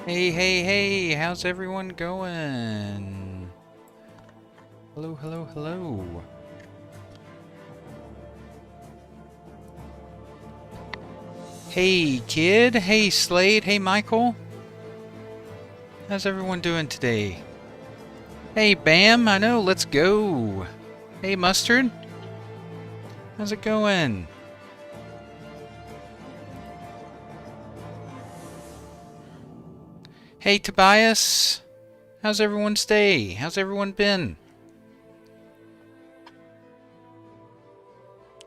Hey, hey, hey, how's everyone going? Hello, hello, hello. Hey, kid. Hey, Slade. Hey, Michael. How's everyone doing today? Hey, Bam. I know, let's go. Hey, Mustard. How's it going? Hey, Tobias. How's everyone's day? How's everyone been?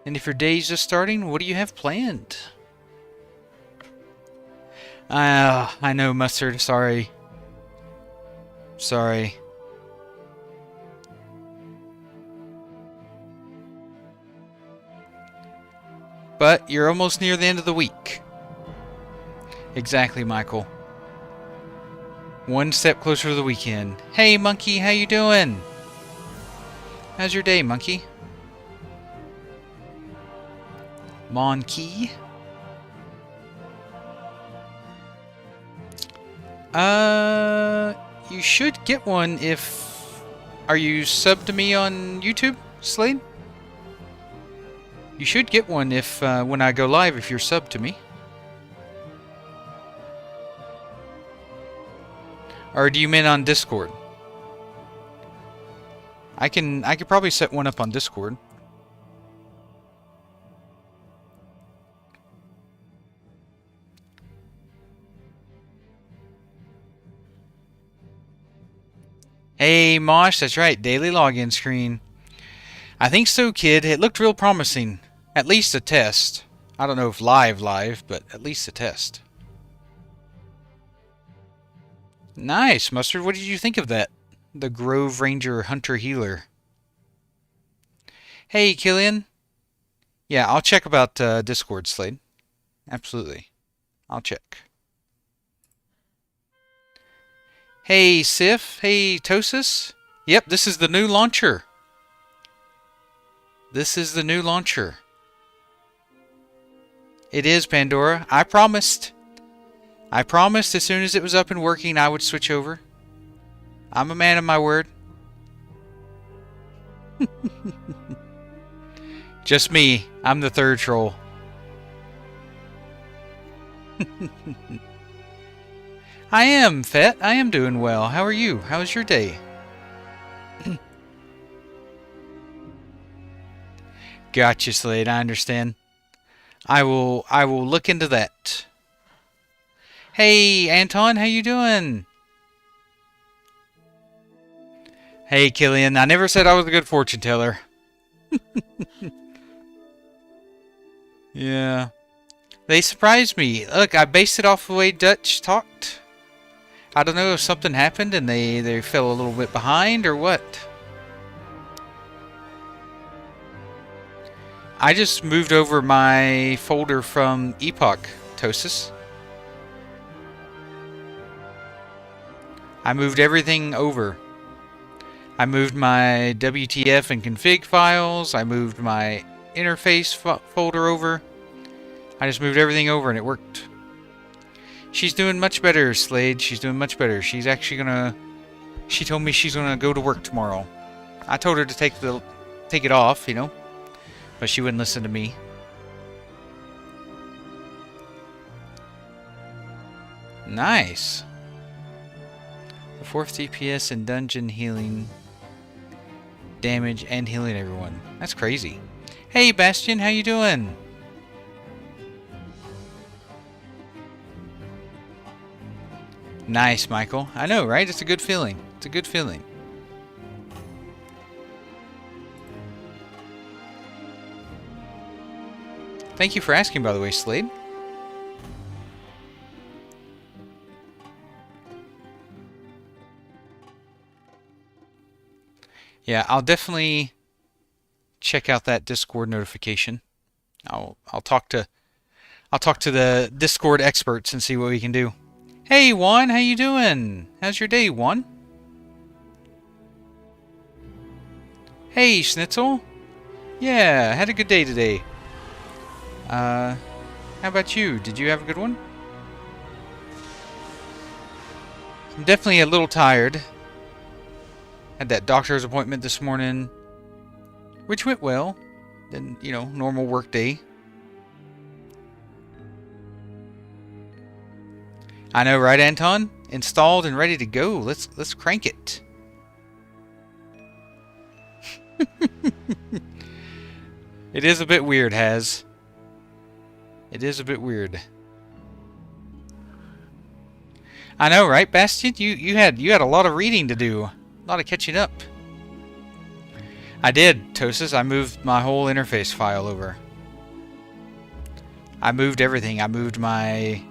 And if your day's just starting, what do you have planned? I know, Mustard. Sorry. Sorry. But you're almost near the end of the week. Exactly, Michael. One step closer to the weekend. Hey, Monkey, how you doing? How's your day, Monkey? Monkey? You should get one if... Are you subbed to me on YouTube, Slade? You should get one if, when I go live, if you're subbed to me. Or do you mean on Discord? I could probably set one up on Discord. Hey, Mosh, that's right, daily login screen. I think so, kid. It looked real promising. At least a test. I don't know if live, but at least a test. Nice, Mustard. What did you think of that? The Grove Ranger Hunter Healer. Hey, Killian. Yeah, I'll check about Discord, Slade. Absolutely. I'll check. Hey, Sif. Hey, Tosis. Yep, this is the new launcher. This is the new launcher. It is, Pandora. I promised. I promised as soon as it was up and working, I would switch over. I'm a man of my word. Just me. I'm the third troll. I am, Fett. I am doing well. How are you? How's your day? Gotcha, Slade. I understand. I will look into that. Hey, Anton, how you doing? Hey, Killian. I never said I was a good fortune teller. Yeah. They surprised me. Look, I based it off the way Dutch talked. I don't know if something happened and they fell a little bit behind or what. I just moved over my folder from Epoch, Tosis. I moved everything over. I moved my WTF and config files. I moved my interface folder over. I just moved everything over and it worked. She's doing much better, Slade. She's doing much better. She's actually gonna... She told me she's gonna go to work tomorrow. I told her to take it off, you know. But she wouldn't listen to me. Nice. The 4th DPS and dungeon healing damage and healing everyone. That's crazy. Hey, Bastion, how you doing? Nice, Michael. I know, right? It's a good feeling. It's a good feeling. Thank you for asking, by the way, Slade. Yeah, I'll definitely check out that Discord notification. I'll talk to the Discord experts and see what we can do. Hey, Juan, how you doing? How's your day, Juan? Hey, Schnitzel. Yeah, had a good day today. How about you? Did you have a good one? I'm definitely a little tired. Had that doctor's appointment this morning, which went well. Then, you know, normal work day. I know, right, Anton? Installed and ready to go. Let's crank it. It is a bit weird, Haz. It is a bit weird. I know, right, Bastion? You had a lot of reading to do. A lot of catching up. I did, Tosis. I moved my whole interface file over. I moved everything. I moved my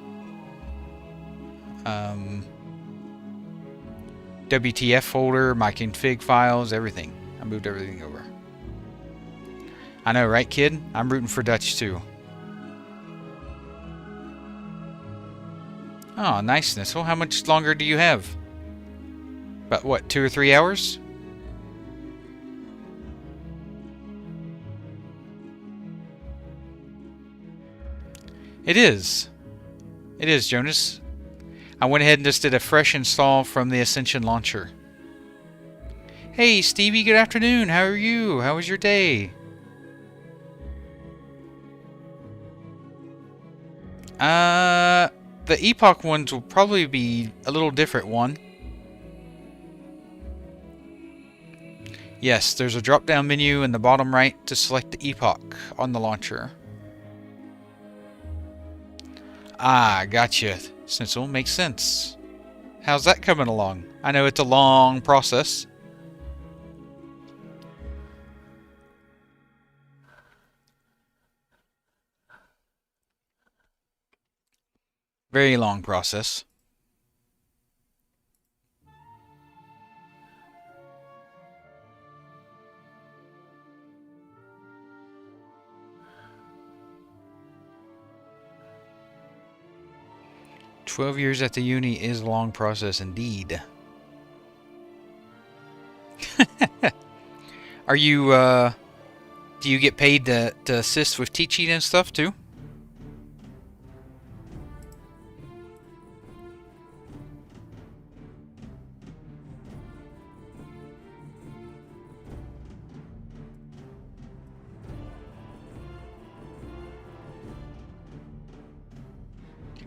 WTF folder, my config files, everything. I moved everything over. I know, right, kid? I'm rooting for Dutch, too. Oh, nice, Nissel. How much longer do you have? About, what, 2 or 3 hours? It is. It is, Jonas. I went ahead and just did a fresh install from the Ascension launcher. Hey, Stevie, good afternoon. How are you? How was your day? The Epoch ones will probably be a little different one. Yes, there's a drop-down menu in the bottom right to select the Epoch on the launcher. Ah, gotcha. Snizzle, makes sense. How's that coming along? I know it's a long process. Very long process. "12 years at the uni is a long process indeed." Are you, do you get paid to assist with teaching and stuff too?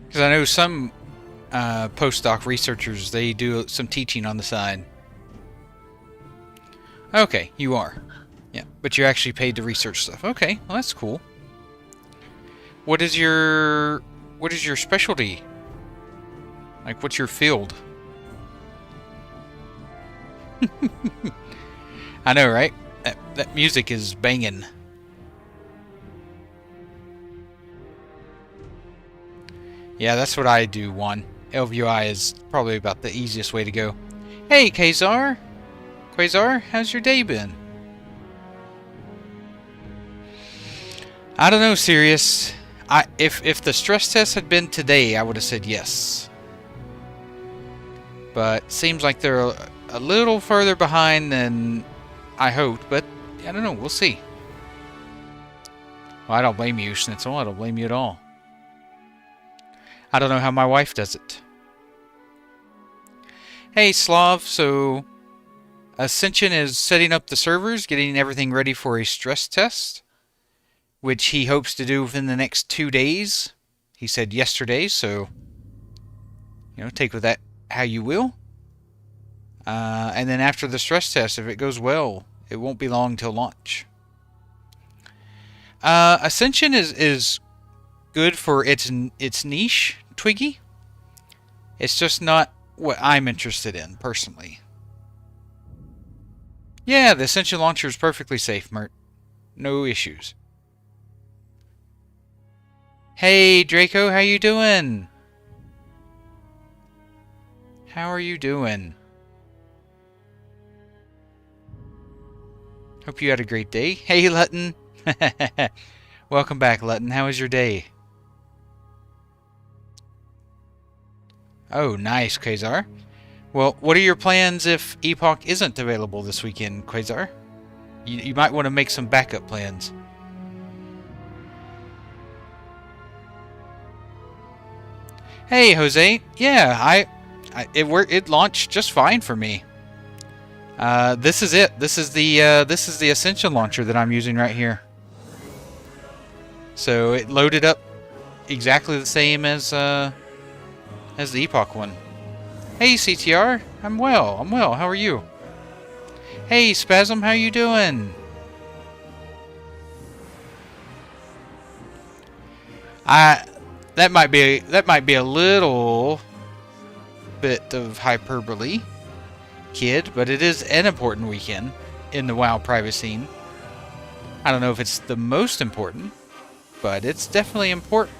Because I know some postdoc researchers, they do some teaching on the side. Okay, you are. Yeah, but you're actually paid to research stuff. Okay, well that's cool. What is your specialty? Like, what's your field? I know, right? That music is banging. Yeah, that's what I do, Juan. LVI is probably about the easiest way to go. Hey, Quasar! Quasar, how's your day been? I don't know, Sirius. If the stress test had been today, I would have said yes. But seems like they're a little further behind than I hoped, but I don't know, we'll see. Well, I don't blame you, Schnitzel. I don't blame you at all. I don't know how my wife does it. Hey, Slav. So, Ascension is setting up the servers, getting everything ready for a stress test, which he hopes to do within the next 2 days. He said yesterday, so, you know, take with that how you will. And then after the stress test, if it goes well, it won't be long till launch. Ascension is good for its niche, Twiggy. It's just not what I'm interested in, personally. Yeah, the Ascension launcher is perfectly safe, Mert. No issues. Hey, Draco, how you doing? How are you doing? Hope you had a great day. Hey, Lutton. Welcome back, Lutton. How was your day? Oh, nice, Quasar. Well, what are your plans if Epoch isn't available this weekend, Quasar? You might want to make some backup plans. Hey, Jose. Yeah, It launched just fine for me. This is it. This is the Ascension launcher that I'm using right here. So it loaded up exactly the same as the Epoch one. Hey CTR, I'm well. How are you? Hey Spasm, how you doing? That might be a little bit of hyperbole, kid, but it is an important weekend in the WoW private scene. I don't know if it's the most important, but it's definitely important.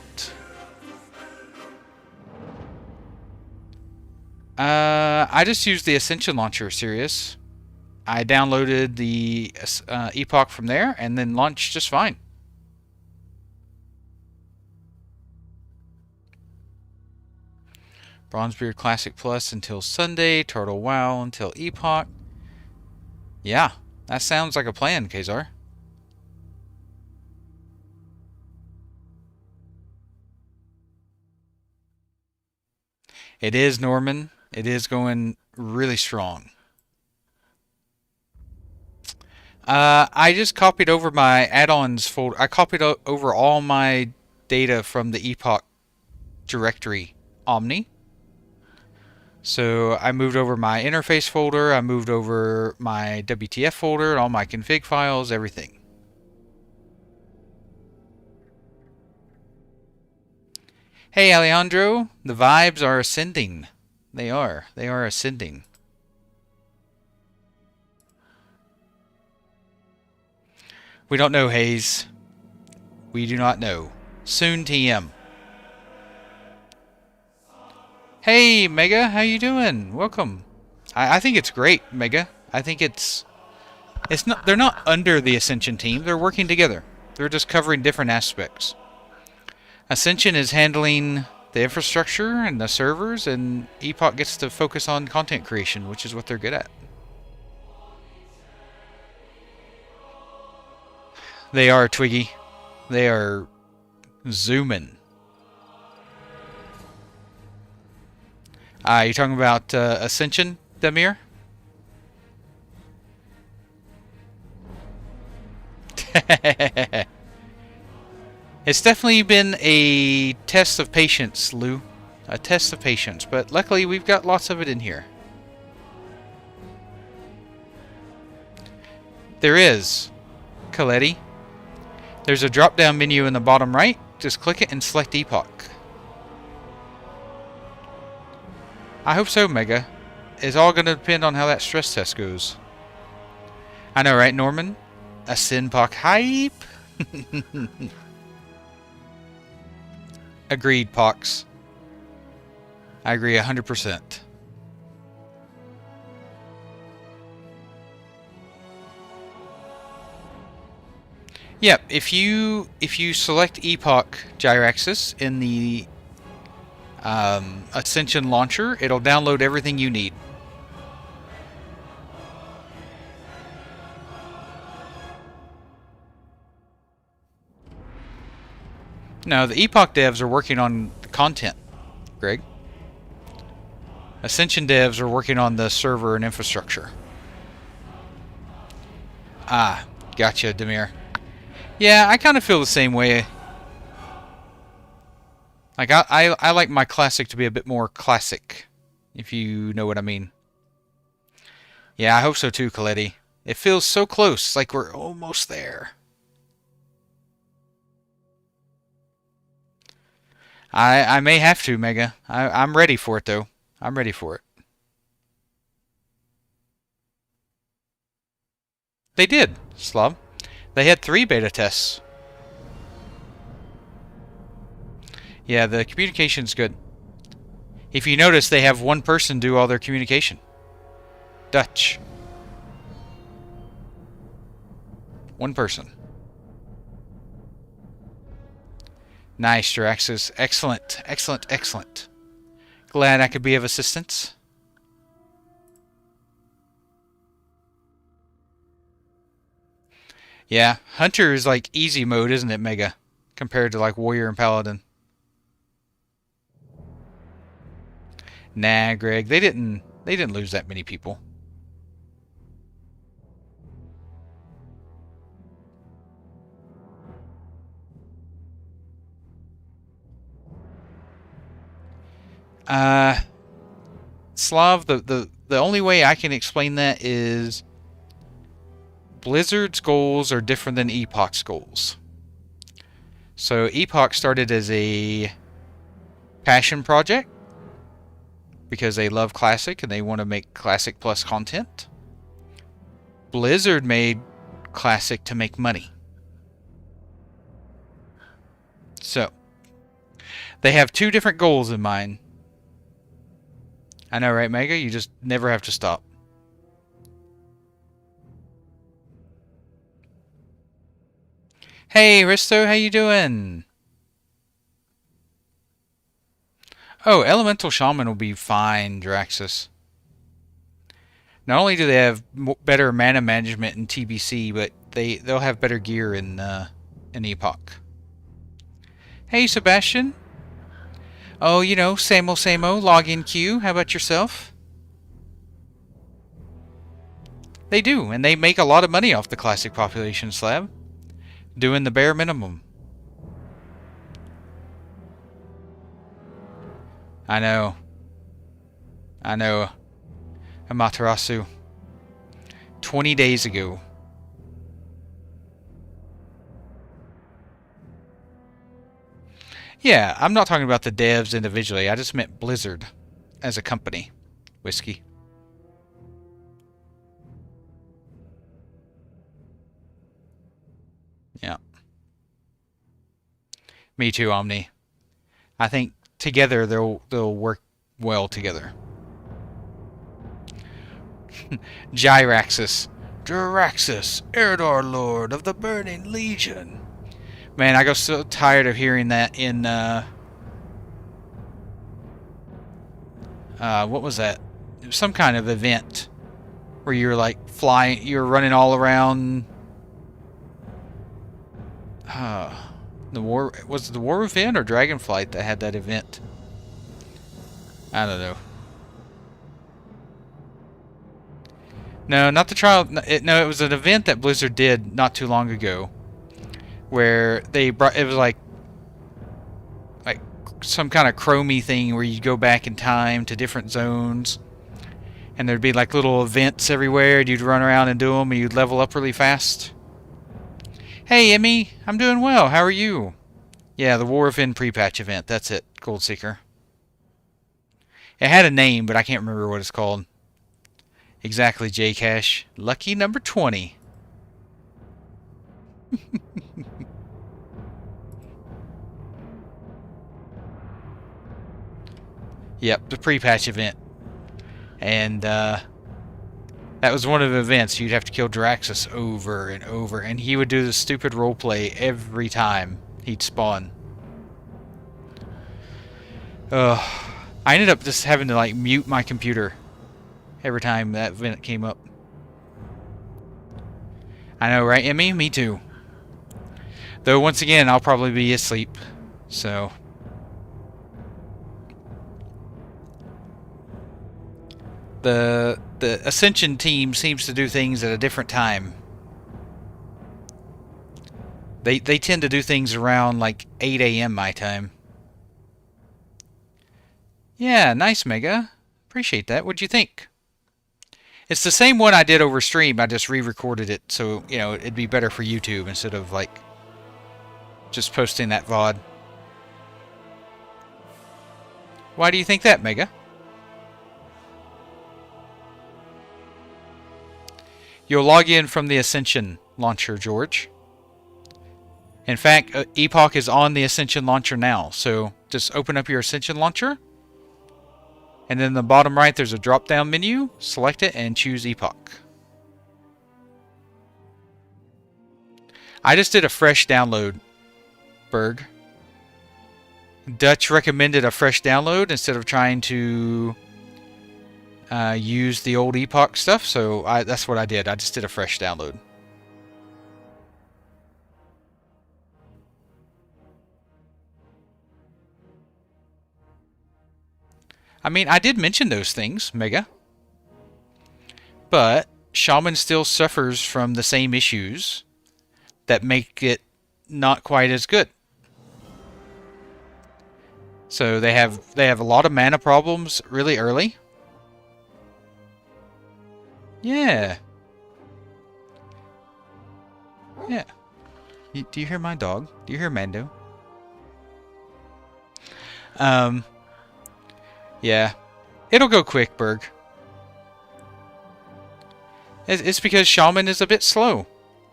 I just used the Ascension launcher, serious. I downloaded the Epoch from there and then launched just fine. Bronzebeard Classic Plus until Sunday, Turtle WoW until Epoch. Yeah, that sounds like a plan, Kazar. It is, Norman. It is going really strong. I just copied over my add-ons folder. I copied over all my data from the Epoch directory, Omni. So I moved over my interface folder, I moved over my WTF folder, all my config files, everything. Hey Alejandro, the vibes are ascending. They are ascending. We don't know, Hayes. We do not know. Soon TM. Hey Mega, how you doing? Welcome. I think it's great, Mega. I think it's not, they're not under the Ascension team, they're working together. They're just covering different aspects. Ascension is handling the infrastructure and the servers, and Epoch gets to focus on content creation, which is what they're good at. They are, Twiggy. They are zooming. You talking about Ascension, Demir? It's definitely been a test of patience, Lou. A test of patience, but luckily we've got lots of it in here. There is, Coletti. There's a drop-down menu in the bottom right. Just click it and select Epoch. I hope so, Mega. It's all going to depend on how that stress test goes. I know, right, Norman? A Sinpoch hype? Agreed, Pox. I agree 100%. Yep, if you select Epoch Gyraxis in the Ascension launcher, it'll download everything you need. No, the Epoch devs are working on content, Greg. Ascension devs are working on the server and infrastructure. Ah, gotcha, Demir. Yeah, I kind of feel the same way. Like, I like my classic to be a bit more classic, if you know what I mean. Yeah, I hope so too, Coletti. It feels so close, like we're almost there. I may have to, Mega. I'm ready for it, though. I'm ready for it. They did, Slav. They had 3 beta tests. Yeah, the communication's good. If you notice, they have one person do all their communication. Dutch. One person. Nice, Jiraxis. Excellent, excellent, excellent. Glad I could be of assistance. Yeah, Hunter is like easy mode, isn't it, Mega? Compared to like Warrior and Paladin. Nah, Greg, they didn't lose that many people. Uh, Slav, the only way I can explain that is Blizzard's goals are different than Epoch's goals. So Epoch started as a passion project because they love Classic and they want to make Classic Plus content. Blizzard made Classic to make money. So, they have two different goals in mind. I know, right, Mega? You just never have to stop. Hey, Risto, how you doing? Oh, Elemental Shaman will be fine, Draxus. Not only do they have better mana management in TBC, but they'll have better gear in Epoch. Hey, Sebastian. Oh, you know, same old, login queue. How about yourself? They do, and they make a lot of money off the Classic population slab. Doing the bare minimum. I know. Amaterasu. 20 days ago. Yeah, I'm not talking about the devs individually. I just meant Blizzard as a company. Whiskey. Yeah. Me too, Omni. I think together they'll work well together. Gyraxis. Gyraxis, Erdar Lord of the Burning Legion. Man, I got so tired of hearing that in what was that? It was some kind of event where you're like flying, you're running all around. The war was it the War event or Dragonflight that had that event? I don't know. No, not the trial. No, it was an event that Blizzard did not too long ago, where they brought. It was like some kind of chromey thing where you go back in time to different zones, and there'd be like little events everywhere, and you'd run around and do them, and you'd level up really fast. Hey, Emmy, I'm doing well. How are you? Yeah, the War of End pre-patch event. That's it, Goldseeker. It had a name, but I can't remember what it's called. Exactly, J-Cash. Lucky number 20. Yep, the pre-patch event. And that was one of the events. You'd have to kill Draxus over and over, and he would do the stupid roleplay every time he'd spawn. Ugh. I ended up just having to like mute my computer every time that event came up. I know, right, Emmy? Me too. Though once again, I'll probably be asleep. So the Ascension team seems to do things at a different time. They tend to do things around like 8 a.m. my time. Yeah, nice, Mega. Appreciate that. What'd you think? It's the same one I did over stream. I just re-recorded it so, you know, it'd be better for YouTube instead of like just posting that VOD. Why do you think that, Mega? You'll log in from the Ascension launcher, George. In fact, Epoch is on the Ascension launcher now, so just open up your Ascension launcher, and then in the bottom right there's a drop-down menu. Select it and choose Epoch. I just did a fresh download, Berg. Dutch recommended a fresh download instead of trying to use the old Epoch stuff, so that's what I did. I just did a fresh download. I mean, I did mention those things, Mega. But Shaman still suffers from the same issues that make it not quite as good. So they have a lot of mana problems really early. Yeah. Yeah. Do you hear my dog? Do you hear Mando? Yeah. It'll go quick, Berg. It's because Shaman is a bit slow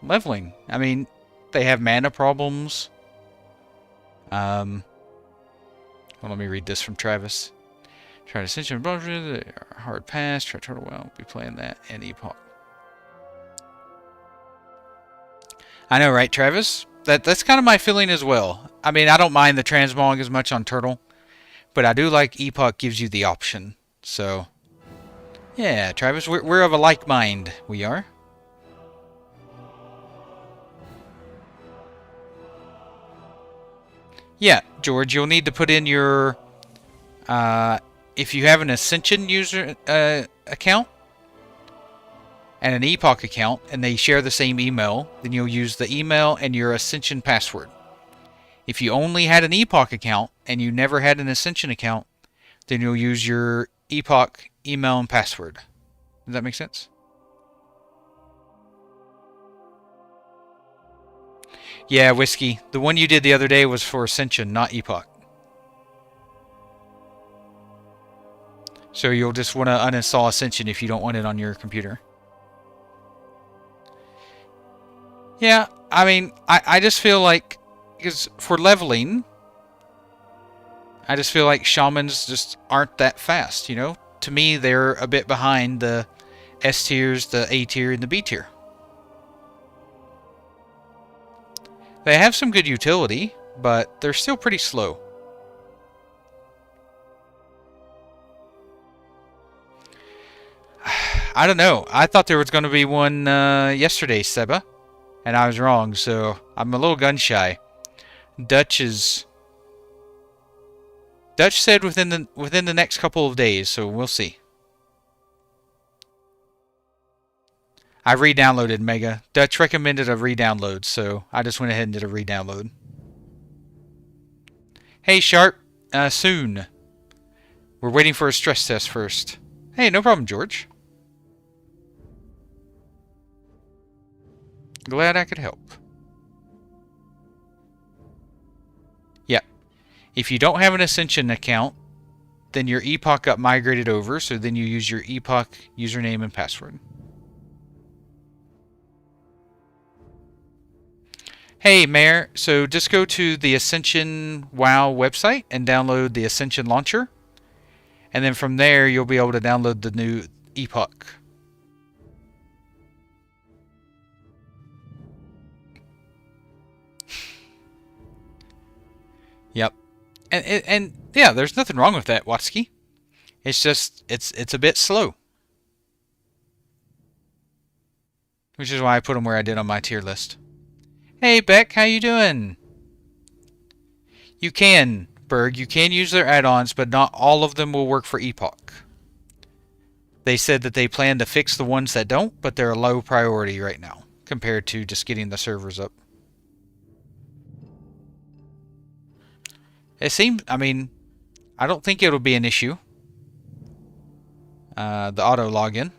leveling. I mean, they have mana problems. Well, let me read this from Travis. Try to Ascension, hard pass, try Turtle Well, be playing that, and Epoch. I know, right, Travis? That's kind of my feeling as well. I mean, I don't mind the transmog as much on Turtle, but I do like Epoch gives you the option. So, yeah, Travis, we're of a like mind. We are. Yeah, George, you'll need to put in your... if you have an Ascension user account and an Epoch account, and they share the same email, then you'll use the email and your Ascension password. If you only had an Epoch account and you never had an Ascension account, then you'll use your Epoch email and password. Does that make sense? Yeah, Whiskey. The one you did the other day was for Ascension, not Epoch. So you'll just want to uninstall Ascension if you don't want it on your computer. Yeah, I mean, I just feel like, because for leveling, I just feel like Shamans just aren't that fast, you know? To me, they're a bit behind the S tiers, the A tier, and the B tier. They have some good utility, but they're still pretty slow. I don't know. I thought there was going to be one yesterday, Seba, and I was wrong, so I'm a little gun shy. Dutch said within the next couple of days, so we'll see. I re-downloaded Mega. Dutch recommended a re-download, so I just went ahead and did a re-download. Hey, Sharp. Soon. We're waiting for a stress test first. Hey, no problem, George. Glad I could help. Yep. If you don't have an Ascension account, then your Epoch got migrated over, so then you use your Epoch username and password. Hey, Mayor. So just go to the Ascension WoW website and download the Ascension launcher. And then from there, you'll be able to download the new Epoch. Yep. And yeah, there's nothing wrong with that, Watsky. It's just, it's a bit slow. Which is why I put them where I did on my tier list. Hey, Beck, how you doing? You can, Berg. You can use their add-ons, but not all of them will work for Epoch. They said that they plan to fix the ones that don't, but they're a low priority right now, compared to just getting the servers up. It seems, I mean, I don't think it'll be an issue. The auto login.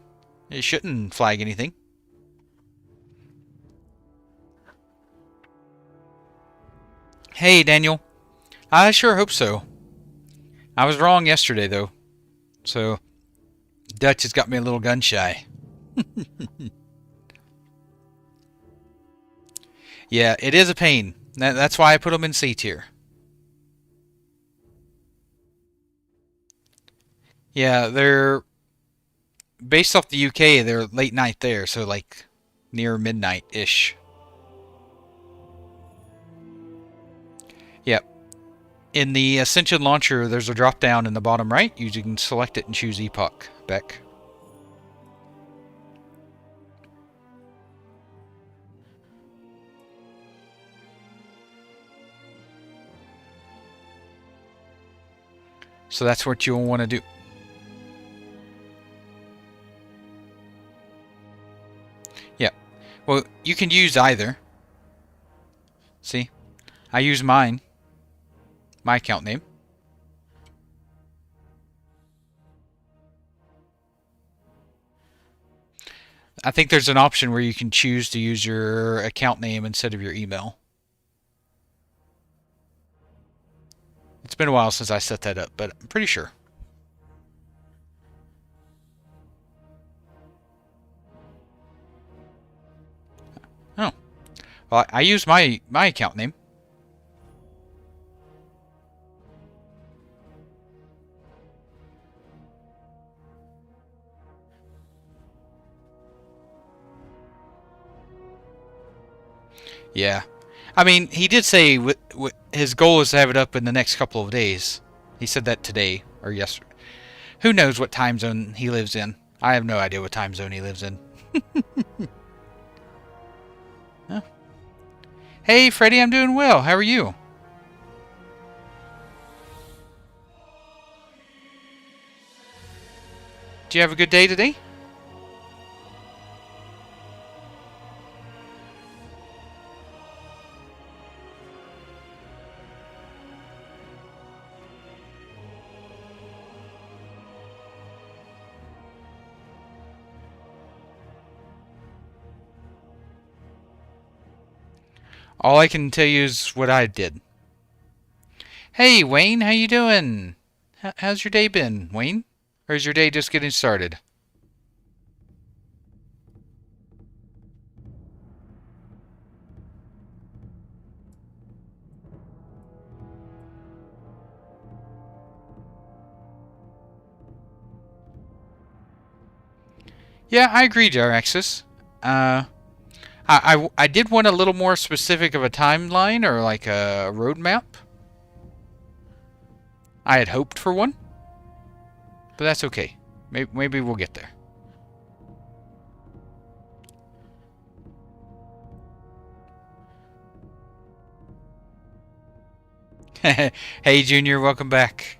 It shouldn't flag anything. Hey, Daniel. I sure hope so. I was wrong yesterday, though. So, Dutch has got me a little gun shy. Yeah, it is a pain. That's why I put them in C tier. Yeah, they're... Based off the UK, they're late night there, so like near midnight-ish. Yep. In the Ascension launcher, there's a drop down in the bottom right. You can select it and choose Epoch, Beck. So that's what you'll want to do. can use either. See? I use mine. My account name. I think there's an option where you can choose to use your account name instead of your email. It's been a while since I set that up, but I'm pretty sure. Oh. Well, I use my account name. Yeah. I mean, he did say his goal is to have it up in the next couple of days. He said that today or yesterday. Who knows what time zone he lives in? I have no idea what time zone he lives in. Huh. Hey, Freddie, I'm doing well. How are you? Do you have a good day today? All I can tell you is what I did. Hey, Wayne, how you doing? How's your day been, Wayne? Or is your day just getting started? Yeah, I agree, Jaraxis. I did want a little more specific of a timeline or like a roadmap. I had hoped for one, but that's okay. Maybe we'll get there. Hey, Junior, welcome back.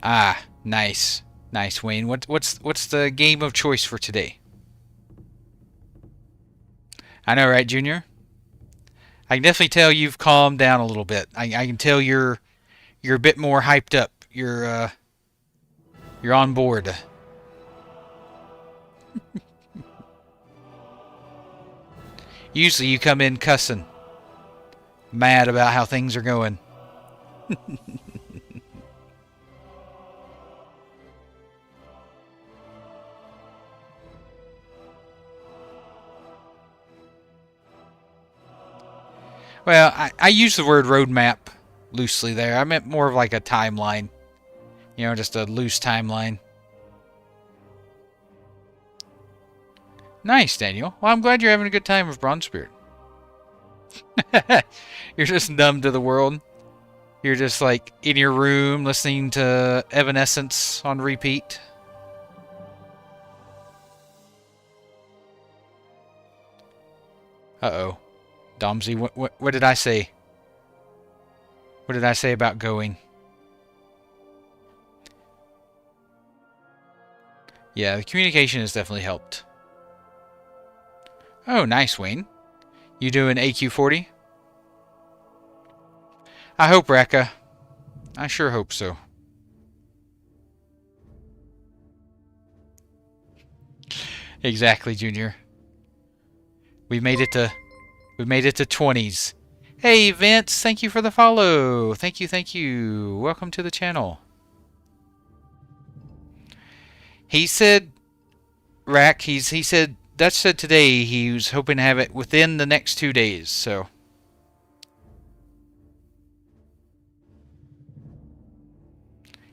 Ah, nice. Nice, Wayne. What's the game of choice for today? I know, right, Junior? I can definitely tell you've calmed down a little bit. I can tell you're a bit more hyped up. You're on board. Usually you come in cussing, mad about how things are going. Well, I use the word roadmap loosely there. I meant more of like a timeline. You know, just a loose timeline. Nice, Daniel. Well, I'm glad you're having a good time with Bronzebeard. You're just numb to the world. You're just like in your room listening to Evanescence on repeat. Uh-oh. Domsy, what did I say? What did I say about going? Yeah, the communication has definitely helped. Oh, nice, Wayne. You doing AQ40? I hope, Rekka. I sure hope so. Exactly, Junior. We made it to 20s. Hey, Vince, thank you for the follow. Thank you, thank you. Welcome to the channel. He said, Rack, he said, Dutch said today he was hoping to have it within the next 2 days, so.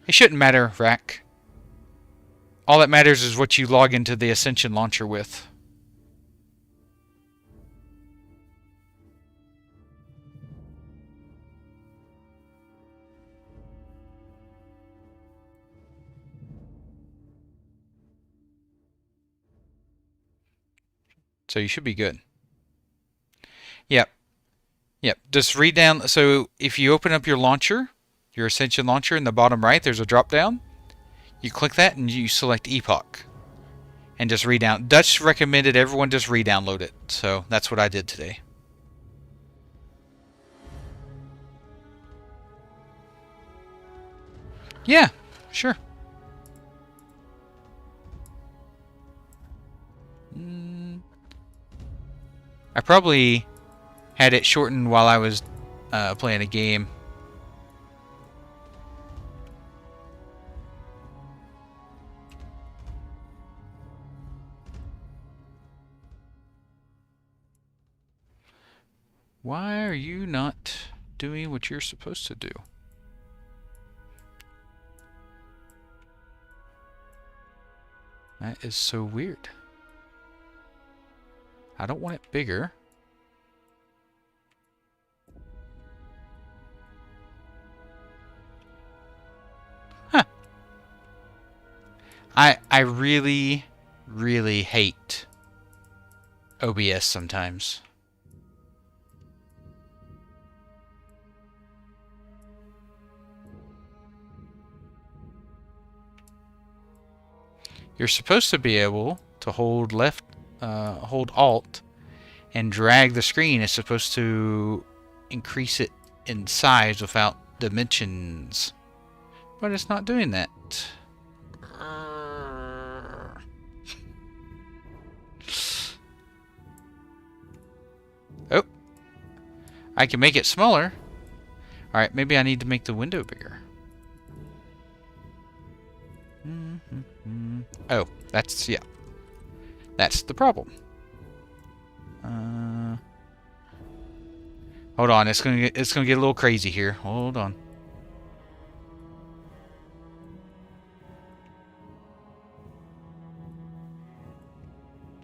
It shouldn't matter, Rack. All that matters is what you log into the Ascension launcher with. So you should be good. Yep. Yep. Just read down. So if you open up your launcher, your Ascension launcher in the bottom right, there's a drop down. You click that and you select Epoch. And just re-down. Dutch recommended everyone just re-download it. So that's what I did today. Yeah, sure. I probably had it shortened while I was playing a game. Why are you not doing what you're supposed to do? That is so weird. I don't want it bigger. Huh. I really, really hate OBS sometimes. You're supposed to be able to hold hold Alt and drag the screen. It's supposed to increase it in size without dimensions. But it's not doing that. Oh. I can make it smaller. Alright, maybe I need to make the window bigger. Oh, that's, yeah. That's the problem. Hold on, it's gonna get a little crazy here. Hold on.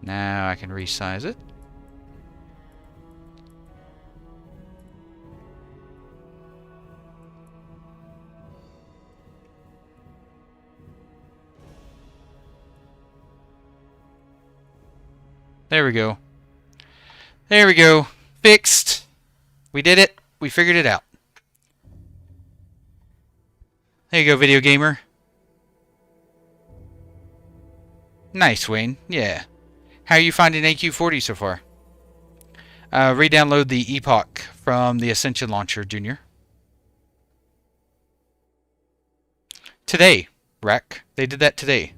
Now I can resize it. There we go. There we go. Fixed. We did it. We figured it out. There you go, video gamer. Nice, Wayne. Yeah. How are you finding AQ40 so far? Re-download the Epoch from the Ascension launcher, Junior. Today, Rack. They did that today.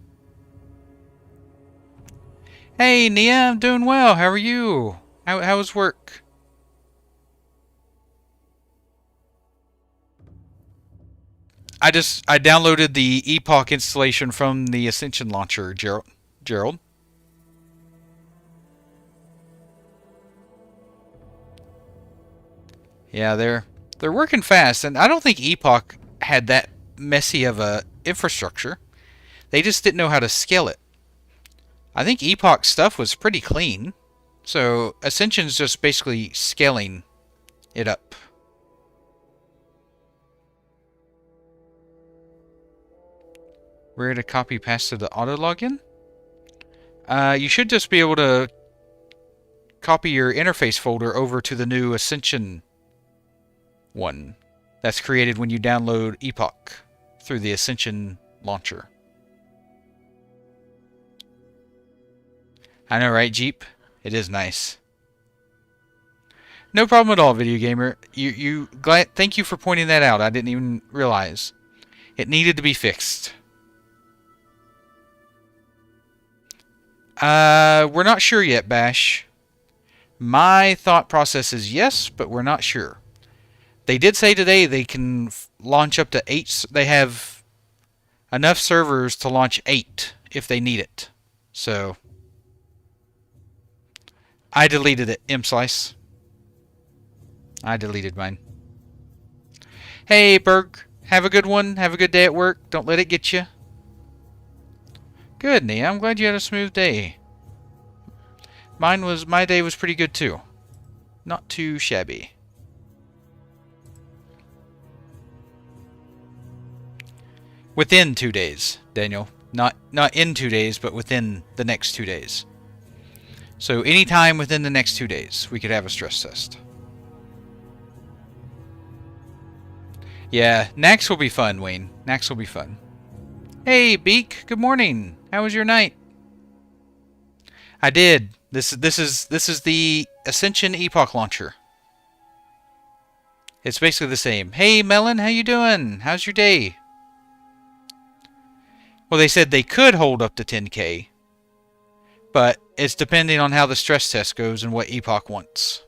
Hey, Nia, I'm doing well. How are you? How was work? I downloaded the Epoch installation from the Ascension launcher, Gerald. Yeah, they're working fast, and I don't think Epoch had that messy of a infrastructure. They just didn't know how to scale it. I think Epoch stuff was pretty clean. So Ascension's just basically scaling it up. Where to copy paste to the auto login? You should just be able to copy your interface folder over to the new Ascension one that's created when you download Epoch through the Ascension launcher. I know, right, Jeep? It is nice. No problem at all, video gamer. Thank you for pointing that out. I didn't even realize. It needed to be fixed. We're not sure yet, Bash. My thought process is yes, but we're not sure. They did say today they can launch up to 8. They have enough servers to launch 8 if they need it. So I deleted it, M-Slice. I deleted mine. Hey, Berg. Have a good one. Have a good day at work. Don't let it get you. Good, Nia. I'm glad you had a smooth day. My day was pretty good, too. Not too shabby. Within 2 days, Daniel. Not in 2 days, but within the next 2 days. So anytime within the next 2 days, we could have a stress test. Yeah, NACS will be fun, Wayne. NACS will be fun. Hey, Beak. Good morning. How was your night? I did. This is the Ascension Epoch launcher. It's basically the same. Hey, Melon, how you doing? How's your day? Well, they said they could hold up to 10K, but it's depending on how the stress test goes and what Epoch wants.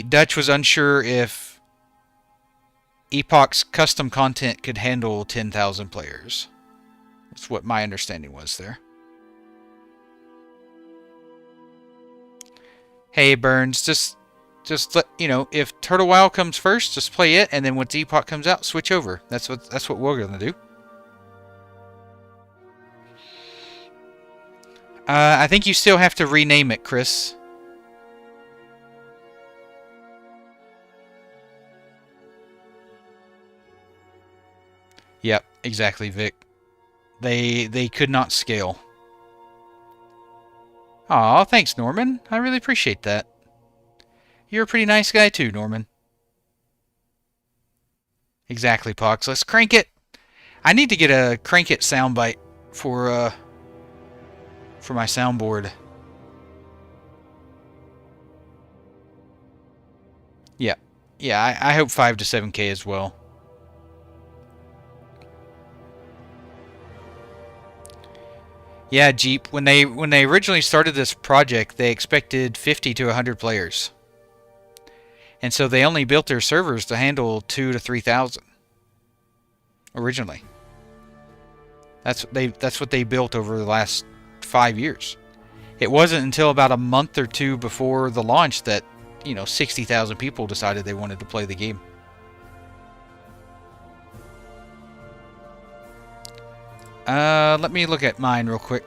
Dutch was unsure if Epoch's custom content could handle 10,000 players. That's what my understanding was there. Hey, Burns, just let you know, if Turtle Wow comes first, just play it, and then once Epoch comes out, switch over. That's what we're gonna do. I think you still have to rename it, Chris. Yep, exactly, Vic. They could not scale. Aw, thanks, Norman. I really appreciate that. You're a pretty nice guy too, Norman. Exactly, Pox. Let's crank it. I need to get a crank it soundbite for my soundboard. Yeah. Yeah, I hope 5 to 7K as well. Yeah, Jeep, when they originally started this project, they expected 50 to 100 players. And so they only built their servers to handle 2 to 3,000 originally. That's what they built over the last 5 years. It wasn't until about a month or two before the launch that, 60,000 people decided they wanted to play the game. Let me look at mine real quick.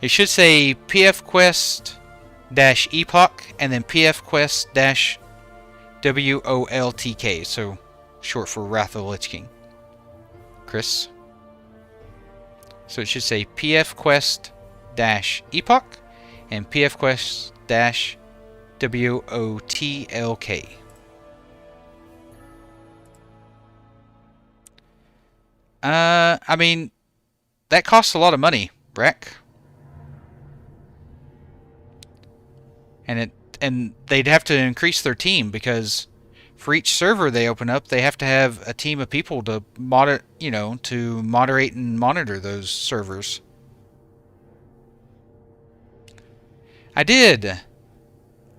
It should say PF Quest -Epoch and then PF Quest -WOLTK, so short for Wrath of the Lich King. Chris. So it should say PF Quest -Epoch and PF Quest -WOTLK. I mean, that costs a lot of money, Breck. And they'd have to increase their team because for each server they open up, they have to have a team of people to moderate and monitor those servers. I did,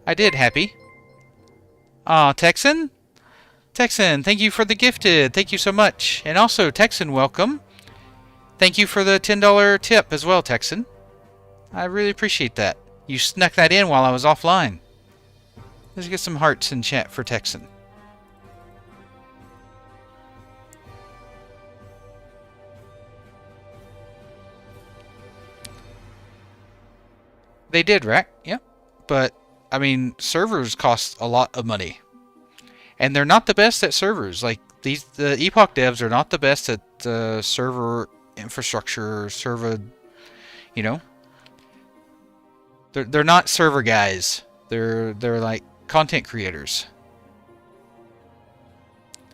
Happy. Aw, Texan? Texan, thank you for the gifted. Thank you so much. And also, Texan, welcome. Thank you for the $10 tip as well, Texan. I really appreciate that. You snuck that in while I was offline. Let's get some hearts in chat for Texan. They did, Rack. Yep. But, I mean, servers cost a lot of money. And they're not the best at servers. Like, the Epoch devs are not the best at server infrastructure, server, They're not server guys. They're like content creators.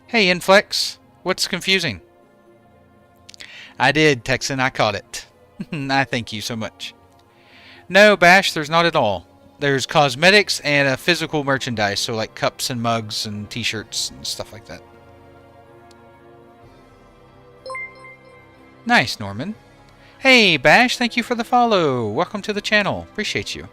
Hey, Inflex. What's confusing? I did, Texan. I caught it. I thank you so much. No, Bash, there's not at all. There's cosmetics and a physical merchandise, so like cups and mugs and t-shirts and stuff like that. Nice, Norman. Hey, Bash, thank you for the follow. Welcome to the channel. Appreciate you.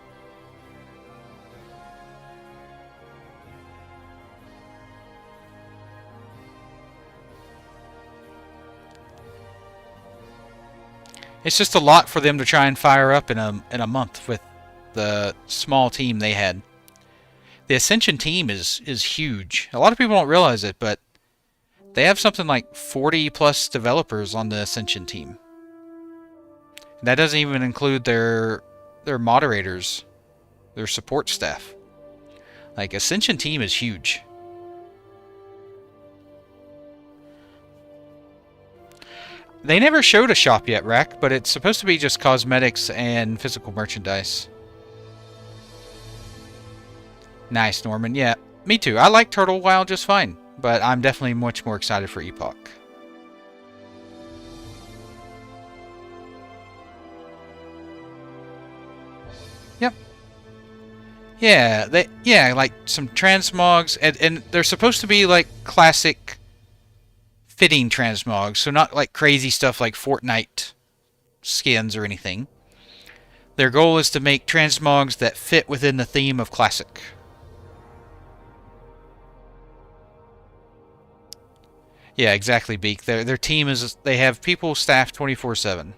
It's just a lot for them to try and fire up in a month with the small team they had. The Ascension team is huge. A lot of people don't realize it, but they have something like 40 plus developers on the Ascension team. That doesn't even include their moderators, their support staff. Like, Ascension team is huge. They never showed a shop yet, Rack, but it's supposed to be just cosmetics and physical merchandise. Nice, Norman. Yeah, me too. I like Turtle WoW just fine, but I'm definitely much more excited for Epoch. Yep. Yeah, like some transmogs, and they're supposed to be like classic fitting transmogs, so not like crazy stuff like Fortnite skins or anything. Their goal is to make transmogs that fit within the theme of classic. Yeah, exactly, Beak. Their team is, they have people staffed 24/7.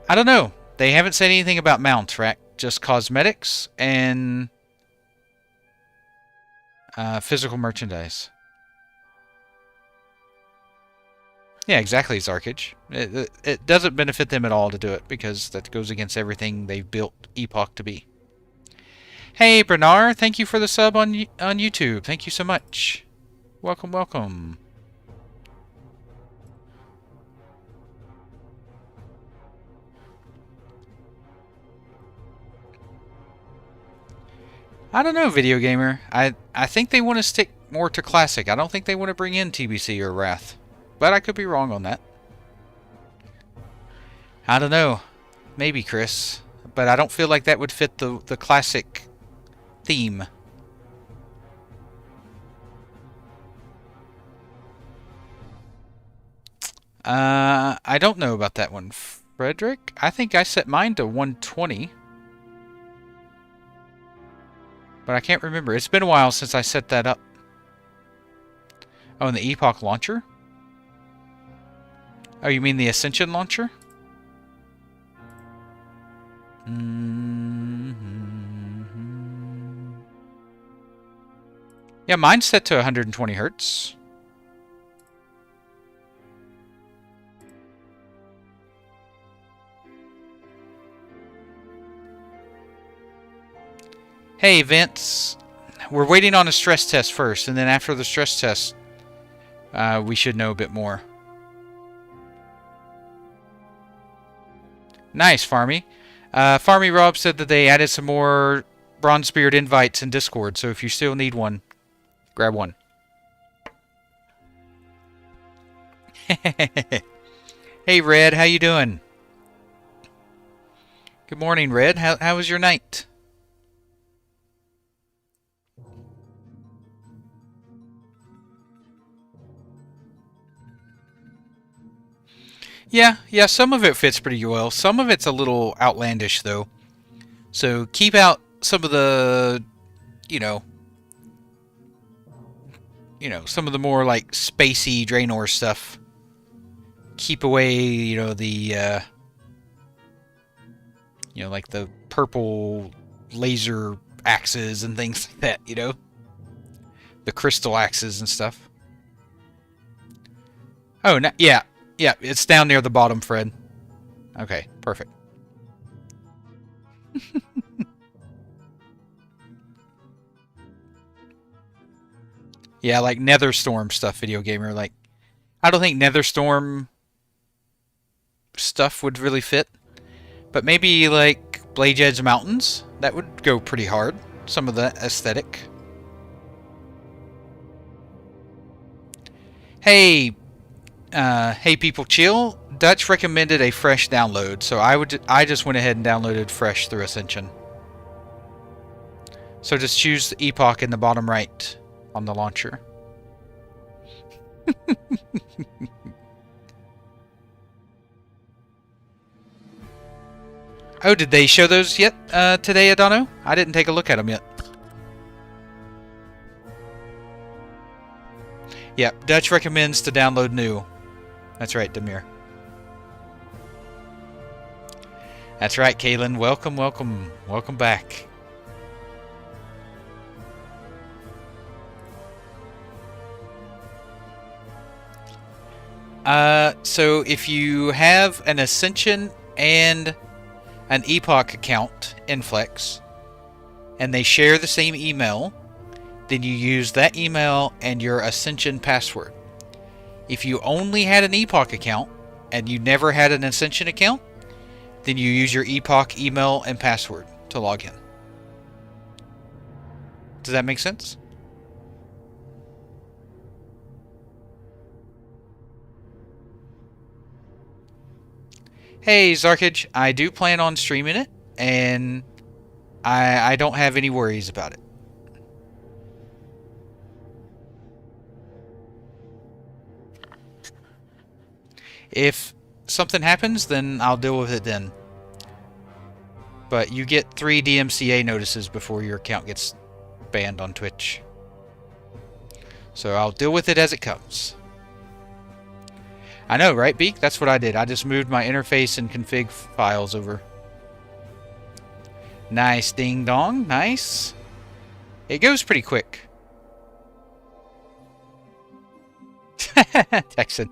I don't know. They haven't said anything about mounts, right? Just cosmetics and physical merchandise. Yeah, exactly, Zarkage. It doesn't benefit them at all to do it, because that goes against everything they've built Epoch to be. Hey, Bernard, thank you for the sub on YouTube. Thank you so much. Welcome, welcome. I don't know, Video Gamer. I think they want to stick more to Classic. I don't think they want to bring in TBC or Wrath. But I could be wrong on that. I don't know. Maybe, Chris. But I don't feel like that would fit the Classic theme. I don't know about that one. Frederick? I think I set mine to 120. But I can't remember. It's been a while since I set that up. Oh, and the Epoch launcher? Oh, you mean the Ascension launcher? Yeah, mine's set to 120 hertz. Hey, Vince. We're waiting on a stress test first, and then after the stress test, we should know a bit more. Nice, Farmy. Farmy Rob said that they added some more Bronzebeard invites in Discord, so if you still need one, grab one. Hey, Red, how you doing? Good morning, Red. How was your night? Yeah, some of it fits pretty well. Some of it's a little outlandish, though. So keep out some of the, some of the more, like, spacey Draenor stuff. Keep away, the, like the purple laser axes and things like that, The crystal axes and stuff. Oh, no, yeah. Yeah, it's down near the bottom, Fred. Okay, perfect. Yeah, like Netherstorm stuff, Video Gamer. Like, I don't think Netherstorm stuff would really fit. But maybe, like, Blade Edge Mountains? That would go pretty hard. Some of the aesthetic. Hey, people, chill. Dutch recommended a fresh download, so I just went ahead and downloaded fresh through Ascension. So just choose the Epoch in the bottom right on the launcher. Oh, did they show those yet today, Adano? I didn't take a look at them yet. Yep, Dutch recommends to download new. That's right, Demir. That's right, Kaylin. Welcome, welcome. Welcome back. So if you have an Ascension and an Epoch account in Flex, and they share the same email, then you use that email and your Ascension password. If you only had an Epoch account and you never had an Ascension account, then you use your Epoch email and password. to log in. Does that make sense? Hey, Zarkage, I do plan on streaming it, and I don't have any worries about it. If something happens, then I'll deal with it then. But you get 3 DMCA notices before your account gets banned on Twitch. So I'll deal with it as it comes. I know, right, Beak? That's what I did. I just moved my interface and config files over. Nice, ding dong. Nice. It goes pretty quick. Texan.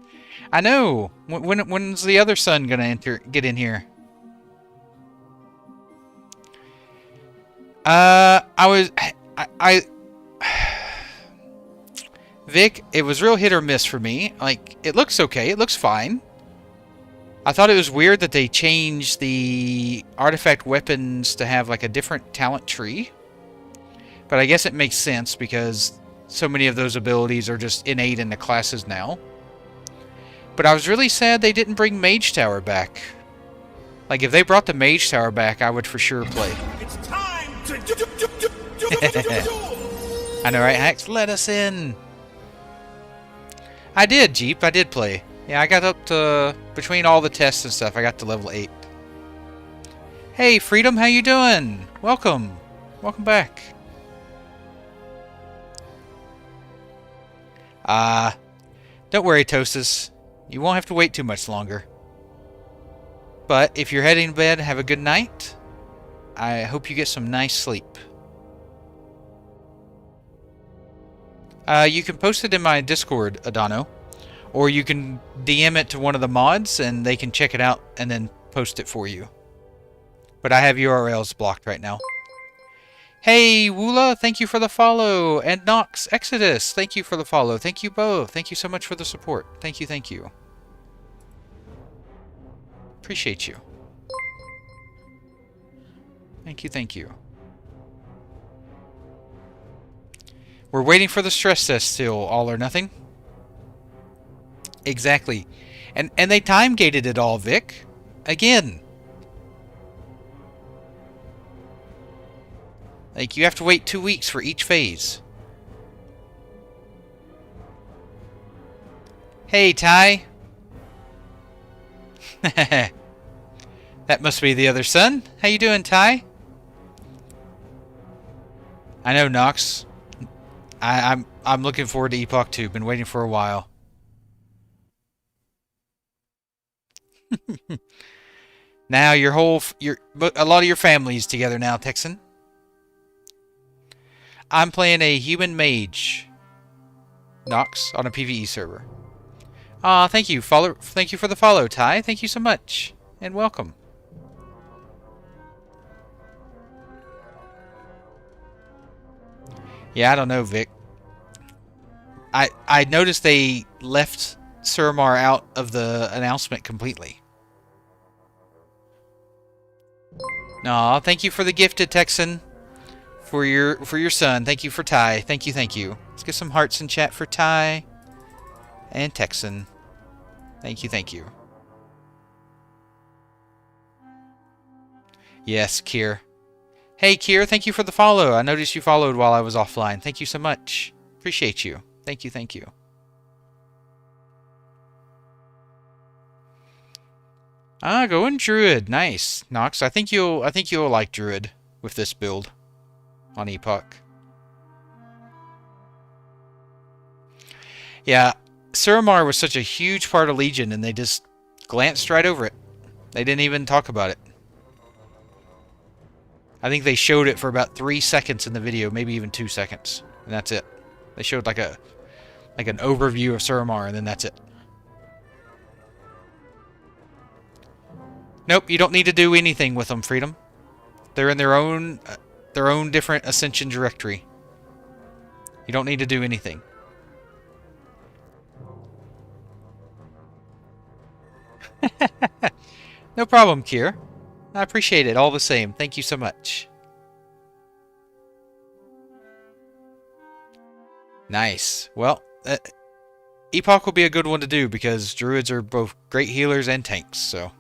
I know. When's the other son gonna get in here? Vic, it was real hit or miss for me. Like, it looks okay. It looks fine. I thought it was weird that they changed the artifact weapons to have, like, a different talent tree. But I guess it makes sense because so many of those abilities are just innate in the classes now. But I was really sad they didn't bring Mage Tower back. Like, if they brought the Mage Tower back, I would for sure play. It's time to I know, right, Hacks? Let us in! I did, Jeep. I did play. Yeah, I got up to... Between all the tests and stuff, I got to level 8. Hey, Freedom, how you doing? Welcome. Welcome back. Don't worry, Toastus. You won't have to wait too much longer. But if you're heading to bed, have a good night. I hope you get some nice sleep. You can post it in my Discord, Adano. Or you can DM it to one of the mods and they can check it out and then post it for you. But I have URLs blocked right now. Hey, Woola, thank you for the follow. And Nox Exodus, thank you for the follow. Thank you both. Thank you so much for the support. Thank you, thank you. Appreciate you. Thank you, thank you. We're waiting for the stress test still, all or nothing. Exactly. And they time-gated it all, Vic. Again. Like, you have to wait 2 weeks for each phase. Hey, Ty. That must be the other son. How you doing, Ty? I know, Nox. I'm looking forward to Epoch 2. Been waiting for a while. Now a lot of your family's together now, Texan. I'm playing a human mage, Nox, on a PvE server. Aw, thank you. Thank you for the follow, Ty. Thank you so much, and welcome. Yeah, I don't know, Vic. I noticed they left Suramar out of the announcement completely. Aw, thank you for the gifted, Texan. For your son. Thank you for Ty. Thank you, thank you. Let's get some hearts in chat for Ty and Texan. Thank you, thank you. Yes, Kier. Hey, Kier, thank you for the follow. I noticed you followed while I was offline. Thank you so much. Appreciate you. Thank you, thank you. Going Druid. Nice. Nox, I think you'll like Druid with this build on Epoch. Yeah, Suramar was such a huge part of Legion and they just glanced right over it. They didn't even talk about it. I think they showed it for about 3 seconds in the video, maybe even 2 seconds, and that's it. They showed like an overview of Suramar, and then that's it. Nope, you don't need to do anything with them, Freedom. They're in their own different Ascension directory. You don't need to do anything. No problem, Kier. I appreciate it all the same. Thank you so much. Nice. Well, Epoch will be a good one to do because druids are both great healers and tanks, so.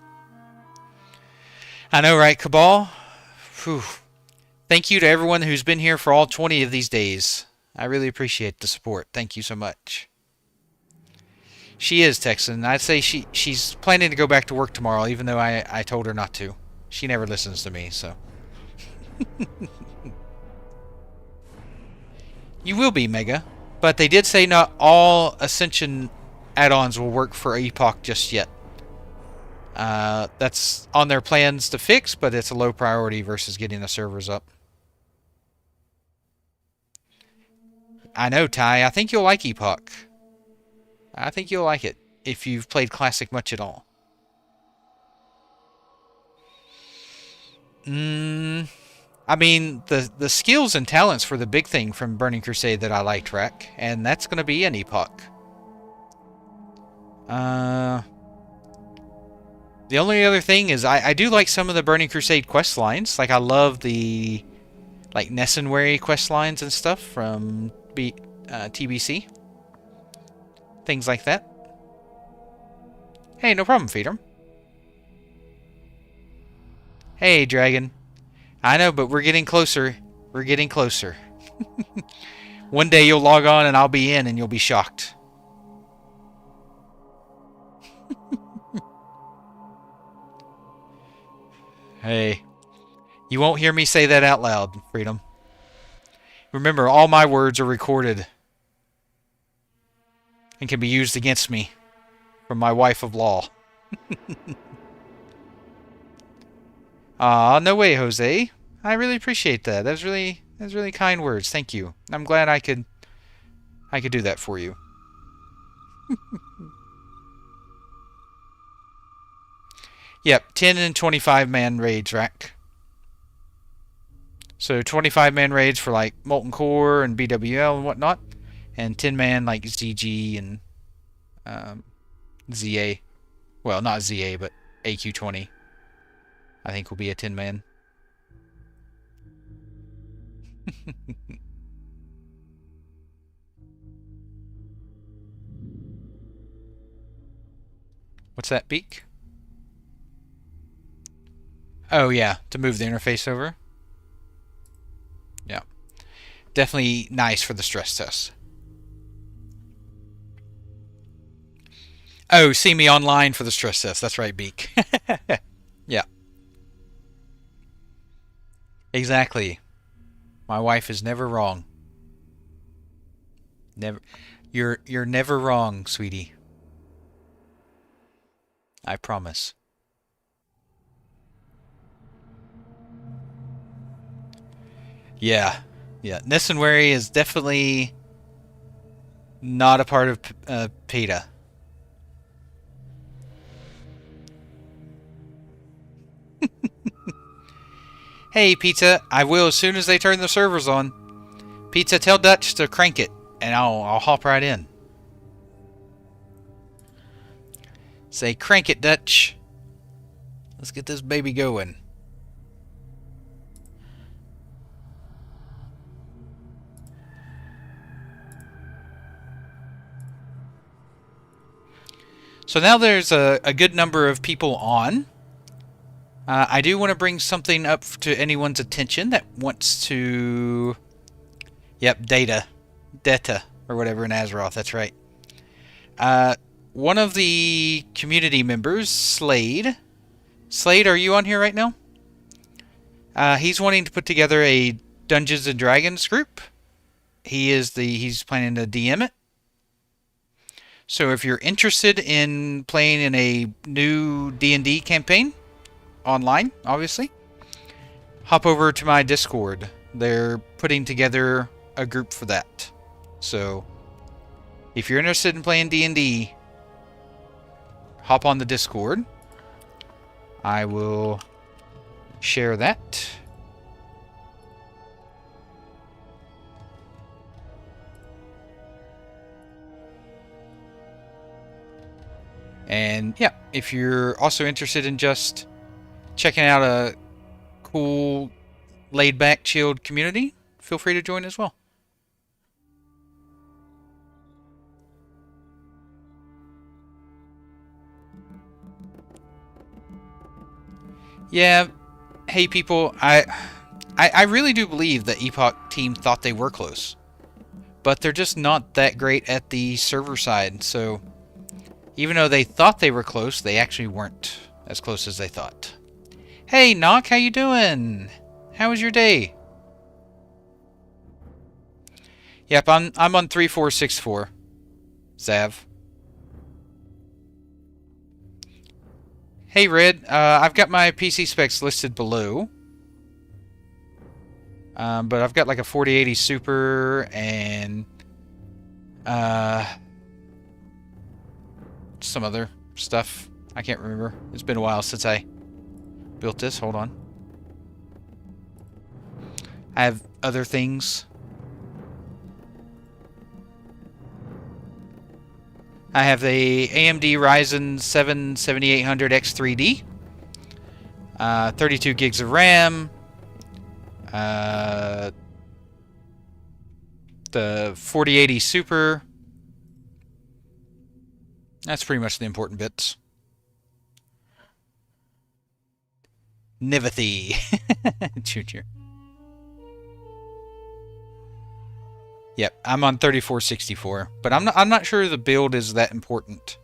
I know, right, Cabal? Whew. Thank you to everyone who's been here for all 20 of these days. I really appreciate the support. Thank you so much. She is Texan. I'd say she's planning to go back to work tomorrow, even though I told her not to. She never listens to me, so. You will be, Mega. But they did say not all Ascension add-ons will work for Epoch just yet. That's on their plans to fix, but it's a low priority versus getting the servers up. I know, Ty. I think you'll like Epoch. I think you'll like it if you've played Classic much at all. I mean, the skills and talents were the big thing from Burning Crusade that I liked, Rack, and that's going to be an Epoch. The only other thing is I do like some of the Burning Crusade quest lines. Like, I love the Nessenwary quest lines and stuff from TBC. Things like that. Hey, no problem, Feeder. Hey, Dragon. I know, but we're getting closer. We're getting closer. One day you'll log on and I'll be in and you'll be shocked. Hey, you won't hear me say that out loud, Freedom. Remember, all my words are recorded and can be used against me from my wife of law. No way, Jose. I really appreciate that. That's really kind words. Thank you. I'm glad I could do that for you. Yep, 10 and 25 man raids, Rack. So 25 man raids for like Molten Core and BWL and whatnot, and 10 man like ZG and ZA. Well, not ZA, but AQ20. I think will be a 10 man. What's that, Beak? Oh yeah, to move the interface over. Yeah. Definitely nice for the stress test. Oh, see me online for the stress test. That's right, Beak. Yeah. Exactly. My wife is never wrong. Never. You're never wrong, sweetie. I promise. Yeah. Yeah. Nessenwary is definitely not a part of PETA. Hey, Pizza, I will as soon as they turn the servers on. Pizza, tell Dutch to crank it, and I'll hop right in. Say, crank it, Dutch. Let's get this baby going. So now there's a good number of people on. I do want to bring something up to anyone's attention that wants to... Yep, Data, or whatever in Azeroth, that's right. One of the community members, Slade. Slade, are you on here right now? He's wanting to put together a Dungeons and Dragons group. He's planning to DM it. So if you're interested in playing in a new D&D campaign, online, obviously, hop over to my Discord. They're putting together a group for that. So if you're interested in playing D&D, hop on the Discord. I will share that. And yeah, if you're also interested in just checking out a cool, laid-back, chilled community, feel free to join as well. Yeah, hey people, I really do believe the Epoch team thought they were close. But they're just not that great at the server side, so even though they thought they were close, they actually weren't as close as they thought. Hey, Knock, how you doing? How was your day? Yep, I'm on 3464. Zav. Hey, Red, I've got my PC specs listed below. But I've got like a 4080 Super and some other stuff. I can't remember. It's been a while since I built this. Hold on. I have other things. I have the AMD Ryzen 7 7800X3D. 32 gigs of RAM. The 4080 Super. That's pretty much the important bits. Nivathy. Junior. Yep, I'm on 3464, but I'm not sure the build is that important.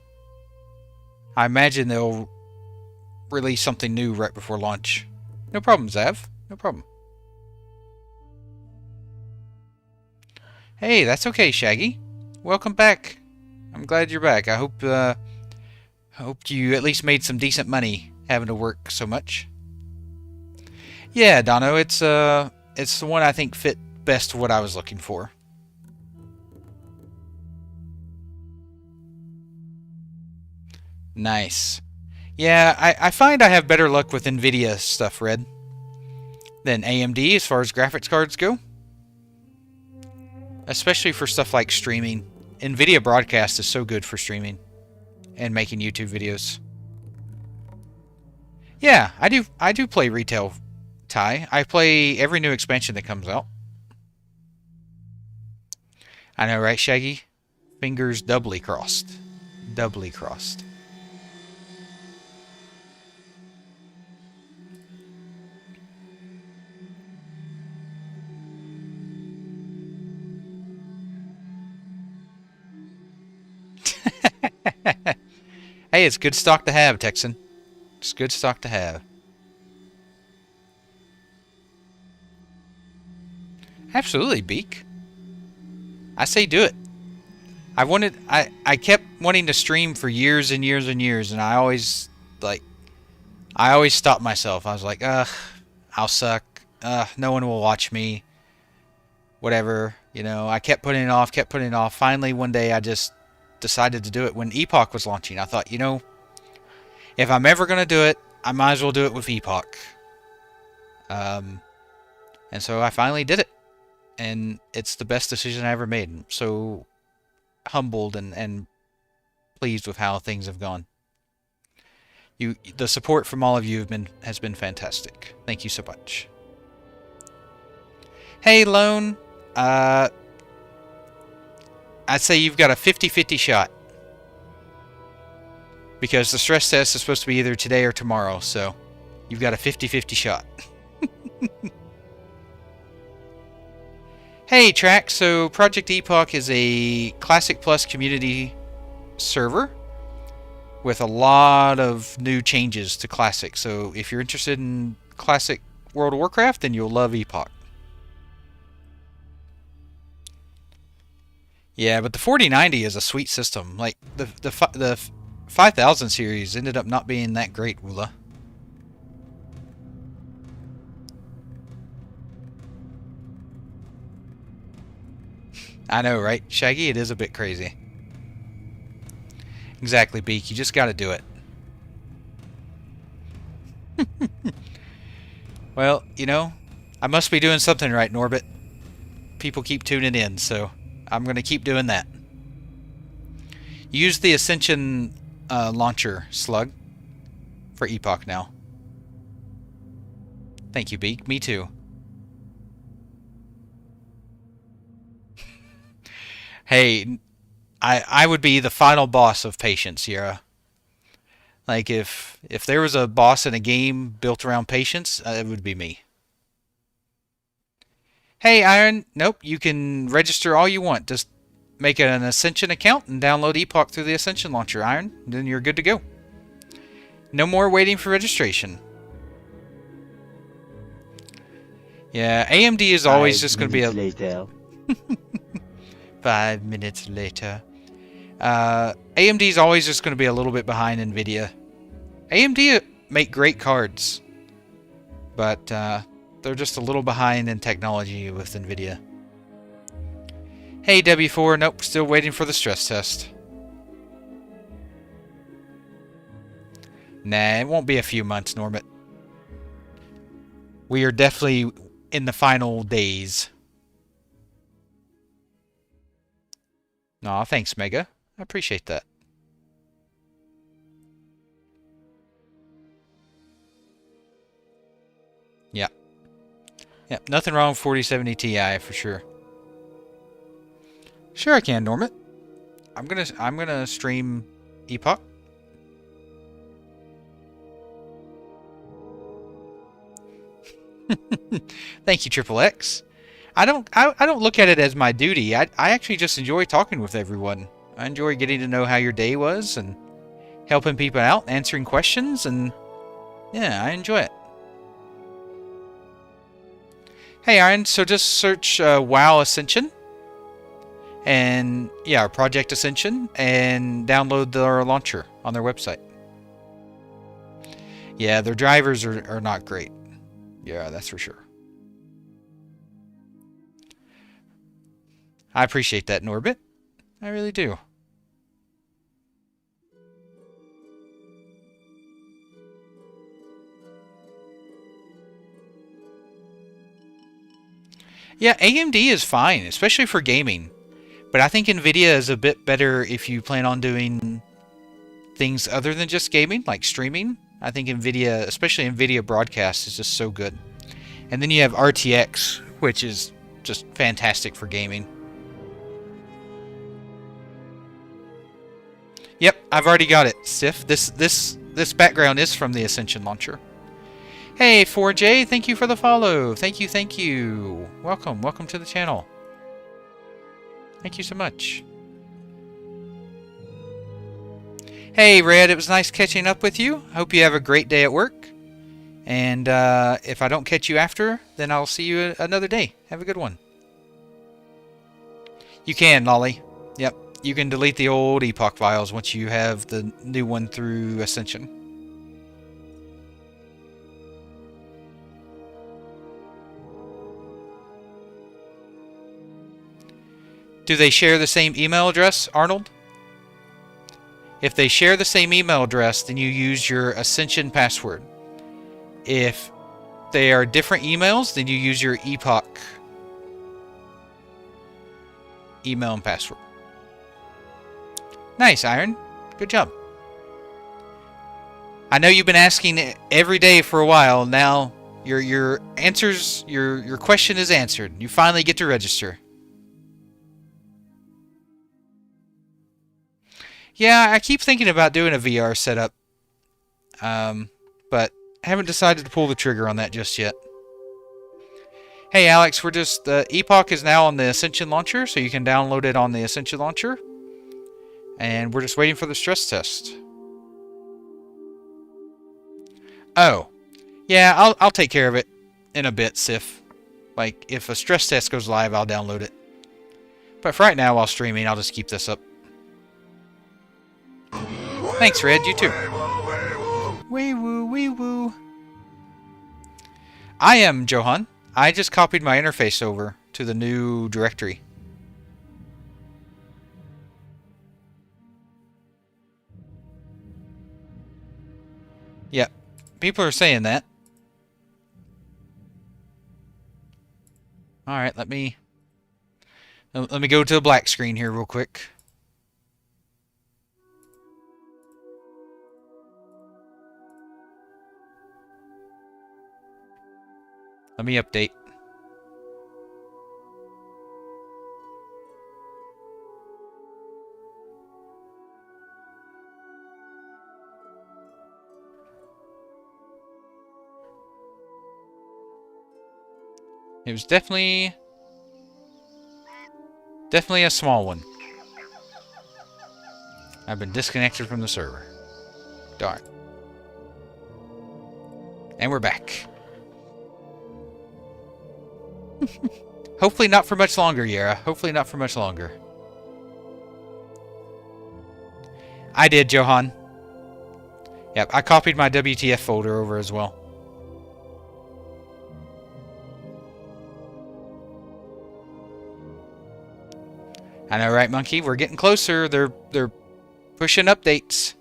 I imagine they'll release something new right before launch. No problem, Zav. No problem. Hey, that's okay, Shaggy. Welcome back. I'm glad you're back. I hope you at least made some decent money having to work so much. Yeah, Dono, it's the one I think fit best what I was looking for. Nice. Yeah, I find I have better luck with NVIDIA stuff, Red, than AMD as far as graphics cards go. Especially for stuff like streaming. NVIDIA Broadcast is so good for streaming and making YouTube videos. Yeah, I do play retail, Ty. I play every new expansion that comes out. I know, right, Shaggy? Fingers doubly crossed. Doubly crossed. Hey, it's good stock to have, Texan. It's good stock to have. Absolutely, Beak. I say do it. I kept wanting to stream for years and years and years, and I always stopped myself. I was like, ugh, I'll suck. No one will watch me. Whatever, you know. I kept putting it off. Finally, one day, I just decided to do it when Epoch was launching. I thought, you know, if I'm ever going to do it, I might as well do it with Epoch. And so I finally did it. And it's the best decision I ever made. I'm so humbled and pleased with how things have gone. The support from all of you has been fantastic. Thank you so much. Hey, Lone. I'd say you've got a 50-50 shot. Because the stress test is supposed to be either today or tomorrow, so you've got a 50-50 shot. Hey, Track. So Project Epoch is a Classic Plus community server with a lot of new changes to Classic. So if you're interested in Classic World of Warcraft, then you'll love Epoch. Yeah, but the 4090 is a sweet system. Like the 5000 series ended up not being that great, Woola. I know, right, Shaggy? It is a bit crazy. Exactly, Beak. You just got to do it. Well, you know, I must be doing something right, Norbit. People keep tuning in, so I'm going to keep doing that. Use the Ascension launcher slug for Epoch now. Thank you, Beak. Me too. Hey, I would be the final boss of patience, Sierra. Like if there was a boss in a game built around patience, it would be me. Hey, Iron. Nope, you can register all you want. Just make an Ascension account and download Epoch through the Ascension launcher, Iron. Then you're good to go. No more waiting for registration. Yeah, AMD is always just going to be a... later. 5 minutes later. AMD is always just going to be a little bit behind NVIDIA. AMD make great cards, but they're just a little behind in technology with NVIDIA. Hey, W4. Nope, still waiting for the stress test. Nah, it won't be a few months, Norbit. We are definitely in the final days. Aw, thanks, Mega. I appreciate that. Yeah. Yeah, nothing wrong with 4070 Ti for sure. Sure I can, Normit. I'm gonna stream Epoch. Thank you, Triple X. I don't look at it as my duty. I actually just enjoy talking with everyone. I enjoy getting to know how your day was and helping people out, answering questions, and yeah, I enjoy it. Hey, Iron, so just search WoW Ascension and yeah, Project Ascension and download their launcher on their website. Yeah, their drivers are not great. Yeah, that's for sure. I appreciate that, Norbit. I really do. Yeah, AMD is fine, especially for gaming. But I think NVIDIA is a bit better if you plan on doing things other than just gaming, like streaming. I think NVIDIA, especially NVIDIA Broadcast, is just so good. And then you have RTX, which is just fantastic for gaming. Yep, I've already got it, Sif. This background is from the Ascension launcher. Hey, 4J, thank you for the follow. Thank you, thank you. Welcome to the channel. Thank you so much. Hey, Red, it was nice catching up with you. Hope you have a great day at work. And if I don't catch you after, then I'll see you another day. Have a good one. You can, Lolly. Yep, you can delete the old Epoch files once you have the new one through Ascension. Do they share the same email address, Arnold? If they share the same email address, then you use your Ascension password. If they are different emails, then you use your Epoch email and password. Nice, Iron. Good job. I know you've been asking every day for a while. Now your question is answered. You finally get to register. Yeah, I keep thinking about doing a VR setup, but haven't decided to pull the trigger on that just yet. Hey, Alex, we're just Epoch is now on the Ascension launcher, so you can download it on the Ascension launcher, and we're just waiting for the stress test. Oh, yeah, I'll take care of it in a bit, Sif. Like if a stress test goes live, I'll download it. But for right now, while streaming, I'll just keep this up. Thanks, Red. You too. Wee woo, wee woo. I am Johan. I just copied my interface over to the new directory. Yep. People are saying that. Alright, let me go to the black screen here real quick. Let me update. It was definitely a small one. I've been disconnected from the server. Darn. And we're back. Hopefully not for much longer, Yara. Hopefully not for much longer. I did, Johan. Yep, I copied my WTF folder over as well. I know, right, Monkey? We're getting closer. They're pushing updates.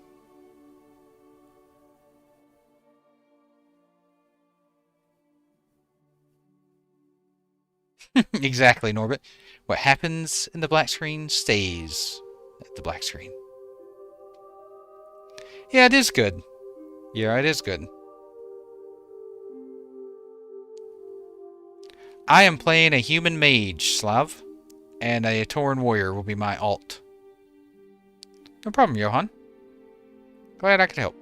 Exactly, Norbit. What happens in the black screen stays at the black screen. Yeah, it is good. Yeah, it is good. I am playing a human mage, Slav, and a Tauren warrior will be my alt. No problem, Johan. Glad I could help.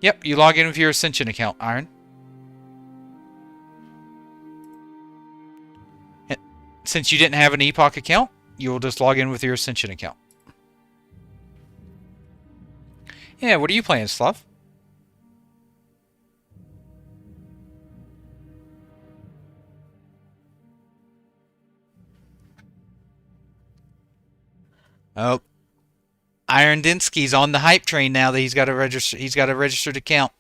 Yep, you log in with your Ascension account, Iron. Since you didn't have an Epoch account, you will just log in with your Ascension account. Yeah, what are you playing, Slav? Oh, Iron Dinsky's on the hype train now that he's got a registered account.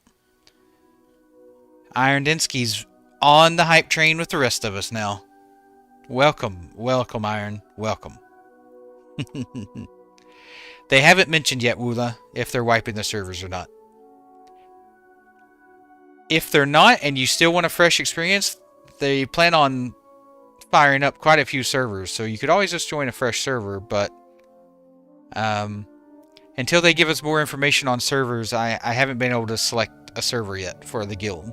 Iron Dinsky's on the hype train with the rest of us now. Welcome, welcome, Iron, welcome. They haven't mentioned yet, Woola, if they're wiping the servers or not. If they're not, and you still want a fresh experience, they plan on firing up quite a few servers, so you could always just join a fresh server, but until they give us more information on servers, I haven't been able to select a server yet for the guild.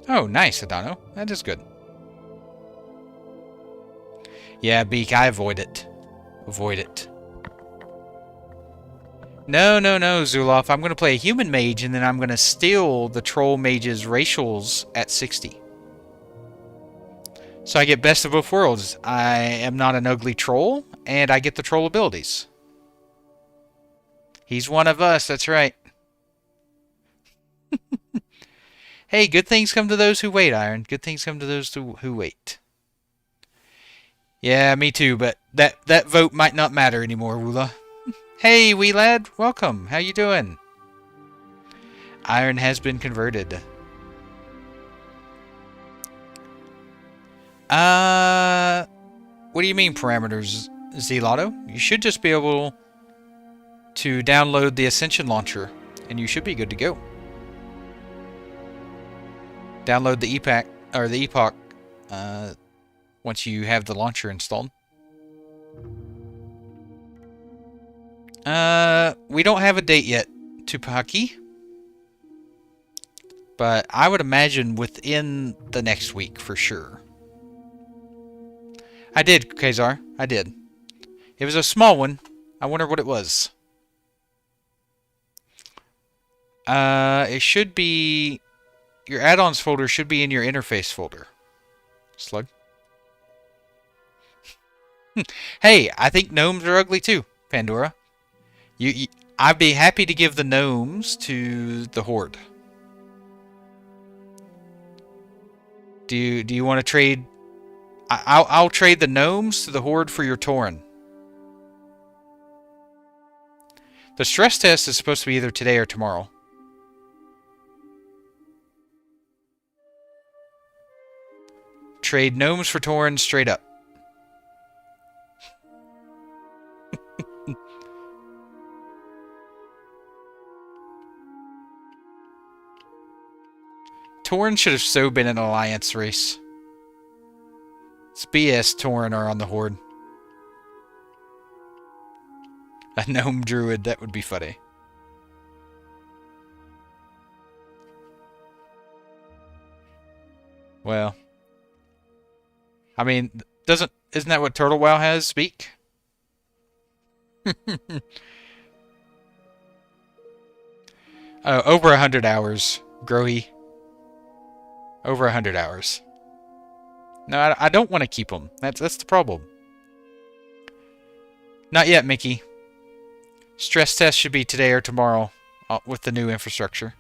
Oh, nice, Adano. That is good. Yeah, Beak, I avoid it. Avoid it. No, no, no, Zuloff. I'm going to play a human mage, and then I'm going to steal the troll mage's racials at 60. So I get best of both worlds. I am not an ugly troll, and I get the troll abilities. He's one of us, that's right. Hey, good things come to those who wait, Iron. Good things come to those who wait. Yeah, me too, but that vote might not matter anymore, Woola. Hey, wee lad, welcome. How you doing? Iron has been converted. What do you mean parameters, Zelato? You should just be able to download the Ascension launcher, and you should be good to go. Download the Epoch, or the Epoch, once you have the launcher installed. We don't have a date yet, Tupaki. But I would imagine within the next week, for sure. I did, Kazar. I did. It was a small one. I wonder what it was. It should be... Your add-ons folder should be in your interface folder. Slug. Hey, I think gnomes are ugly too, Pandora. I'd be happy to give the gnomes to the Horde. Do you want to trade? I'll trade the gnomes to the Horde for your Tauren. The stress test is supposed to be either today or tomorrow. Trade gnomes for Tauren straight up. Tauren should have so been an alliance race. It's BS Tauren are on the Horde. A gnome druid, that would be funny. Well, I mean, isn't that what Turtle Wow has? Speak? Over 100 hours, Grohy. Over 100 hours. No, I don't want to keep them. That's the problem. Not yet, Mickey. Stress test should be today or tomorrow with the new infrastructure.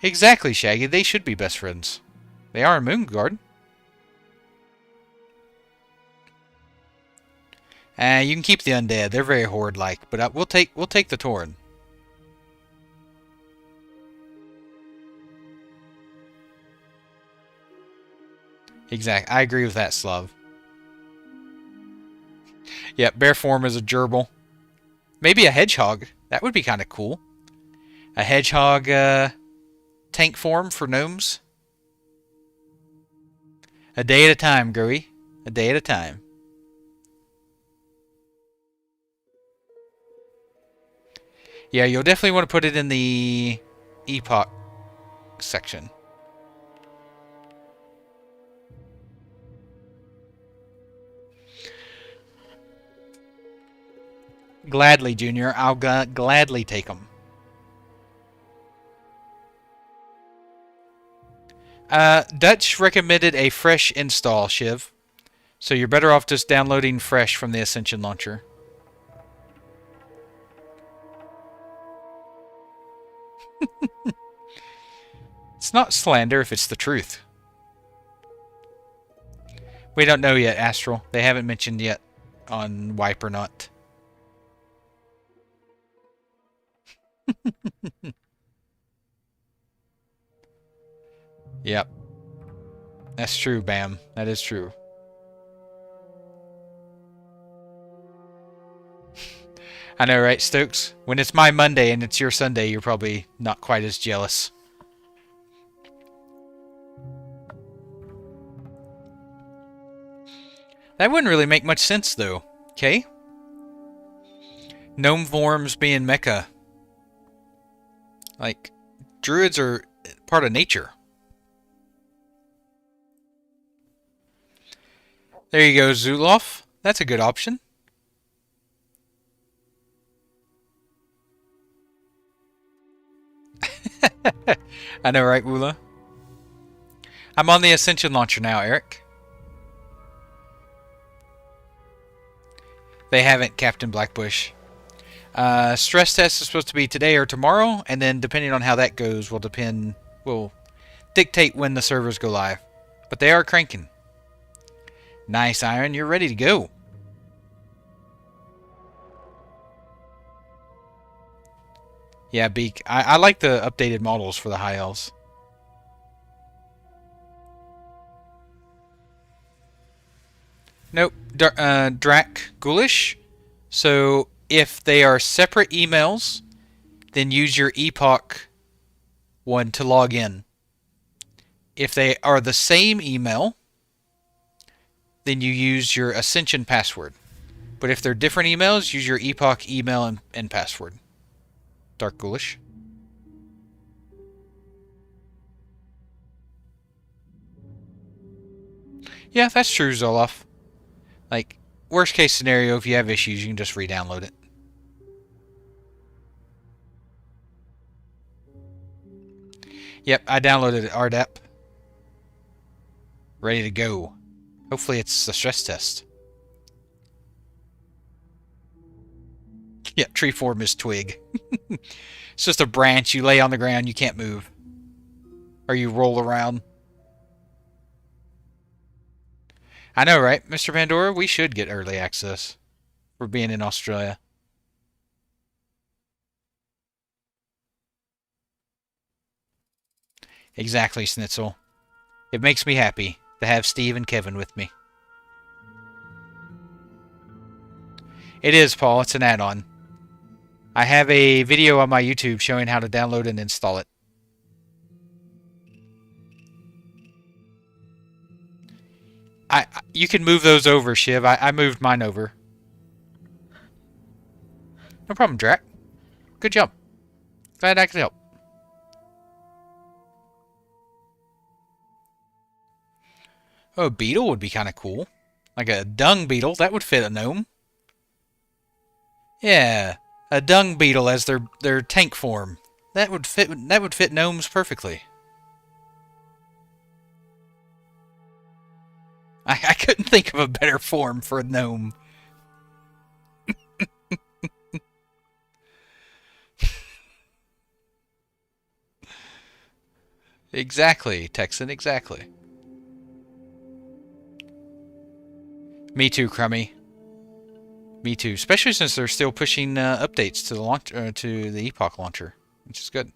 Exactly, Shaggy. They should be best friends. They are in Moonguard. You can keep the undead. They're very horde-like, but we'll take the Tauren. Exactly. I agree with that, Slav. Yeah, bear form is a gerbil. Maybe a hedgehog. That would be kind of cool. A hedgehog tank form for gnomes. A day at a time, Growy. A day at a time. Yeah, you'll definitely want to put it in the Epoch section. Gladly, Junior. I'll gladly take them. Dutch recommended a fresh install, Shiv. So you're better off just downloading fresh from the Ascension launcher. It's not slander if it's the truth. We don't know yet, Astral. They haven't mentioned yet on wipe or not. Yep. That's true, Bam. That is true. I know, right, Stokes? When it's my Monday and it's your Sunday, you're probably not quite as jealous. That wouldn't really make much sense, though. Okay? Gnome forms being mecha. Like, druids are part of nature. There you go, Zuloff. That's a good option. I know, right, Woola? I'm on the Ascension launcher now, Eric. They haven't, Captain Blackbush. Stress test is supposed to be today or tomorrow, and then depending on how that goes will dictate when the servers go live. But they are cranking. Nice, Iron. You're ready to go. Yeah, Beak. I like the updated models for the high elves. Nope. Drac Ghoulish. So if they are separate emails, then use your Epoch one to log in. If they are the same email, then you use your Ascension password. But if they're different emails, use your Epoch email and password. Dark Ghoulish. Yeah, that's true, Zoloff. Like, worst case scenario, if you have issues, you can just re-download it. Yep, I downloaded it, RDAP. Ready to go. Hopefully it's the stress test. Yep, tree form is twig. It's just a branch you lay on the ground, you can't move. Or you roll around. I know, right, Mr. Pandora? We should get early access for being in Australia. Exactly, Snitzel. It makes me happy to have Steve and Kevin with me. It is, Paul. It's an add-on. I have a video on my YouTube showing how to download and install it. You can move those over, Shiv. I moved mine over. No problem, Drac. Good job. Glad I could help. Oh, a beetle would be kind of cool. Like a dung beetle. That would fit a gnome. Yeah, a dung beetle as their tank form. That would fit gnomes perfectly. I couldn't think of a better form for a gnome. Exactly, Texan, exactly. Me too, Crummy. Me too, especially since they're still pushing updates to the launch to the Epoch launcher, which is good.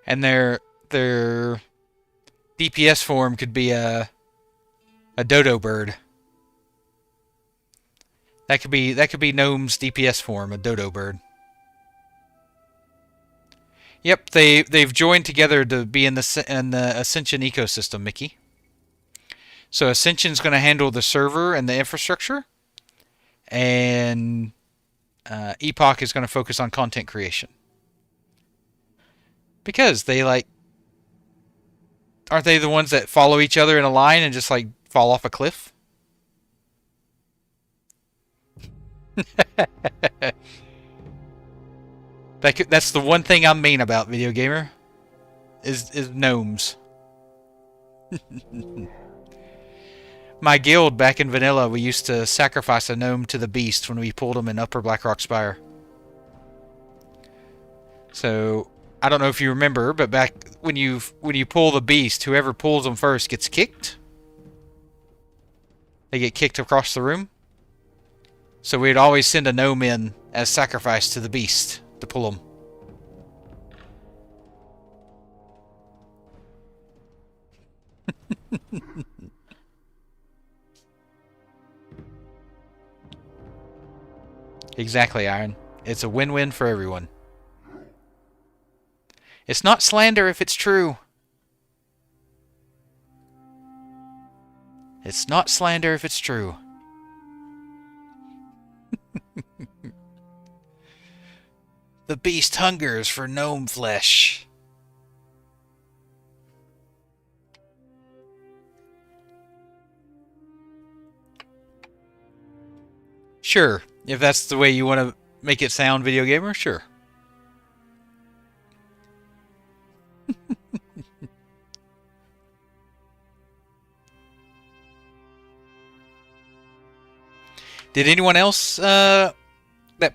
And their DPS form could be a dodo bird. That could be Gnome's DPS form, a dodo bird. Yep, they've joined together to be in the Ascension ecosystem, Mickey. So Ascension's going to handle the server and the infrastructure, and Epoch is going to focus on content creation. Because they aren't they the ones that follow each other in a line and just like fall off a cliff? That's the one thing I'm mean about, video gamer, is gnomes. My guild back in vanilla, we used to sacrifice a gnome to the beast when we pulled him in Upper Blackrock Spire. So I don't know if you remember, but back when you pull the beast, whoever pulls them first gets kicked. They get kicked across the room. So we'd always send a gnome in as sacrifice to the beast to pull them. Exactly, Iron. It's a win-win for everyone. It's not slander if it's true. It's not slander if it's true. The beast hungers for gnome flesh. Sure, if that's the way you want to make it sound, video gamer, sure. Did anyone else that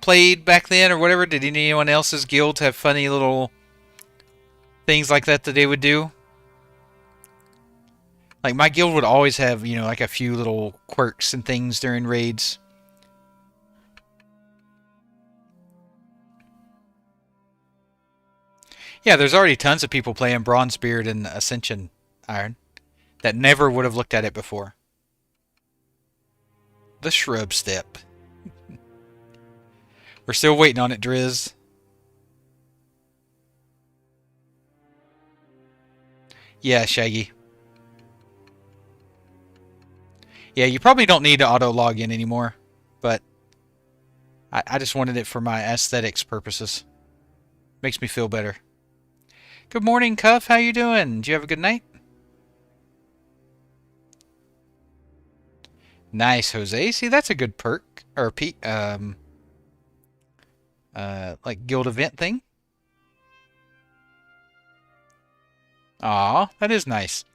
played back then or whatever, did anyone else's guilds have funny little things like that they would do? Like my guild would always have, like a few little quirks and things during raids. Yeah, there's already tons of people playing Bronzebeard and Ascension, Iron, that never would have looked at it before. The shrub step. We're still waiting on it, Driz. Yeah, Shaggy. Yeah, you probably don't need to auto log in anymore, but I just wanted it for my aesthetics purposes. Makes me feel better. Good morning, Cuff. How you doing? Did you have a good night? Nice, Jose. See, that's a good perk or like guild event thing. Aw, that is nice.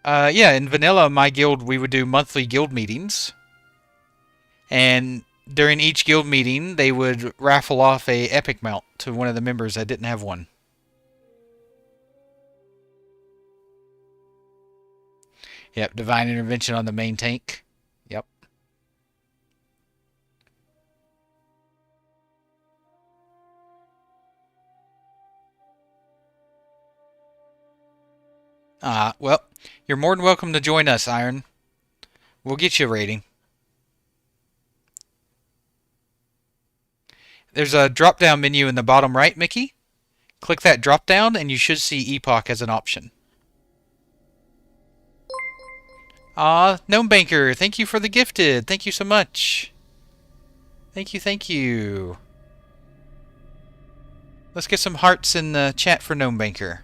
Yeah, in vanilla, my guild, we would do monthly guild meetings, and during each guild meeting, they would raffle off a epic mount to one of the members that didn't have one. Yep, divine intervention on the main tank. Yep. Well, you're more than welcome to join us, Iron. We'll get you a rating. There's a drop-down menu in the bottom right, Mickey. Click that drop-down, and you should see Epoch as an option. Aw, Gnome Banker, thank you for the gifted. Thank you so much. Thank you, thank you. Let's get some hearts in the chat for Gnome Banker.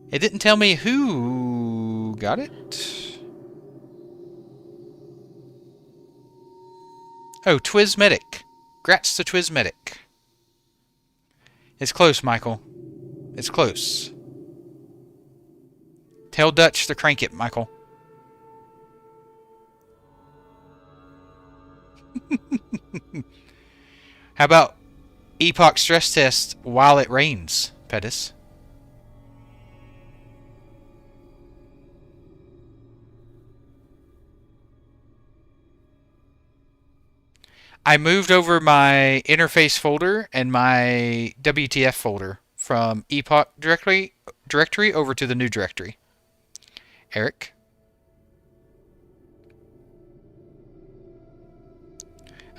It didn't tell me who got it. Oh, Twizmedic. Grats to Twizmedic. It's close, Michael. It's close. Tell Dutch to crank it, Michael. How about Epoch stress test while it rains, Pettis? I moved over my interface folder and my WTF folder from Epoch directory over to the new directory. Eric?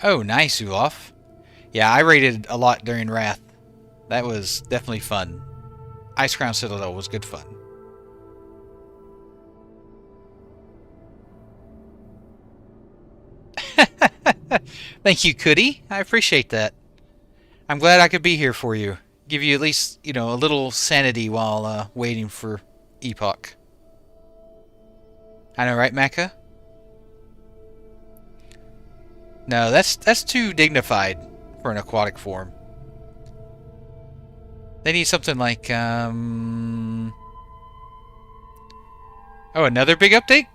Oh, nice, Ulof. Yeah, I raided a lot during Wrath. That was definitely fun. Ice Crown Citadel was good fun. Thank you, Cootie. I appreciate that. I'm glad I could be here for you. Give you at least, a little sanity while waiting for Epoch. I know, right, Mecca? No, that's too dignified for an aquatic form. They need something like, Oh, another big update?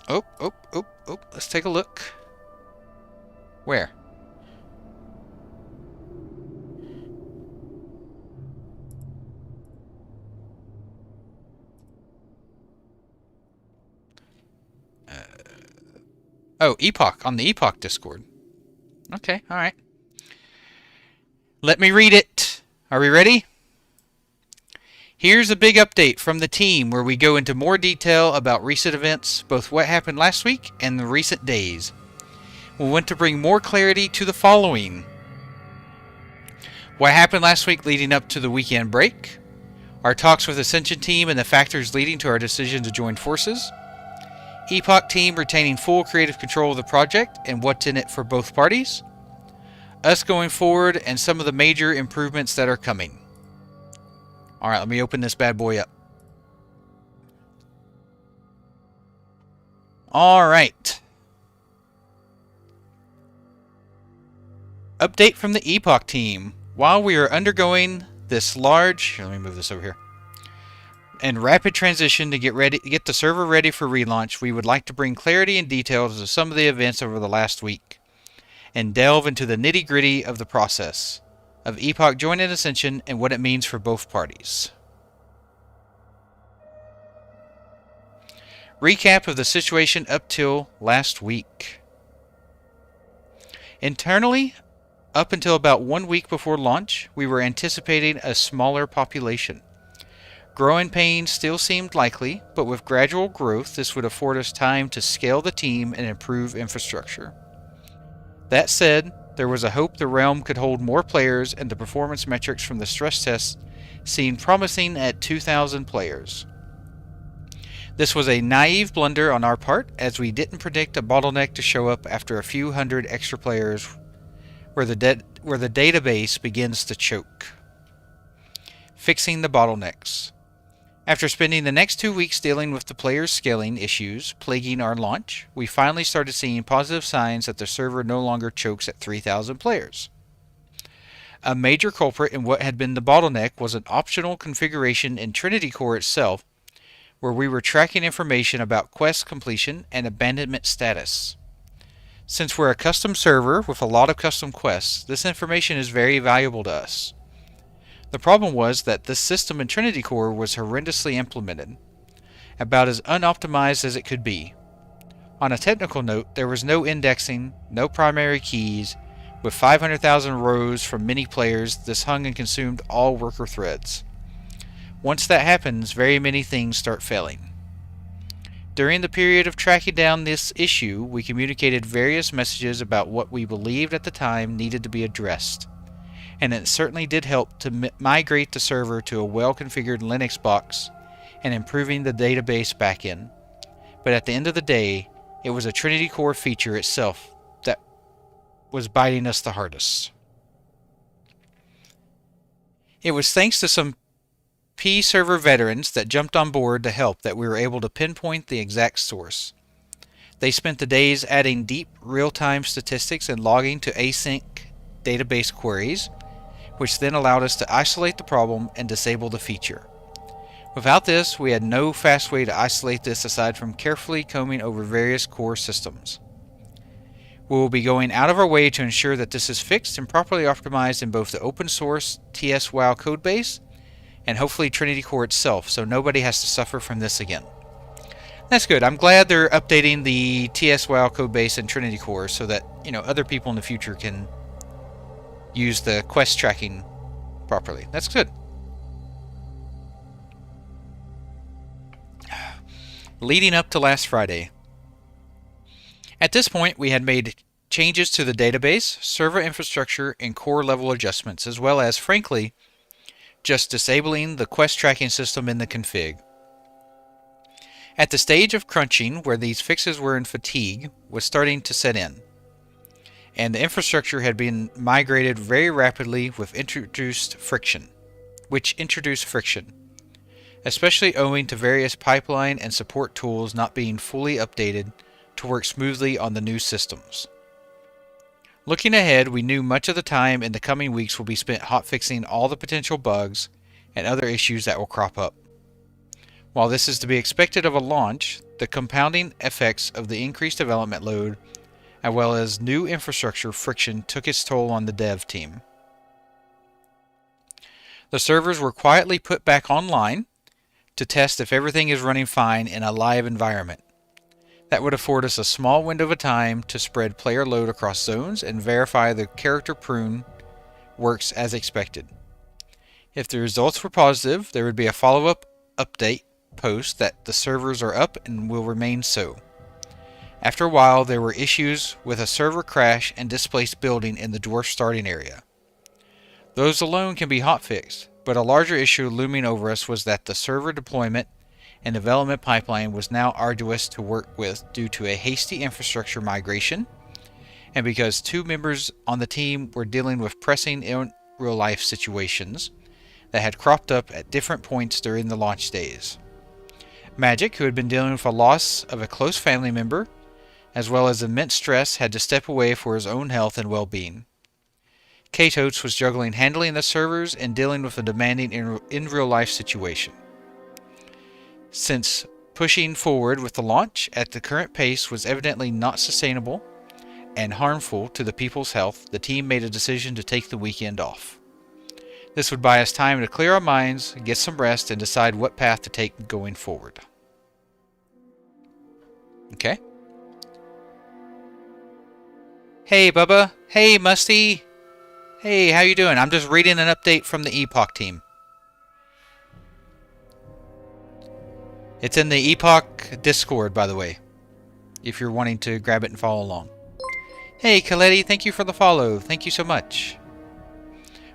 Oh, let's take a look. Where? Oh, Epoch, on the Epoch Discord. Okay, alright. Let me read it. Are we ready? Here's a big update from the team where we go into more detail about recent events, both what happened last week and the recent days. We want to bring more clarity to the following. What happened last week leading up to the weekend break, our talks with Ascension team and the factors leading to our decision to join forces, Epoch team retaining full creative control of the project and what's in it for both parties, us going forward, and some of the major improvements that are coming. Alright, let me open this bad boy up. Alright. Update from the Epoch team. While we are undergoing this large... Let me move this over here. And rapid transition to get the server ready for relaunch, we would like to bring clarity and details to some of the events over the last week, and delve into the nitty-gritty of the process of Epoch joining Ascension and what it means for both parties. Recap of the situation up till last week. Internally, up until about 1 week before launch, we were anticipating a smaller population. Growing pains still seemed likely, but with gradual growth, this would afford us time to scale the team and improve infrastructure. That said, there was a hope the realm could hold more players, and the performance metrics from the stress test seemed promising at 2,000 players. This was a naive blunder on our part, as we didn't predict a bottleneck to show up after a few hundred extra players where the database begins to choke. Fixing the bottlenecks. After spending the next 2 weeks dealing with the players' scaling issues plaguing our launch, we finally started seeing positive signs that the server no longer chokes at 3,000 players. A major culprit in what had been the bottleneck was an optional configuration in Trinity Core itself, where we were tracking information about quest completion and abandonment status. Since we're a custom server with a lot of custom quests, this information is very valuable to us. The problem was that this system in Trinity Core was horrendously implemented, about as unoptimized as it could be. On a technical note, there was no indexing, no primary keys. With 500,000 rows from many players, this hung and consumed all worker threads. Once that happens, very many things start failing. During the period of tracking down this issue, we communicated various messages about what we believed at the time needed to be addressed. and it certainly did help to migrate the server to a well-configured Linux box and improving the database backend. But at the end of the day, it was a Trinity Core feature itself that was biting us the hardest. It was thanks to some P-server veterans that jumped on board to help that we were able to pinpoint the exact source. They spent the days adding deep real-time statistics and logging to async database queries, which then allowed us to isolate the problem and disable the feature. Without this, we had no fast way to isolate this aside from carefully combing over various core systems. We will be going out of our way to ensure that this is fixed and properly optimized in both the open source TSWow codebase and hopefully Trinity Core itself, so nobody has to suffer from this again. That's good. I'm glad they're updating the TSWow codebase in Trinity Core so that, other people in the future can use the quest tracking properly. That's good. Leading up to last Friday. At this point, we had made changes to the database, server infrastructure, and core level adjustments, as well as, frankly, just disabling the quest tracking system in the config. At the stage of crunching, where these fixes were in fatigue, was starting to set in, and the infrastructure had been migrated very rapidly which introduced friction, especially owing to various pipeline and support tools not being fully updated to work smoothly on the new systems. Looking ahead, we knew much of the time in the coming weeks will be spent hotfixing all the potential bugs and other issues that will crop up. While this is to be expected of a launch, the compounding effects of the increased development load as well as new infrastructure friction took its toll on the dev team. The servers were quietly put back online to test if everything is running fine in a live environment. That would afford us a small window of time to spread player load across zones and verify the character prune works as expected. If the results were positive, there would be a follow-up update post that the servers are up and will remain so. After a while, there were issues with a server crash and displaced building in the dwarf starting area. Those alone can be hotfixed, but a larger issue looming over us was that the server deployment and development pipeline was now arduous to work with due to a hasty infrastructure migration, and because two members on the team were dealing with pressing in real-life situations that had cropped up at different points during the launch days. Magic, who had been dealing with a loss of a close family member, as well as immense stress, had to step away for his own health and well-being. Katotes was juggling handling the servers and dealing with a demanding in real-life situation. Since pushing forward with the launch at the current pace was evidently not sustainable and harmful to the people's health, the team made a decision to take the weekend off. This would buy us time to clear our minds, get some rest, and decide what path to take going forward. Okay. Hey, Bubba. Hey, Musty. Hey, how you doing? I'm just reading an update from the Epoch team. It's in the Epoch Discord, by the way, if you're wanting to grab it and follow along. Hey, Coletti, thank you for the follow. Thank you so much.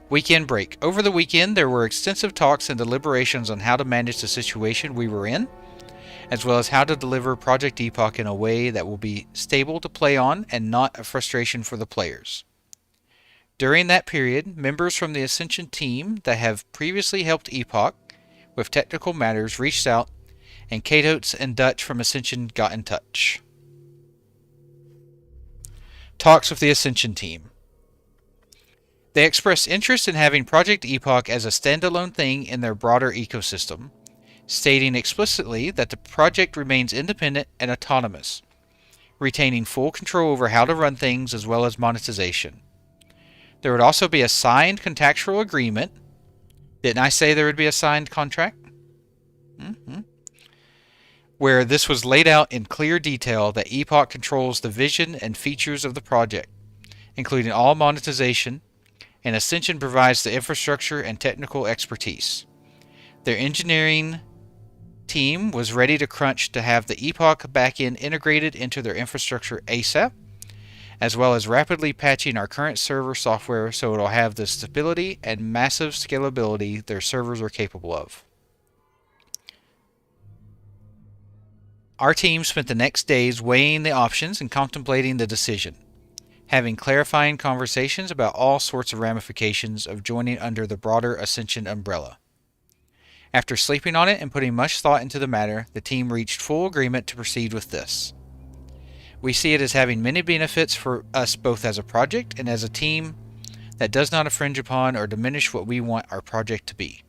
Weekend break. Over the weekend, there were extensive talks and deliberations on how to manage the situation we were in, as well as how to deliver Project Epoch in a way that will be stable to play on and not a frustration for the players. During that period, members from the Ascension team that have previously helped Epoch with technical matters reached out, and Katotes and Dutch from Ascension got in touch. Talks with the Ascension team. They expressed interest in having Project Epoch as a standalone thing in their broader ecosystem, stating explicitly that the project remains independent and autonomous, retaining full control over how to run things as well as monetization. There would also be a signed contractual agreement. Didn't I say there would be a signed contract? Where this was laid out in clear detail that Epoch controls the vision and features of the project, including all monetization, and Ascension provides the infrastructure and technical expertise. Their engineering team was ready to crunch to have the Epoch backend integrated into their infrastructure ASAP, as well as rapidly patching our current server software so it'll have the stability and massive scalability their servers are capable of. Our team spent the next days weighing the options and contemplating the decision, having clarifying conversations about all sorts of ramifications of joining under the broader Ascension umbrella. After sleeping on it and putting much thought into the matter, the team reached full agreement to proceed with this. We see it as having many benefits for us both as a project and as a team that does not infringe upon or diminish what we want our project to be.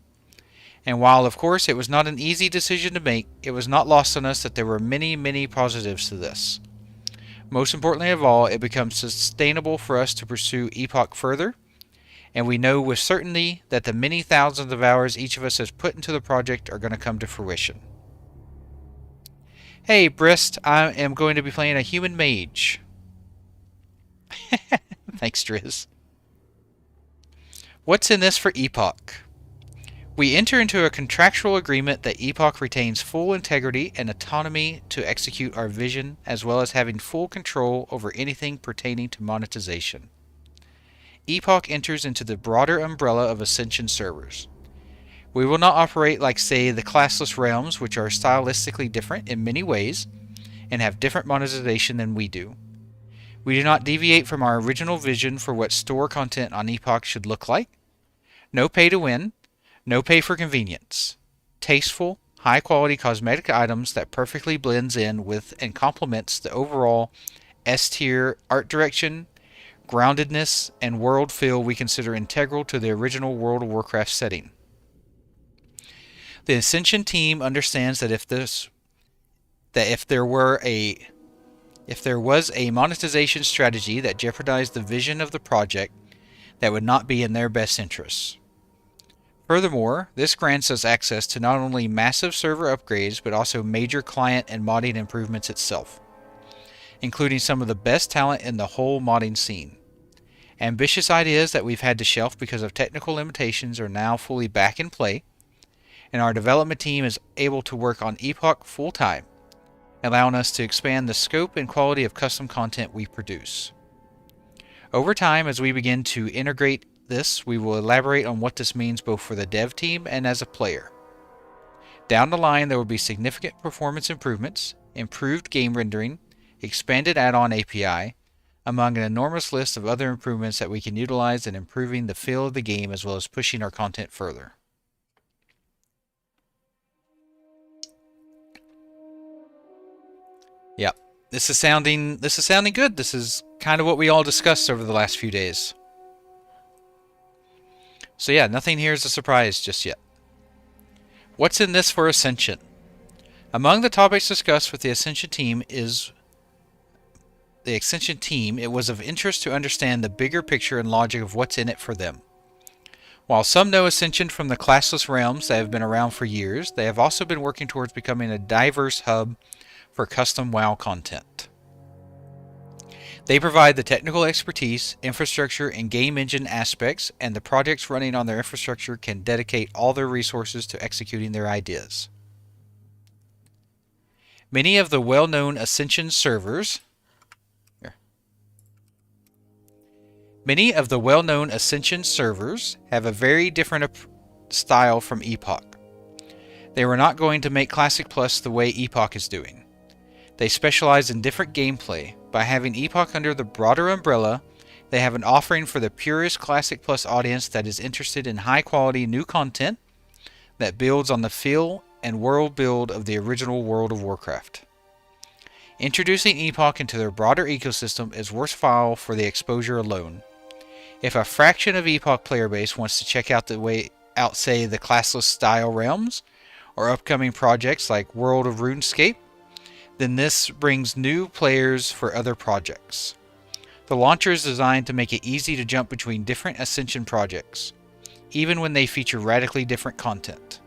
And while, of course, it was not an easy decision to make, it was not lost on us that there were many, many positives to this. Most importantly of all, it becomes sustainable for us to pursue Epoch further, and we know with certainty that the many thousands of hours each of us has put into the project are going to come to fruition. Hey, Brist, I am going to be playing a human mage. Thanks, Driz. What's in this for Epoch? We enter into a contractual agreement that Epoch retains full integrity and autonomy to execute our vision, as well as having full control over anything pertaining to monetization. Epoch enters into the broader umbrella of Ascension servers. We will not operate like, say, the classless realms, which are stylistically different in many ways and have different monetization than we do. We do not deviate from our original vision for what store content on Epoch should look like. No pay to win. No pay for convenience. Tasteful, high-quality cosmetic items that perfectly blends in with and complements the overall S-tier art direction, groundedness, and world feel we consider integral to the original World of Warcraft setting. The Ascension team understands that if there was a monetization strategy that jeopardized the vision of the project, that would not be in their best interests. Furthermore, this grants us access to not only massive server upgrades, but also major client and modding improvements itself, including some of the best talent in the whole modding scene. Ambitious ideas that we've had to shelf because of technical limitations are now fully back in play, and our development team is able to work on Epoch full-time, allowing us to expand the scope and quality of custom content we produce. Over time, as we begin to integrate this, we will elaborate on what this means both for the dev team and as a player. Down the line, there will be significant performance improvements, improved game rendering, expanded add-on API, among an enormous list of other improvements that we can utilize in improving the feel of the game as well as pushing our content further. Yep, this is sounding good. This is kind of what we all discussed over the last few days. So yeah, nothing here is a surprise just yet. What's in this for Ascension? Among the topics discussed with the Ascension team, it was of interest to understand the bigger picture and logic of what's in it for them. While some know Ascension from the classless realms that have been around for years, they have also been working towards becoming a diverse hub for custom WoW content. They provide the technical expertise, infrastructure, and game engine aspects, and the projects running on their infrastructure can dedicate all their resources to executing their ideas. Many of the well-known Ascension servers have a very different style from Epoch. They were not going to make Classic Plus the way Epoch is doing. They specialize in different gameplay. By having Epoch under the broader umbrella, they have an offering for the purest Classic Plus audience that is interested in high-quality new content that builds on the feel and world build of the original World of Warcraft. Introducing Epoch into their broader ecosystem is worthwhile for the exposure alone. If a fraction of Epoch player base wants to check out say, the classless style realms, or upcoming projects like World of RuneScape, then this brings new players for other projects. The launcher is designed to make it easy to jump between different Ascension projects, even when they feature radically different content.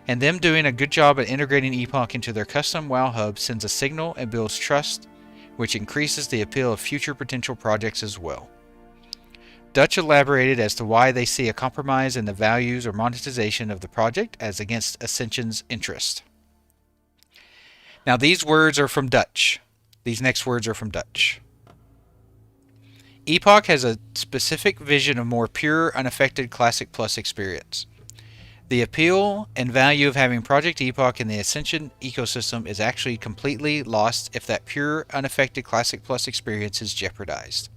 And them doing a good job at integrating Epoch into their custom WoW hub sends a signal and builds trust, which increases the appeal of future potential projects as well. Dutch elaborated as to why they see a compromise in the values or monetization of the project as against Ascension's interest. Now these words are from Dutch. These next words are from Dutch. Epoch has a specific vision of more pure, unaffected Classic Plus experience. The appeal and value of having Project Epoch in the Ascension ecosystem is actually completely lost if that pure, unaffected Classic Plus experience is jeopardized.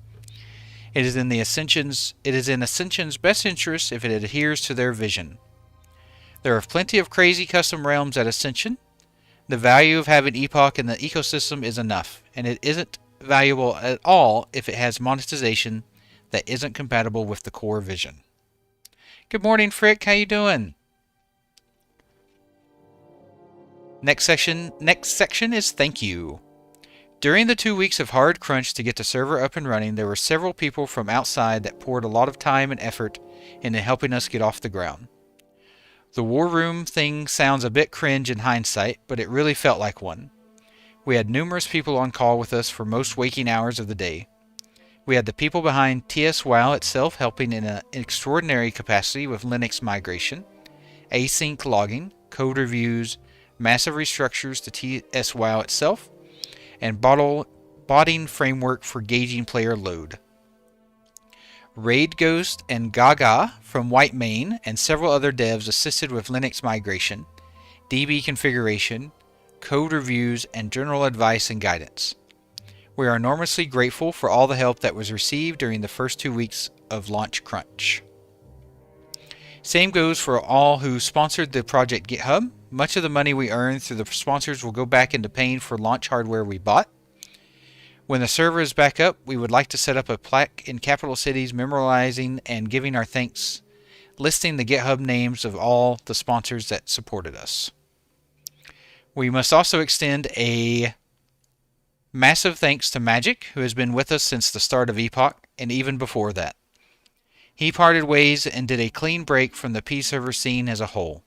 It is in Ascension's best interest if it adheres to their vision. There are plenty of crazy custom realms at Ascension. The value of having Epoch in the ecosystem is enough, and it isn't valuable at all if it has monetization that isn't compatible with the core vision. Good morning, Frick. How you doing? Next section is thank you. During the 2 weeks of hard crunch to get the server up and running, there were several people from outside that poured a lot of time and effort into helping us get off the ground. The war room thing sounds a bit cringe in hindsight, but it really felt like one. We had numerous people on call with us for most waking hours of the day. We had the people behind TSWoW itself helping in an extraordinary capacity with Linux migration, async logging, code reviews, massive restructures to TSWoW itself, and botting framework for gauging player load. Raid Ghost and Gaga from White Main and several other devs assisted with Linux migration, DB configuration, code reviews, and general advice and guidance. We are enormously grateful for all the help that was received during the first 2 weeks of launch crunch. Same goes for all who sponsored the project GitHub. Much of the money we earned through the sponsors will go back into paying for launch hardware we bought. When the server is back up, we would like to set up a plaque in capital cities memorializing and giving our thanks, listing the GitHub names of all the sponsors that supported us. We must also extend a massive thanks to Magic, who has been with us since the start of Epoch, and even before that. He parted ways and did a clean break from the P-server scene as a whole.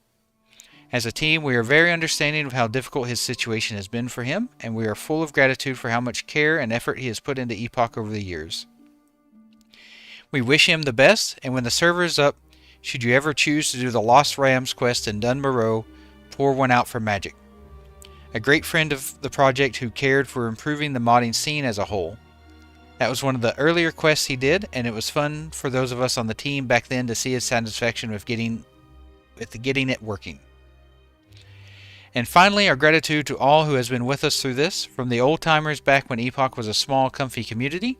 As a team, we are very understanding of how difficult his situation has been for him, and we are full of gratitude for how much care and effort he has put into Epoch over the years. We wish him the best, and when the server is up, should you ever choose to do the Lost Rams quest in Dunmoreau, pour one out for Magic. A great friend of the project who cared for improving the modding scene as a whole. That was one of the earlier quests he did, and it was fun for those of us on the team back then to see his satisfaction with getting it working. And finally, our gratitude to all who has been with us through this, from the old-timers back when Epoch was a small, comfy community,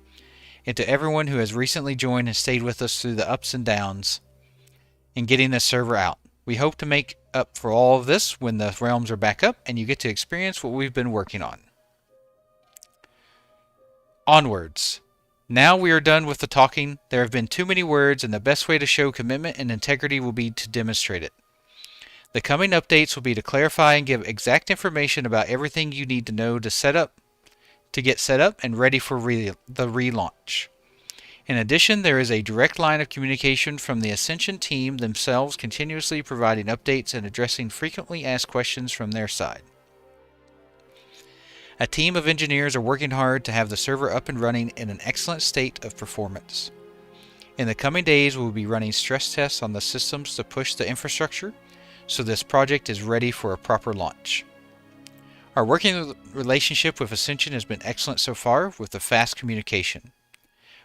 and to everyone who has recently joined and stayed with us through the ups and downs in getting this server out. We hope to make up for all of this when the realms are back up and you get to experience what we've been working on. Onwards. Now we are done with the talking. There have been too many words, and the best way to show commitment and integrity will be to demonstrate it. The coming updates will be to clarify and give exact information about everything you need to know to get set up and ready for the relaunch. In addition, there is a direct line of communication from the Ascension team themselves, continuously providing updates and addressing frequently asked questions from their side. A team of engineers are working hard to have the server up and running in an excellent state of performance. In the coming days, we will be running stress tests on the systems to push the infrastructure, so this project is ready for a proper launch. Our working relationship with Ascension has been excellent so far, with the fast communication.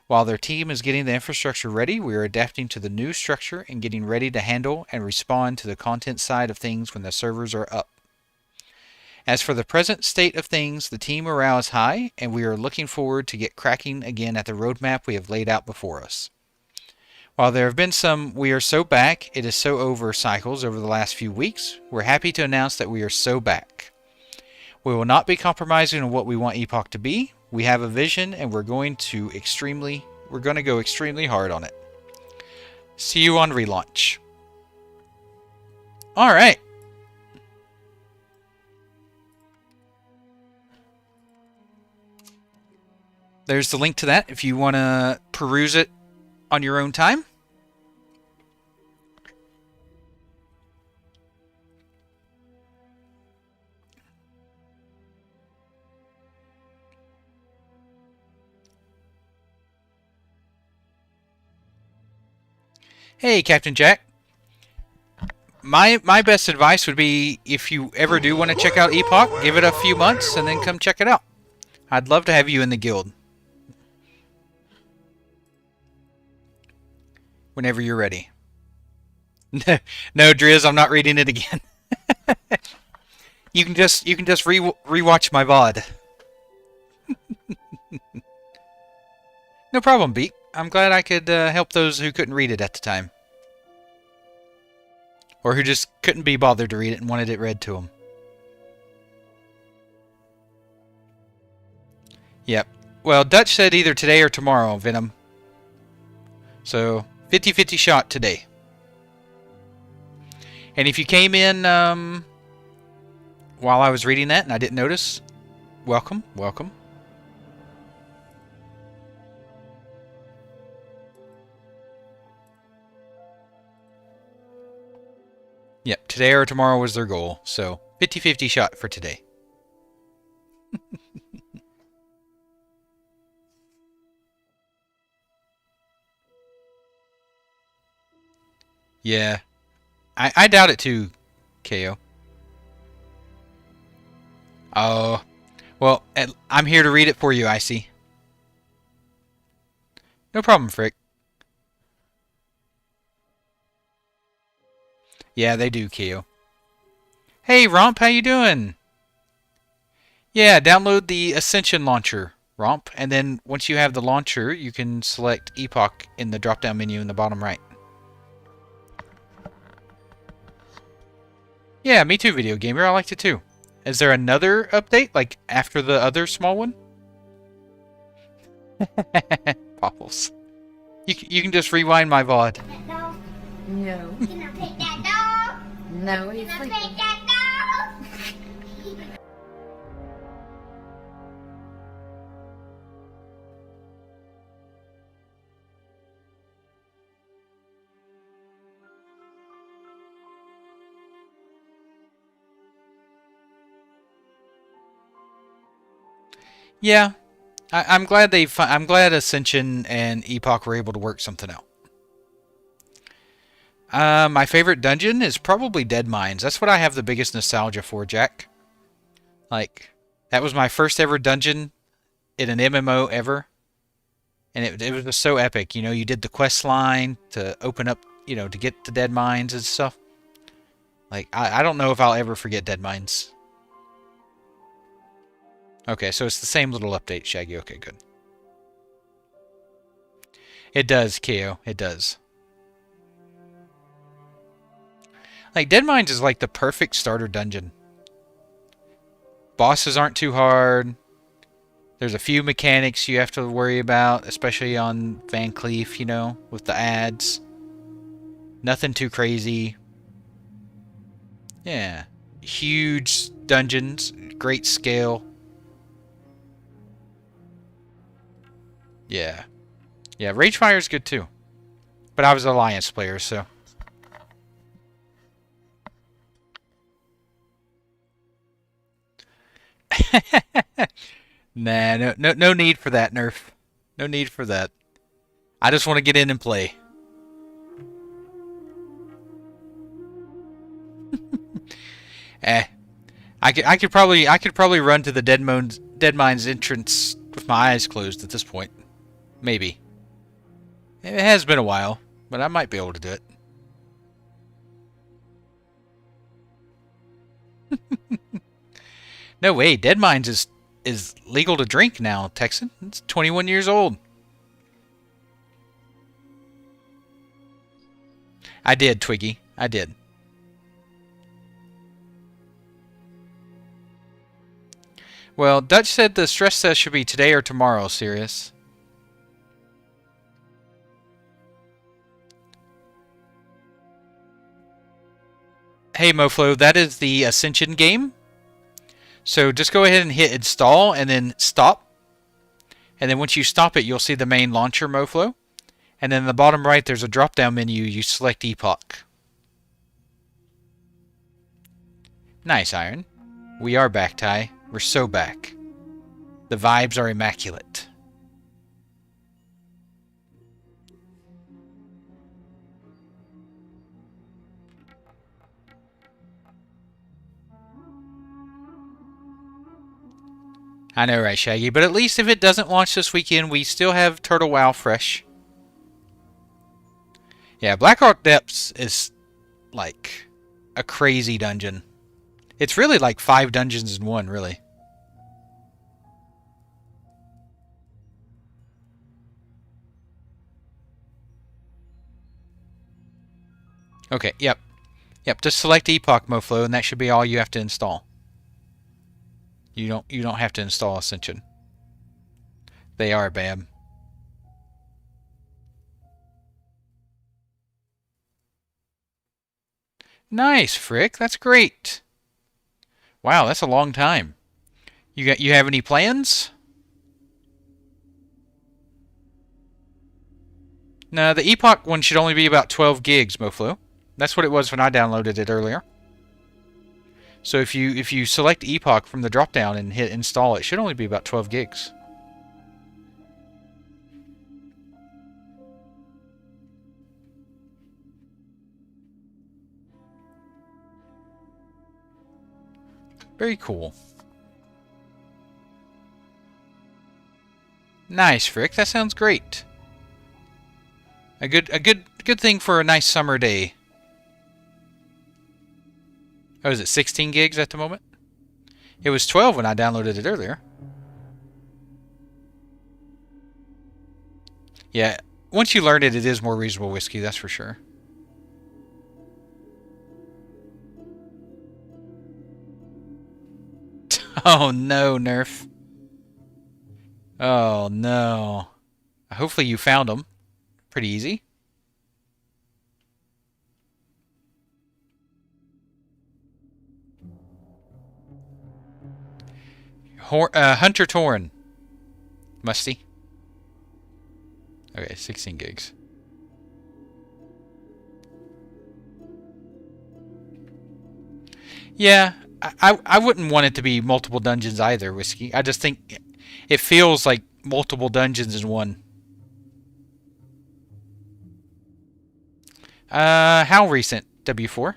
While their team is getting the infrastructure ready, we are adapting to the new structure and getting ready to handle and respond to the content side of things when the servers are up. As for the present state of things, the team morale is high, and we are looking forward to get cracking again at the roadmap we have laid out before us. While there have been some "we are so back, it is so over" cycles over the last few weeks, we're happy to announce that we are so back. We will not be compromising on what we want Epoch to be. We have a vision, and we're going to go extremely hard on it. See you on relaunch. All right. There's the link to that if you want to peruse it on your own time. Hey, Captain Jack. My best advice would be, if you ever do want to check out Epoch, give it a few months and then come check it out. I'd love to have you in the guild. whenever you're ready. No, Driz, I'm not reading it again. You can just rewatch my VOD. No problem, Beak. I'm glad I could help those who couldn't read it at the time. Or who just couldn't be bothered to read it and wanted it read to them. Yep. Well, Dutch said either today or tomorrow, Venom. So, 50-50 shot today. And if you came in while I was reading that and I didn't notice, welcome, welcome. Yep, today or tomorrow was their goal. So, 50-50 shot for today. Yeah. I doubt it too, KO. Oh. Well, I'm here to read it for you, Icy. No problem, Frick. Yeah, they do, KO. Hey, Romp, how you doing? Yeah, download the Ascension launcher, Romp, and then once you have the launcher, you can select Epoch in the drop-down menu in the bottom right. Yeah, me too, Video Gamer. I liked it too. Is there another update, like after the other small one? Popples. You can just rewind my VOD. No. Can I pick that dog? No, he's Can I sleeping. pick that dog? Yeah, I'm glad I'm glad Ascension and Epoch were able to work something out. My favorite dungeon is probably Dead Mines. That's what I have the biggest nostalgia for, Jack. Like, that was my first ever dungeon in an MMO ever. And it was just so epic. You know, you did the quest line to open up, you know, to get to Dead Mines and stuff. Like, I don't know if I'll ever forget Dead Mines. Okay, so it's the same little update, Shaggy. Okay, good. It does, KO. It does. Like, Dead Mines is like the perfect starter dungeon. Bosses aren't too hard. There's a few mechanics you have to worry about, especially on Van Cleef, you know, with the ads. Nothing too crazy. Yeah. Huge dungeons, great scale. Yeah. Yeah, Ragefire's good too. But I was an Alliance player, so. Nah, no need for that, Nerf. No need for that. I just want to get in and play. I could probably run to the Dead Mines entrance with my eyes closed at this point. Maybe. It has been a while, but I might be able to do it. No way, Dead Mines is legal to drink now, Texan. It's 21 years old. I did, Twiggy. I did. Well, Dutch said the stress test should be today or tomorrow, Sirius. Hey, Moflo, that is the Ascension game. So just go ahead and hit install and then stop. And then once you stop it, you'll see the main launcher, Moflo. And then in the bottom right, there's a drop-down menu. You select Epoch. Nice, Iron. We are back, Ty. We're so back. The vibes are immaculate. I know, right, Shaggy? But at least if it doesn't launch this weekend, we still have Turtle WoW fresh. Yeah, Blackrock Depths is like a crazy dungeon. It's really like 5 dungeons in one, really. Okay, yep. Yep, just select Epoch Moflo and that should be all you have to install. You don't have to install Ascension. They are bad. Nice, Frick. That's great. Wow, that's a long time. You have any plans? No, the Epoch one should only be about 12 gigs, Moflo. That's what it was when I downloaded it earlier. So if you select Epoch from the drop-down and hit install, it should only be about 12 gigs. Very cool. Nice, Frick. That sounds great. A good thing for a nice summer day. Oh, is it 16 gigs at the moment? It was 12 when I downloaded it earlier. Yeah, once you learn it, it is more reasonable whiskey, that's for sure. Oh no, Nerf. Oh no. Hopefully you found them. Pretty easy. Hunter Torn. Musty. Okay, 16 gigs. Yeah, I wouldn't want it to be multiple dungeons either, Whiskey. I just think it feels like multiple dungeons in one. How recent? W4?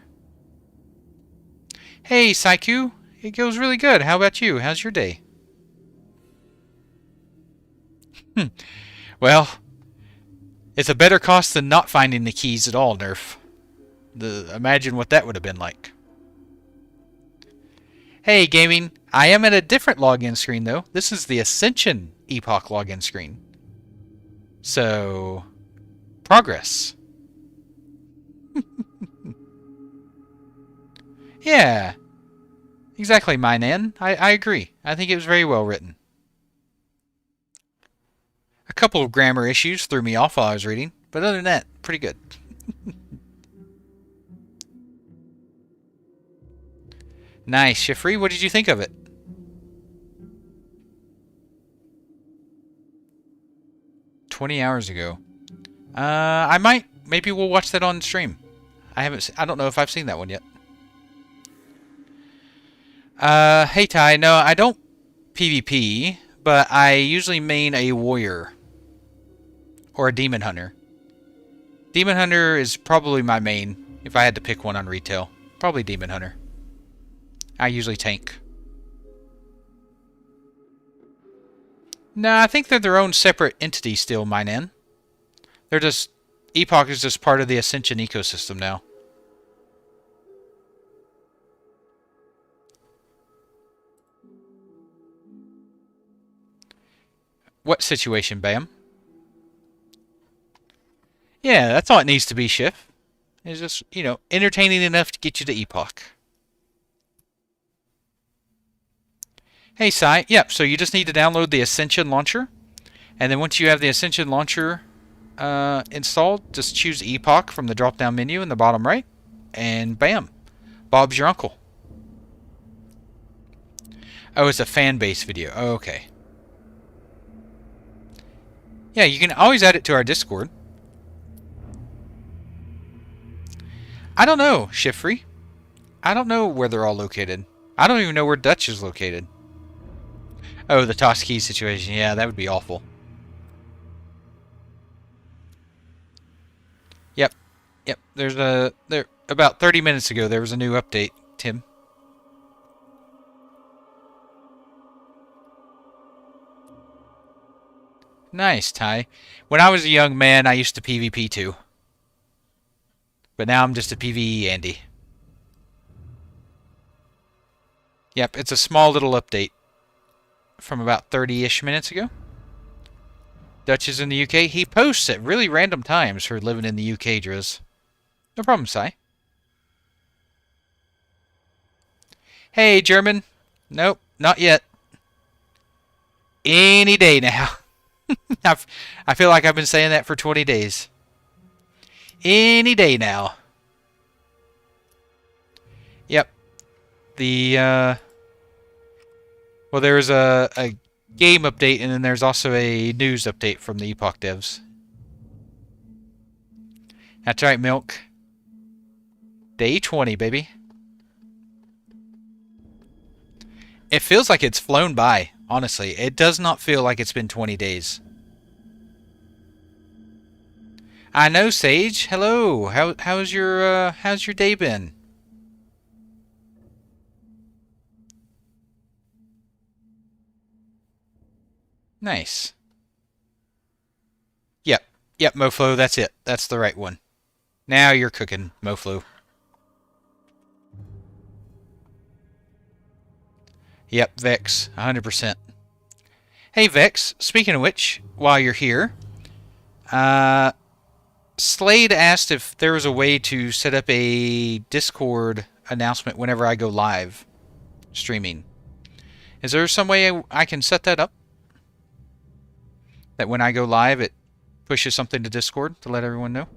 Hey, Saiku. It goes really good. How about you? How's your day? Well, it's a better cost than not finding the keys at all, Nerf. Imagine what that would have been like. Hey, gaming. I am at a different login screen, though. This is the Ascension Epoch login screen. So, progress. Yeah, exactly, my Nan. I agree. I think it was very well written. A couple of grammar issues threw me off while I was reading, but other than that, pretty good. Nice, Shifrey. What did you think of it? $20 ago. I might. Maybe we'll watch that on stream. I don't know if I've seen that one yet. Hey Ty. No, I don't PvP, but I usually main a warrior or a demon hunter. Demon hunter is probably my main if I had to pick one on retail. Probably demon hunter. I usually tank. No, I think they're their own separate entity still, mine in. They're just... Epoch is just part of the Ascension ecosystem now. What situation, Bam? Yeah, that's all it needs to be, Schiff. It's just, entertaining enough to get you to Epoch. Hey, Sai. Yep, so you just need to download the Ascension launcher. And then once you have the Ascension launcher installed, just choose Epoch from the drop-down menu in the bottom right. And bam. Bob's your uncle. Oh, it's a fan-based video. Oh, okay. Yeah, you can always add it to our Discord. I don't know, Shifrey. I don't know where they're all located. I don't even know where Dutch is located. Oh, the toss key situation. Yeah, that would be awful. Yep. Yep. There about 30 minutes ago there was a new update, Tim. Nice, Ty. When I was a young man, I used to PvP too. But now I'm just a PvE Andy. Yep, it's a small little update from about 30-ish minutes ago. Dutch is in the UK. He posts at really random times for living in the UK, Driz. No problem, Si. Hey, German. Nope, not yet. Any day now. I feel like I've been saying that for 20 days. Any day now. Yep. Well, there's a game update, and then there's also a news update from the Epoch devs. That's right, Milk. Day 20, baby. It feels like it's flown by, honestly. It does not feel like it's been 20 days. I know, Sage. Hello. How's your day been? Nice. Yep, Moflo, that's it. That's the right one. Now you're cooking, Moflo. Yep, Vex, 100%. Hey, Vex, speaking of which, while you're here, Slade asked if there was a way to set up a Discord announcement whenever I go live streaming. Is there some way I can set that up? That when I go live, it pushes something to Discord to let everyone know?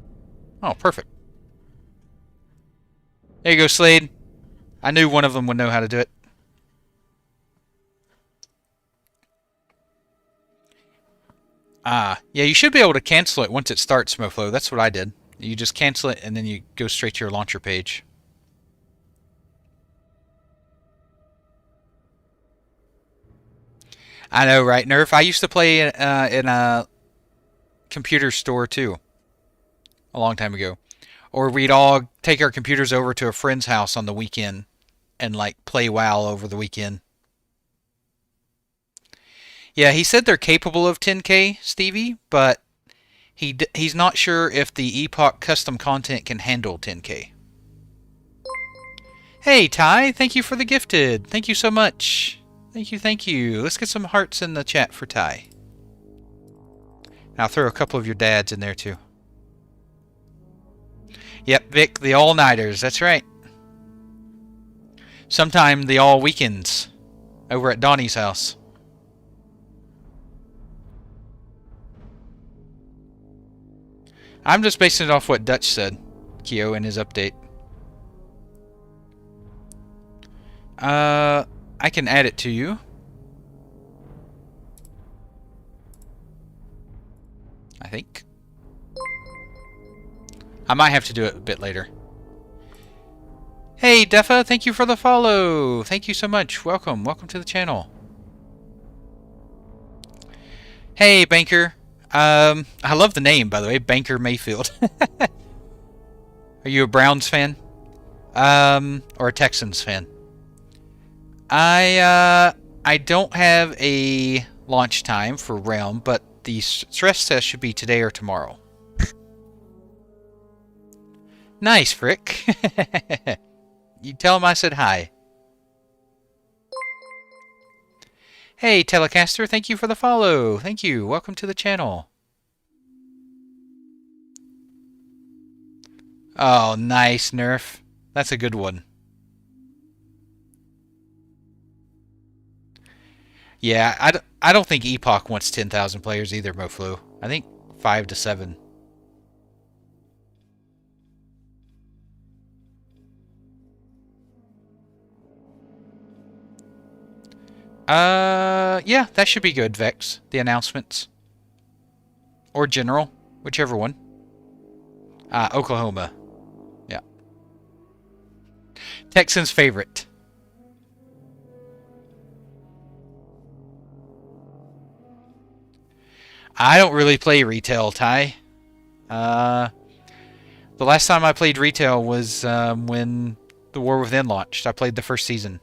Oh, perfect. There you go, Slade. I knew one of them would know how to do it. Yeah, you should be able to cancel it once it starts, Moflo. That's what I did. You just cancel it, and then you go straight to your launcher page. I know, right, Nerf? I used to play in a computer store, too. A long time ago. Or we'd all take our computers over to a friend's house on the weekend and, like, play WoW over the weekend. Yeah, he said they're capable of 10K, Stevie, but he's not sure if the Epoch custom content can handle 10K. Hey, Ty, thank you for the gifted. Thank you so much. Thank you. Let's get some hearts in the chat for Ty. And I'll throw a couple of your dads in there, too. Yep, Vic, the all-nighters. That's right. Sometime the all-weekends over at Donnie's house. I'm just basing it off what Dutch said, Keo, in his update. I can add it to you. I think. I might have to do it a bit later. Hey, Defa, thank you for the follow. Thank you so much. Welcome to the channel. Hey, Banker. I love the name, by the way, Banker Mayfield. Are you a Browns fan? Or a Texans fan? I don't have a launch time for Realm, but the stress test should be today or tomorrow. Nice, Frick. You tell him I said hi. Hey, Telecaster, thank you for the follow. Thank you. Welcome to the channel. Oh, nice, Nerf. That's a good one. Yeah, I don't think Epoch wants 10,000 players either, Moflu. I think 5 to 7. Yeah, that should be good, Vex. The announcements. Or General, whichever one. Oklahoma. Yeah. Texans' favorite. I don't really play retail, Ty. The last time I played retail was when The War Within launched. I played the first season.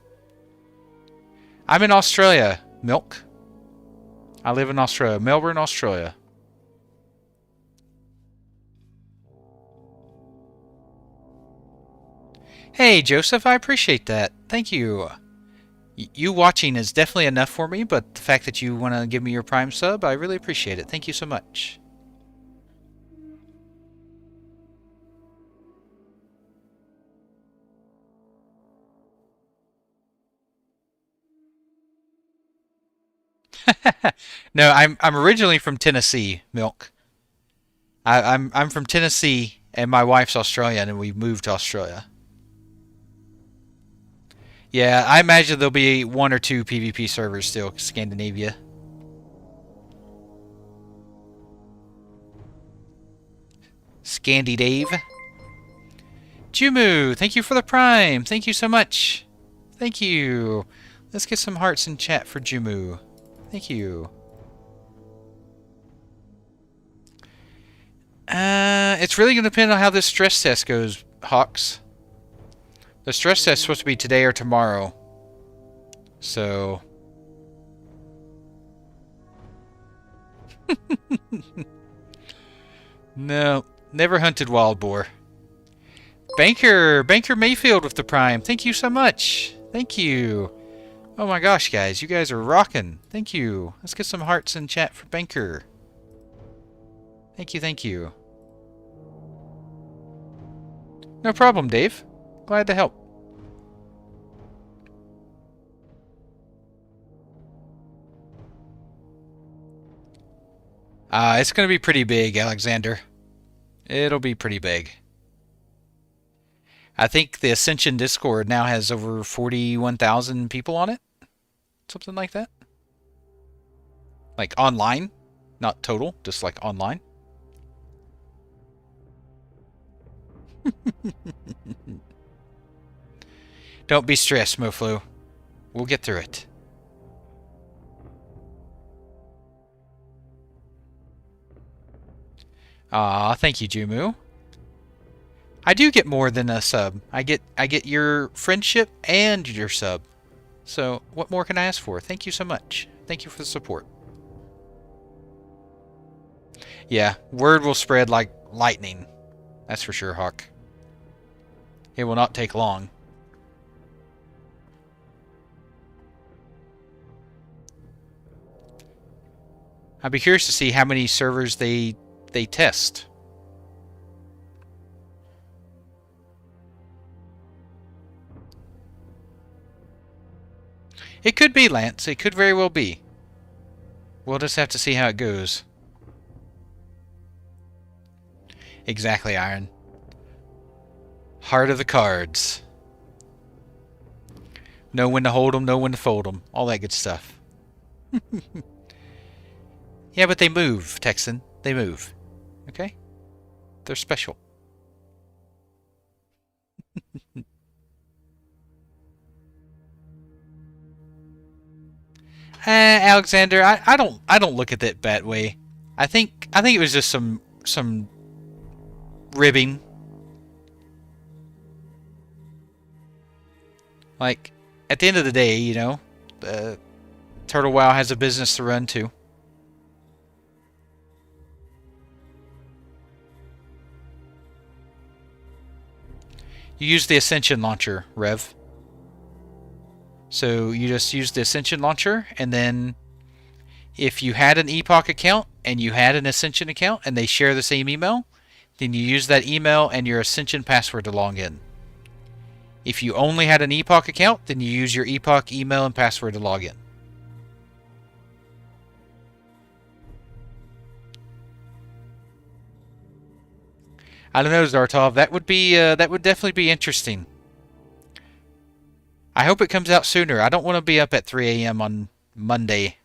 I'm in Australia, Milk. I live in Australia, Melbourne, Australia. Hey, Joseph, I appreciate that. Thank you. You watching is definitely enough for me, but the fact that you want to give me your Prime sub, I really appreciate it. Thank you so much. No, I'm originally from Tennessee, Milk. I'm from Tennessee, and my wife's Australian, and we moved to Australia. Yeah, I imagine there'll be one or two PvP servers still, Scandinavia. Scandy Dave. Jumu, thank you for the Prime. Thank you so much. Thank you. Let's get some hearts in chat for Jumu. Thank you. It's really going to depend on how this stress test goes, Hawks. The stress test is supposed to be today or tomorrow. So... No, never hunted wild boar. Banker Mayfield with the Prime. Thank you so much. Thank you. Oh my gosh, guys. You guys are rocking. Thank you. Let's get some hearts in chat for Banker. Thank you, thank you. No problem, Dave. Glad to help. It's going to be pretty big, Alexander. It'll be pretty big. I think the Ascension Discord now has over 41,000 people on it. Something like that. Like online. Not total, just like online. Don't be stressed, Moflu. We'll get through it. Thank you, Jumu. I do get more than a sub. I get your friendship and your sub. So, what more can I ask for? Thank you so much. Thank you for the support. Yeah, word will spread like lightning. That's for sure, Hawk. It will not take long. I'd be curious to see how many servers they test. It could be, Lance. It could very well be. We'll just have to see how it goes. Exactly, Iron. Heart of the cards. Know when to hold 'em, know when to fold 'em. All that good stuff. Yeah, but they move, Texan. They move. Okay? They're special. Alexander, I don't look at it that way. I think it was just some ribbing. Like, at the end of the day, you know, Turtle Wow has a business to run too. You use the Ascension launcher, Rev. So you just use the Ascension launcher, and then if you had an Epoch account and you had an Ascension account and they share the same email, then you use that email and your Ascension password to log in. If you only had an Epoch account, then you use your Epoch email and password to log in. I don't know, Zartov. That would definitely be interesting. I hope it comes out sooner. I don't want to be up at 3 a.m. on Monday.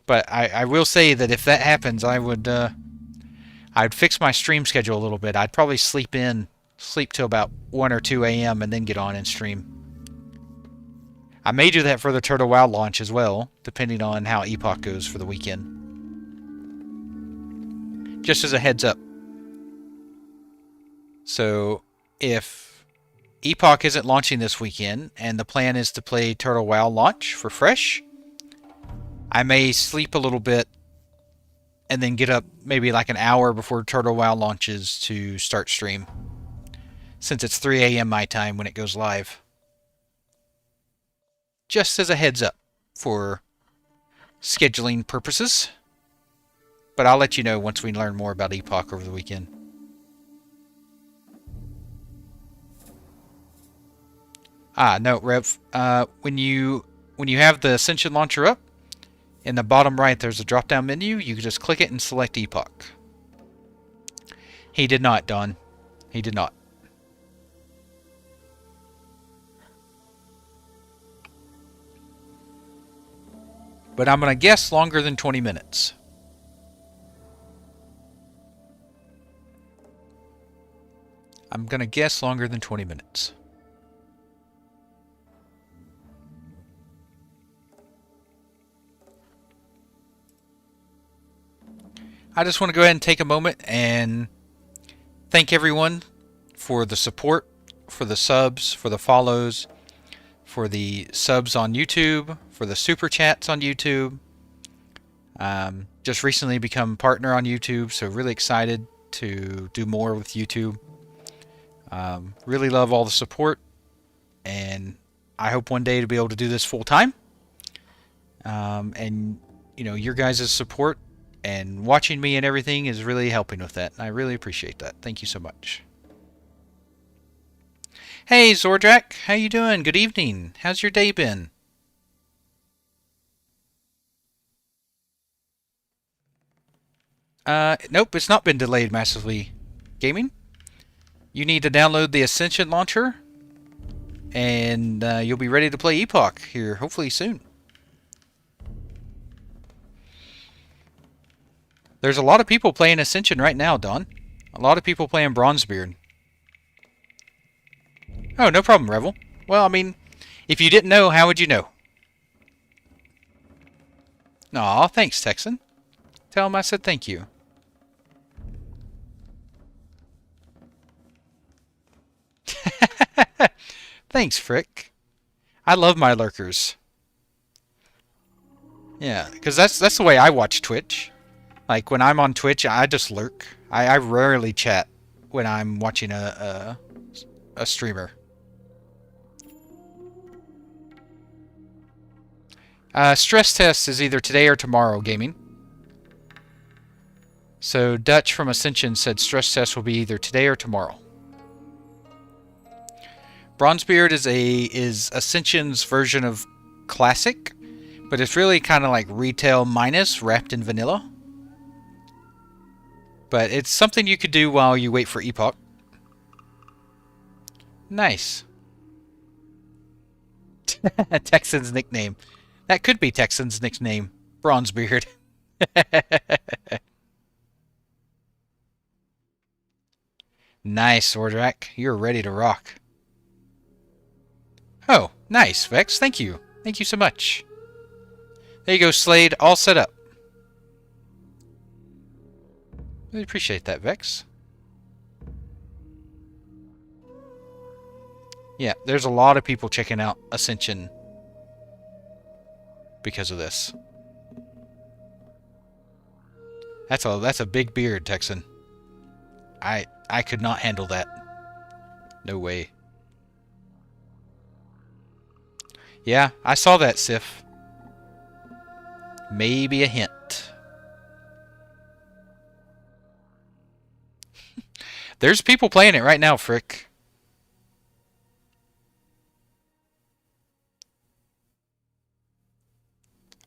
But I will say that if that happens, I'd fix my stream schedule a little bit. I'd probably sleep till about 1 or 2 a.m. and then get on and stream. I may do that for the Turtle WoW launch as well, depending on how Epoch goes for the weekend. Just as a heads up. So, if Epoch isn't launching this weekend, and the plan is to play Turtle WoW launch for Fresh, I may sleep a little bit and then get up maybe like an hour before Turtle Wow launches to start stream, since it's 3 a.m. my time when it goes live. Just as a heads up for scheduling purposes. But I'll let you know once we learn more about Epoch over the weekend. No, Rev. When you have the Ascension launcher up, in the bottom right there's a drop-down menu. You can just click it and select Epoch. He did not, Don. He did not. But I'm going to guess longer than 20 minutes. I'm going to guess longer than 20 minutes. I just want to go ahead and take a moment and thank everyone for the support, for the subs, for the follows, for the subs on YouTube, for the super chats on YouTube. Just recently become partner on YouTube, so really excited to do more with YouTube. Really love all the support, and I hope one day to be able to do this full time. And you know, your guys' support and watching me and everything is really helping with that. I really appreciate that. Thank you so much. Hey Zordrak, how you doing? Good evening. How's your day been? Nope, it's not been delayed massively. Gaming? You need to download the Ascension launcher, and you'll be ready to play Epoch here hopefully soon. There's a lot of people playing Ascension right now, Don. A lot of people playing Bronzebeard. Oh, no problem, Revel. Well, I mean, if you didn't know, how would you know? Aw, thanks, Texan. Tell him I said thank you. Thanks, Frick. I love my lurkers. Yeah, because that's the way I watch Twitch. Like, when I'm on Twitch, I just lurk. I rarely chat when I'm watching a streamer. Stress test is either today or tomorrow, Gaming. So Dutch from Ascension said stress test will be either today or tomorrow. Bronzebeard is Ascension's version of Classic, but it's really kind of like retail minus wrapped in vanilla. But it's something you could do while you wait for Epoch. Nice. Texan's nickname. That could be Texan's nickname. Bronzebeard. Nice, Ordrak. You're ready to rock. Oh, nice, Vex. Thank you. Thank you so much. There you go, Slade. All set up. Really appreciate that, Vex. Yeah, there's a lot of people checking out Ascension because of this. That's a big beard, Texan. I could not handle that. No way. Yeah, I saw that, Sif. Maybe a hint. There's people playing it right now, Frick.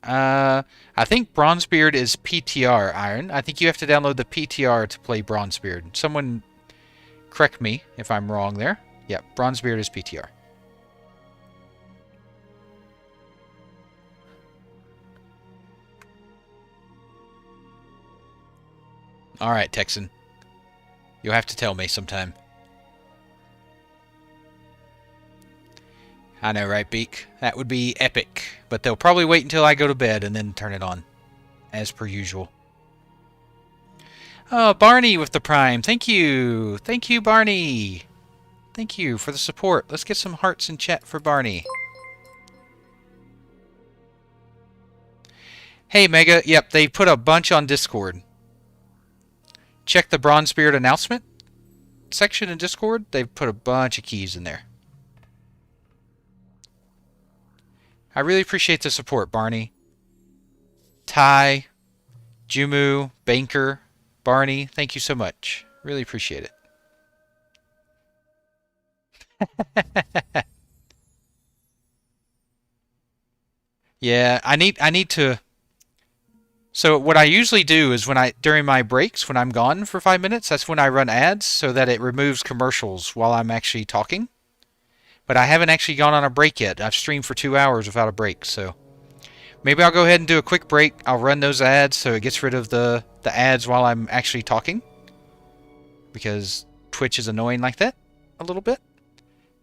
I think Bronzebeard is PTR, Iron. I think you have to download the PTR to play Bronzebeard. Someone correct me if I'm wrong there. Yeah, Bronzebeard is PTR. Alright, Texan. You'll have to tell me sometime. I know, right, Beak? That would be epic. But they'll probably wait until I go to bed and then turn it on. As per usual. Oh, Barney with the Prime. Thank you. Thank you, Barney. Thank you for the support. Let's get some hearts in chat for Barney. Hey, Mega. Yep, they put a bunch on Discord. check the Bronze Spirit announcement section in Discord. They've put a bunch of keys in there. I really appreciate the support, Barney. Ty, Jumu, Banker, Barney, thank you so much. Really appreciate it. Yeah, I need to. So what I usually do is during my breaks when I'm gone for 5 minutes, that's when I run ads so that it removes commercials while I'm actually talking. But I haven't actually gone on a break yet. I've streamed for 2 hours without a break, so maybe I'll go ahead and do a quick break. I'll run those ads so it gets rid of the ads while I'm actually talking, because Twitch is annoying like that a little bit.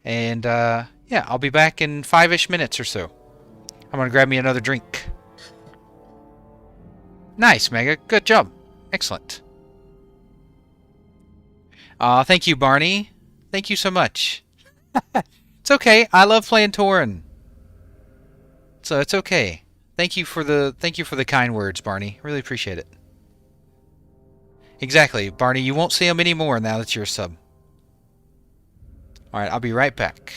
And yeah, I'll be back in 5-ish minutes or so. I'm gonna grab me another drink. Nice, Mega. Good job. Excellent. Thank you, Barney. Thank you so much. It's okay. I love playing Torin. So it's okay. Thank you for the kind words, Barney. Really appreciate it. Exactly, Barney. You won't see him anymore now that you're a sub. All right, I'll be right back.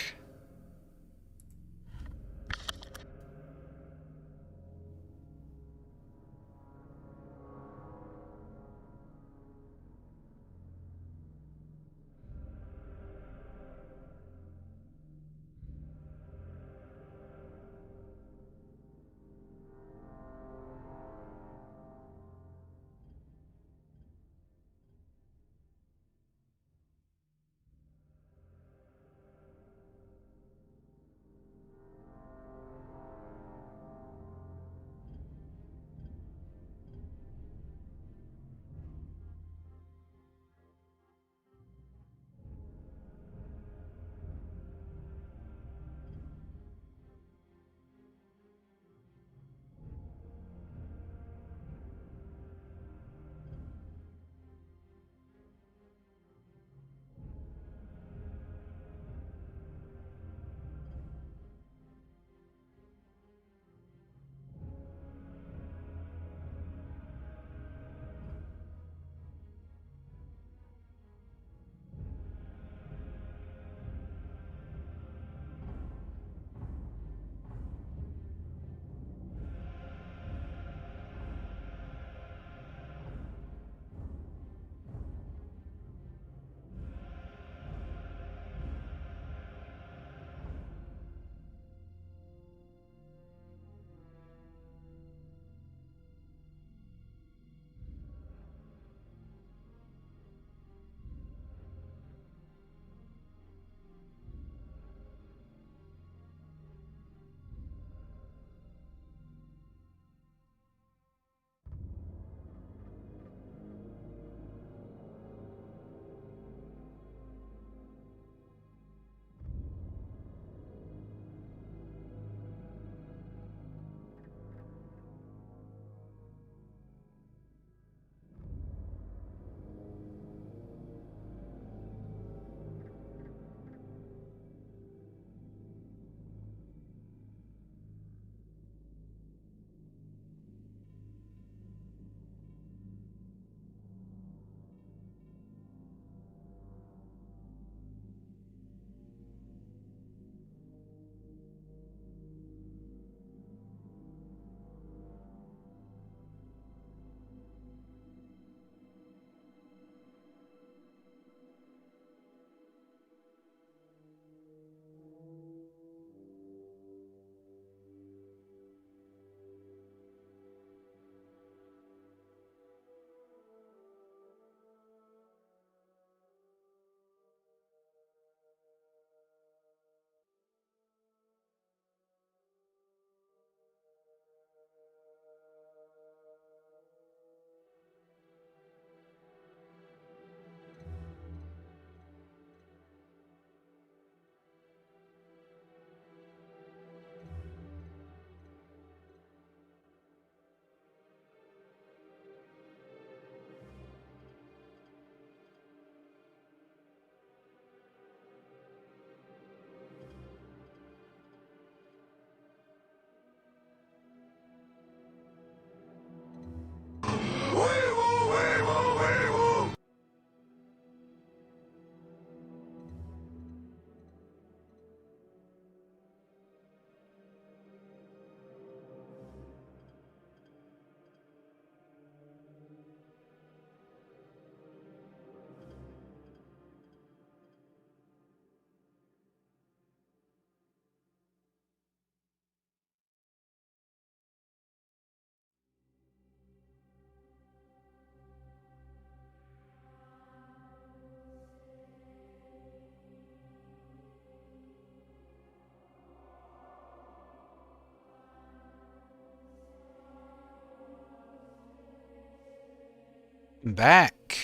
I'm back.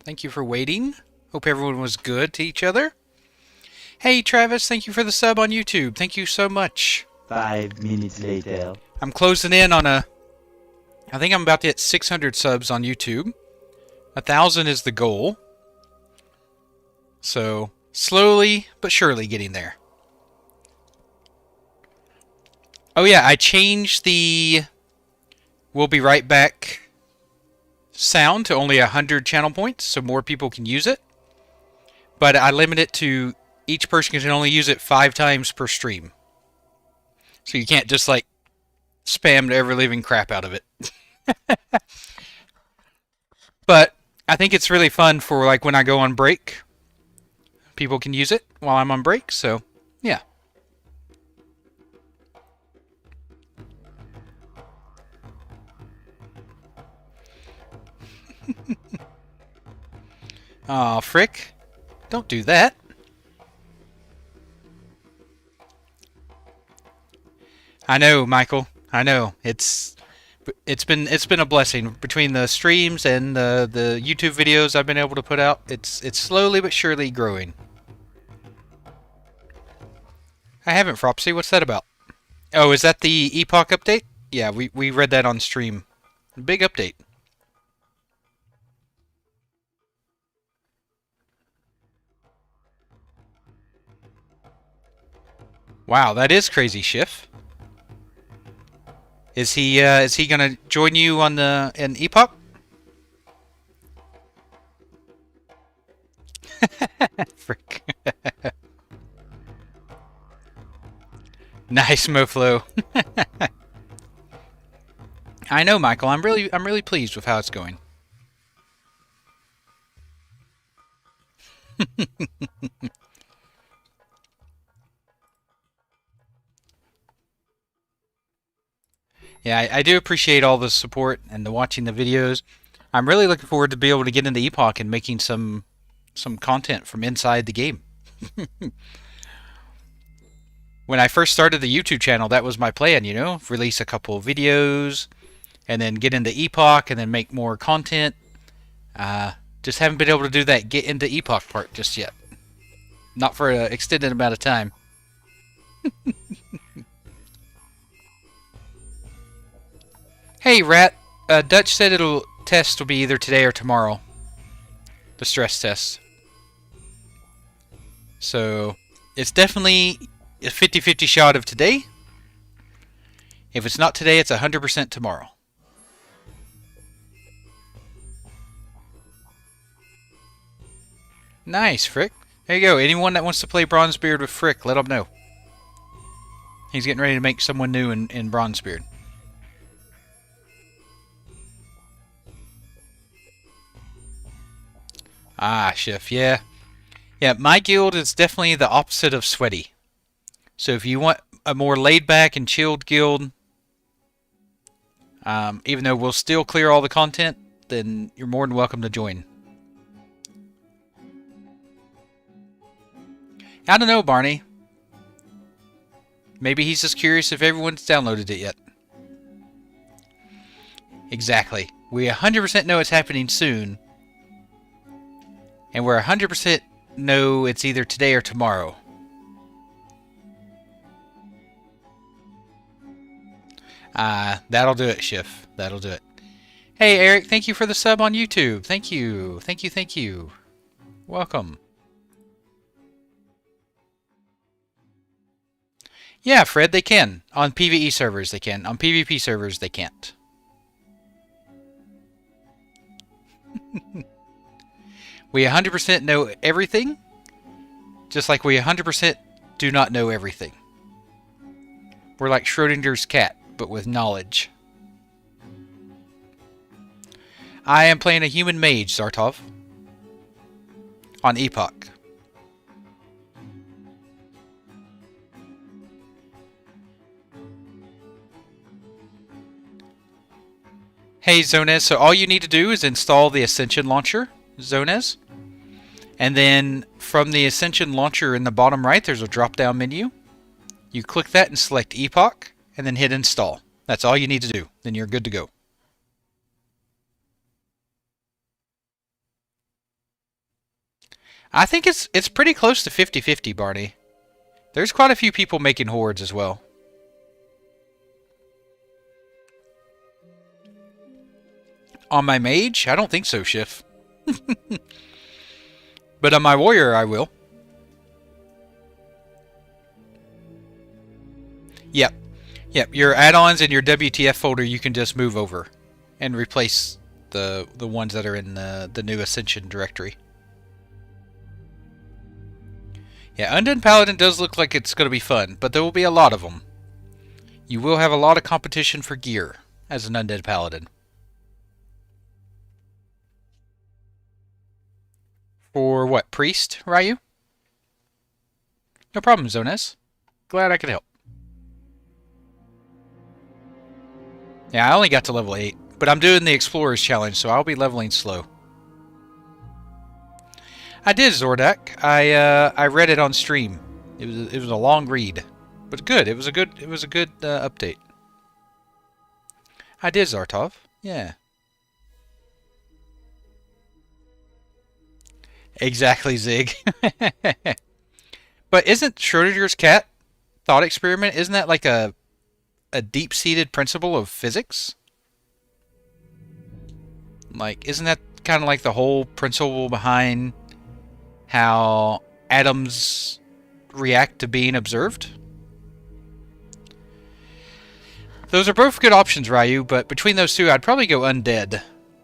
Thank you for waiting. Hope everyone was good to each other. Hey, Travis, thank you for the sub on YouTube. Thank you so much. 5 minutes later. I'm closing in on I think I'm about to hit 600 subs on YouTube. 1,000 is the goal. So, slowly but surely getting there. Oh yeah, I changed the "We'll be right back" sound to only 100 channel points, so more people can use it. But I limit it to each person can only use it 5 times per stream. So you can't just like spam the ever living crap out of it. But I think it's really fun for like when I go on break. People can use it while I'm on break, so yeah. Aw, Frick. Don't do that. I know, Michael. I know. It's been a blessing between the streams and the YouTube videos I've been able to put out. It's slowly but surely growing. I haven't, Fropsy. What's that about? Oh, is that the Epoch update? Yeah, we read that on stream. Big update. Wow, that is crazy, Schiff. Is he gonna join you on in Epoch? Frick. Nice, Moflo. I know, Michael. I'm really pleased with how it's going. Yeah, I do appreciate all the support and the watching the videos. I'm really looking forward to be able to get into Epoch and making some content from inside the game. When I first started the YouTube channel, that was my plan, you know, release a couple of videos and then get into Epoch and then make more content. Just haven't been able to do that get into Epoch part just yet. Not for an extended amount of time. Hey, Rat. Dutch said test will be either today or tomorrow. The stress test. So, it's definitely a 50-50 shot of today. If it's not today, it's 100% tomorrow. Nice, Frick. There you go. Anyone that wants to play Bronzebeard with Frick, let him know. He's getting ready to make someone new in Bronzebeard. Ah, Schiff, yeah. Yeah, my guild is definitely the opposite of sweaty. So if you want a more laid-back and chilled guild, even though we'll still clear all the content, then you're more than welcome to join. I don't know, Barney. Maybe he's just curious if everyone's downloaded it yet. Exactly. We 100% know it's happening soon. And we're 100% know it's either today or tomorrow. That'll do it, Schiff. That'll do it. Hey, Eric, thank you for the sub on YouTube. Thank you. Thank you, thank you. Welcome. Yeah, Fred, they can. On PvE servers, they can. On PvP servers, they can't. We 100% know everything, just like we 100% do not know everything. We're like Schrodinger's cat, but with knowledge. I am playing a human mage, Zartov. On Epoch. Hey, Zonez, so all you need to do is install the Ascension Launcher, Zonez. And then from the Ascension Launcher in the bottom right, there's a drop-down menu. You click that and select Epoch, and then hit install. That's all you need to do. Then you're good to go. I think it's pretty close to 50-50, Barney. There's quite a few people making hordes as well. On my mage? I don't think so, Schiff. But on my warrior, I will. Yep. Yep, your add-ons and your WTF folder you can just move over and replace the ones that are in the new Ascension directory. Yeah, Undead Paladin does look like it's going to be fun, but there will be a lot of them. You will have a lot of competition for gear as an Undead Paladin. For what, Priest, Ryu? No problem, Zonez. Glad I could help. Yeah, I only got to level 8, but I'm doing the Explorer's Challenge, so I'll be leveling slow. I did, Zordak. I read it on stream. It was a long read, but good. It was a good update. I did, Zartov. Yeah. Exactly, Zig. But isn't Schrodinger's cat thought experiment? Isn't that like a deep-seated principle of physics? Like, isn't that kind of like the whole principle behind how atoms react to being observed? Those are both good options, Ryu, but between those two, I'd probably go undead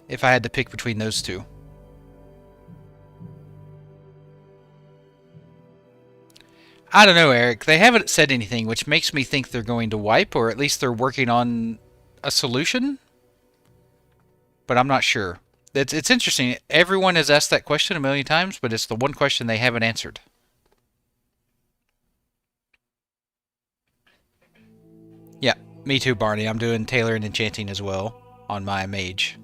if I had to pick between those two. I don't know, Eric. They haven't said anything, which makes me think they're going to wipe, or at least they're working on a solution. But I'm not sure. It's interesting. Everyone has asked that question a million times, but it's the one question they haven't answered. Yeah, me too, Barney. I'm doing Tailor and Enchanting as well on my mage.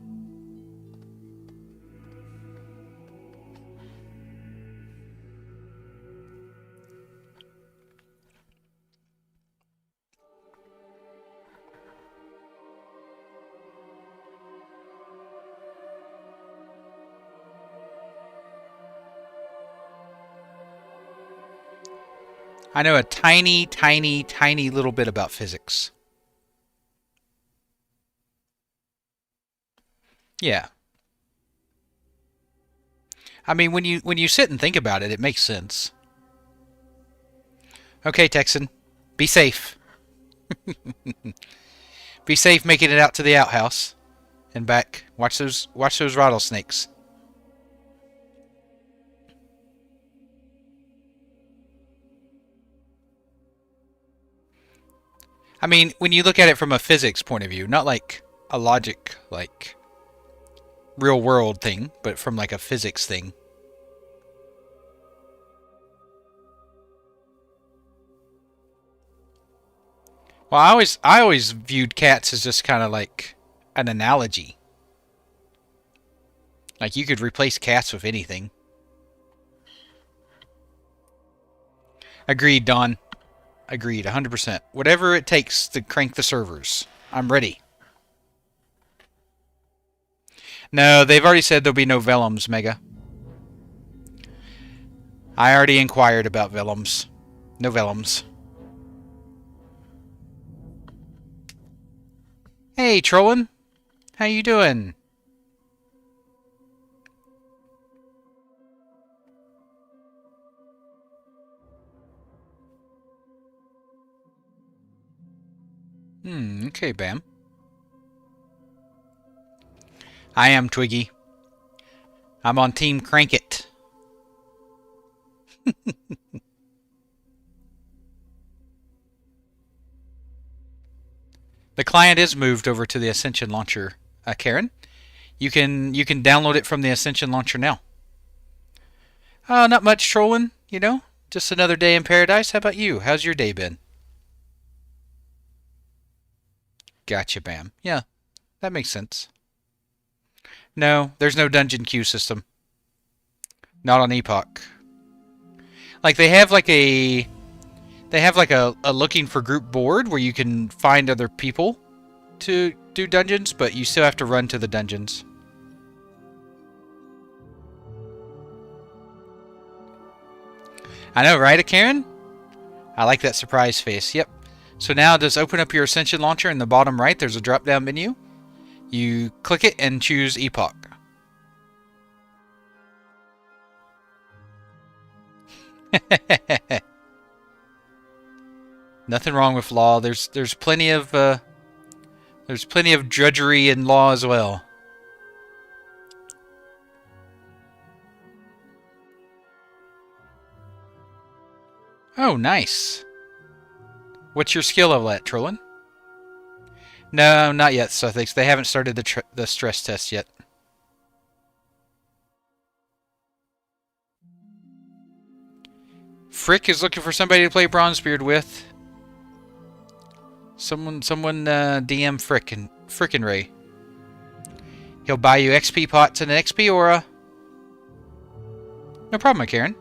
I know a tiny, tiny, tiny little bit about physics. Yeah. I mean, when you sit and think about it, it makes sense. Okay, Texan. Be safe. Be safe making it out to the outhouse and back. Watch those rattlesnakes. I mean, when you look at it from a physics point of view, not like a logic, like real world thing, but from like a physics thing. Well, I always viewed cats as just kind of like an analogy. Like you could replace cats with anything. Agreed, Don. Agreed, 100%. Whatever it takes to crank the servers. I'm ready. No, they've already said there'll be no Vellums, Mega. I already inquired about Vellums. No Vellums. Hey, Trollin. How you doing? Okay, Bam. I am Twiggy. I'm on Team Crank It. The client is moved over to the Ascension launcher, Karen. You can download it from the Ascension launcher now. Not much trolling, you know. Just another day in paradise. How about you? How's your day been? Gotcha, Bam. Yeah, that makes sense. No, there's no dungeon queue system. Not on Epoch. Like they have like a looking for group board where you can find other people to do dungeons, but you still have to run to the dungeons. I know, right, Karen? I like that surprise face. Yep. So now just open up your Ascension launcher in the bottom right. There's a drop-down menu. You click it and choose Epoch. Nothing wrong with law. There's plenty of drudgery in law as well. Oh, nice. What's your skill level at, Trollin? No, not yet, Suthics. They haven't started the stress test yet. Frick is looking for somebody to play Bronzebeard with. Someone DM Frickin' Ray. He'll buy you XP pots and an XP aura. No problem, Karen.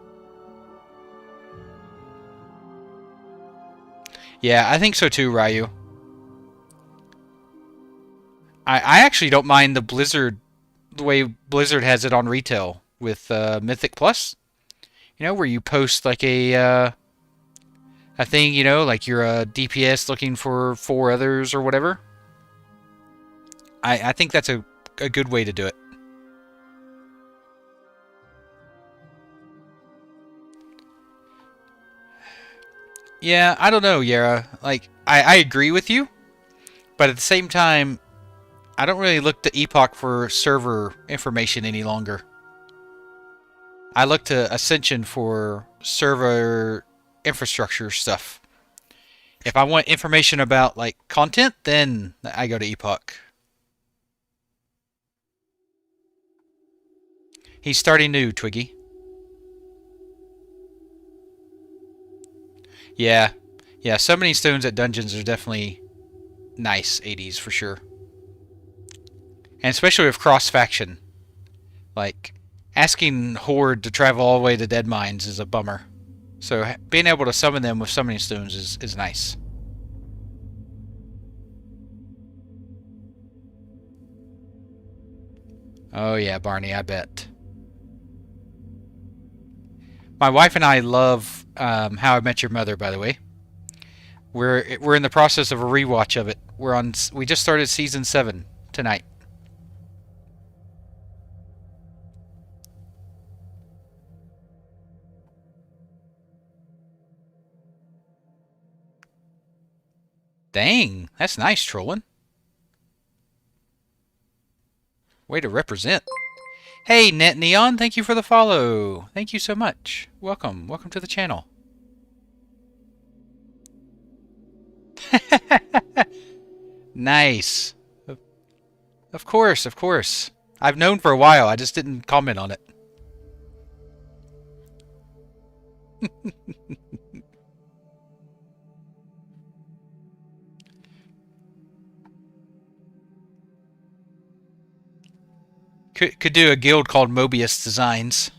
Yeah, I think so too, Ryu. I actually don't mind the way Blizzard has it on retail with Mythic Plus. You know, where you post like a thing, you know, like you're a DPS looking for 4 others or whatever. I think that's a good way to do it. Yeah, I don't know, Yara. Like, I agree with you, but at the same time, I don't really look to Epoch for server information any longer. I look to Ascension for server infrastructure stuff. If I want information about, like, content, then I go to Epoch. He's starting new, Twiggy. Yeah. Yeah, summoning stones at dungeons are definitely nice 80s for sure. And especially with cross-faction. Like, asking Horde to travel all the way to Dead Mines is a bummer. So being able to summon them with summoning stones is nice. Oh yeah, Barney, I bet. My wife and I love How I Met Your Mother, by the way. We're in the process of a rewatch of it. We just started season 7 tonight. Dang, that's nice, trolling. Way to represent. Hey, Net Neon, thank you for the follow. Thank you so much. Welcome to the channel. Nice. Of course. I've known for a while, I just didn't comment on it. Could do a guild called Mobius Designs.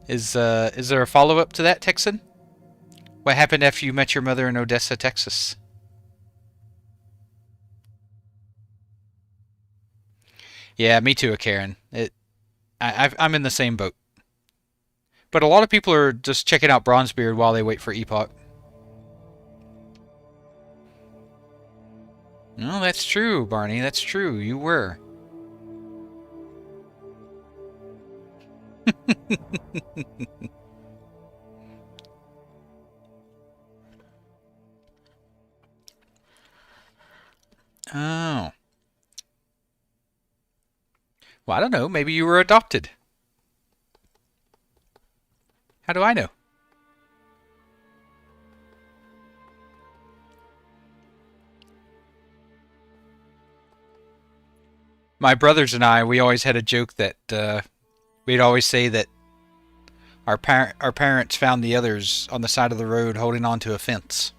Is there a follow-up to that, Texan? What happened after you met your mother in Odessa, Texas? Yeah, me too, Karen. I'm in the same boat. But a lot of people are just checking out Bronzebeard while they wait for Epoch. No, that's true, Barney. That's true. You were. Oh. Well, I don't know. Maybe you were adopted. How do I know? My brothers and I, we always had a joke that we'd always say that our parents found the others on the side of the road holding onto a fence.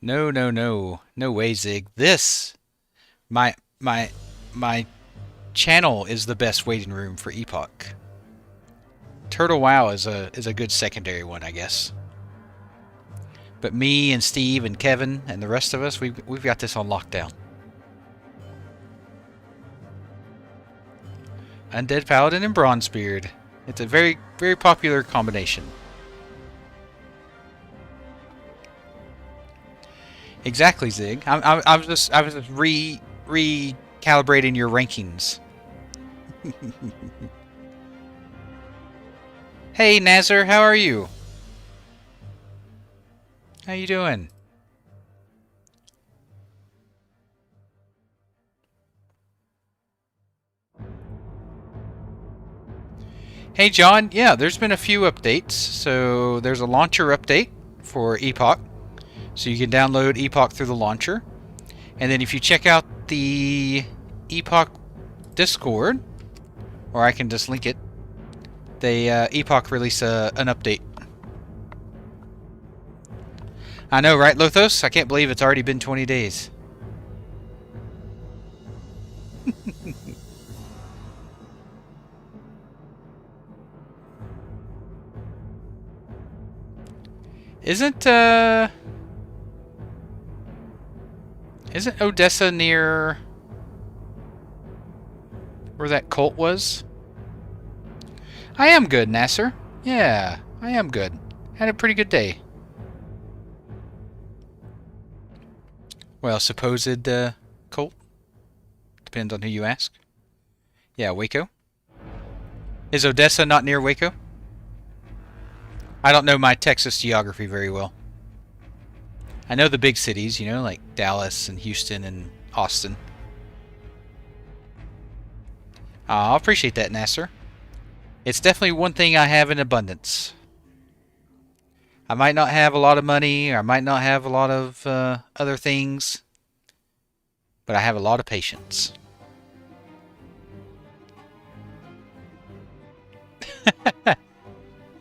No way, Zig. My channel is the best waiting room for Epoch. Turtle WoW is a good secondary one, I guess. But me and Steve and Kevin and the rest of us, we've got this on lockdown. Undead Paladin and Bronzebeard. It's a very, very popular combination. Exactly, Zig. I was just recalibrating your rankings. Hey Nazar, how are you? How you doing? Hey John, yeah, there's been a few updates. So there's a launcher update for Epoch. So you can download Epoch through the launcher. And then if you check out the Epoch Discord, or I can just link it, they Epoch released an update. I know, right, Lothos? I can't believe it's already been 20 days. Isn't Odessa near where that cult was? I am good, Nasser. Yeah, I am good. Had a pretty good day. Well, supposed cult. Depends on who you ask. Yeah, Waco. Is Odessa not near Waco? I don't know my Texas geography very well. I know the big cities, you know, like Dallas and Houston and Austin. I appreciate that, Nasser. It's definitely one thing I have in abundance. I might not have a lot of money, or I might not have a lot of other things, but I have a lot of patience.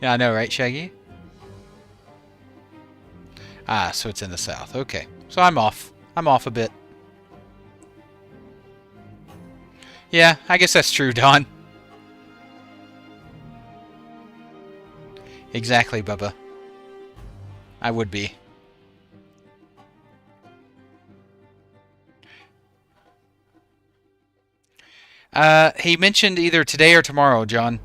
Yeah, I know, right, Shaggy? Ah, so it's in the south. Okay. So I'm off. I'm off a bit. Yeah, I guess that's true, Don. Exactly, Bubba. I would be. He mentioned either today or tomorrow, John.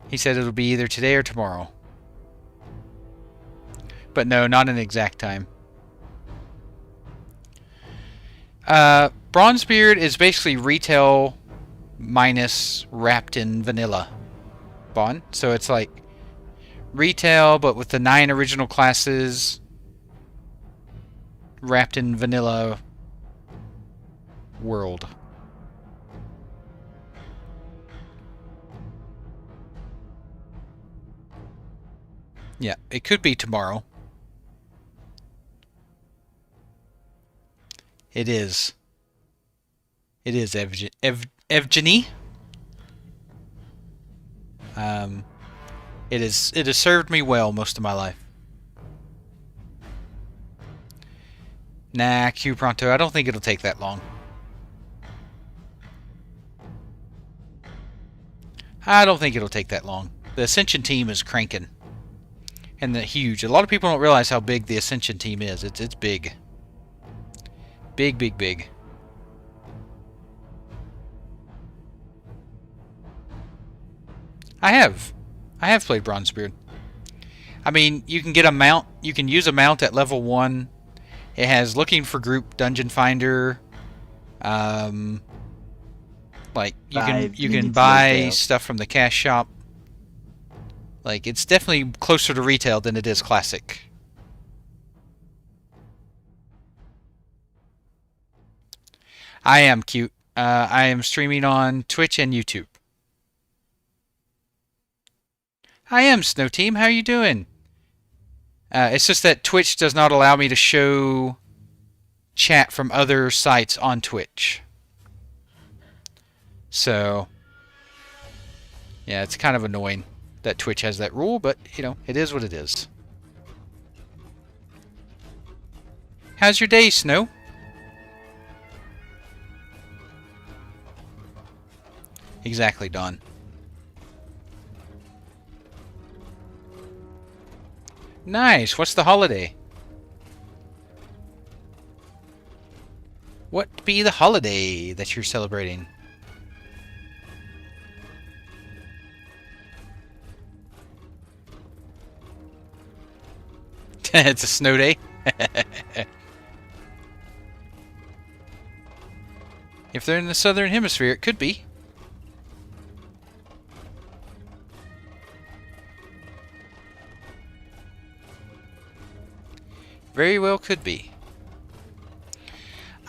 He said it'll be either today or tomorrow. But no, not an exact time. Bronzebeard is basically retail minus wrapped in vanilla. Bond. So it's like retail, but with the 9 original classes wrapped in vanilla world. Yeah, it could be tomorrow. It is. It is Evgeny. It has served me well most of my life. Nah, Q Pronto, I don't think it'll take that long. I don't think it'll take that long. The Ascension team is cranking. And they're huge. A lot of people don't realize how big the Ascension team is. It's big. Big, big, big. I have played Bronzebeard. I mean, you can get a mount. You can use a mount at level 1. It has looking for group, dungeon finder. Like you can buy stuff from the cash shop. Like, it's definitely closer to retail than it is classic. I am cute. I am streaming on Twitch and YouTube. I am Snow Team. How are you doing? It's just that Twitch does not allow me to show chat from other sites on Twitch. So, yeah, it's kind of annoying that Twitch has that rule, but, you know, it is what it is. How's your day, Snow? Exactly, Don. Nice. What's the holiday? What be the holiday that you're celebrating? It's a snow day. If they're in the southern hemisphere, it could be. Very well could be.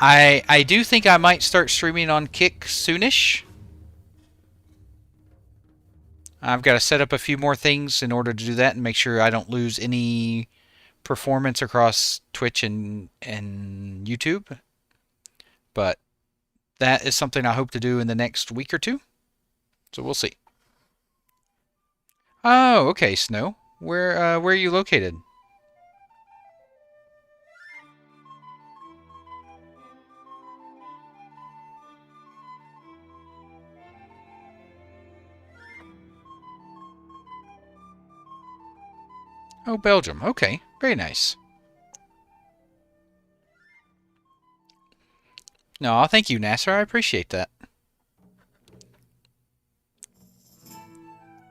I do think I might start streaming on Kick soonish. I've got to set up a few more things in order to do that and make sure I don't lose any performance across Twitch and YouTube. But that is something I hope to do in the next week or two. So we'll see. Oh, okay, Snow. Where are you located? Oh, Belgium. Okay, very nice. No, thank you, Nasser. I appreciate that.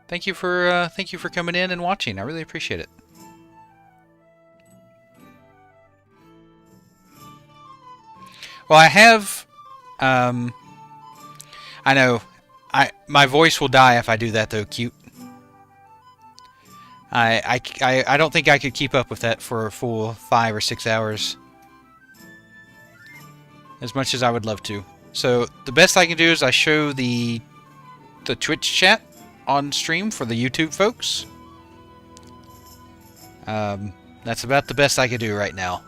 Thank you for coming in and watching. I really appreciate it. Well, I have. I know. My voice will die if I do that though. Cute. I don't think I could keep up with that for a full 5 or 6 hours. As much as I would love to. So the best I can do is I show the Twitch chat on stream for the YouTube folks. That's about the best I could do right now.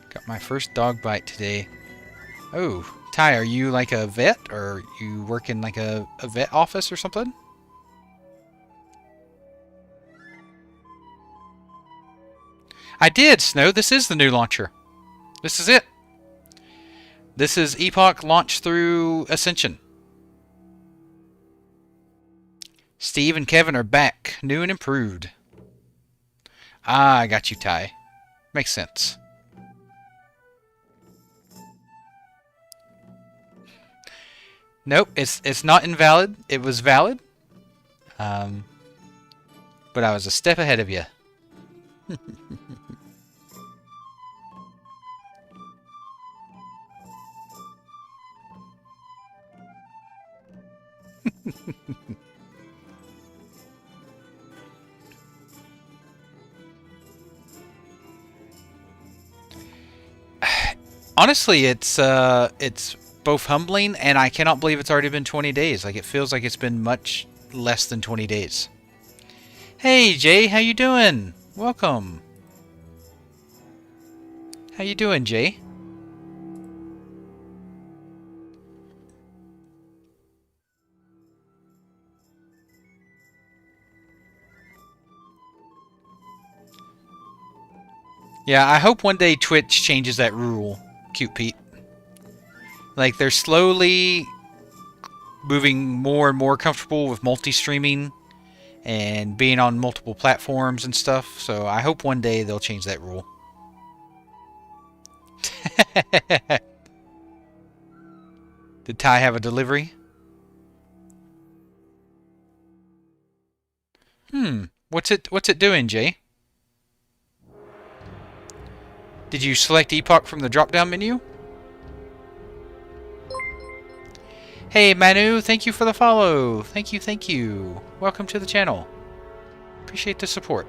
Got my first dog bite today. Oh, Ty, are you like a vet, or you work in like a vet office or something? I did, Snow. This is the new launcher. This is it. This is Epoch launch through Ascension. Steve and Kevin are back, new and improved. Ah, I got you, Ty. Makes sense. Nope, it's not invalid. It was valid. But I was a step ahead of you. Honestly, it's both humbling, and I cannot believe it's already been 20 days. Like, it feels like it's been much less than 20 days. Hey, Jay, how you doing? Welcome. How you doing, Jay? Yeah, I hope one day Twitch changes that rule, Cute Pete. Like, they're slowly moving more and more comfortable with multi-streaming and being on multiple platforms and stuff. So I hope one day they'll change that rule. Did Ty have a delivery? What's it doing, Jay? Did you select Epoch from the drop-down menu? Hey, Manu, thank you for the follow. Thank you, thank you. Welcome to the channel. Appreciate the support.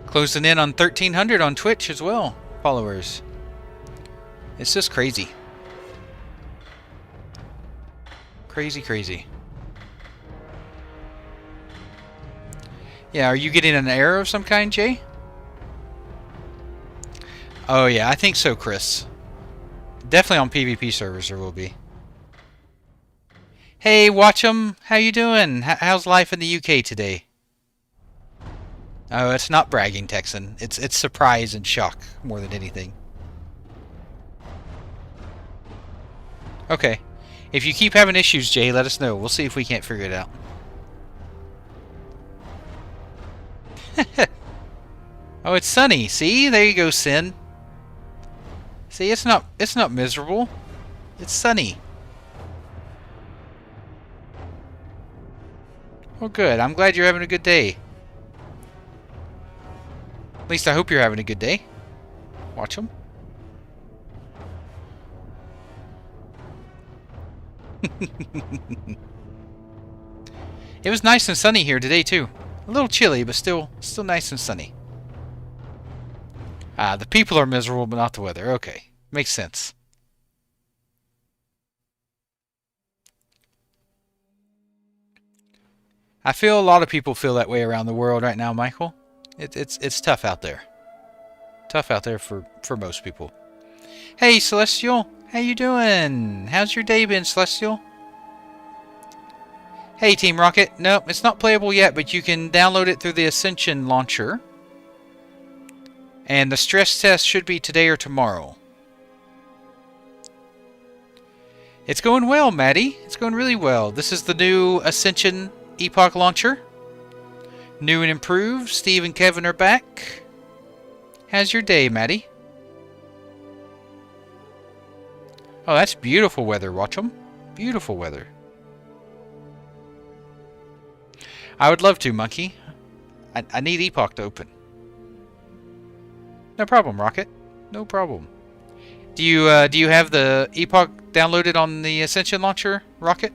Closing in on 1,300 on Twitch as well, followers. It's just crazy. Crazy, crazy. Yeah, are you getting an error of some kind, Jay? Oh yeah, I think so, Chris. Definitely on PvP servers there will be. Hey, Watch'em, how you doing? How's life in the UK today? Oh, it's not bragging, Texan. It's surprise and shock more than anything. Okay. If you keep having issues, Jay, let us know. We'll see if we can't figure it out. Oh, it's sunny. See? There you go, Sin. See, it's not miserable. It's sunny. Well, good. I'm glad you're having a good day. At least I hope you're having a good day. Watch them. It was nice and sunny here today too. A little chilly, but still nice and sunny. Ah, the people are miserable, but not the weather. Okay, makes sense. I feel a lot of people feel that way around the world right now, Michael. It's tough out there. Tough out there for most people. Hey, Celestial, how you doing? How's your day been, Celestial? Hey, Team Rocket. Nope, it's not playable yet, but you can download it through the Ascension launcher. And the stress test should be today or tomorrow. It's going well, Maddie. It's going really well. This is the new Ascension Epoch launcher. New and improved. Steve and Kevin are back. How's your day, Maddie? Oh, that's beautiful weather. Watch them. Beautiful weather. I would love to, Monkey. I need Epoch to open. No problem, Rocket. No problem. Do you have the Epoch downloaded on the Ascension launcher, Rocket?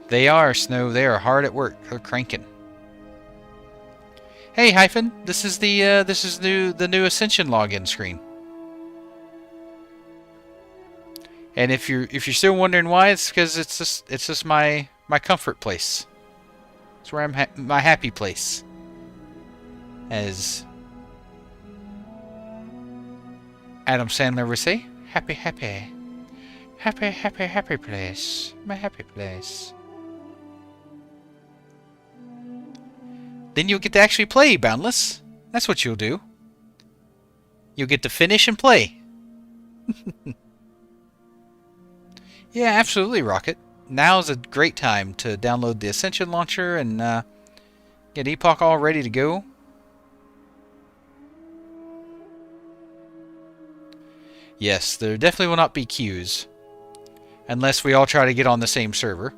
They are, Snow. They are hard at work. They're cranking. Hey, Hyphen. This is the new Ascension login screen. And if you're still wondering why, it's because it's just my comfort place. It's where I'm my happy place. As Adam Sandler would say, happy place, my happy place. Then you'll get to actually play, Boundless. That's what you'll do. You'll get to finish and play. Yeah, absolutely, Rocket. Now's a great time to download the Ascension launcher and get Epoch all ready to go. Yes, there definitely will not be queues. Unless we all try to get on the same server.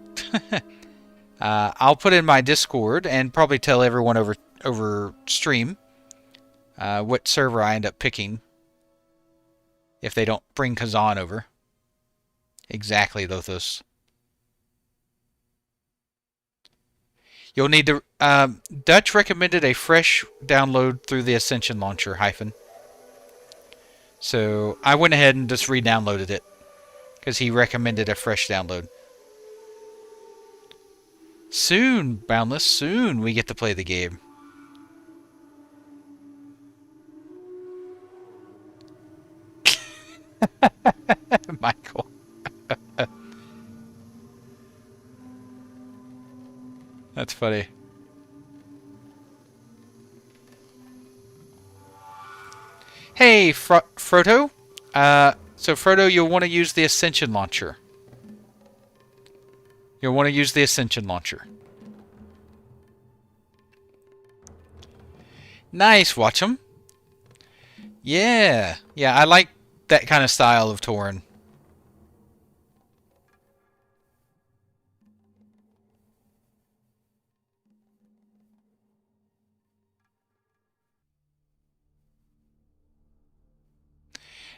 I'll put in my Discord and probably tell everyone over stream what server I end up picking. If they don't bring Kazan over. Exactly, Lothos. You'll need to... Dutch recommended a fresh download through the Ascension launcher, Hyphen. So, I went ahead and just re-downloaded it. Because he recommended a fresh download. Soon, Boundless, soon we get to play the game. Michael. That's funny. Hey, Frodo. So Frodo, you'll want to use the Ascension launcher. You'll want to use the Ascension launcher. Nice, watch 'em. Yeah, yeah, I like that kind of style of Tauren.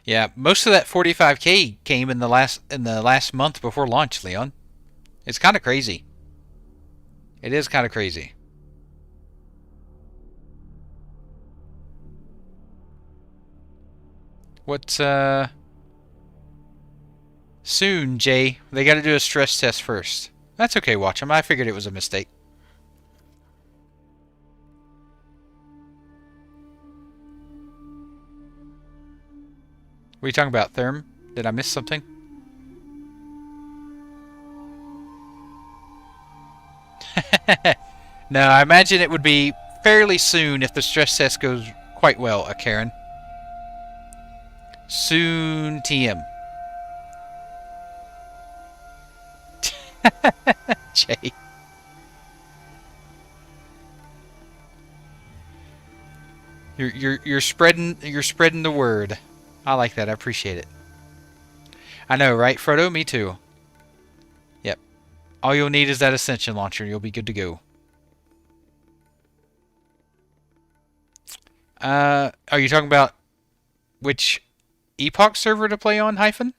Yeah, most of that 45K came in the last month before launch, Leon. It's kind of crazy. It is kind of crazy. What's soon, Jay? They got to do a stress test first. That's okay, watch 'em. I figured it was a mistake. What are you talking about, Therm? Did I miss something? No, I imagine it would be fairly soon if the stress test goes quite well, Karen. Soon TM. Jay. You're spreading the word. I like that. I appreciate it. I know, right, Frodo? Me too. Yep. All you'll need is that Ascension launcher. You'll be good to go. Are you talking about which Epoch server to play on, Hyphen?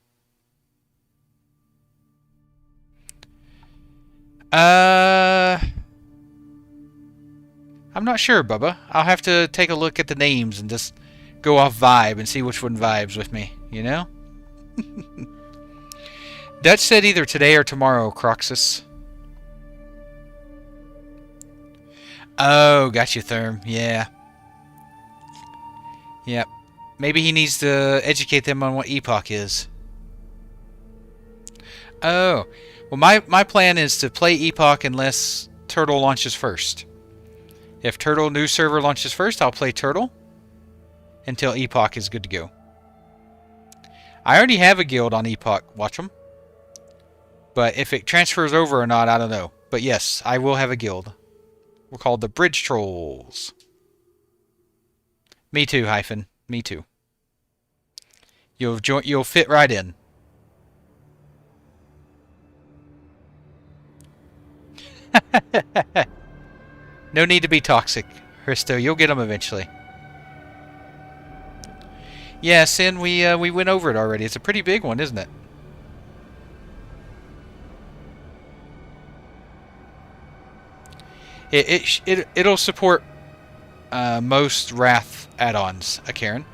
I'm not sure, Bubba. I'll have to take a look at the names and just go off vibe and see which one vibes with me, you know? Dutch said either today or tomorrow, Croxus. Oh, got you, Therm. Yeah. Yep. Maybe he needs to educate them on what Epoch is. Oh. Well, my plan is to play Epoch unless Turtle launches first. If Turtle new server launches first, I'll play Turtle until Epoch is good to go. I already have a guild on Epoch. Watch them. But if it transfers over or not, I don't know. But yes, I will have a guild. We're called the Bridge Trolls. Me too, Hyphen. Me too. You'll fit right in. No need to be toxic, Hristo. You'll get them eventually. Yeah, Sin, we went over it already. It's a pretty big one, isn't it? It'll support most Wrath add-ons, Karen.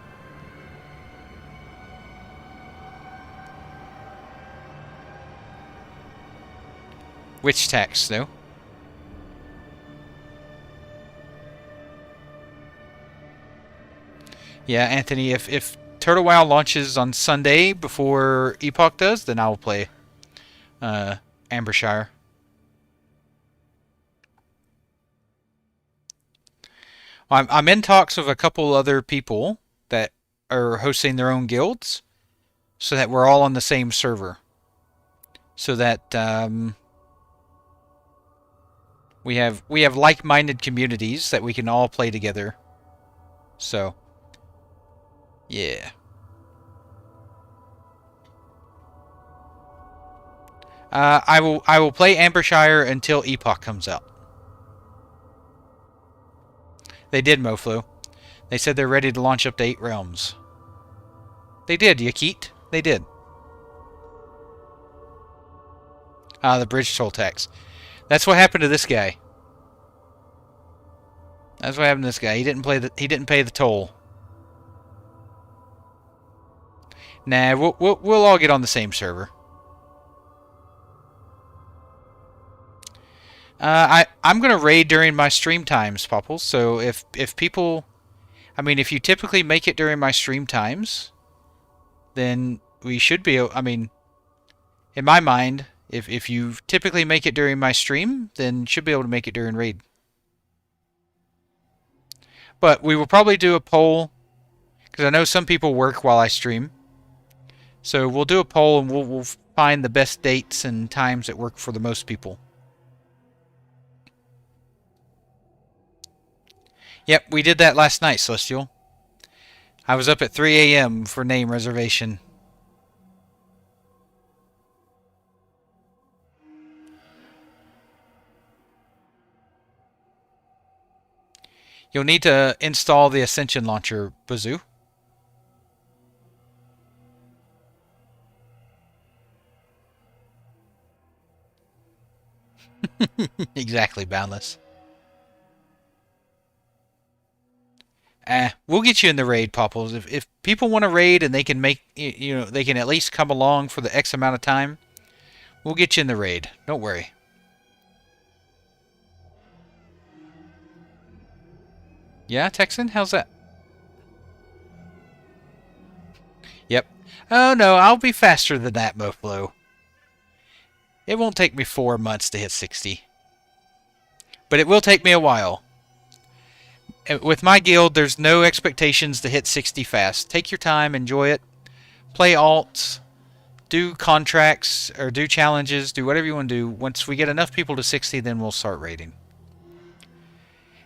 Which tax, Snow? Yeah, Anthony, if Turtle WoW launches on Sunday before Epoch does, then I'll play Ambershire. I'm in talks with a couple other people that are hosting their own guilds, so that we're all on the same server. So that we have like-minded communities that we can all play together. So, yeah. I will play Ambershire until Epoch comes out. They did, Moflo. They said they're ready to launch up to 8 realms. They did, Yakit. They did. The bridge toll tax. That's what happened to this guy. That's what happened to this guy. He didn't pay the toll. Nah, we'll all get on the same server. I'm gonna raid during my stream times, Popples. So if people, I mean, if you typically make it during my stream times, then we should be. I mean, in my mind, if you typically make it during my stream, then you should be able to make it during raid. But we will probably do a poll because I know some people work while I stream. So we'll do a poll and we'll find the best dates and times that work for the most people. Yep, we did that last night, Celestial. I was up at 3 a.m. for name reservation. You'll need to install the Ascension launcher, Bazoo. Exactly, Boundless. We'll get you in the raid, Popples. If people want to raid and they can make, they can at least come along for the X amount of time, we'll get you in the raid. Don't worry. Yeah, Texan? How's that? Yep. Oh, no, I'll be faster than that, Moflo. It won't take me 4 months to hit 60. But it will take me a while. With my guild, there's no expectations to hit 60 fast. Take your time, enjoy it. Play alts, do contracts, or do challenges, do whatever you want to do. Once we get enough people to 60, then we'll start raiding.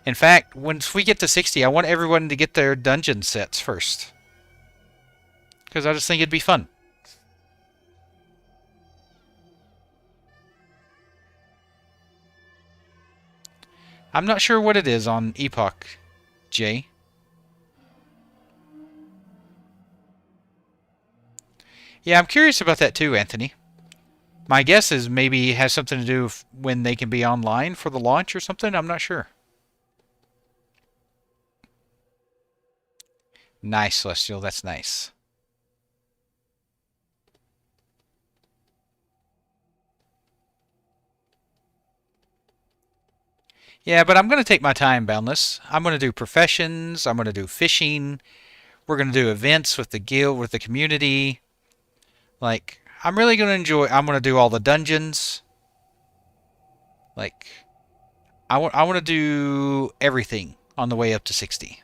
In fact, once we get to 60, I want everyone to get their dungeon sets first. Because I just think it'd be fun. I'm not sure what it is on Epoch, Jay. Yeah, I'm curious about that too, Anthony. My guess is maybe it has something to do with when they can be online for the launch or something. I'm not sure. Nice, Celestial. That's nice. Yeah, but I'm going to take my time, Boundless. I'm going to do professions. I'm going to do fishing. We're going to do events with the guild, with the community. Like, I'm really going to enjoy... I'm going to do all the dungeons. Like, I want to do everything on the way up to 60.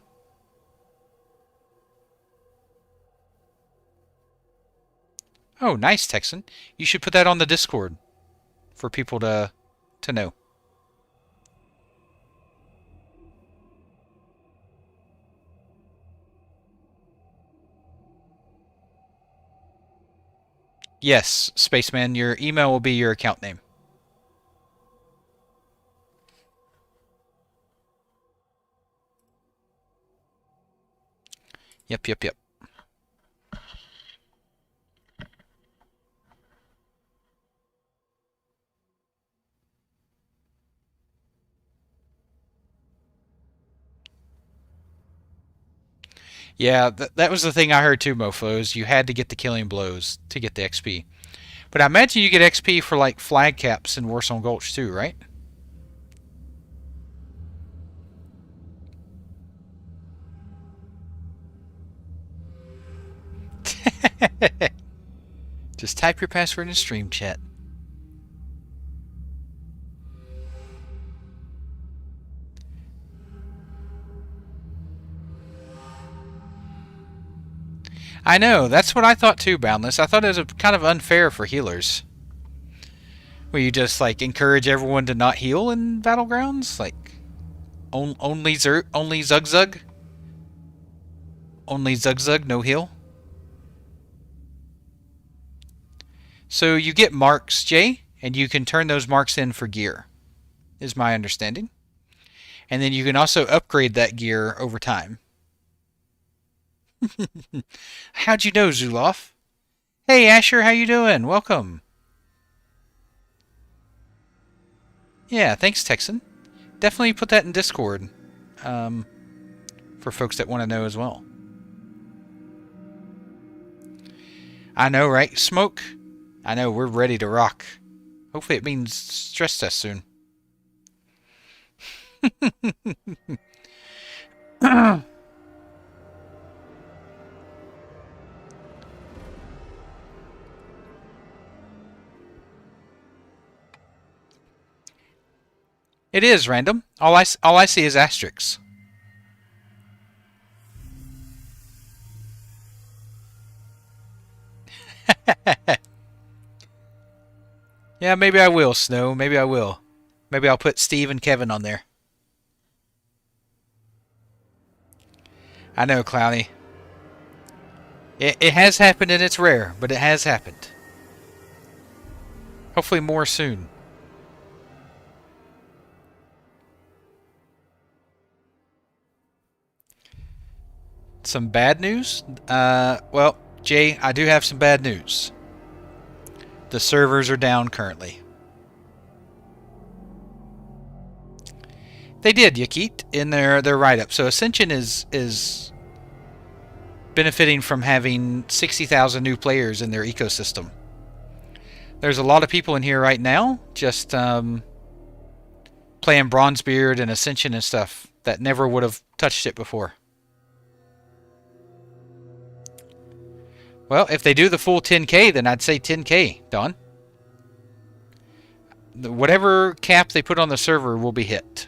Oh, nice, Texan. You should put that on the Discord for people to know. Yes, Spaceman, your email will be your account name. Yep, yep, yep. Yeah, that was the thing I heard too, mofos. You had to get the killing blows to get the XP. But I imagine you get XP for like flag caps in Warsong Gulch too, right? Just type your password in stream chat. I know, that's what I thought too, Boundless. I thought it was kind of unfair for healers. Where you just like encourage everyone to not heal in Battlegrounds? Like, only Zug Zug? Only Zug Zug, no heal? So you get marks, Jay, and you can turn those marks in for gear, is my understanding. And then you can also upgrade that gear over time. How'd you know, Zuloff? Hey, Asher, how you doing? Welcome. Yeah, thanks, Texan. Definitely put that in Discord for folks that want to know as well. I know, right? Smoke? I know, we're ready to rock. Hopefully it means stress test soon. It is random. All I see is asterisks. Yeah, maybe I will, Snow. Maybe I will. Maybe I'll put Steve and Kevin on there. I know, Clowny. It has happened and it's rare, but it has happened. Hopefully more soon. Some bad news? Well, Jay, I do have some bad news. The servers are down currently. They did, Yakit, in their write-up. So Ascension is benefiting from having 60,000 new players in their ecosystem. There's a lot of people in here right now just playing Bronzebeard and Ascension and stuff that never would have touched it before. Well, if they do the full 10K, then I'd say 10K, Don. whatever cap they put on the server will be hit.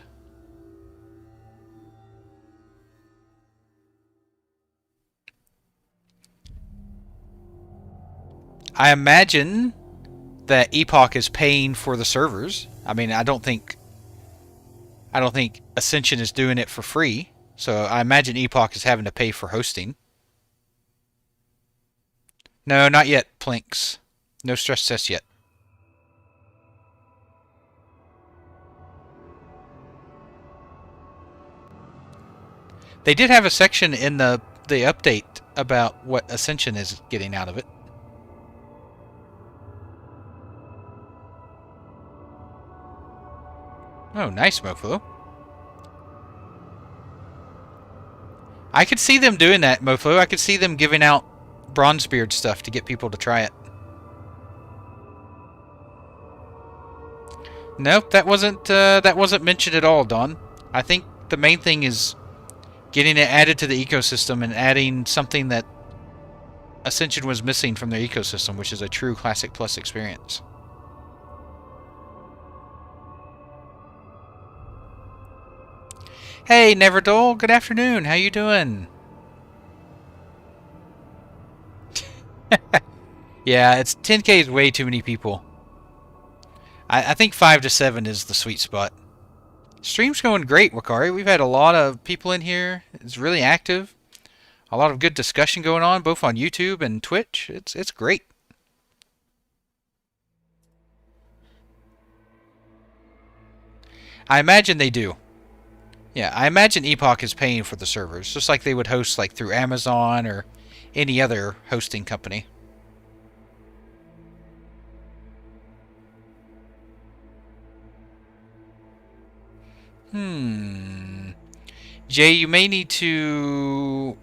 I imagine that Epoch is paying for the servers. I mean, I don't think Ascension is doing it for free. So I imagine Epoch is having to pay for hosting. No, not yet, Plinks. No stress test yet. They did have a section in the update about what Ascension is getting out of it. Oh, nice, Mofo. I could see them doing that, Mofo. I could see them giving out Bronzebeard stuff to get people to try it. Nope, that wasn't mentioned at all, Dawn. I think the main thing is getting it added to the ecosystem and adding something that Ascension was missing from their ecosystem, which is a true Classic Plus experience. Hey, Neverdull, good afternoon. How you doing? Yeah, it's 10K is way too many people. I think 5 to 7 is the sweet spot. Stream's going great, Wakari. We've had a lot of people in here. It's really active. A lot of good discussion going on, both on YouTube and Twitch. It's great. I imagine they do. Yeah, I imagine Epoch is paying for the servers, just like they would host like through Amazon or any other hosting company. Jay, you may need to...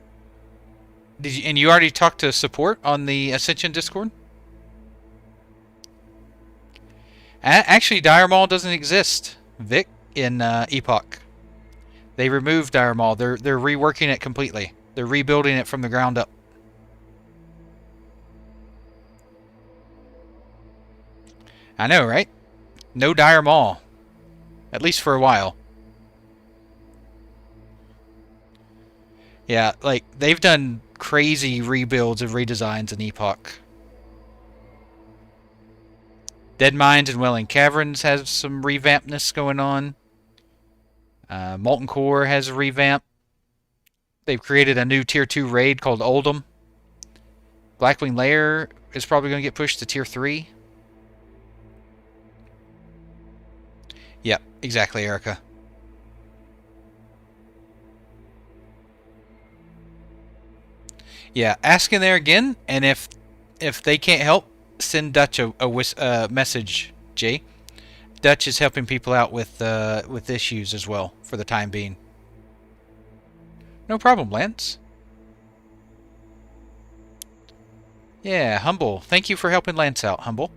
and you already talked to support on the Ascension Discord? Actually, Dire Maul doesn't exist, Vic, in Epoch. They removed Dire Maul. They're reworking it completely. They're rebuilding it from the ground up. I know, right? No Dire Maul. At least for a while. Yeah, like, they've done crazy rebuilds and redesigns in Epoch. Dead Mines and Welling Caverns has some revampness going on. Molten Core has a revamp. They've created a new Tier 2 raid called Oldham. Blackwing Lair is probably going to get pushed to Tier 3. Yep, exactly, Erica. Yeah, ask in there again, and if they can't help, send Dutch a message, Jay. Dutch is helping people out with issues as well for the time being. No problem, Lance. Yeah, Humble. Thank you for helping Lance out, Humble.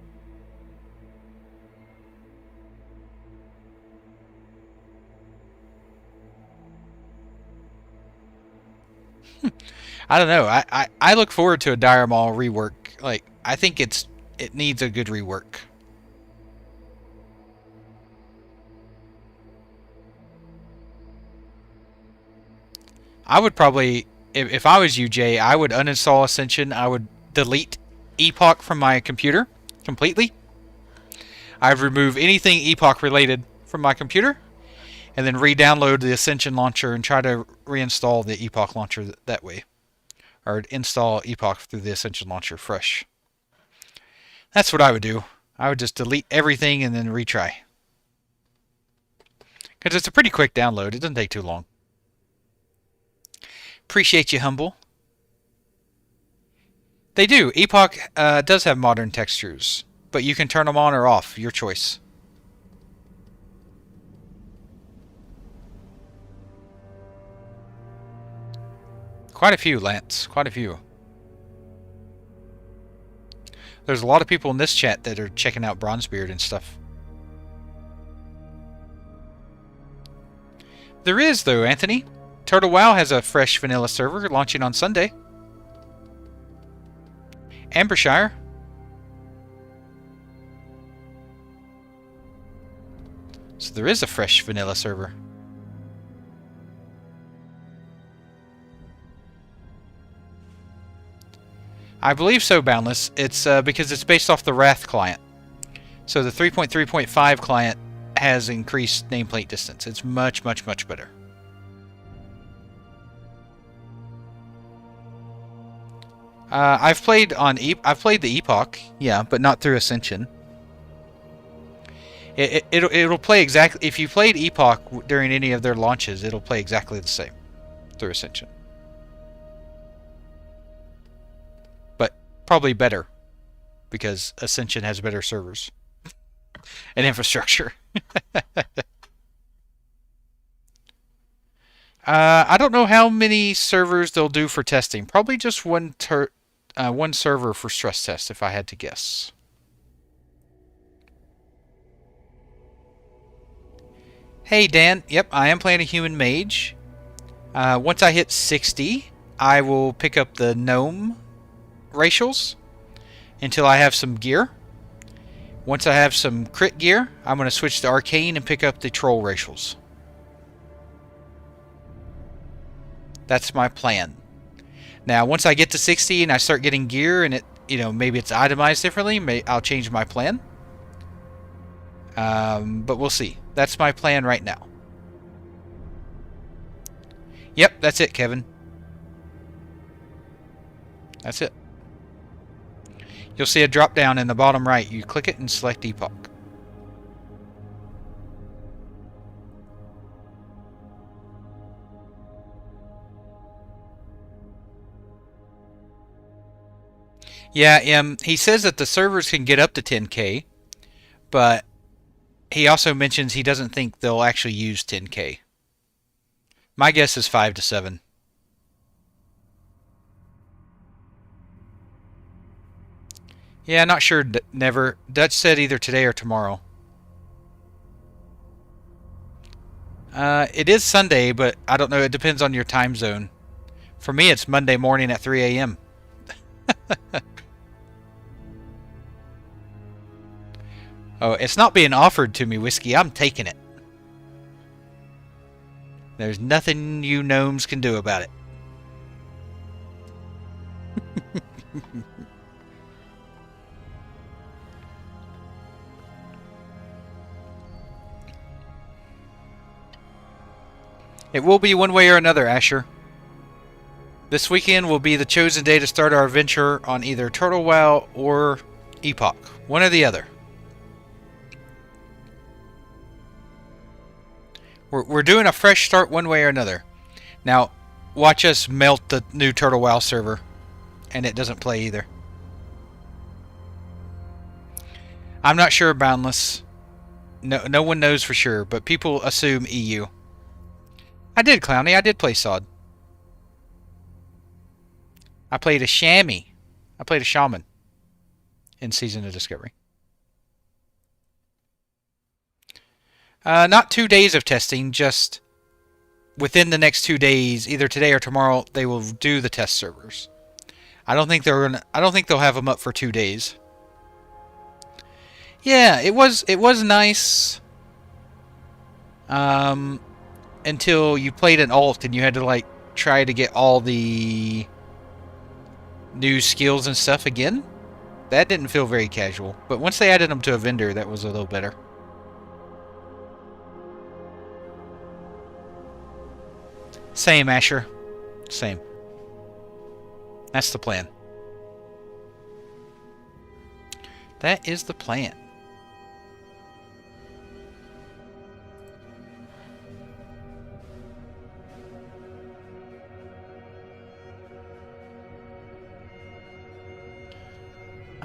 I don't know. I look forward to a Dire Maul rework. Like, I think it needs a good rework. I would probably, if I was you, Jay, I would uninstall Ascension. I would delete Epoch from my computer completely. I'd remove anything Epoch related from my computer, and then re-download the Ascension launcher and try to reinstall the Epoch launcher that way. Or install Epoch through the Ascension launcher fresh. That's what I would do. I would just delete everything and then retry. Because it's a pretty quick download. It doesn't take too long. Appreciate you, Humble. They do. Epoch does have modern textures, but you can turn them on or off. Your choice. Quite a few, Lance. Quite a few. There's a lot of people in this chat that are checking out Bronzebeard and stuff. There is, though, Anthony. Turtle WoW has a fresh vanilla server launching on Sunday. Ambershire. So there is a fresh vanilla server. I believe so, Boundless. It's because it's based off the Wrath client. So the 3.3.5 client has increased nameplate distance. It's much, much, much better. I've played the Epoch, yeah, but not through Ascension. It'll play exactly, if you played Epoch during any of their launches, it'll play exactly the same through Ascension. But probably better, because Ascension has better servers and infrastructure. I don't know how many servers they'll do for testing. Probably just one server for stress test, if I had to guess. Hey Dan, yep, I am playing a human mage. Once I hit 60, I will pick up the gnome racials until I have some gear. Once I have some crit gear, I'm going to switch to arcane and pick up the troll racials. That's my plan. Now, once I get to 60 and I start getting gear and it, maybe it's itemized differently, I'll change my plan. But we'll see. That's my plan right now. Yep, that's it, Kevin. That's it. You'll see a drop down in the bottom right. You click it and select Epoch. Yeah, he says that the servers can get up to 10K, but he also mentions he doesn't think they'll actually use 10K. My guess is 5 to 7. Yeah, not sure. Never. Dutch said either today or tomorrow. It is Sunday, but I don't know. It depends on your time zone. For me, it's Monday morning at 3 a.m. Oh, it's not being offered to me, Whiskey. I'm taking it. There's nothing you gnomes can do about it. It will be one way or another, Asher. This weekend will be the chosen day to start our adventure on either Turtle Wow or Epoch. One or the other. We're doing a fresh start one way or another. Now, watch us melt the new Turtle Wow server. And it doesn't play either. I'm not sure, Boundless. No one knows for sure, but people assume EU. I did, Clowny. I did play Sod. I played a chamois. I played a shaman in Season of Discovery. Not 2 days of testing, just within the next 2 days, either today or tomorrow, they will do the test servers. I don't think they'll have them up for 2 days. Yeah, it was nice. Until you played an alt and you had to try to get all the new skills and stuff again. That didn't feel very casual. But once they added them to a vendor, that was a little better. Same, Asher. Same. That's the plan. That is the plan.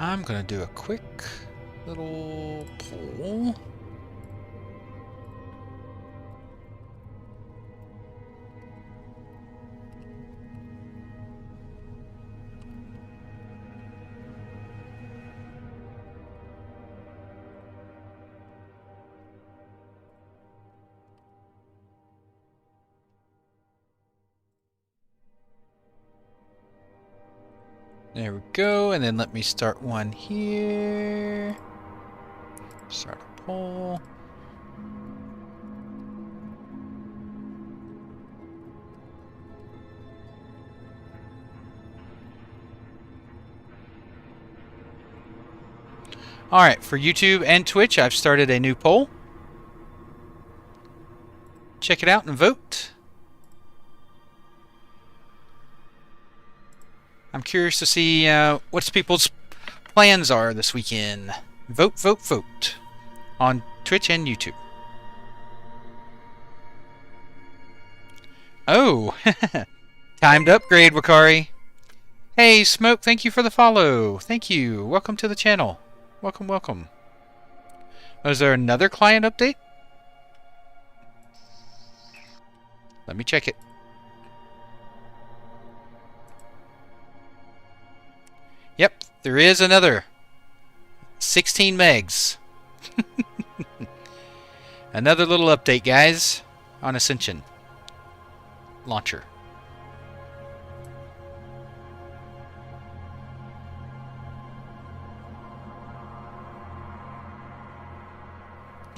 I'm going to do a quick little poll. There we go, and then let me start one here. Start a poll. Alright, for YouTube and Twitch, I've started a new poll. Check it out and vote. I'm curious to see what people's plans are this weekend. Vote, vote, vote. On Twitch and YouTube. Oh! Timed upgrade, Wakari. Hey, Smoke, thank you for the follow. Thank you. Welcome to the channel. Welcome, welcome. Oh, is there another client update? Let me check it. Yep, there is another. 16 megs. Another little update, guys, on Ascension Launcher.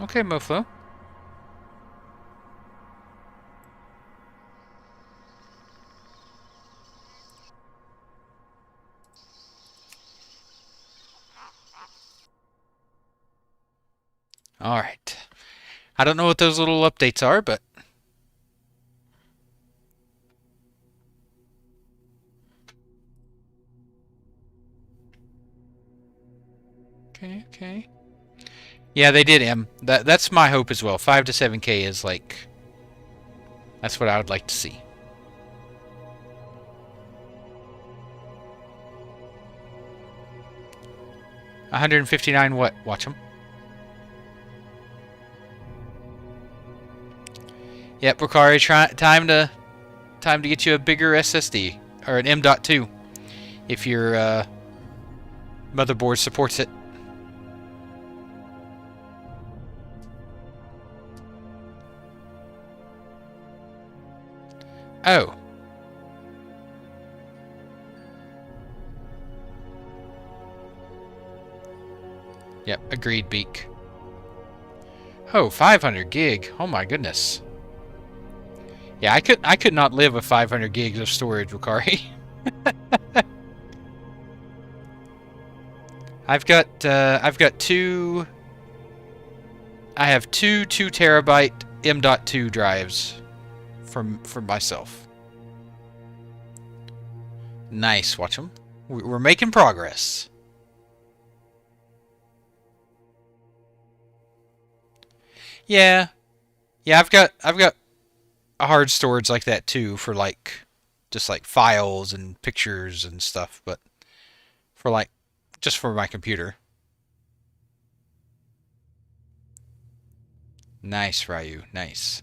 Okay, Moflo. Alright. I don't know what those little updates are, but... Okay, okay. Yeah, they did, M. That's my hope as well. 5 to 7K is like... That's what I would like to see. $159 what? Watch them. Yep, Ricari, time to get you a bigger SSD or an M.2 if your motherboard supports it. Oh. Yep, agreed, Beak. Oh, 500 gig. Oh my goodness. Yeah, I could not live with 500 gigs of storage, Wakari. I have two 2 terabyte M.2 drives for myself. Nice, watch them. We're making progress. Yeah, I've got a hard storage like that too for like just like files and pictures and stuff, but for like just for my computer. Nice, Ryu. Nice.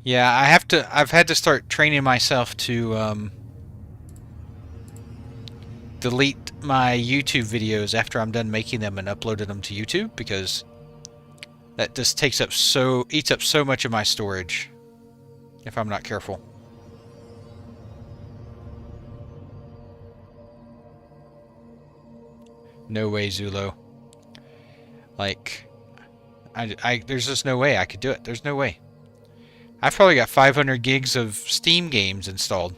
Yeah, I've had to start training myself to delete my YouTube videos after I'm done making them and uploading them to YouTube, because that just eats up so much of my storage if I'm not careful. No way, Zulo. Like, there's just no way I could do it. There's no way. I've probably got 500 gigs of Steam games installed.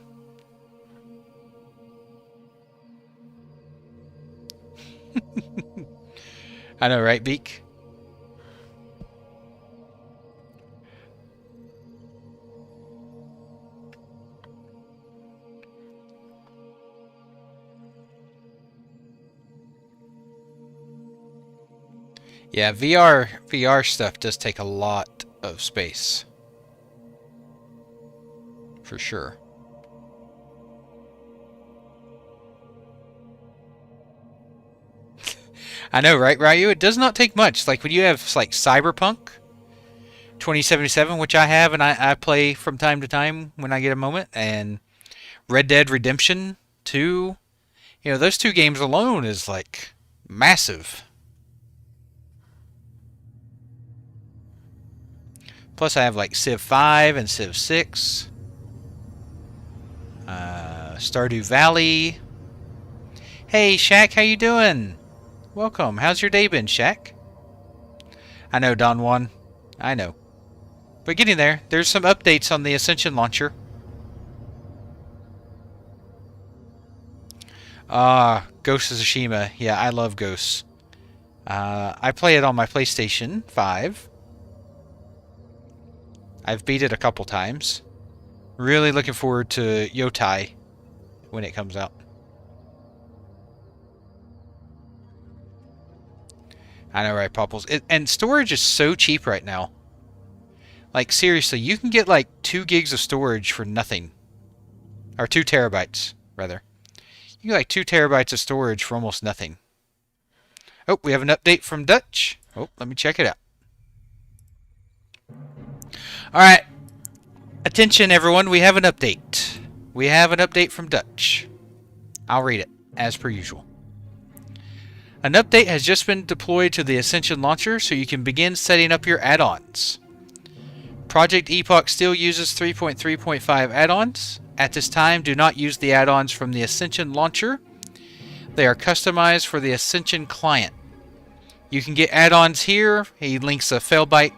I know, right, Beak? Yeah, VR stuff does take a lot of space. For sure. I know, right, Ryu? It does not take much. Like when you have like Cyberpunk 2077, which I have and I play from time to time when I get a moment, and Red Dead Redemption 2, you know, those two games alone is like massive. Plus I have like Civ 5 and Civ 6. Stardew Valley. Hey, Shaq, how you doing? Welcome. How's your day been, Shaq? I know, Don Juan. I know. But getting there. There's some updates on the Ascension launcher. Ghost of Tsushima. Yeah, I love Ghosts. I play it on my PlayStation 5. I've beat it a couple times. Really looking forward to Yotai when it comes out. I know, right, Popples? And storage is so cheap right now. Like, seriously, you can get like 2 gigs of storage for nothing. Or 2 terabytes, rather. You get like 2 terabytes of storage for almost nothing. Oh, we have an update from Dutch. Oh, let me check it out. Alright. Attention, everyone. We have an update. We have an update from Dutch. I'll read it, as per usual. An update has just been deployed to the Ascension launcher so you can begin setting up your add-ons. Project Epoch still uses 3.3.5 add-ons. At this time, do not use the add-ons from the Ascension launcher. They are customized for the Ascension client. You can get add-ons here. He links a Failbyte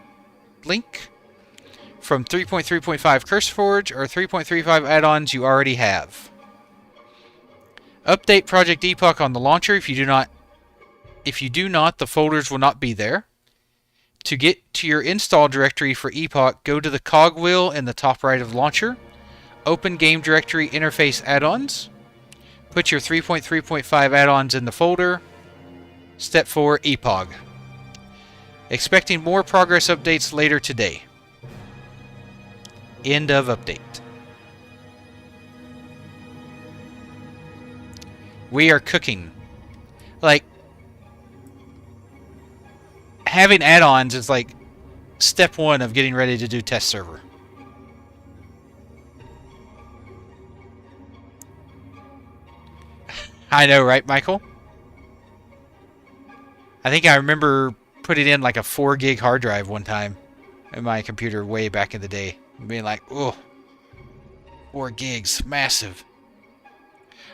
link from 3.3.5 CurseForge or 3.35 add-ons you already have. Update Project Epoch on the launcher. If you do not, the folders will not be there. To get to your install directory for Epoch, go to the cogwheel in the top right of the launcher. Open Game Directory Interface Add-ons. Put your 3.3.5 add-ons in the folder. Step 4, Epoch. Expecting more progress updates later today. End of update. We are cooking. Like, having add-ons is like step 1 of getting ready to do test server. I know, right, Michael? I think I remember putting in like a 4 gig hard drive one time in my computer way back in the day. Being like, oh, 4 gigs, massive.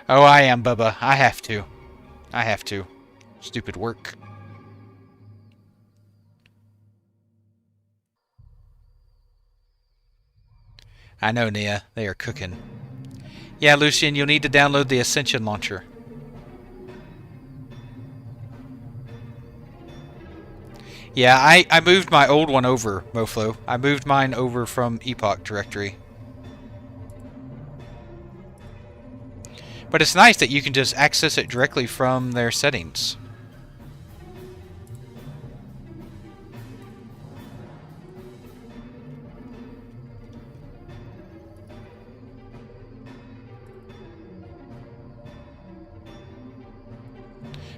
Oh, I am, Bubba. I have to. I have to. Stupid work. I know, Nia. They are cooking. Yeah, Lucian, you'll need to download the Ascension launcher. Yeah, I moved my old one over, Moflo. I moved mine over from Epoch directory. But it's nice that you can just access it directly from their settings.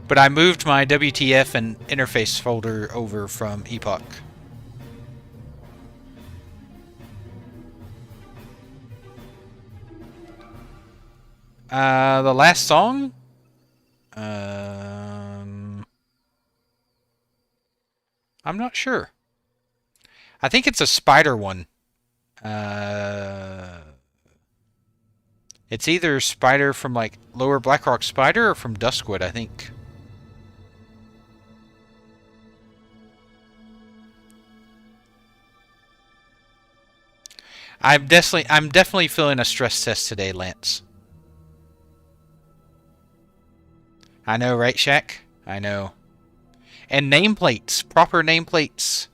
But I moved my WTF and interface folder over from Epoch. The last song? I'm not sure. I think it's a Spider one. It's either Spider from like Lower Blackrock Spider or from Duskwood, I think. I'm definitely feeling a stress test today, Lance. I know, right, Shaq? I know. And nameplates. Proper nameplates.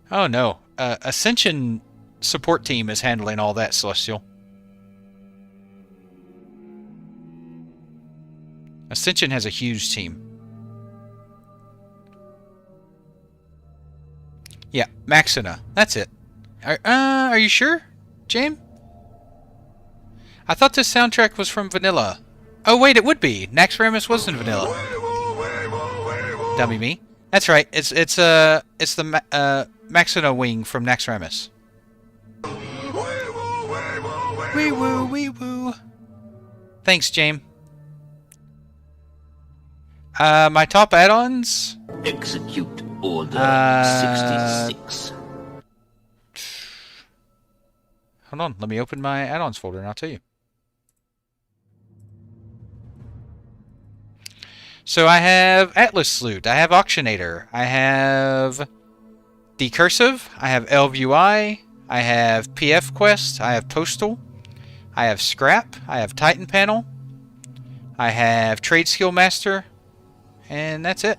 Oh, no. Ascension support team is handling all that, Celestial. Ascension has a huge team. Yeah, Maxina. That's it. Are you sure, James? I thought this soundtrack was from Vanilla. Oh, wait, it would be. Naxxramas was in Vanilla. Dummy me. That's right. It's the Maxina wing from Naxxramas. Wee woo, wee woo. Thanks, James. My top add-ons. Execute Order 66. Hold on, let me open my add-ons folder and I'll tell you. So I have Atlas Salute, I have Auctionator, I have the cursive. I have LVUI. I have PF Quest. I have Postal. I have Scrap. I have Titan Panel. I have Trade Skill Master. And that's it.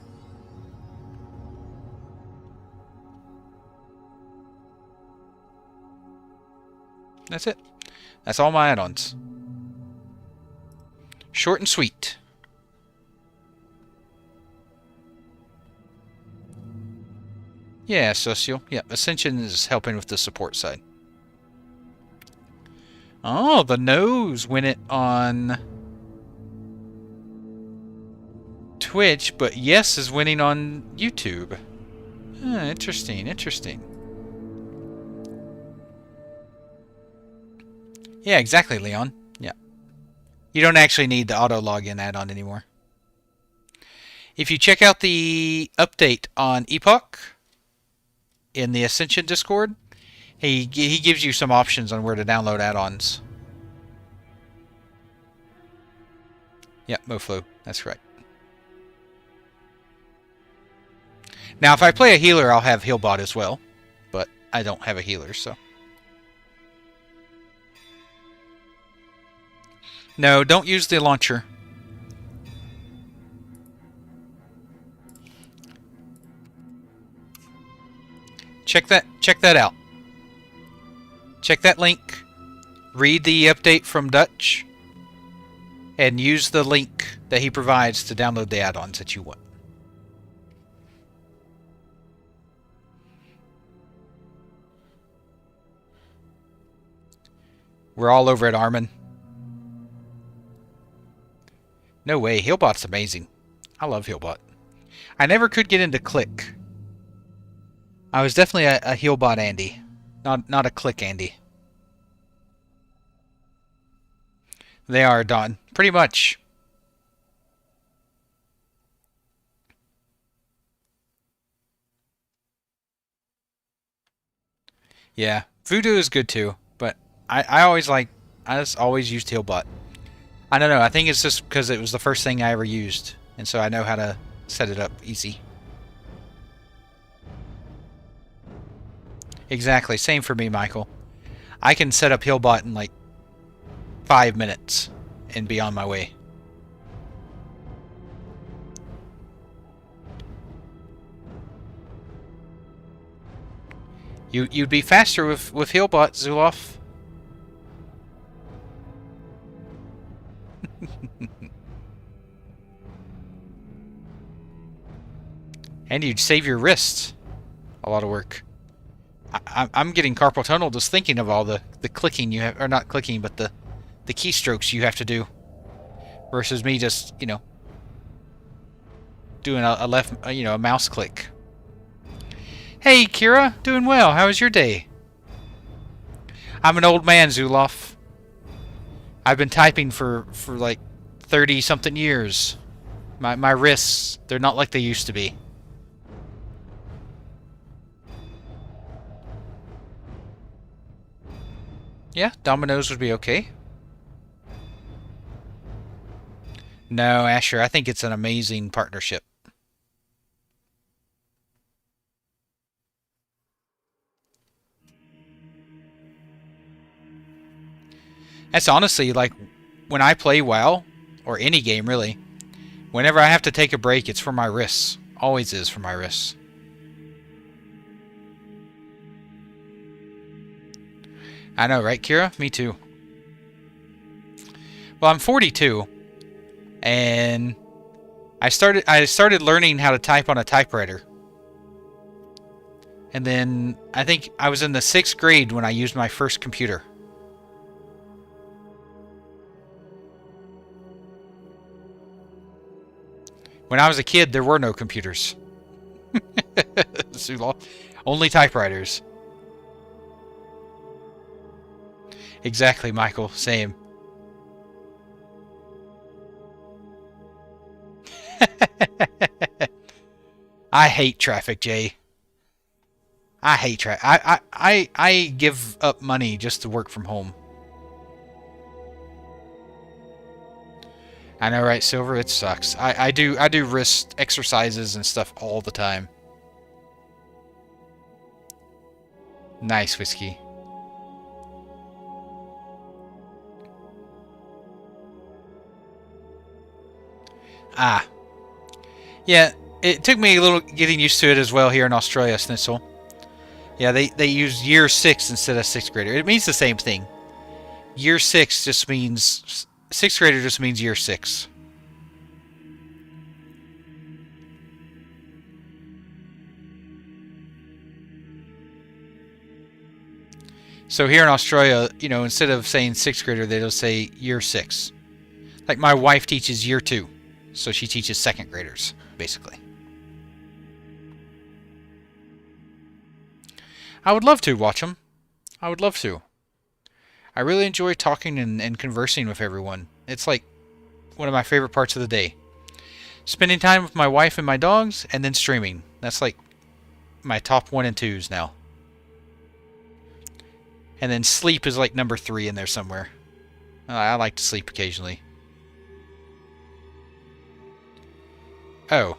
That's it. That's all my add-ons. Short and sweet. Yeah, Social. Yeah, Ascension is helping with the support side. Oh, the nose win it on Twitch, but Yes is winning on YouTube. Interesting, interesting. Yeah, exactly, Leon. Yeah. You don't actually need the auto login add-on anymore. If you check out the update on Epoch in the Ascension Discord, he gives you some options on where to download add-ons. Yep, Moflo. That's right. Now, if I play a healer, I'll have Healbot as well. But I don't have a healer, so... No, don't use the launcher. Check that out. Check that link. Read the update from Dutch. And use the link that he provides to download the add-ons that you want. We're all over at Armin. No way, Healbot's amazing. I love Healbot. I never could get into Click. I was definitely a Healbot Andy, not a Click Andy. They are, Don. Pretty much. Yeah, Voodoo is good too, but I just always used Healbot. I don't know, I think it's just because it was the first thing I ever used, and so I know how to set it up easy. Exactly, same for me, Michael. I can set up Healbot in like 5 minutes and be on my way. You'd be faster with Healbot, Zuloff. And you'd save your wrists. A lot of work. I'm getting carpal tunnel just thinking of all the clicking you have, or not clicking, but the keystrokes you have to do. Versus me just, you know, doing a left, a mouse click. Hey, Kira, doing well. How was your day? I'm an old man, Zuloff. I've been typing for like 30-something years. My wrists, they're not like they used to be. Yeah, Dominoes would be okay. No, Asher, I think it's an amazing partnership. That's honestly, like, when I play WoW, or any game really, whenever I have to take a break, it's for my wrists. Always is for my wrists. I know, right, Kira? Me too. Well, I'm 42, and I started learning how to type on a typewriter. And then I think I was in the 6th grade when I used my first computer. When I was a kid, there were no computers. Only typewriters. Exactly, Michael. Same. I hate traffic, Jay. I hate traffic. I give up money just to work from home. I know, right, Silver? It sucks. I do wrist exercises and stuff all the time. Nice whiskey. Ah. Yeah, it took me a little getting used to it as well here in Australia, Snitzel. Yeah, they use year 6 instead of 6th grader. It means the same thing. Year 6 just means... 6th grader just means year 6. So here in Australia, you know, instead of saying 6th grader, they'll say year 6. Like my wife teaches year 2. So she teaches 2nd graders, basically. I would love to watch them. I would love to. I really enjoy talking and conversing with everyone. It's like one of my favorite parts of the day. Spending time with my wife and my dogs, and then streaming. That's like my top 1 and 2s now. And then sleep is like number 3 in there somewhere. I like to sleep occasionally. Oh.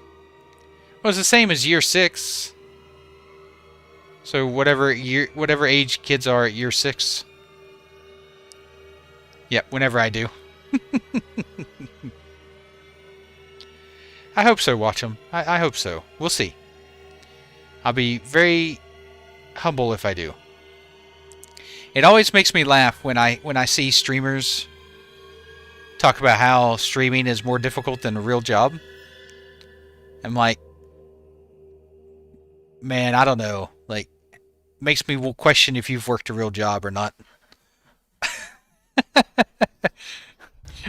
Well, it's the same as year 6. So whatever age kids are at year 6. Yep, whenever I do. I hope so, watch them. I hope so. We'll see. I'll be very humble if I do. It always makes me laugh when I see streamers talk about how streaming is more difficult than a real job. I'm like, man, I don't know. Like, makes me question if you've worked a real job or not.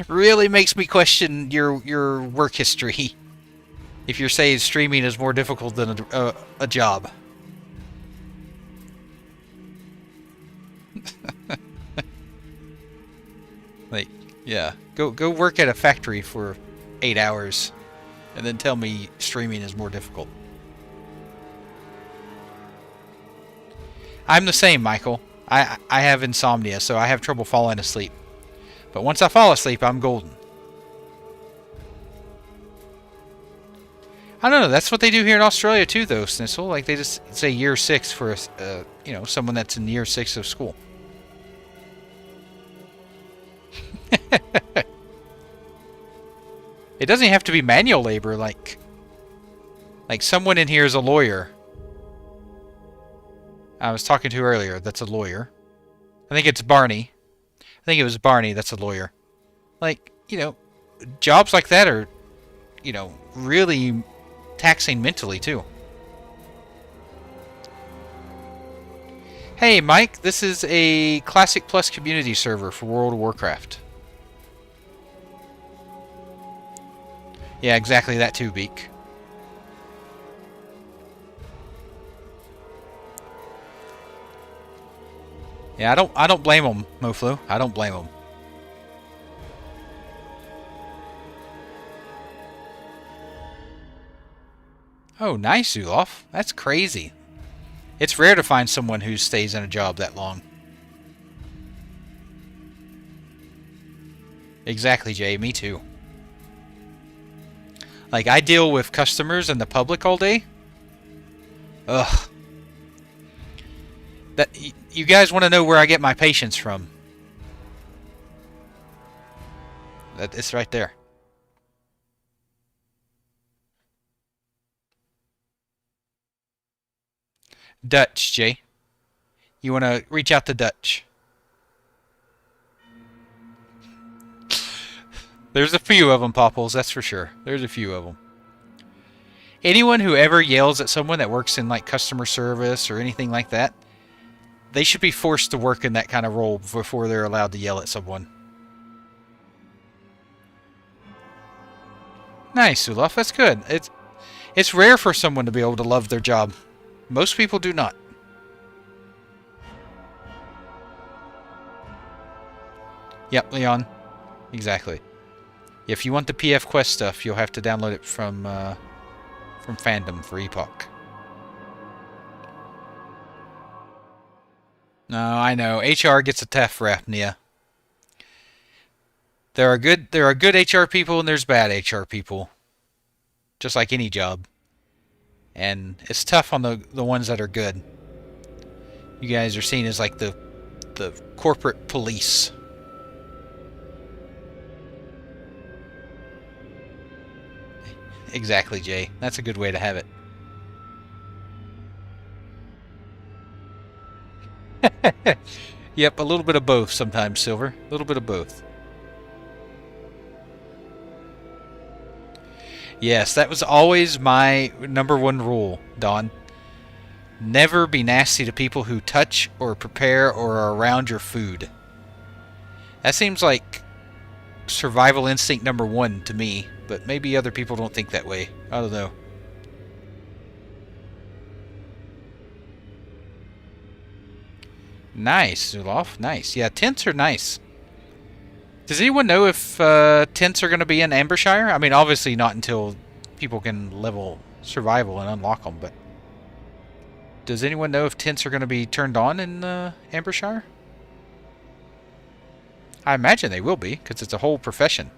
Really makes me question your work history if you're saying streaming is more difficult than a job. Like, yeah, go work at a factory for 8 hours and then tell me streaming is more difficult. I'm the same, Michael. I have insomnia, so I have trouble falling asleep. But once I fall asleep, I'm golden. I don't know. That's what they do here in Australia too, though, Snissel. Like they just say year 6 for you know, someone that's in year 6 of school. It doesn't have to be manual labor. Like someone in here is a lawyer. I was talking to earlier. That's a lawyer. I think it's Barney. I think it was Barney that's a lawyer. Like, you know, jobs like that are, you know, really taxing mentally, too. Hey, Mike, this is a Classic Plus community server for World of Warcraft. Yeah, exactly that too, Beak. Yeah, I don't blame him, Moflu. I don't blame him. Oh, nice, Zuloff. That's crazy. It's rare to find someone who stays in a job that long. Exactly, Jay. Me too. Like, I deal with customers and the public all day. Ugh. That you guys want to know where I get my patience from? It's right there. Dutch, Jay. You want to reach out to Dutch. There's a few of them, Popples, that's for sure. There's a few of them. Anyone who ever yells at someone that works in like customer service or anything like that, they should be forced to work in that kind of role before they're allowed to yell at someone. Nice, Ulaf. That's good. It's rare for someone to be able to love their job. Most people do not. Yep, Leon. Exactly. If you want the PF Quest stuff, you'll have to download it from Fandom for Epoch. No, I know. HR gets a tough rap, Nia. There are good HR people and there's bad HR people. Just like any job. And it's tough on the ones that are good. You guys are seen as like the corporate police. Exactly, Jay. That's a good way to have it. Yep, a little bit of both sometimes, Silver. A little bit of both. Yes, that was always my #1 rule, Dawn. Never be nasty to people who touch or prepare or are around your food. That seems like survival instinct #1 to me, but maybe other people don't think that way. I don't know. Nice, Zuloff. Nice. Yeah, tents are nice. Does anyone know if tents are going to be in Ambershire? I mean, obviously not until people can level survival and unlock them, but does anyone know if tents are going to be turned on in Ambershire? I imagine they will be, because it's a whole profession.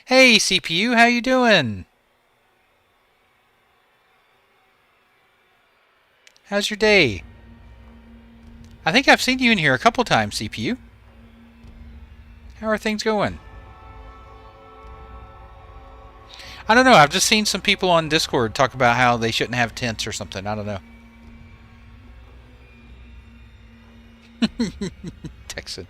Hey, CPU, how you doing? How's your day? I think I've seen you in here a couple times, CPU. How are things going? I don't know, I've just seen some people on Discord talk about how they shouldn't have tents or something. I don't know. Texan.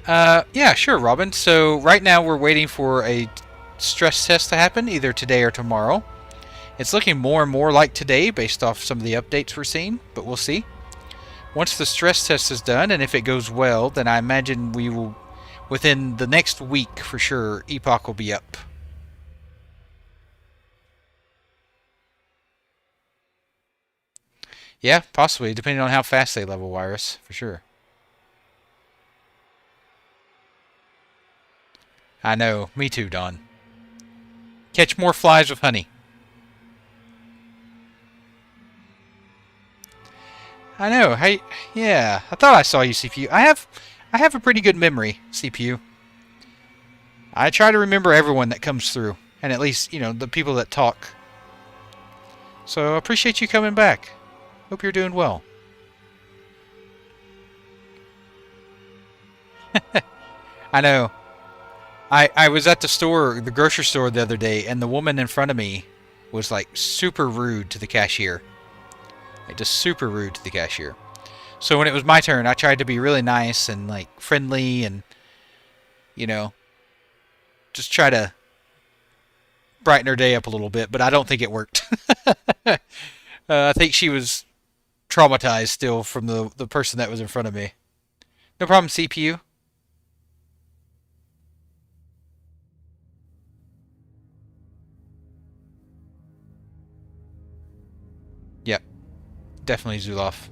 Yeah, sure, Robin. So right now we're waiting for a stress test to happen, either today or tomorrow. It's looking more and more like today based off some of the updates we're seeing, but we'll see. Once the stress test is done, and if it goes well, then I imagine we will, within the next week for sure, Epoch will be up. Yeah, possibly, depending on how fast they level Virus, for sure. I know, me too, Don. Catch more flies with honey. I know. Hey, yeah. I thought I saw you, CPU. I have a pretty good memory, CPU. I try to remember everyone that comes through, and at least, you know, the people that talk. So I appreciate you coming back. Hope you're doing well. I know. I was at the store, the grocery store the other day, and the woman in front of me was like super rude to the cashier. Like just super rude to the cashier. So when it was my turn, I tried to be really nice and like friendly and, you know, just try to brighten her day up a little bit, but I don't think it worked. I think she was traumatized still from the person that was in front of me. No problem, CPU. Yep, definitely Zuloff.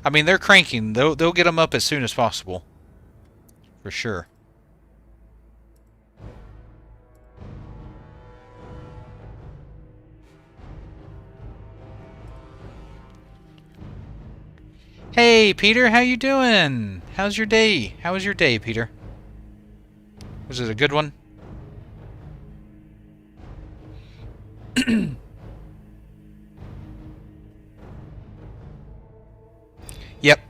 I mean, they're cranking. They'll get them up as soon as possible, for sure. Hey, Peter, how you doing? How's your day? How was your day, Peter? Was it a good one? Yep.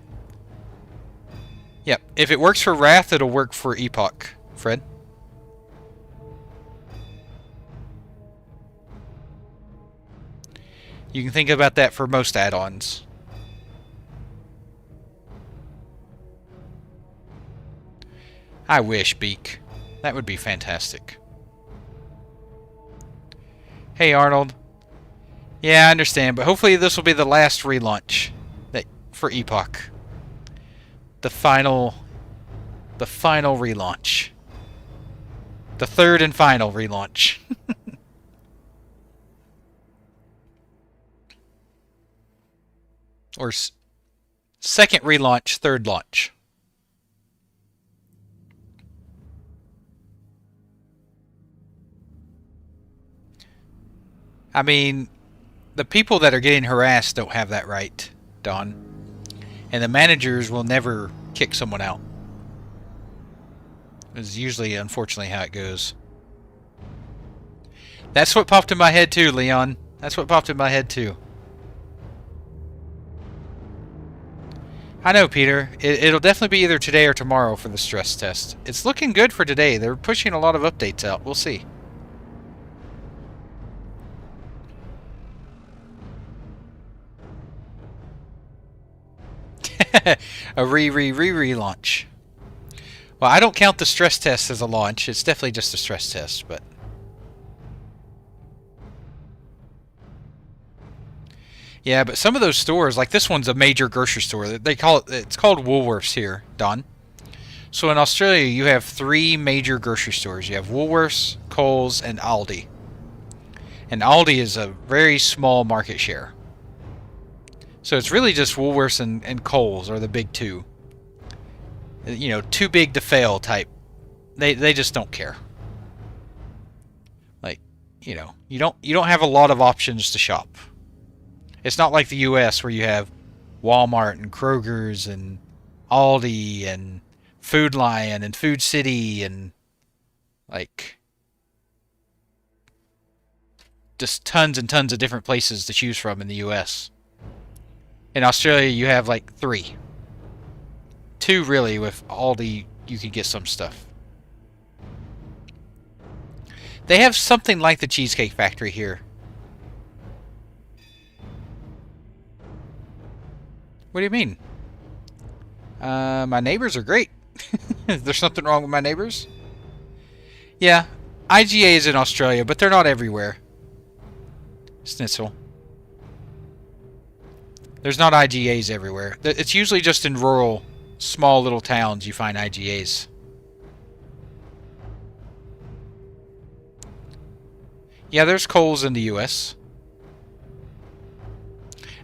Yep. If it works for Wrath, it'll work for Epoch, Fred. You can think about that for most add-ons. I wish, Beak. That would be fantastic. Hey, Arnold. Yeah, I understand, but hopefully this will be the last relaunch for Epoch. The final relaunch. The third and final relaunch. Or second relaunch, third launch. I mean, the people that are getting harassed don't have that right, Don. And the managers will never kick someone out. It's usually, unfortunately, how it goes. That's what popped in my head too, Leon. That's what popped in my head too. I know, Peter. It'll definitely be either today or tomorrow for the stress test. It's looking good for today. They're pushing a lot of updates out. We'll see. A relaunch. Well, I don't count the stress test as a launch. It's definitely just a stress test, but... Yeah, but some of those stores, like this one's a major grocery store. They call it, it's called Woolworths here, Don. So in Australia, you have 3 major grocery stores. You have Woolworths, Coles, and Aldi. And Aldi is a very small market share. So it's really just Woolworths and Coles are the big 2. You know, too big to fail type. They just don't care. Like, you know, you don't have a lot of options to shop. It's not like the US where you have Walmart and Kroger's and Aldi and Food Lion and Food City and like just tons and tons of different places to choose from in the US. In Australia you have like 3. 2 really. With Aldi you could get some stuff. They have something like the Cheesecake Factory here. What do you mean? My neighbors are great. Is there something wrong with my neighbors? Yeah, IGA is in Australia, but they're not everywhere. Schnitzel. There's not IGAs everywhere. It's usually just in rural, small little towns you find IGAs. Yeah, there's Kohl's in the US.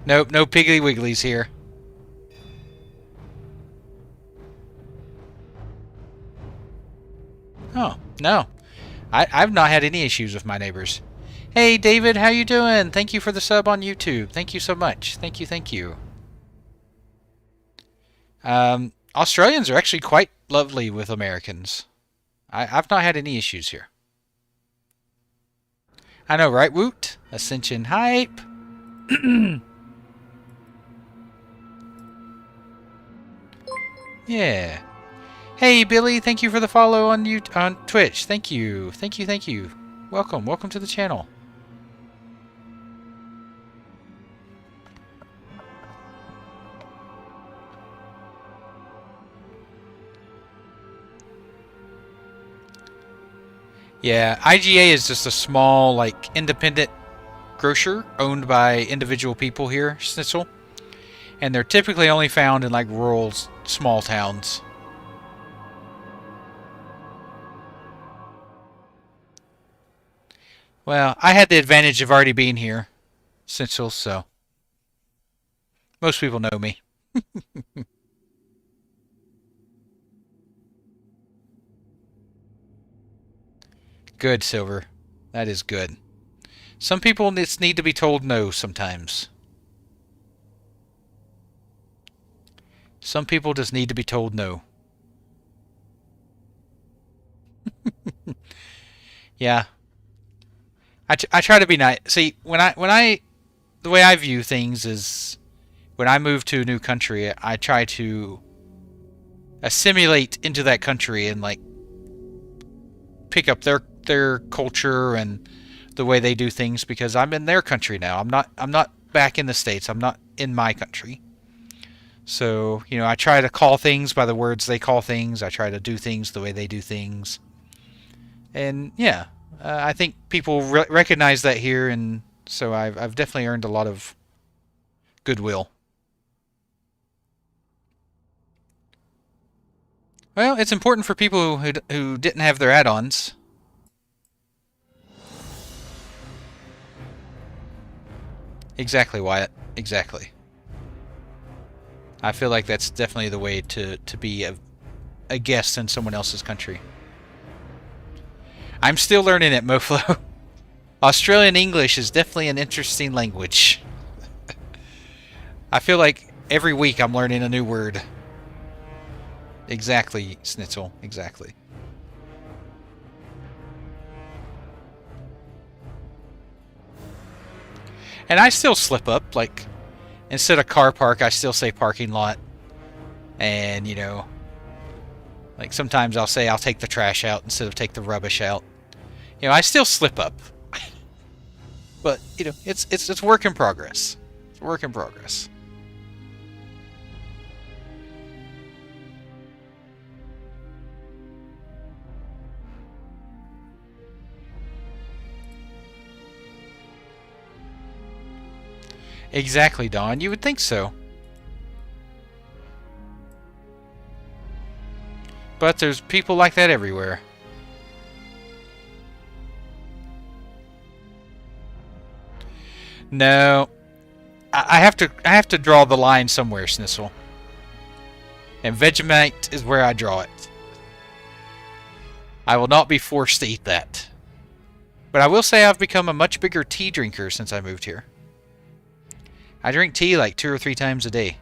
Nope, no Piggly Wigglies here. Oh, no. I've not had any issues with my neighbors. Hey, David, how you doing? Thank you for the sub on YouTube. Thank you so much. Thank you, thank you. Australians are actually quite lovely with Americans. I've not had any issues here. I know, right, Woot? Ascension Hype. Yeah. Hey, Billy, thank you for the follow on Twitch. Thank you. Thank you, thank you. Welcome. Welcome to the channel. Yeah, IGA is just a small, like, independent grocer owned by individual people here, Schnitzel. And they're typically only found in, like, rural, small towns. Well, I had the advantage of already being here, Schnitzel, so most people know me. Good, Silver. That is good. Some people just need to be told no sometimes. Some people just need to be told no. Yeah. I try to be nice. See, the way I view things is when I move to a new country, I try to assimilate into that country and like pick up their culture and the way they do things because I'm in their country now. I'm not back in the States. I'm not in my country. So, you know, I try to call things by the words they call things. I try to do things the way they do things. And yeah, I think people recognize that here, and so I've definitely earned a lot of goodwill. Well, it's important for people who didn't have their add-ons. Exactly, Wyatt. Exactly. I feel like that's definitely the way to be a guest in someone else's country. I'm still learning it, Moflo. Australian English is definitely an interesting language. I feel like Every week I'm learning a new word. Exactly, Snitzel. Exactly. And I still slip up. Like, instead of car park, I still say parking lot. And, you know, like sometimes I'll say I'll take the trash out instead of take the rubbish out. You know, I still slip up. But, you know, it's work in progress. It's work in progress. Exactly, Dawn. You would think so. But there's people like that everywhere. No. I have to draw the line somewhere, Snissel. And Vegemite is where I draw it. I will not be forced to eat that. But I will say I've become a much bigger tea drinker since I moved here. I drink tea like 2 or 3 times a day.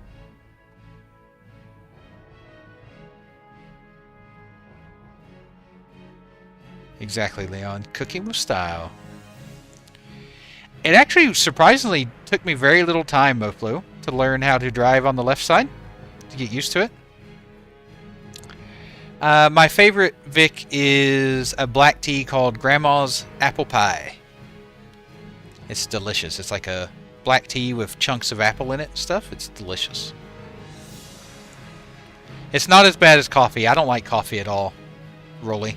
Exactly, Leon. Cooking with style. It actually surprisingly took me very little time, Moflo, to learn how to drive on the left side, to get used to it. My favorite Vic is a black tea called Grandma's Apple Pie. It's delicious. It's like a black tea with chunks of apple in it and stuff. It's delicious. It's not as bad as coffee. I don't like coffee at all, Rolly.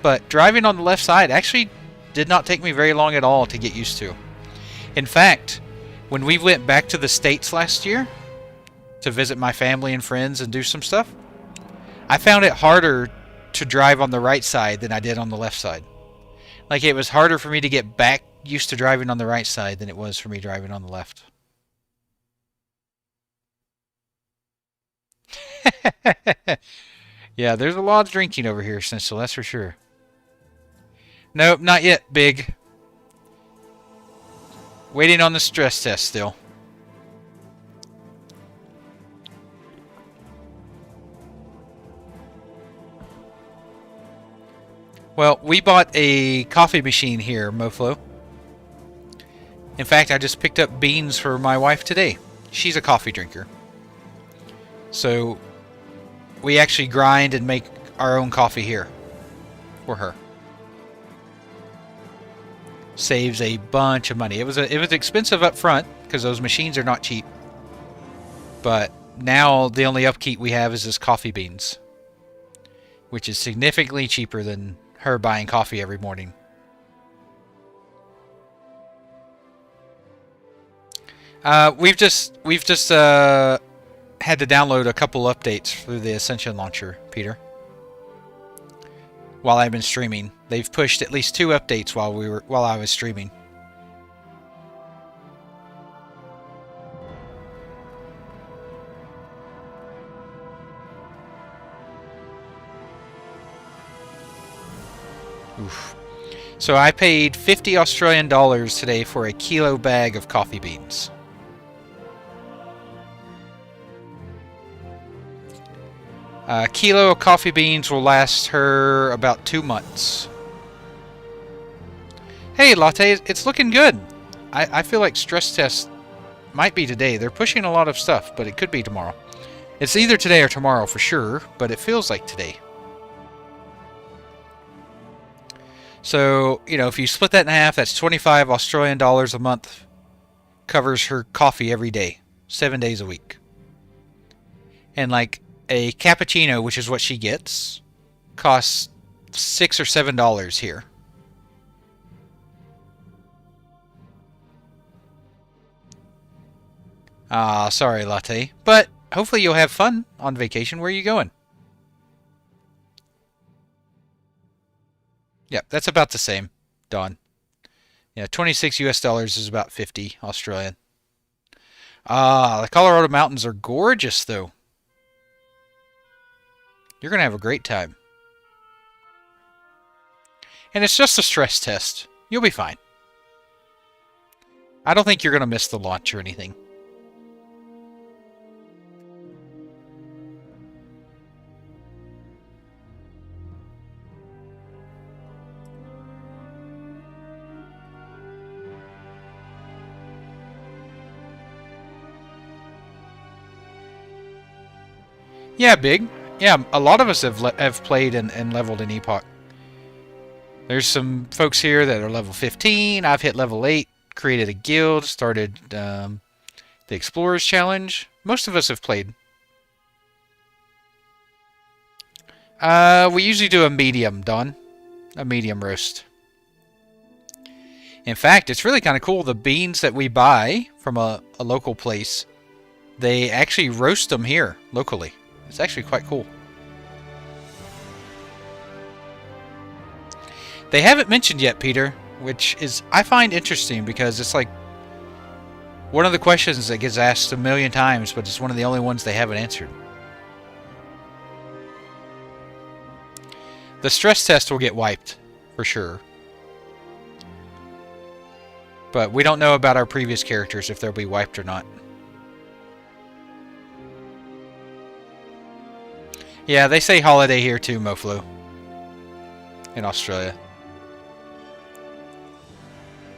But driving on the left side actually did not take me very long at all to get used to. In fact, when we went back to the States last year to visit my family and friends and do some stuff, I found it harder to drive on the right side than I did on the left side. Like, it was harder for me to get back used to driving on the right side than it was for me driving on the left. Yeah, there's a lot of drinking over here, Snitzel, that's for sure. Nope, not yet, Big. Waiting on the stress test still. Well, we bought a coffee machine here, Moflo. In fact, I just picked up beans for my wife today. She's a coffee drinker. So, we actually grind and make our own coffee here for her. Saves a bunch of money. It was expensive up front because those machines are not cheap. But now the only upkeep we have is this coffee beans, which is significantly cheaper than her buying coffee every morning. We've just had to download a couple updates through the Ascension launcher, Peter. While I've been streaming, they've pushed at least 2 updates while I was streaming. Oof. So I paid 50 Australian dollars today for a kilo bag of coffee beans. A kilo of coffee beans will last her about 2 months. Hey, Latte, it's looking good. I feel like stress test might be today. They're pushing a lot of stuff, but it could be tomorrow. It's either today or tomorrow for sure, but it feels like today. So, you know, if you split that in half, that's 25 Australian dollars a month. Covers her coffee every day, 7 days a week. And like a cappuccino, which is what she gets, costs $6 or $7 here. Ah, sorry, Latte. But hopefully you'll have fun on vacation. Where are you going? Yeah, that's about the same, Dawn. Yeah, 26 US dollars is about 50 Australian. Ah, the Colorado mountains are gorgeous, though. You're going to have a great time. And it's just a stress test. You'll be fine. I don't think you're going to miss the launch or anything. Yeah, big. Yeah, a lot of us have played and leveled in Epoch. There's some folks here that are level 15. I've hit level 8, created a guild, started the Explorers Challenge. Most of us have played. We usually do a medium, Don. A medium roast. In fact, it's really kind of cool. The beans that we buy from a local place, they actually roast them here locally. It's actually quite cool. They haven't mentioned yet, Peter, which is I find interesting because it's like one of the questions that gets asked a million times, but it's one of the only ones they haven't answered. The stress test will get wiped, for sure. But we don't know about our previous characters, if they'll be wiped or not. Yeah, they say holiday here too, Moflo. In Australia.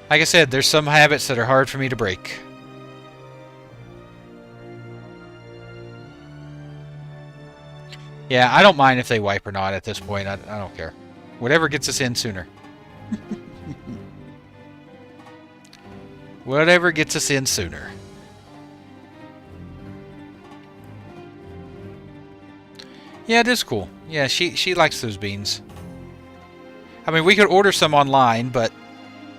Like I said, there's some habits that are hard for me to break. Yeah, I don't mind if they wipe or not at this point. I don't care. Whatever gets us in sooner. Whatever gets us in sooner. Yeah, it is cool. Yeah, she likes those beans. I mean, we could order some online, but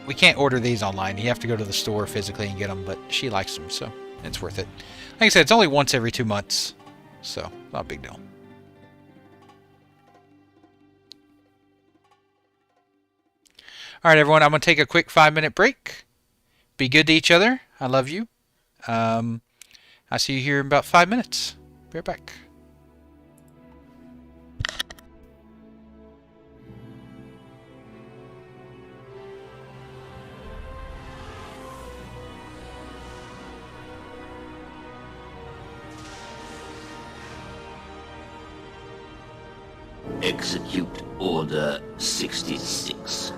we can't order these online. You have to go to the store physically and get them, but she likes them, so it's worth it. Like I said, it's only once every 2 months, so not a big deal. Alright, everyone, I'm going to take a quick 5-minute break. Be good to each other. I love you. I'll see you here in about 5 minutes. Be right back. Execute Order 66.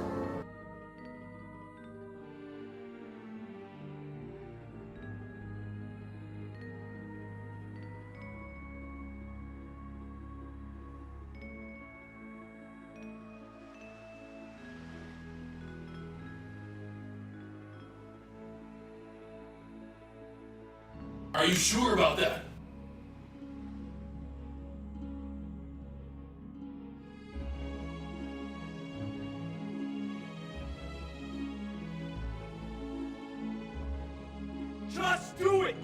Are you sure about that? Just do it!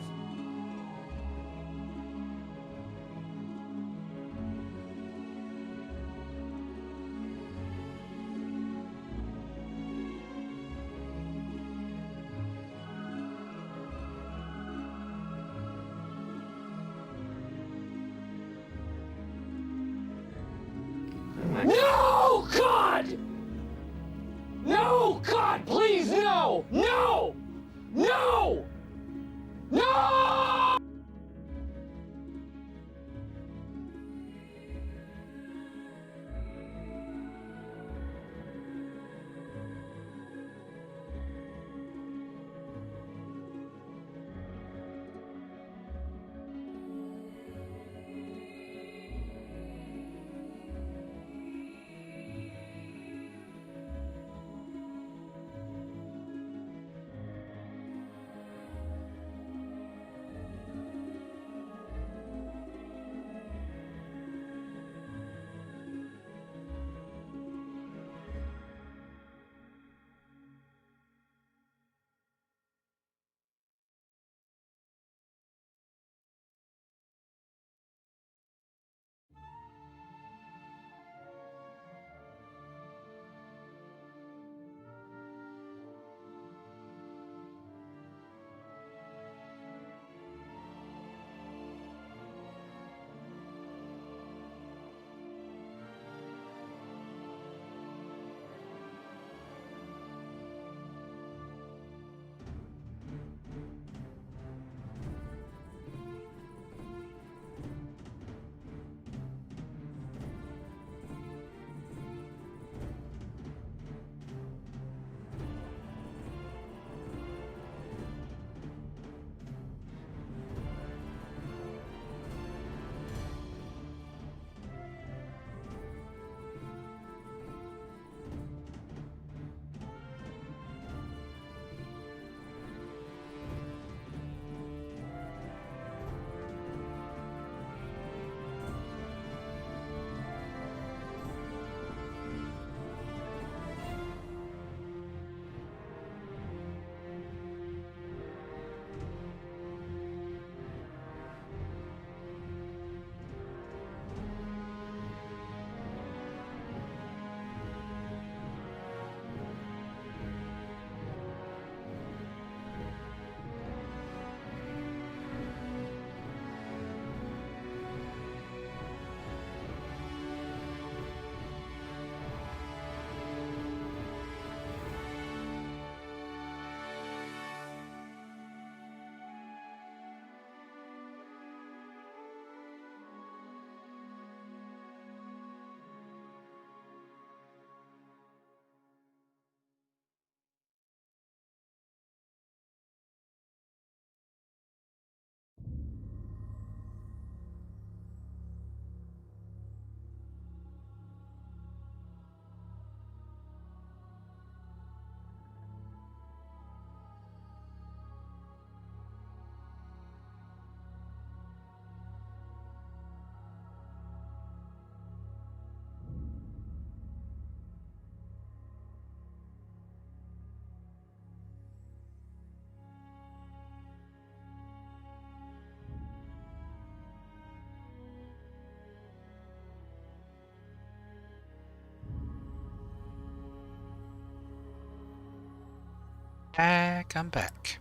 back. I'm back.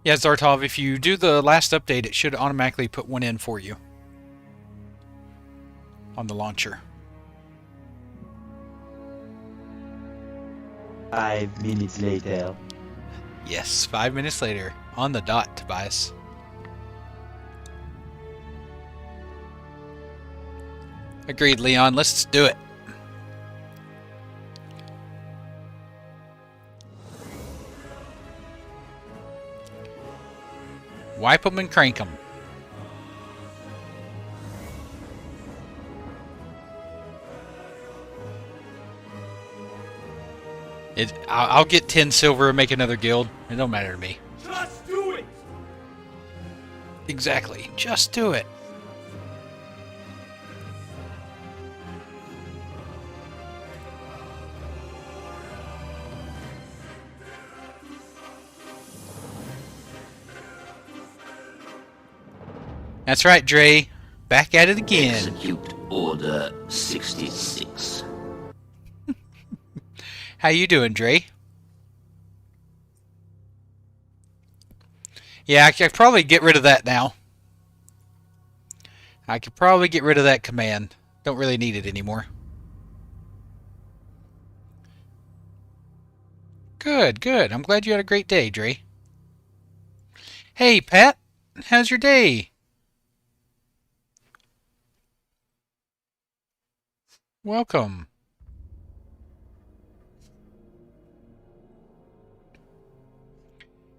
Yeah, Zartov, if you do the last update, it should automatically put one in for you. On the launcher. 5 minutes later. Yes, 5 minutes later. On the dot, Tobias. Agreed, Leon. Let's do it. Wipe them and crank them. I'll get 10 silver and make another guild. It don't matter to me. Just do it! Exactly. Just do it. That's right, Dre. Back at it again. Execute Order 66. How you doing, Dre? Yeah, I could probably get rid of that now. I could probably get rid of that command. Don't really need it anymore. Good, good. I'm glad you had a great day, Dre. Hey, Pat. How's your day? Welcome.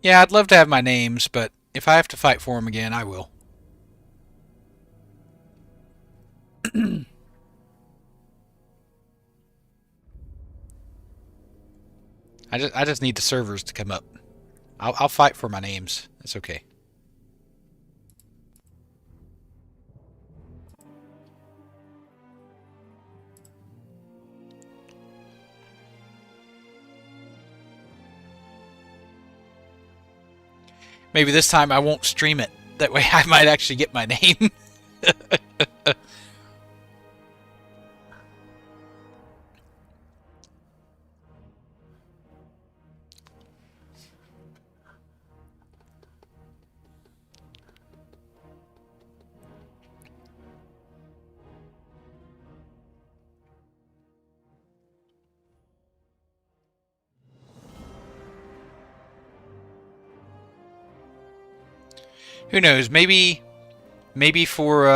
Yeah, I'd love to have my names, but if I have to fight for them again, I will. I just need the servers to come up. I'll fight for my names. That's okay. Maybe this time I won't stream it. That way I might actually get my name. Who knows? Maybe for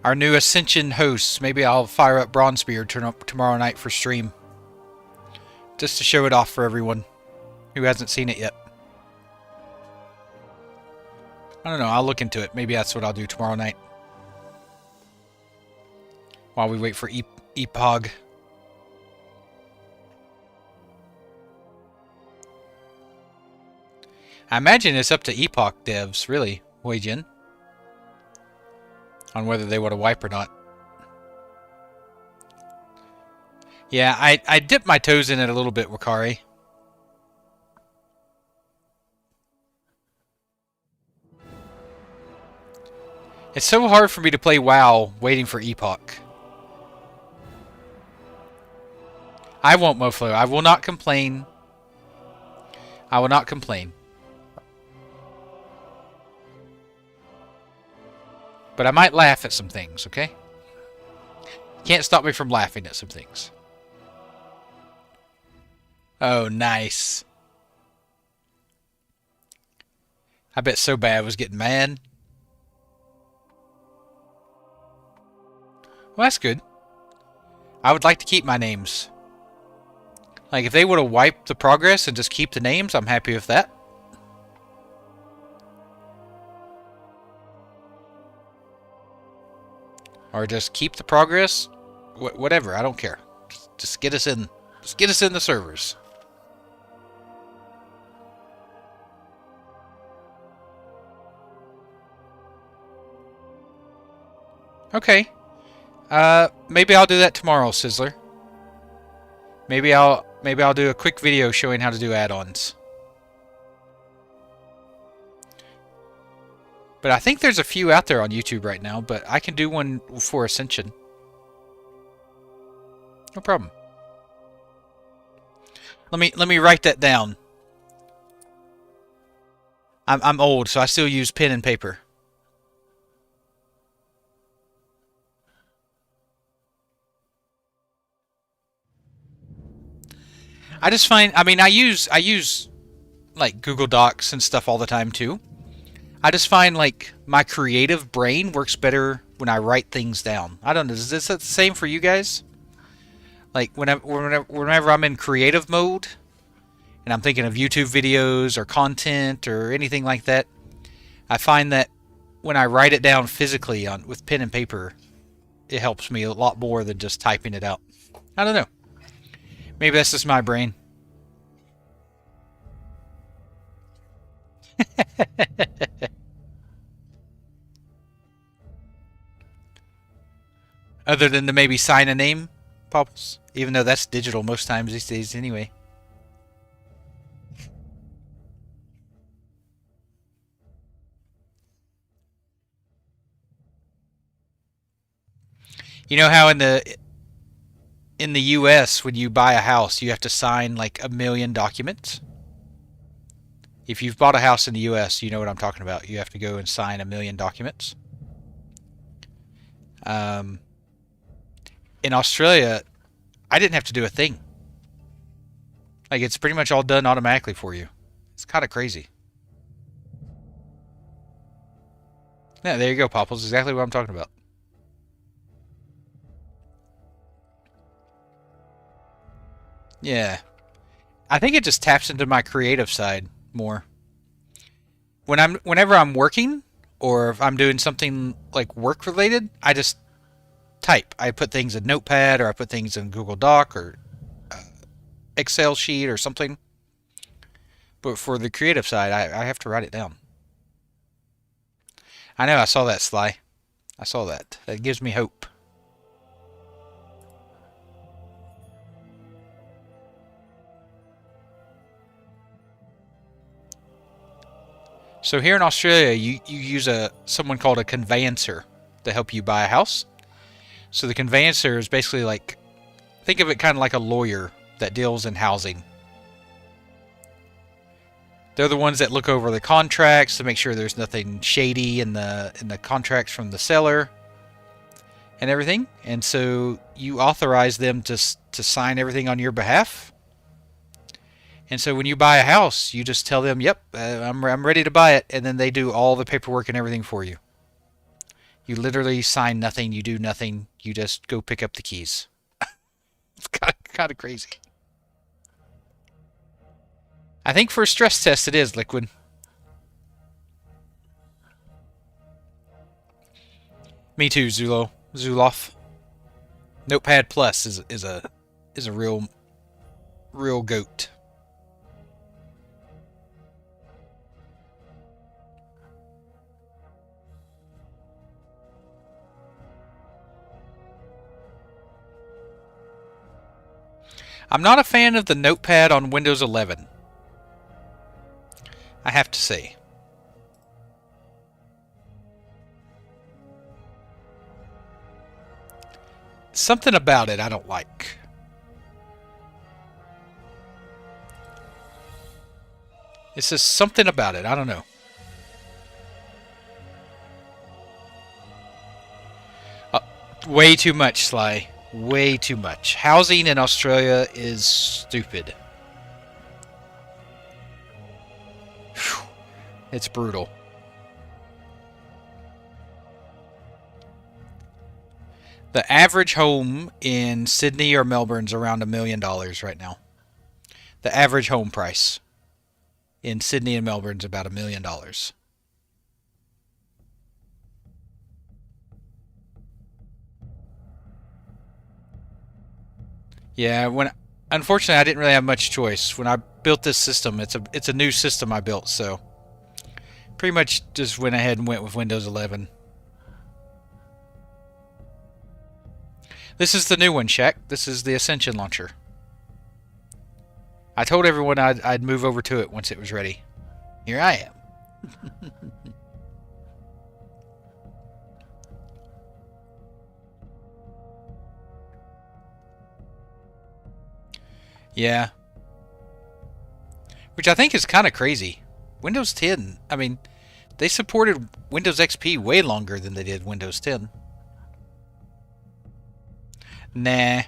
our new Ascension hosts, maybe I'll fire up Bronzebeard tomorrow night for stream, just to show it off for everyone who hasn't seen it yet. I don't know. I'll look into it. Maybe that's what I'll do tomorrow night while we wait for Epoch. I imagine it's up to Epoch devs, really, Huijin, on whether they want to wipe or not. Yeah, I dipped my toes in it a little bit, Wakari. It's so hard for me to play WoW waiting for Epoch. I won't, Moflo. I will not complain. I will not complain. But I might laugh at some things, okay? Can't stop me from laughing at some things. Oh, nice. I bet So Bad was getting mad. Well, that's good. I would like to keep my names. Like, if they would have wiped the progress and just keep the names, I'm happy with that. Or just keep the progress. Whatever, I don't care. Just get us in. Just get us in the servers. Okay. Maybe I'll do that tomorrow, Sizzler. Maybe I'll do a quick video showing how to do add-ons. But I think there's a few out there on YouTube right now, but I can do one for Ascension. No problem. Let me write that down. I'm old, so I still use pen and paper. I just find, I mean, I use like Google Docs and stuff all the time too. I just find like my creative brain works better when I write things down. I don't know. Is this the same for you guys? Like whenever I'm in creative mode and I'm thinking of YouTube videos or content or anything like that, I find that when I write it down physically on with pen and paper, it helps me a lot more than just typing it out. I don't know. Maybe that's just my brain. Other than to maybe sign a name, Popples. Even though that's digital most times these days anyway. You know how in the US when you buy a house you have to sign like 1,000,000 documents? If you've bought a house in the US, you know what I'm talking about. You have to go and sign 1,000,000 documents. In Australia, I didn't have to do a thing. Like, it's pretty much all done automatically for you. It's kind of crazy. Yeah, there you go, Popples. Exactly what I'm talking about. Yeah. I think it just taps into my creative side more. Whenever I'm working or if I'm doing something like work related, I just type. I put things in Notepad or I put things in Google Doc or Excel sheet or something. But for the creative side, I have to write it down. I know, I saw that, Sly. I saw that. That gives me hope. So here in Australia, you use someone called a conveyancer to help you buy a house. So the conveyancer is basically like, think of it kind of like a lawyer that deals in housing. They're the ones that look over the contracts to make sure there's nothing shady in the contracts from the seller and everything. And so you authorize them to sign everything on your behalf. And so when you buy a house, you just tell them, "Yep, I'm ready to buy it," and then they do all the paperwork and everything for you. You literally sign nothing, you do nothing, you just go pick up the keys. It's kind of crazy. I think for a stress test it is, Liquid. Me too, Zuloff. Notepad Plus is a real goat. I'm not a fan of the Notepad on Windows 11. I have to say. Something about it I don't like. It's just something about it. I don't know. Way too much, Sly. Way too much. Housing in Australia is stupid. Whew. It's brutal. The average home in Sydney or Melbourne's around $1 million right now. The average home price in Sydney and Melbourne's about $1 million. Yeah, unfortunately I didn't really have much choice. When I built this system, it's a new system I built, so pretty much just went ahead and went with Windows 11. This is the new one, Shaq. This is the Ascension launcher. I told everyone I'd move over to it once it was ready. Here I am. Yeah. Which I think is kind of crazy. Windows 10, I mean, they supported Windows XP way longer than they did Windows 10. Nah.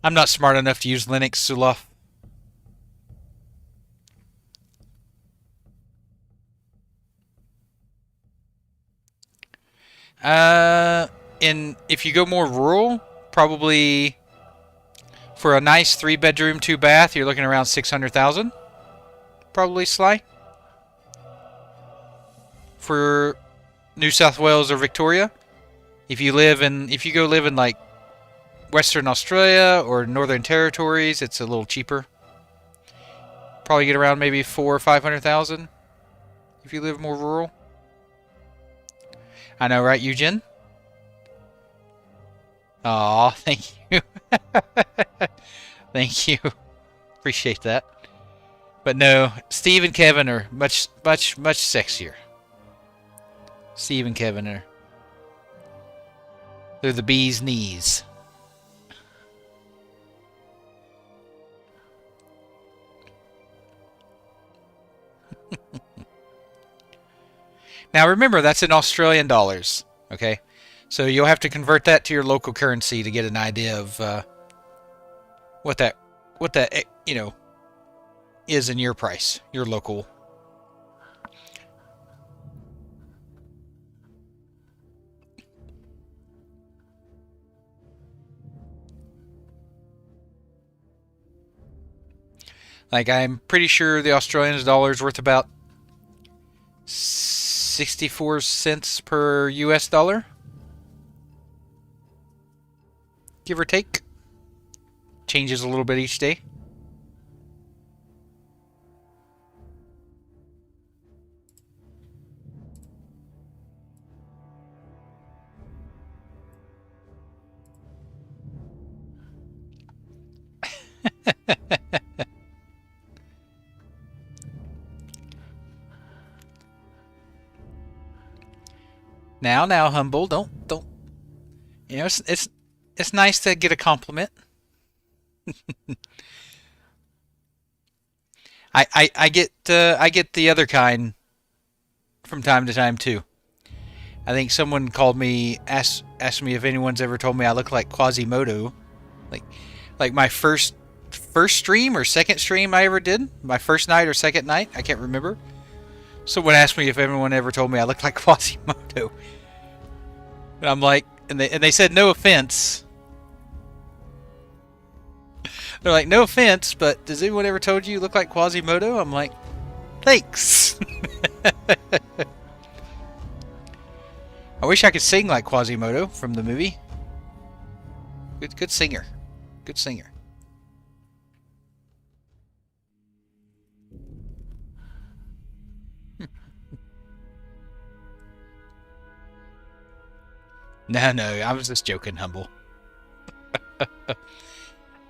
I'm not smart enough to use Linux, Sulof. If you go more rural, probably for a nice 3-bedroom, 2-bath, you're looking around 600,000. Probably, Sly. For New South Wales or Victoria. If you go live in like Western Australia or Northern Territories, it's a little cheaper. Probably get around maybe 400,000 or 500,000 if you live more rural. I know, right, Eugen? Aw, thank you. Thank you. Appreciate that. But no, Steve and Kevin are much sexier. Steve and Kevin are... They're the bee's knees. Now remember, that's in Australian dollars, okay? So you'll have to convert that to your local currency to get an idea of what that is in your price, your local. Like, I'm pretty sure the Australian dollar is worth about 64 cents per US dollar. Give or take. Changes a little bit each day. Now, humble. Don't. You know, it's nice to get a compliment. I get the other kind from time to time too. I think someone called me, asked me if anyone's ever told me I look like Quasimodo, like my first stream or second stream I ever did, my first night or second night, I can't remember. Someone asked me if anyone ever told me I looked like Quasimodo, and I'm like, and they said no offense. They're like, no offense, but does anyone ever told you look like Quasimodo? I'm like, thanks. I wish I could sing like Quasimodo from the movie. Good singer. Good singer. No, I was just joking, Humble.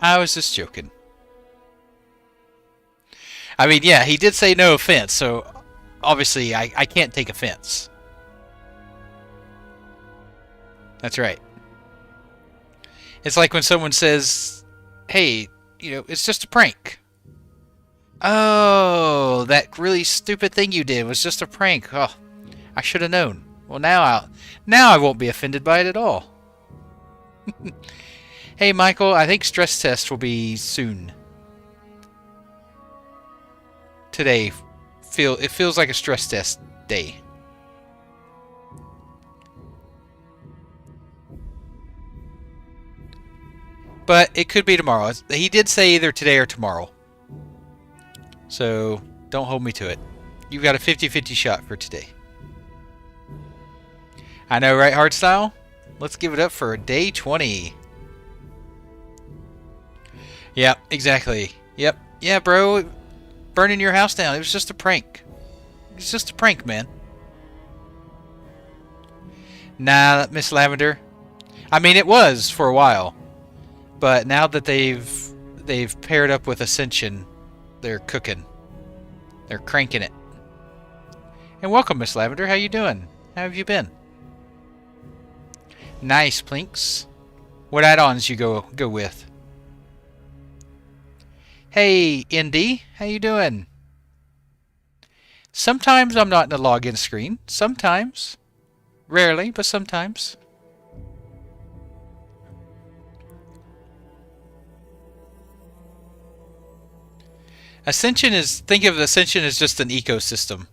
I was just joking. I mean, yeah, he did say no offense, so obviously I can't take offense. That's right. It's like when someone says, hey, it's just a prank. Oh, that really stupid thing you did was just a prank. Oh, I should have known. Well, now I won't be offended by it at all. Hey, Michael, I think stress test will be soon. Today, it feels like a stress test day. But it could be tomorrow. He did say either today or tomorrow. So, don't hold me to it. You've got a 50-50 shot for today. I know, right, Hardstyle? Let's give it up for day 20. Yep, exactly. Yep. Yeah, bro. Burning your house down. It was just a prank. It's just a prank, man. Nah, Miss Lavender. I mean, it was for a while. But now that they've paired up with Ascension, they're cooking. They're cranking it. And welcome, Miss Lavender. How you doing? How have you been? Nice, Plinks. What add-ons you go with? Hey, Indy, how you doing? Sometimes I'm not in the login screen. Sometimes. Rarely, but sometimes. Ascension is... Think of Ascension as just an ecosystem.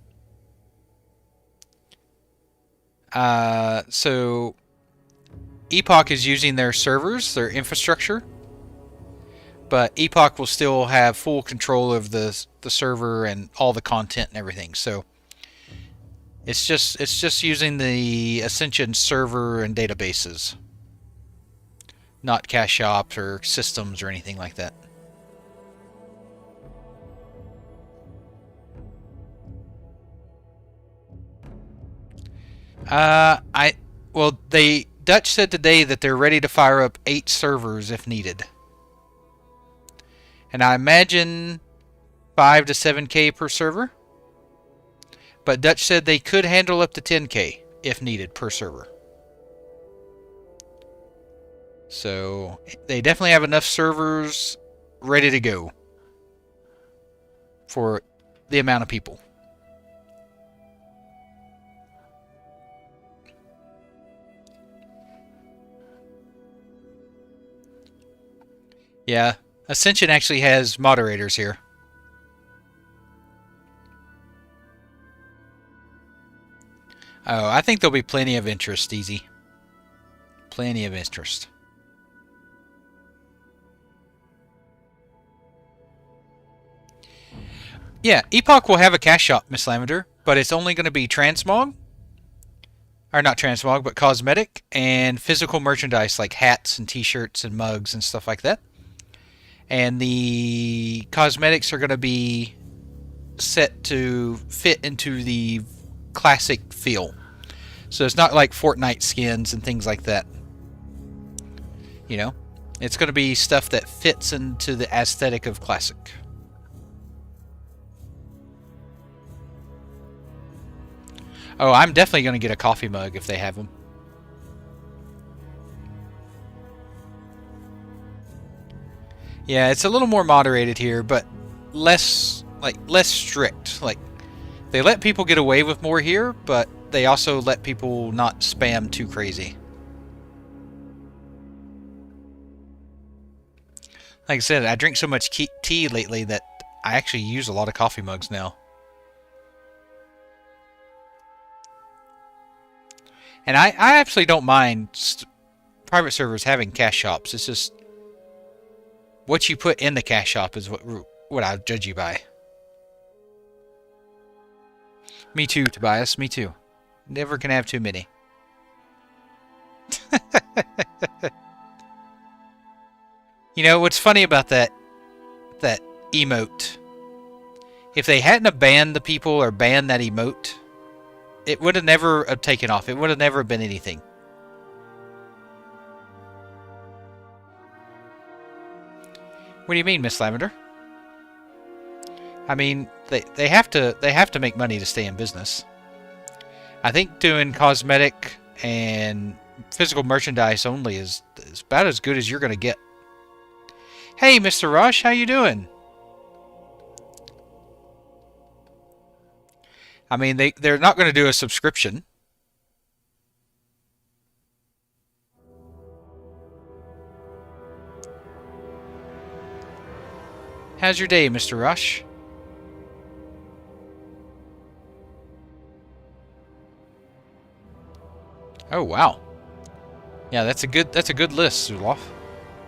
So... Epoch is using their servers, their infrastructure. But Epoch will still have full control of the server and all the content and everything. So it's just using the Ascension server and databases, not cache shops or systems or anything like that. Dutch said today that they're ready to fire up 8 servers if needed. And I imagine 5 to 7K per server. But Dutch said they could handle up to 10K if needed per server. So they definitely have enough servers ready to go for the amount of people. Yeah, Ascension actually has moderators here. Oh, I think there'll be plenty of interest, Easy. Plenty of interest. Yeah, Epoch will have a cash shop, Miss Lavender, but it's only going to be transmog. Or not transmog, but cosmetic and physical merchandise like hats and t-shirts and mugs and stuff like that. And the cosmetics are going to be set to fit into the classic feel. So it's not like Fortnite skins and things like that. You know, it's going to be stuff that fits into the aesthetic of classic. Oh, I'm definitely going to get a coffee mug if they have them. Yeah, it's a little more moderated here, but less strict. Like, they let people get away with more here, but they also let people not spam too crazy. Like I said, I drink so much tea lately that I actually use a lot of coffee mugs now. And I actually don't mind private servers having cash shops. It's just what you put in the cash shop is what I judge you by. Me too, Tobias. Me too. Never can have too many. You know, what's funny about that emote, if they hadn't have banned the people or banned that emote, it would have never taken off. It would have never been anything. What do you mean, Miss Lavender? I mean, they have to make money to stay in business. I think doing cosmetic and physical merchandise only is about as good as you're going to get. Hey, Mr. Rush, how you doing? I mean, they're not going to do a subscription. How's your day, Mr. Rush? Oh, wow. Yeah, that's a good list, Zuloff.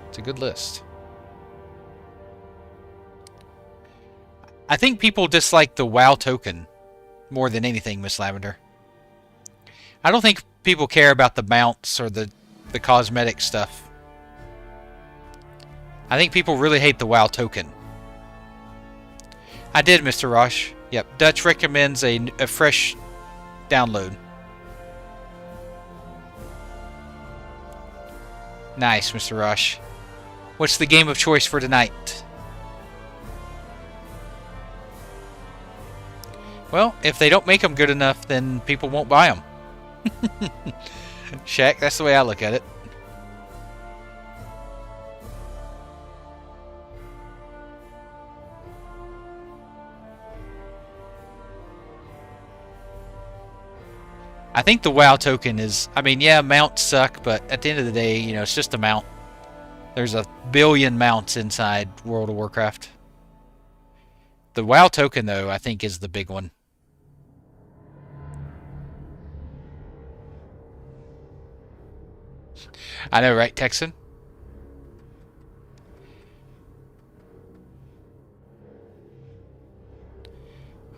It's a good list. I think people dislike the WoW token more than anything, Miss Lavender. I don't think people care about the mounts or the cosmetic stuff. I think people really hate the WoW token. I did, Mr. Rush. Yep, Dutch recommends a fresh download. Nice, Mr. Rush. What's the game of choice for tonight? Well, if they don't make them good enough, then people won't buy them. Shaq, that's the way I look at it. I think the WoW token is... I mean, yeah, mounts suck, but at the end of the day, you know, it's just a mount. There's a billion mounts inside World of Warcraft. The WoW token, though, I think is the big one. I know, right, Texan?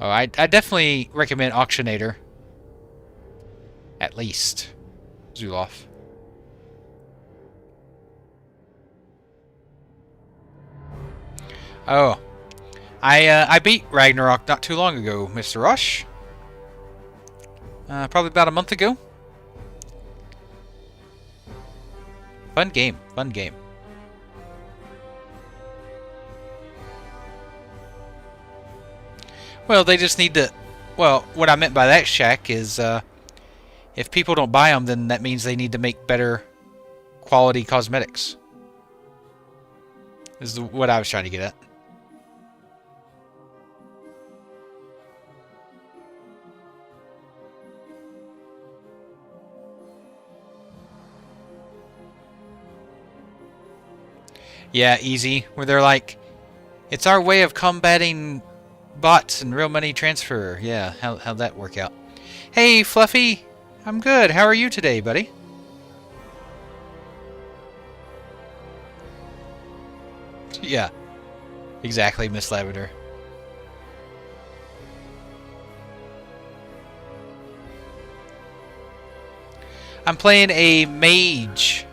Oh, I definitely recommend Auctionator. At least. Zuloff. Oh. I beat Ragnarok not too long ago, Mr. Rush. Probably about a month ago. Fun game. Fun game. Well, they just need to... Well, what I meant by that, Shaq, is if people don't buy them, then that means they need to make better quality cosmetics. Is what I was trying to get at. Yeah, easy. Where they're like, it's our way of combating bots and real money transfer. Yeah, how'd that work out? Hey, Fluffy! I'm good. How are you today, buddy? Yeah, exactly, Miss Lavender. I'm playing a mage.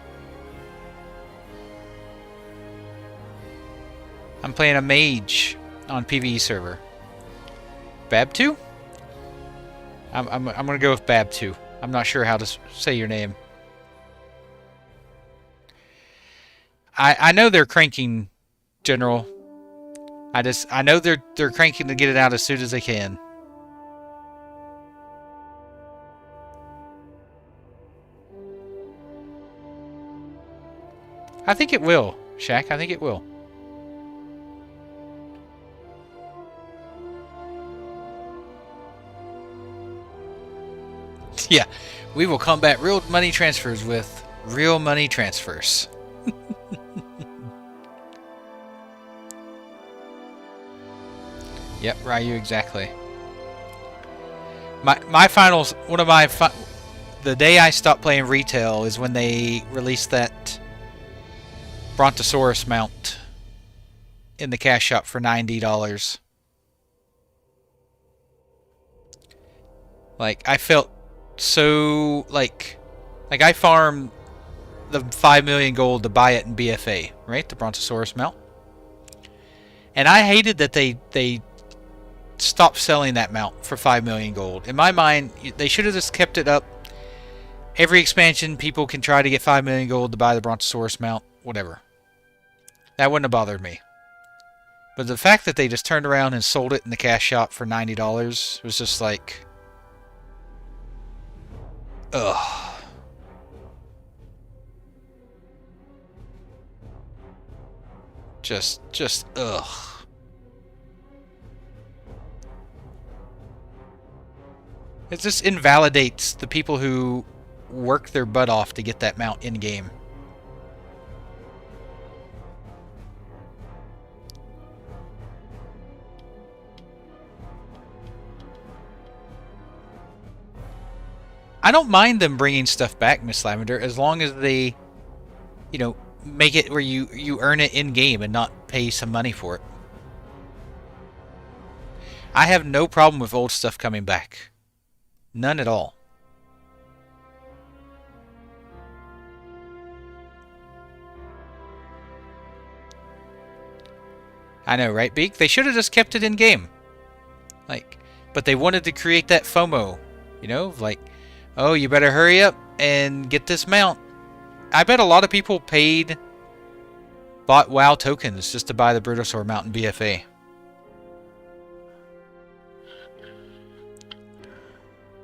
I'm playing a mage on PvE server. Bab2? I'm gonna go with Bab2. I'm not sure how to say your name. I know they're cranking, General. I know they're cranking to get it out as soon as they can. I think it will, Shaq. I think it will. Yeah, we will combat real money transfers with real money transfers. Yep, Ryu, exactly. My finals, one of my the day I stopped playing retail is when they released that Brontosaurus mount in the cash shop for $90. Like, I felt so like I farmed the 5 million gold to buy it in BFA, right? The Brontosaurus mount. And I hated that they stopped selling that mount for 5 million gold. In my mind, they should have just kept it up. Every expansion, people can try to get 5 million gold to buy the Brontosaurus mount, whatever. That wouldn't have bothered me. But the fact that they just turned around and sold it in the cash shop for $90 was just like... Ugh. Just ugh. It just invalidates the people who work their butt off to get that mount in game. I don't mind them bringing stuff back, Miss Lavender, as long as they, you know, make it where you earn it in game and not pay some money for it. I have no problem with old stuff coming back. None at all. I know, right, Beak? They should have just kept it in game. Like, but they wanted to create that FOMO, you know, like, oh, you better hurry up and get this mount. I bet a lot of people bought WoW tokens just to buy the Brutosaur mount in BFA.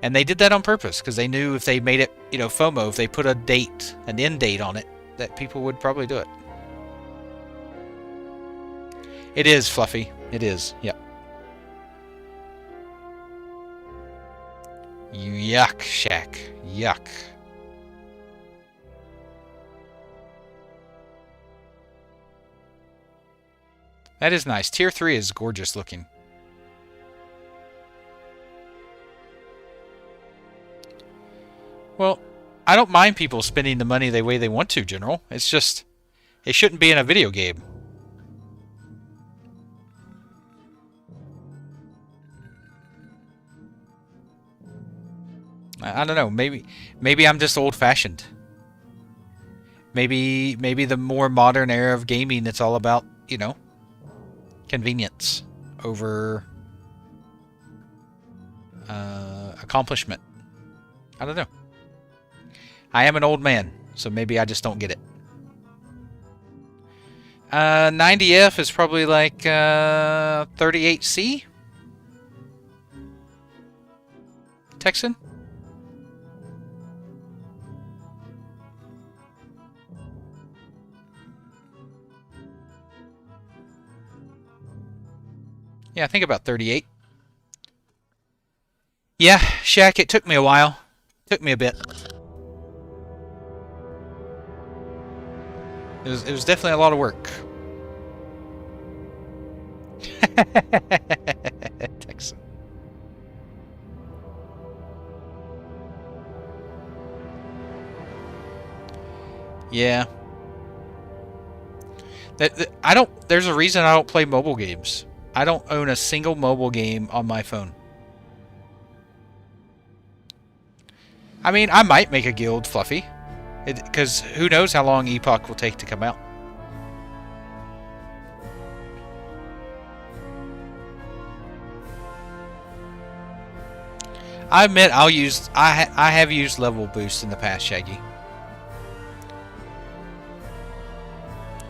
And they did that on purpose, because they knew if they made it, you know, FOMO, if they put an end date on it, that people would probably do it. It is, Fluffy. It is, yep. Yuck, Shaq. Yuck. That is nice. Tier 3 is gorgeous looking. Well, I don't mind people spending the money the way they want to, General. It's just, it shouldn't be in a video game. I don't know. Maybe I'm just old-fashioned. Maybe the more modern era of gaming, it's all about, you know, convenience over accomplishment. I don't know. I am an old man, so maybe I just don't get it. 90F is probably like 38C? Texan? Yeah, I think about 38. Yeah, Shaq, it took me a while. Took me a bit. It was definitely a lot of work. Texan. Yeah. I don't. There's a reason I don't play mobile games. I don't own a single mobile game on my phone. I mean, I might make a guild, Fluffy. Because who knows how long Epoch will take to come out. I admit I have used level boost in the past, Shaggy.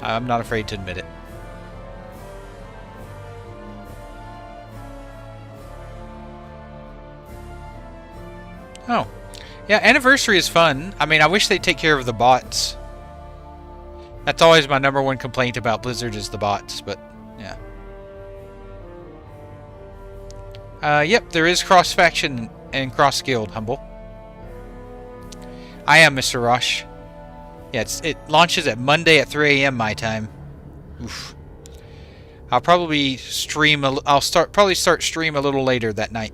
I'm not afraid to admit it. Oh. Yeah, Anniversary is fun. I mean, I wish they'd take care of the bots. That's always my #1 complaint about Blizzard is the bots, but yeah. Yep, there is cross-faction and cross-guild, Humble. I am Mr. Rosh. Yeah, it launches at Monday at 3 a.m. my time. Oof. I'll probably stream. I'll probably start stream a little later that night.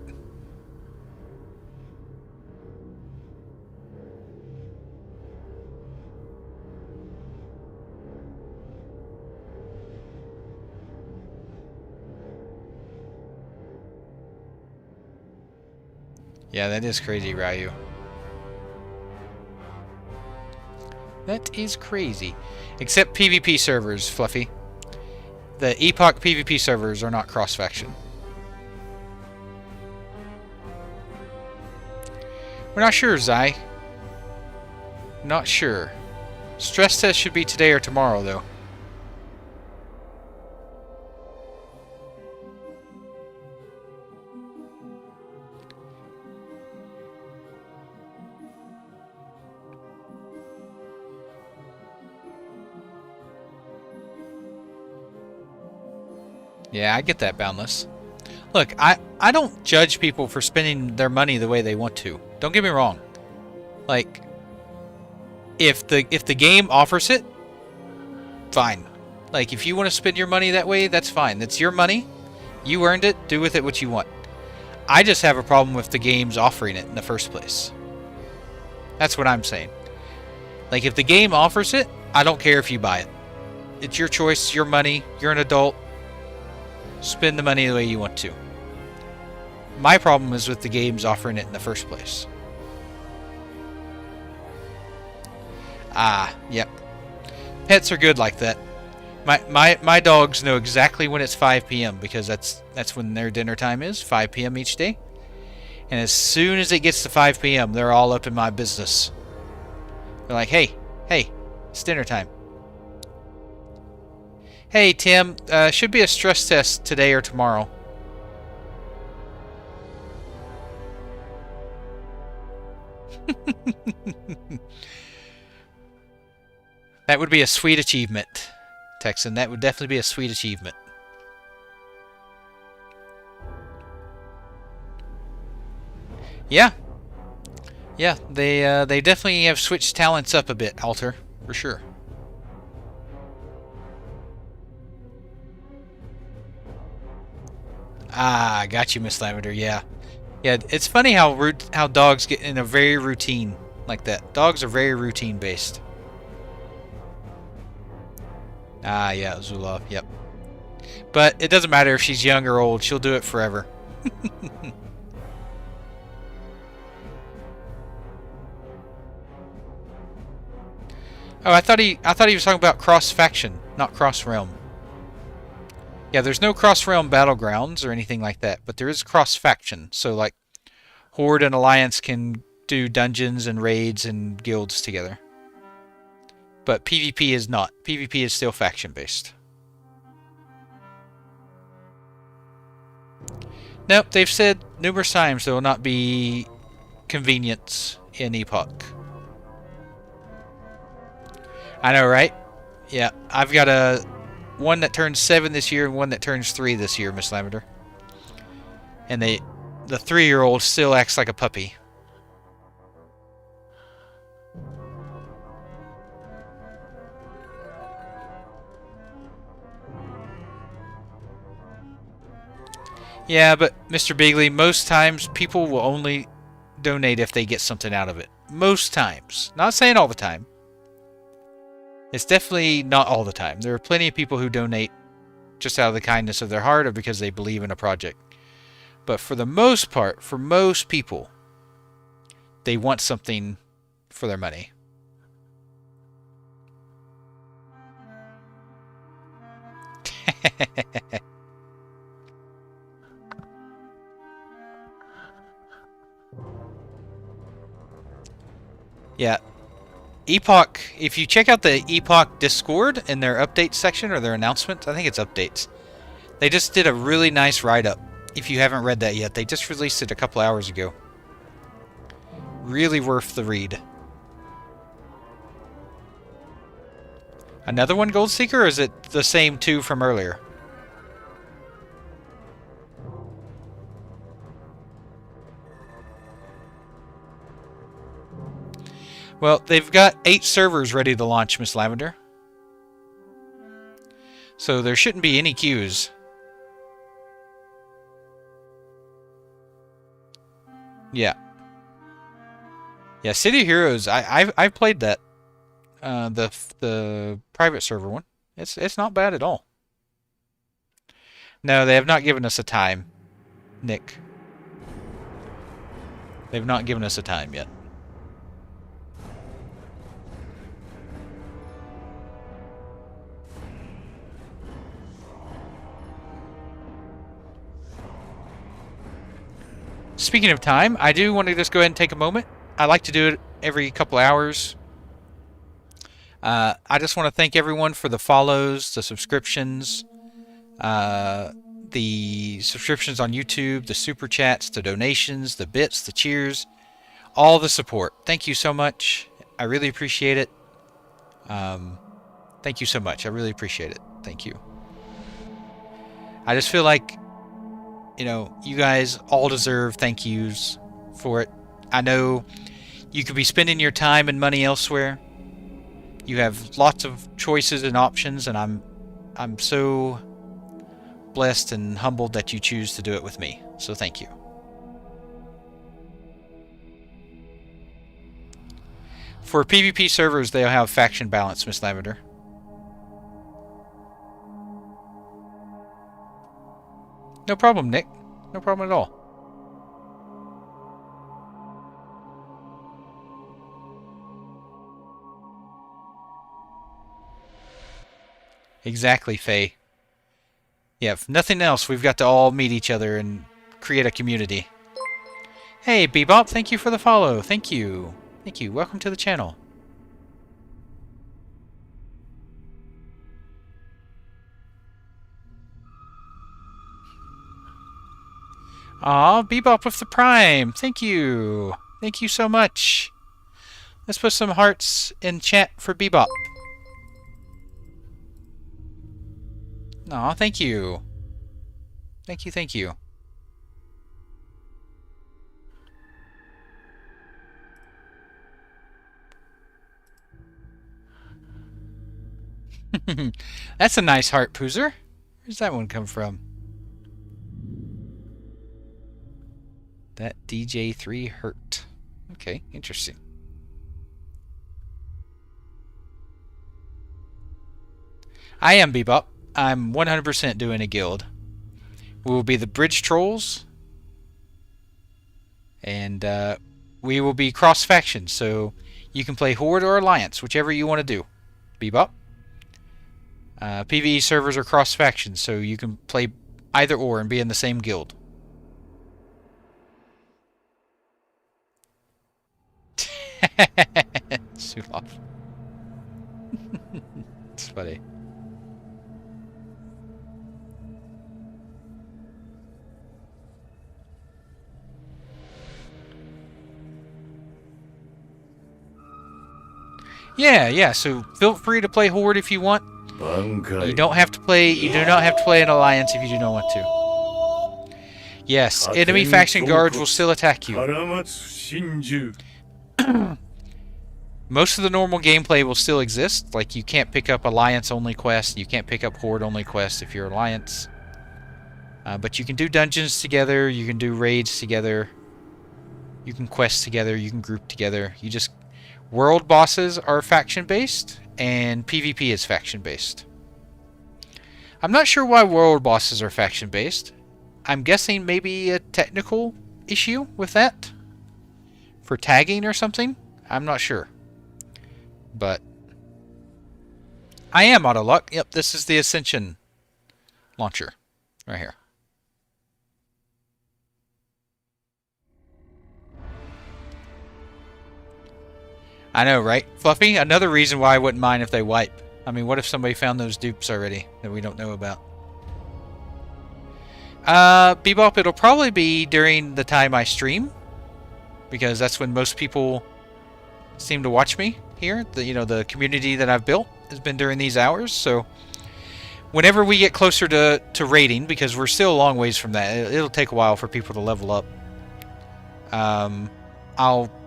Yeah, that is crazy, Ryu. That is crazy. Except PvP servers, Fluffy. The Epoch PvP servers are not cross-faction. We're not sure, Zai. Not sure. Stress test should be today or tomorrow, though. Yeah, I get that, Boundless. Look, I don't judge people for spending their money the way they want to. Don't get me wrong. Like, if the game offers it, fine. Like, if you want to spend your money that way, that's fine. That's your money. You earned it. Do with it what you want. I just have a problem with the games offering it in the first place. That's what I'm saying. Like, if the game offers it, I don't care if you buy it. It's your choice, your money, you're an adult. Spend the money the way you want to. My problem is with the games offering it in the first place. Ah, yep. Pets are good like that. My dogs know exactly when it's 5 p.m. because that's when their dinner time is, 5 p.m. each day. And as soon as it gets to 5 p.m., they're all up in my business. They're like, hey, it's dinner time. Hey, Tim, should be a stress test today or tomorrow. That would be a sweet achievement, Texan. That would definitely be a sweet achievement. Yeah, Yeah, they definitely have switched talents up a bit, Alter, for sure. Ah, got you, Miss Lavender. Yeah, yeah. It's funny how dogs get in a very routine like that. Dogs are very routine based. Ah, yeah, Zulov. Yep. But it doesn't matter if she's young or old. She'll do it forever. Oh, I thought he was talking about cross faction, not cross realm. Yeah, there's no cross realm battlegrounds or anything like that, but there is cross faction. So like Horde and Alliance can do dungeons and raids and guilds together. But PvP is not. PvP is still faction based. Nope, they've said numerous times there will not be convenience in Epoch. I know, right? Yeah, I've got one that turns 7 this year and one that turns 3 this year, Miss Lavender. And the 3-year-old still acts like a puppy. Yeah, but Mr. Bigley, most times people will only donate if they get something out of it. Most times. Not saying all the time. It's definitely not all the time. There are plenty of people who donate just out of the kindness of their heart or because they believe in a project. But for the most part, for most people, they want something for their money. Yeah. Epoch, if you check out the Epoch Discord in their updates section or their announcements, I think it's updates. They just did a really nice write-up. If you haven't read that yet, they just released it a couple hours ago. Really worth the read. Another one, Gold Seeker, or is it the same 2 from earlier? Well, they've got 8 servers ready to launch, Miss Lavender. So there shouldn't be any queues. Yeah. Yeah, City of Heroes, I've played that. The private server one. It's not bad at all. No, they have not given us a time, Nick. They've not given us a time yet. Speaking of time, I do want to just go ahead and take a moment. I like to do it every couple hours. I just want to thank everyone for the follows, the subscriptions, the subscriptions on YouTube, the super chats, the donations, the bits, the cheers, all the support. Thank you so much. I really appreciate it. Thank you so much. I really appreciate it. Thank you. I just feel like, you know, you guys all deserve thank yous for it. I know you could be spending your time and money elsewhere. You have lots of choices and options, and I'm so blessed and humbled that you choose to do it with me. So thank you. For PvP servers, they'll have faction balance, Miss Lavender. No problem, Nick. No problem at all. Exactly, Faye. Yeah, if nothing else, we've got to all meet each other and create a community. Hey, Bebop, thank you for the follow. Thank you. Thank you. Welcome to the channel. Aw, Bebop with the Prime. Thank you. Thank you so much. Let's put some hearts in chat for Bebop. Aw, thank you. Thank you, thank you. That's a nice heart, Poozer. Where's that one come from? That DJ3 hurt. Okay, interesting. I am Bebop. I'm 100% doing a guild. We will be the Bridge Trolls. And we will be cross-faction, so you can play Horde or Alliance, whichever you want to do. Bebop. PvE servers are cross-faction, so you can play either or and be in the same guild. Sulaf. It's funny. Yeah, so feel free to play Horde if you want. You don't have to play, you do not have to play an Alliance if you do not want to. Yes, enemy faction guards will still attack you. Most of the normal gameplay will still exist, like you can't pick up Alliance-only quests, you can't pick up Horde-only quests if you're Alliance. But you can do dungeons together, you can do raids together, you can quest together, you can group together. World bosses are faction-based, and PvP is faction-based. I'm not sure why world bosses are faction-based. I'm guessing maybe a technical issue with that? For tagging or something? I'm not sure. But I am Autoluck. Yep, this is the Ascension launcher. Right here. I know, right? Fluffy, another reason why I wouldn't mind if they wipe. I mean, what if somebody found those dupes already that we don't know about? Bebop, it'll probably be during the time I stream, because that's when most people seem to watch me here. The community that I've built has been during these hours, so whenever we get closer to raiding, because we're still a long ways from that, it'll take a while for people to level up.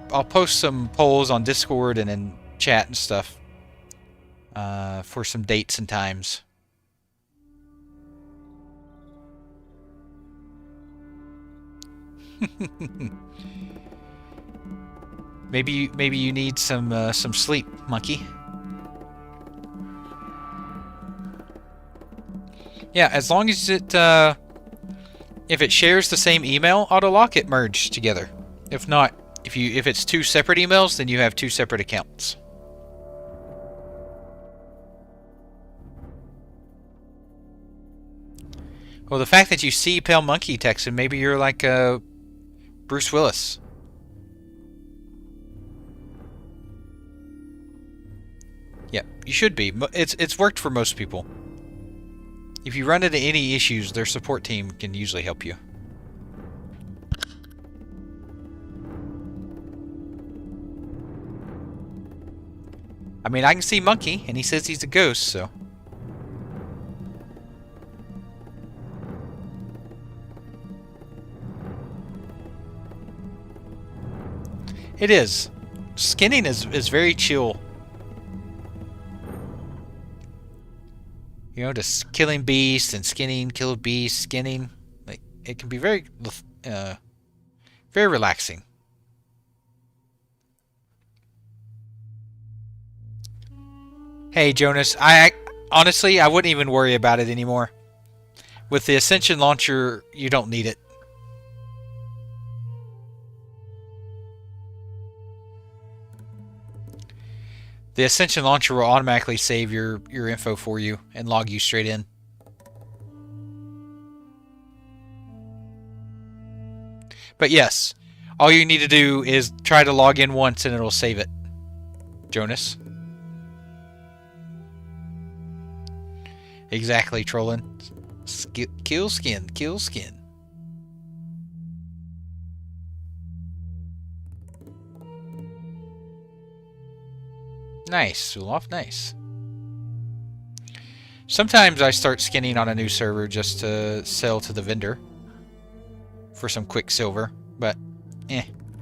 I'll post some polls on Discord and in chat and stuff for some dates and times. Maybe you need some sleep, monkey. Yeah, as long as it if it shares the same email, Autolock, it merged together. If not, if it's two separate emails, then you have two separate accounts. Well, the fact that you see Pale Monkey texting, maybe you're like Bruce Willis. Yeah, you should be. It's worked for most people. If you run into any issues, their support team can usually help you. I mean, I can see Monkey, and he says he's a ghost, so... It is. Skinning is very chill. You know, just killing beasts and skinning, kill beasts, skinning. Like, it can be very relaxing. Hey, Jonas, honestly, I wouldn't even worry about it anymore. With the Ascension launcher, you don't need it. The Ascension launcher will automatically save your info for you and log you straight in. But yes, all you need to do is try to log in once and it'll save it. Jonas. Exactly, trolling. Kill skin, kill skin. Nice, Suloff, nice. Sometimes I start skinning on a new server just to sell to the vendor for some quick silver, but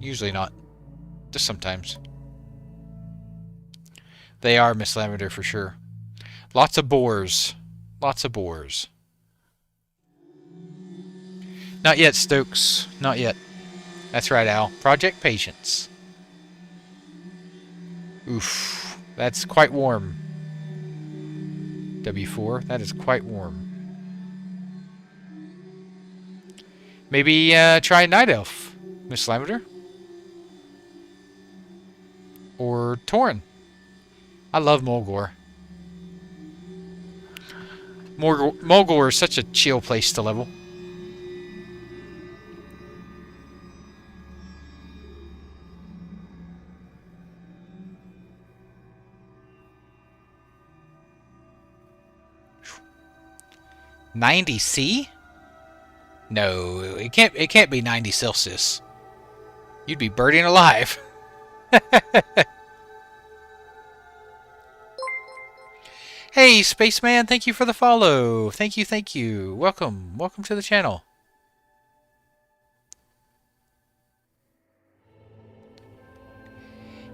usually not. Just sometimes. They are Miss Lavender for sure. Lots of boars. Lots of boars. Not yet, Stokes. Not yet. That's right, Al. Project Patience. Oof. That's quite warm. W4. That is quite warm. Maybe try Night Elf, Miss Lavender. Or Tauren. I love Mulgore. Mulgore is such a chill place to level. $90C? No, it can't be 90 Celsius. You'd be burning alive. Hey, Spaceman, thank you for the follow. Thank you, thank you. Welcome. Welcome to the channel.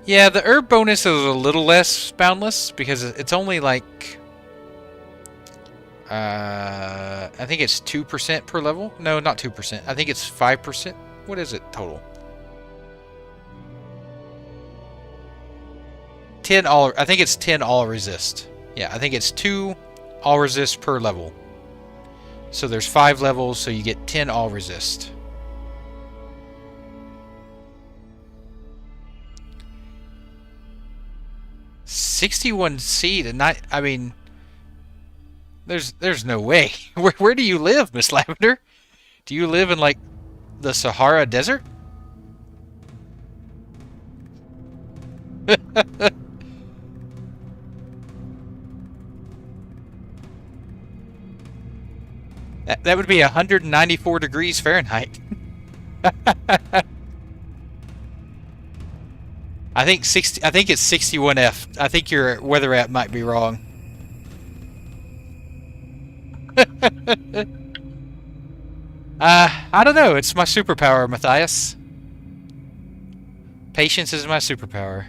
Yeah, the herb bonus is a little less boundless because it's only like... I think it's 2% per level. No, not 2%. I think it's 5%. What is it total? 10 all. I think it's 10 all resist. Yeah, I think it's 2 all resist per level. So there's 5 levels, so you get 10 all resist. $61C to not. I mean, there's no way. Where do you live, Miss Lavender? Do you live in like the Sahara Desert? That would be 194 degrees Fahrenheit. I think it's 61F. I think your weather app might be wrong. I don't know. It's my superpower, Matthias. Patience is my superpower.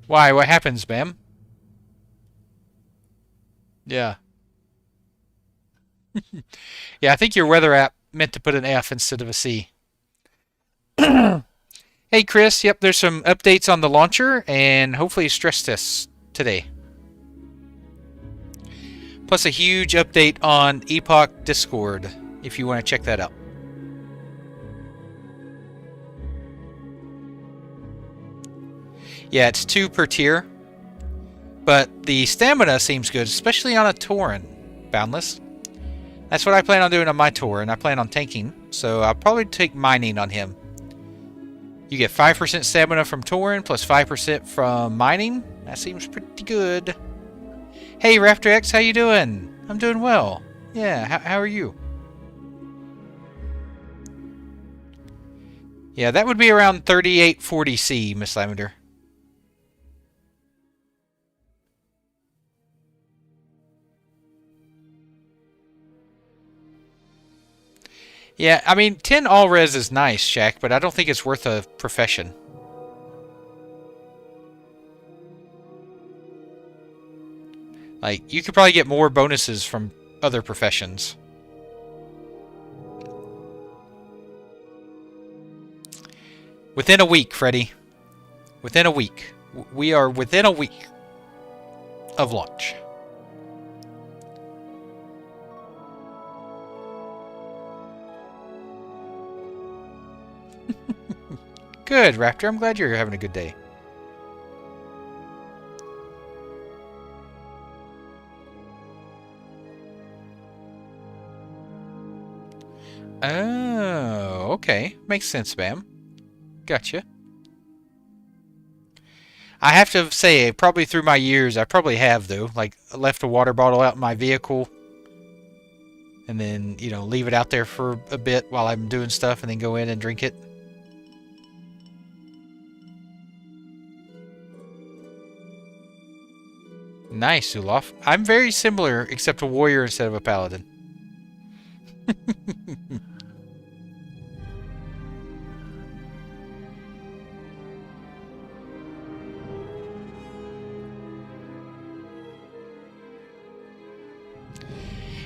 Why? What happens, Bam? Yeah. Yeah, I think your weather app meant to put an F instead of a C. Hey, Chris. Yep, there's some updates on the launcher and hopefully stress tests today. Plus a huge update on Epoch Discord, if you want to check that out. Yeah, it's 2 per tier. But the stamina seems good, especially on a Tauren boundless. That's what I plan on doing on my Tauren. I plan on tanking, so I'll probably take mining on him. You get 5% stamina from Tauren, plus 5% from mining. That seems pretty good. Hey, Raptor X, how you doing? I'm doing well. Yeah, how are you? Yeah, that would be around 3840C, Miss Lavender. Yeah, I mean, 10 all-res is nice, Shaq, but I don't think it's worth a profession. Like, you could probably get more bonuses from other professions. Within a week, Freddy. Within a week. We are within a week of launch. Good, Raptor. I'm glad you're having a good day. Oh, okay. Makes sense, Bam. Gotcha. I have to say, probably through my years, I probably have, though. Like, left a water bottle out in my vehicle. And then, you know, leave it out there for a bit while I'm doing stuff and then go in and drink it. Nice, Ulof. I'm very similar, except a warrior instead of a paladin.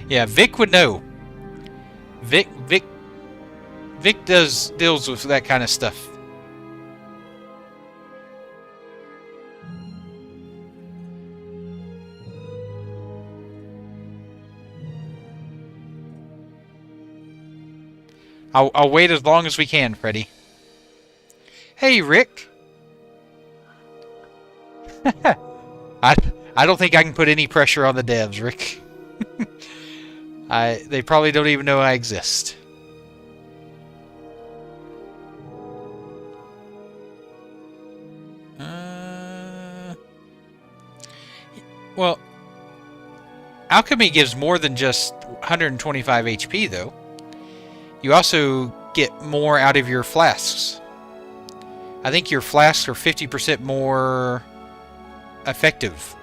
Yeah, Vic would know. Vic deals with that kind of stuff. I'll wait as long as we can, Freddy. Hey, Rick. I don't think I can put any pressure on the devs, Rick. They probably don't even know I exist. Well, alchemy gives more than just 125 HP, though. You also get more out of your flasks. I think your flasks are 50% more effective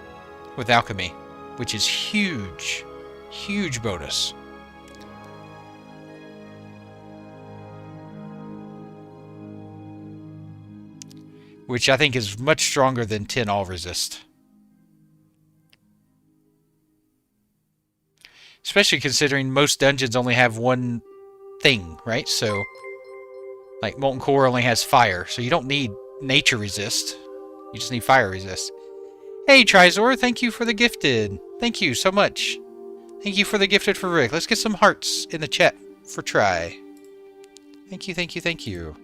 with alchemy, which is huge. Huge bonus. Which I think is much stronger than 10 all resist. Especially considering most dungeons only have one thing, right? So, like, Molten Core only has fire, so you don't need nature resist. You just need fire resist. Hey, Trizor, thank you for the gifted. Thank you so much. Thank you for the gifted for Rick. Let's get some hearts in the chat for Try. Thank you, thank you, thank you.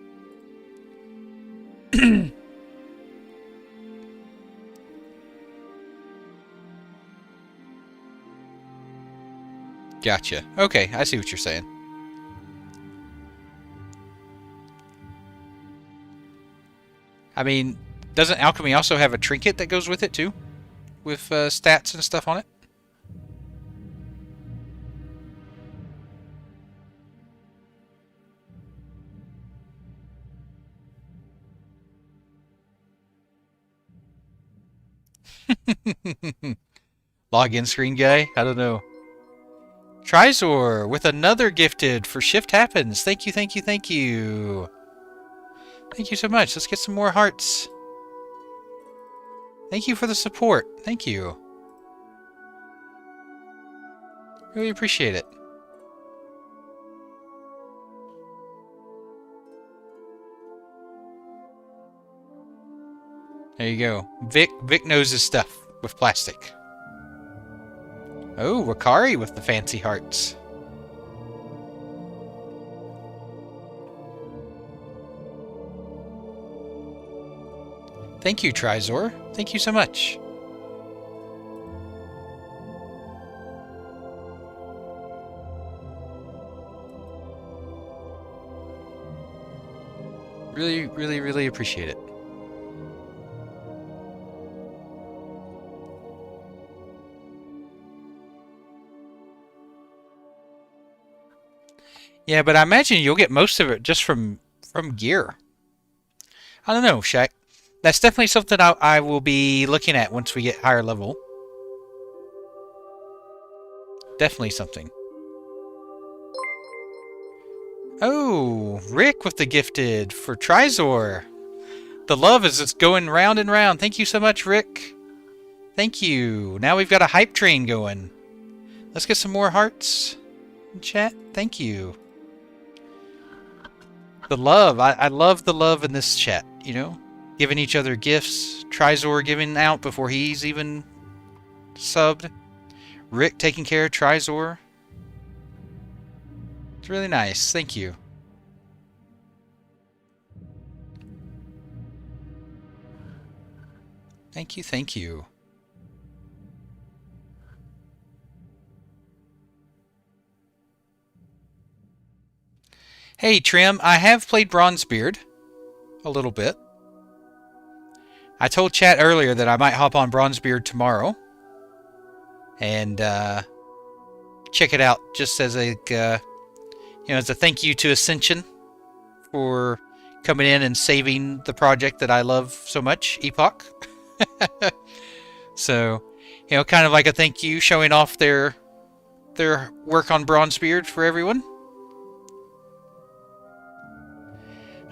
Gotcha. Okay, I see what you're saying. I mean, doesn't alchemy also have a trinket that goes with it too? With stats and stuff on it? Login screen guy? I don't know. Trizor with another gifted for Shift Happens. Thank you, thank you, thank you. Thank you so much. Let's get some more hearts. Thank you for the support. Thank you. Really appreciate it. There you go. Vic knows his stuff with plastic. Oh, Wakari with the fancy hearts. Thank you, Trizor. Thank you so much. Really, really, really appreciate it. Yeah, but I imagine you'll get most of it just from gear. I don't know, Shaq. That's definitely something I will be looking at once we get higher level. Definitely something. Oh, Rick with the gifted for Trizor. The love is just going round and round. Thank you so much, Rick. Thank you. Now we've got a hype train going. Let's get some more hearts in chat. Thank you. The love. I love the love in this chat, you know? Giving each other gifts. Trizor giving out before he's even subbed. Rick taking care of Trizor. It's really nice. Thank you. Thank you, thank you. Hey, Trim, I have played Bronzebeard a little bit. I told chat earlier that I might hop on Bronzebeard tomorrow and check it out just as a as a thank you to Ascension for coming in and saving the project that I love so much, Epoch. So, kind of like a thank you, showing off their work on Bronzebeard for everyone.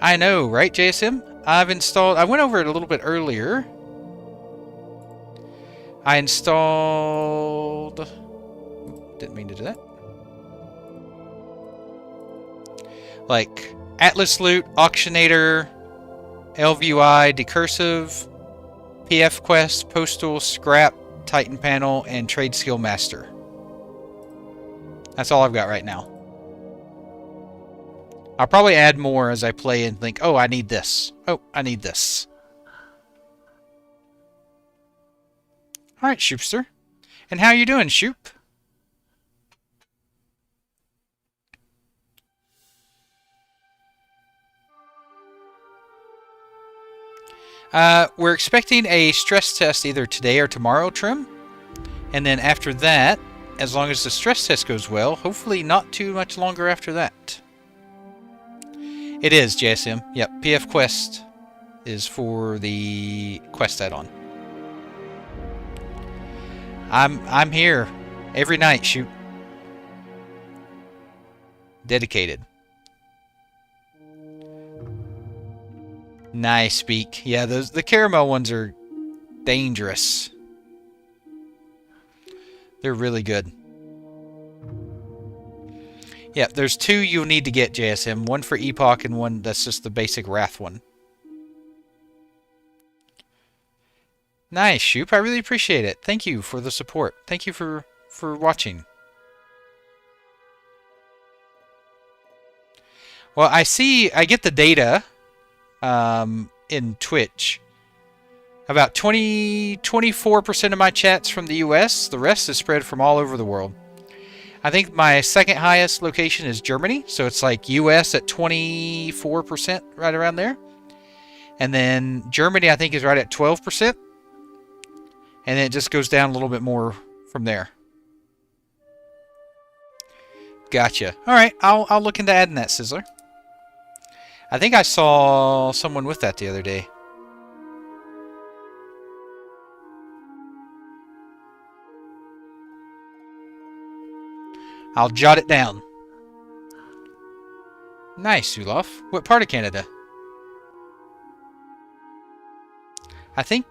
I know, right, JSM? I went over it a little bit earlier. I installed... Didn't mean to do that. like Atlas Loot, Auctionator, LVUI, Decursive, PF Quest, Postal, Scrap, Titan Panel, and Trade Skill Master. That's all I've got right now. I'll probably add more as I play and think, oh, I need this. Oh, I need this. Alright, Shoopster. And how you doing, Shoop? We're expecting a stress test either today or tomorrow, Trim. And then after that, as long as the stress test goes well, hopefully not too much longer after that. It is, JSM. Yep, PF Quest is for the Quest add-on. I'm here every night, Shoot. Dedicated. Nice beak. Yeah, the caramel ones are dangerous. They're really good. Yeah, there's two you'll need to get, JSM. One for Epoch and one that's just the basic Wrath one. Nice, Shoop. I really appreciate it. Thank you for the support. Thank you for watching. Well, I get the data in Twitch. About 24% of my chat's from the US. The rest is spread from all over the world. I think my second highest location is Germany. So it's like US at 24%, right around there. And then Germany, I think, is right at 12%. And then it just goes down a little bit more from there. Gotcha. Alright, I'll look into adding that, Sizzler. I think I saw someone with that the other day. I'll jot it down. Nice, Ulaf. What part of Canada? I think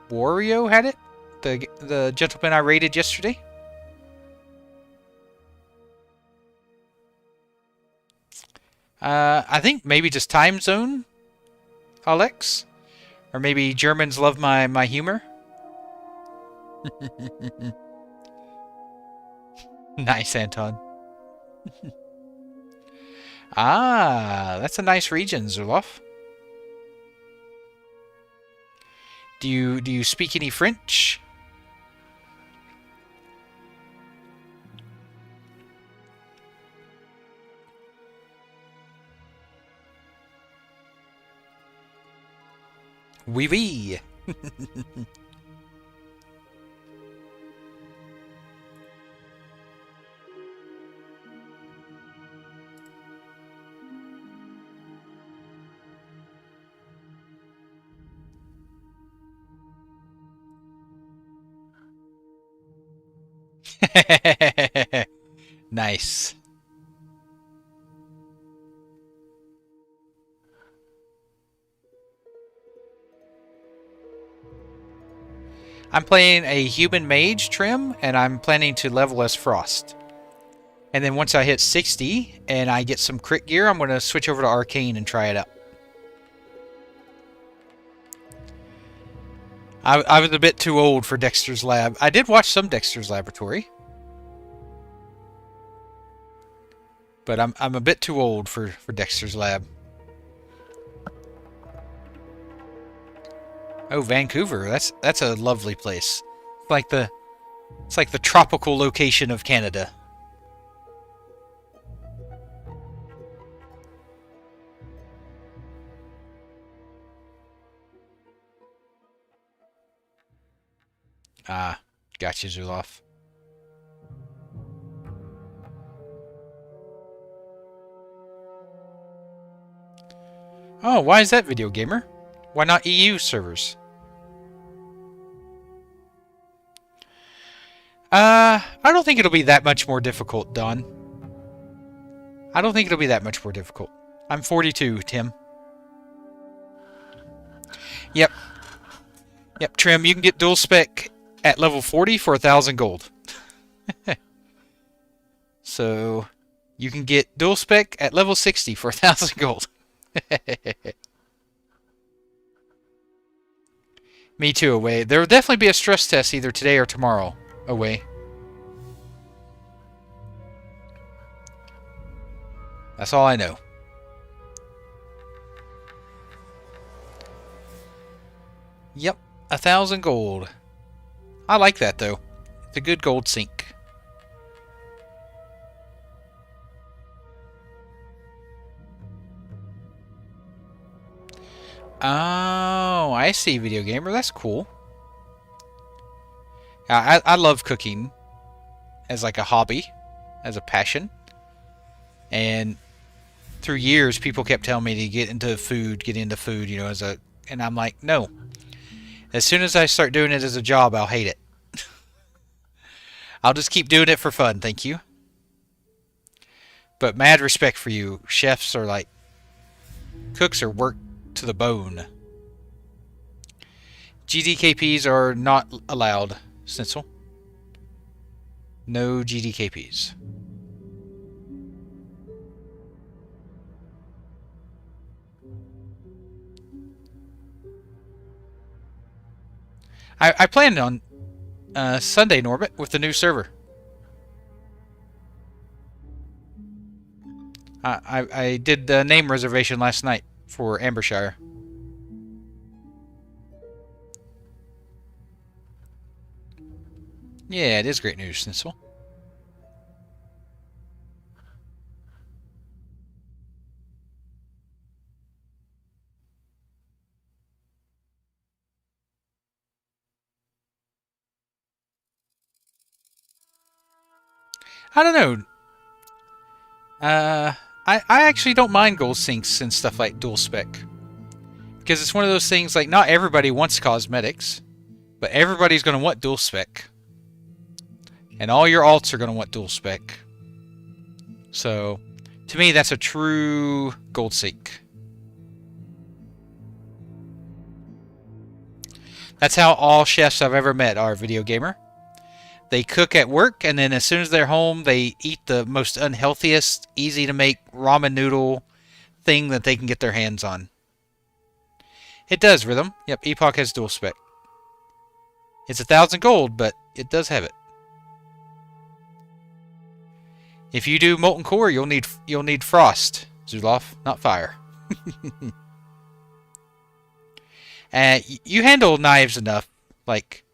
Wario had it. The gentleman I raided yesterday. I think maybe just time zone, Alex, or maybe Germans love my humor. Nice, Anton. Ah, that's a nice region, Zurloff. Do you speak any French? Oui, oui. Nice. I'm playing a human mage trim, and I'm planning to level as Frost. And then once I hit 60 and I get some crit gear, I'm going to switch over to Arcane and try it out. I was a bit too old for Dexter's Lab. I did watch some Dexter's Laboratory. But I'm a bit too old for Dexter's Lab. Oh, Vancouver. That's a lovely place. It's like the tropical location of Canada. Ah, gotcha, Zuloff. Oh, why is that, Video Gamer? Why not EU servers? I don't think it'll be that much more difficult, Don. I don't think it'll be that much more difficult. I'm 42, Tim. Yep. Yep, Trim, you can get dual spec at level 40 for 1,000 gold. So, You can get dual spec at level 60 for 1,000 gold. Me too, Away. There will definitely be a stress test either today or tomorrow, Away. That's all I know. Yep, 1,000 gold. I like that, though. It's a good gold sink. Oh, I see, Video Gamer. That's cool. I love cooking as like a hobby, as a passion. And through years, people kept telling me to get into food, you know, and I'm like, no. As soon as I start doing it as a job, I'll hate it. I'll just keep doing it for fun, thank you. But mad respect for you. Chefs are like, cooks are worked to the bone. GDKPs are not allowed, Snitzel. No GDKPs. I planned on Sunday, Norbit, with the new server. I did the name reservation last night for Ambershire. Yeah, it is great news, Snitzel. I don't know. I actually don't mind gold sinks and stuff like dual spec. Because it's one of those things, like, not everybody wants cosmetics, but everybody's going to want dual spec. And all your alts are going to want dual spec. So, to me, that's a true gold sink. That's how all chefs I've ever met are, Video Gamer. They cook at work, and then as soon as they're home, they eat the most unhealthiest, easy-to-make ramen noodle thing that they can get their hands on. It does, Rhythm. Yep, Epoch has dual spec. It's 1,000 gold, but it does have it. If you do molten core, you'll need frost, Zuloff, not fire. You handle knives enough. Like,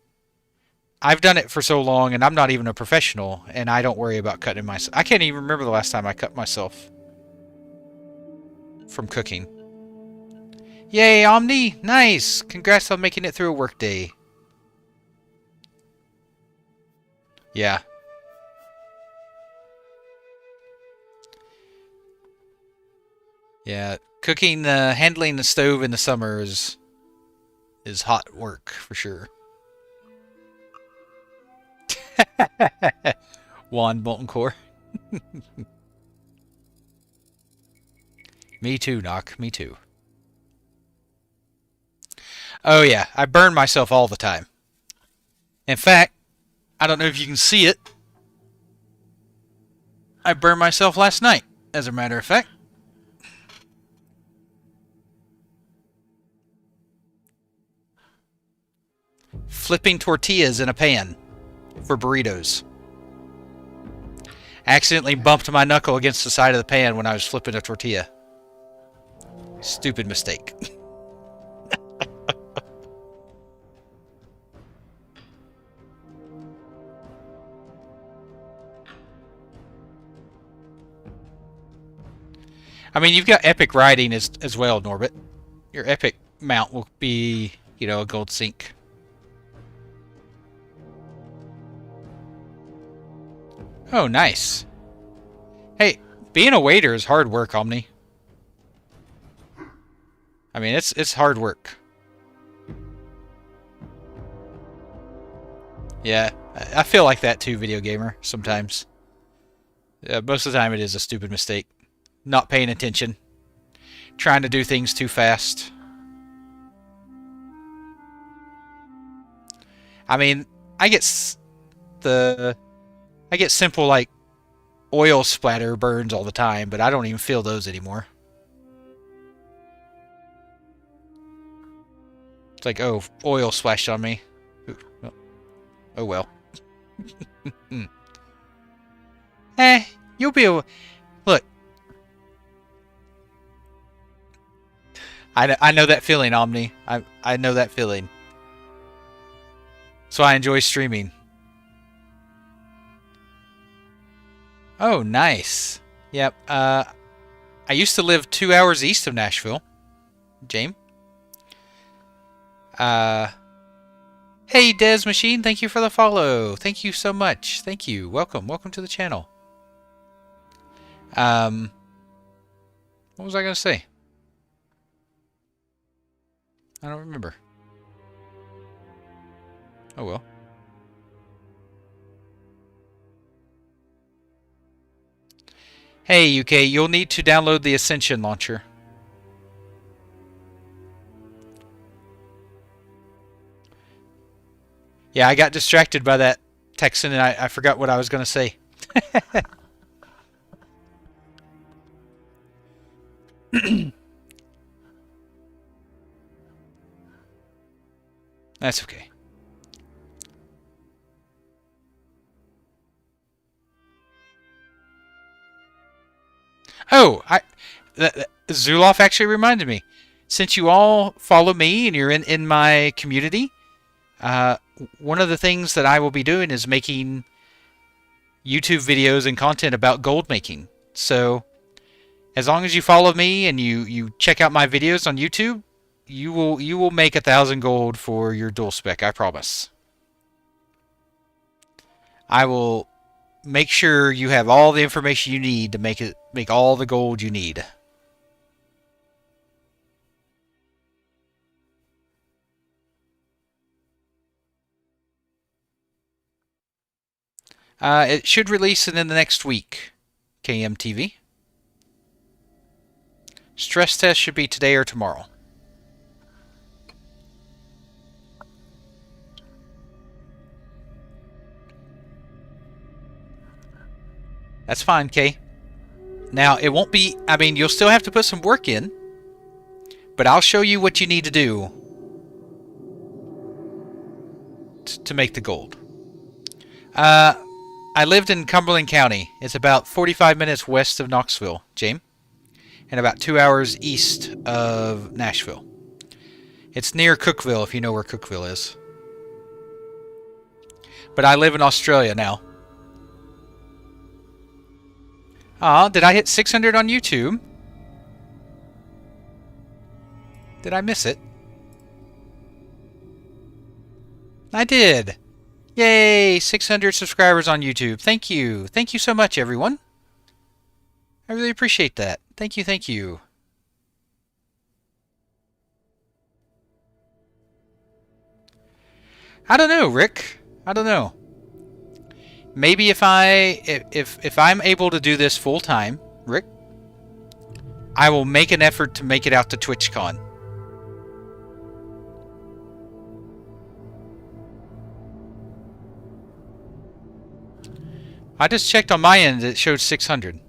I've done it for so long, and I'm not even a professional, and I don't worry about cutting myself. I can't even remember the last time I cut myself from cooking. Yay, Omni! Nice! Congrats on making it through a workday. Yeah. Yeah, cooking, handling the stove in the summer is hot work, for sure. Wand molten core. Me too, Knock. Me too. Oh yeah, I burn myself all the time. In fact, I don't know if you can see it. I burned myself last night, as a matter of fact. Flipping tortillas in a pan for burritos. Accidentally bumped my knuckle against the side of the pan when I was flipping a tortilla. Stupid mistake. I mean, you've got epic riding as well, Norbit. Your epic mount will be, you know, a gold sink. Oh, nice. Hey, being a waiter is hard work, Omni. I mean, it's hard work. Yeah, I feel like that too, Video Gamer, sometimes. Most of the time it is a stupid mistake. Not paying attention. Trying to do things too fast. I mean, I get simple, like, oil splatter burns all the time, but I don't even feel those anymore. It's like, oh, oil splashed on me. Oh well. You'll be able... Look. I know that feeling, Omni. I know that feeling. So I enjoy streaming. Oh, nice. Yep. I used to live 2 hours east of Nashville. James. Hey, Des Machine, thank you for the follow. Thank you so much. Thank you. Welcome. Welcome to the channel. What was I going to say? I don't remember. Oh, well. Hey, UK, you'll need to download the Ascension launcher. Yeah, I got distracted by that Texan and I forgot what I was going to say. That's okay. Oh, Zuloff actually reminded me. Since you all follow me and you're in my community, one of the things that I will be doing is making YouTube videos and content about gold making. So, as long as you follow me and you check out my videos on YouTube, you will make 1,000 gold for your dual spec. I promise. I will make sure you have all the information you need to make all the gold you need. It should release within the next week, KMTV. Stress test should be today or tomorrow. That's fine, Kay. Now, it won't be... I mean, you'll still have to put some work in. But I'll show you what you need to do to make the gold. I lived in Cumberland County. It's about 45 minutes west of Knoxville, James. And about 2 hours east of Nashville. It's near Cookville, if you know where Cookville is. But I live in Australia now. Aw, did I hit 600 on YouTube? Did I miss it? I did. Yay, 600 subscribers on YouTube. Thank you. Thank you so much, everyone. I really appreciate that. Thank you, thank you. I don't know, Rick. I don't know. Maybe if I'm able to do this full time, Rick, I will make an effort to make it out to TwitchCon. I just checked on my end, it showed 600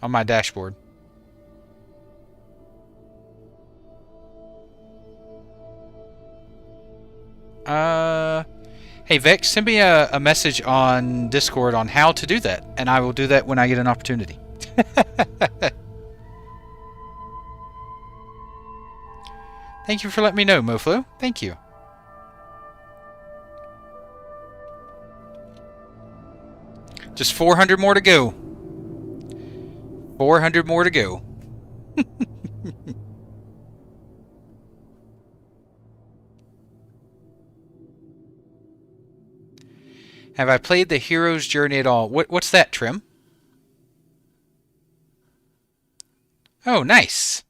on my dashboard. Hey Vex, send me a message on Discord on how to do that, and I will do that when I get an opportunity. Thank you for letting me know, Moflo. Thank you. Just 400 more to go. 400 more to go. Have I played the hero's journey at all? What's that, Trim? Oh, nice.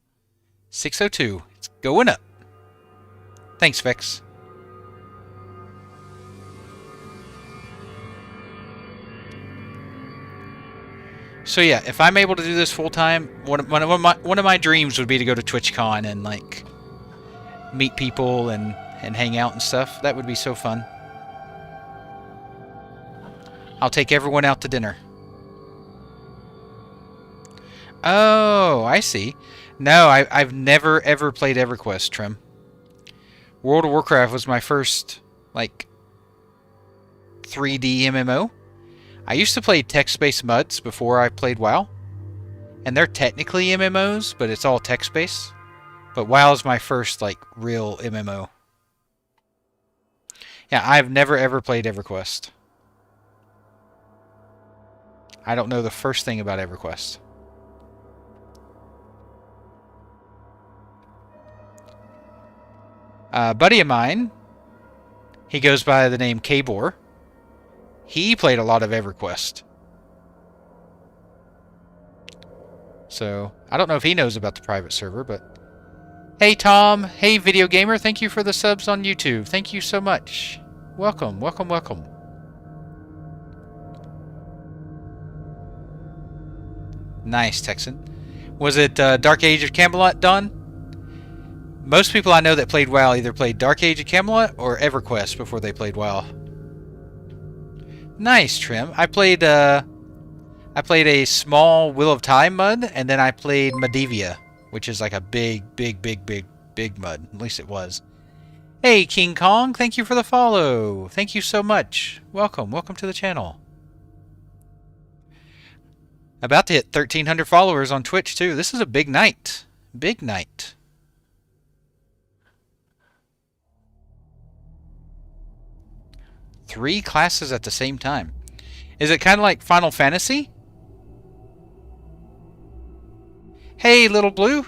602. It's going up. Thanks, Vex. So yeah, if I'm able to do this full time, one of my dreams would be to go to TwitchCon and like meet people and hang out and stuff. That would be so fun. I'll take everyone out to dinner. Oh, I see. No, I've never ever played EverQuest, Trim. World of Warcraft was my first, like, 3D MMO. I used to play text-based MUDs before I played WoW. And they're technically MMOs, but it's all text-based. But WoW is my first, like, real MMO. Yeah, I've never ever played EverQuest. I don't know the first thing about EverQuest. A buddy of mine, he goes by the name Kabor. He played a lot of EverQuest. So, I don't know if he knows about the private server, but... Hey, Tom. Hey, Video Gamer. Thank you for the subs on YouTube. Thank you so much. Welcome, welcome, welcome. Nice, Texan. Was it Dark Age of Camelot done? Most people I know that played WoW either played Dark Age of Camelot or EverQuest before they played WoW. Nice, Trim. I played a small Wheel of Time mud, and then I played Medivia, which is like a big mud. At least it was. Hey, King Kong, thank you for the follow. Thank you so much. Welcome, welcome to the channel. About to hit 1,300 followers on Twitch, too. This is a big night. Big night. Three classes at the same time. Is it kind of like Final Fantasy? Hey, little blue.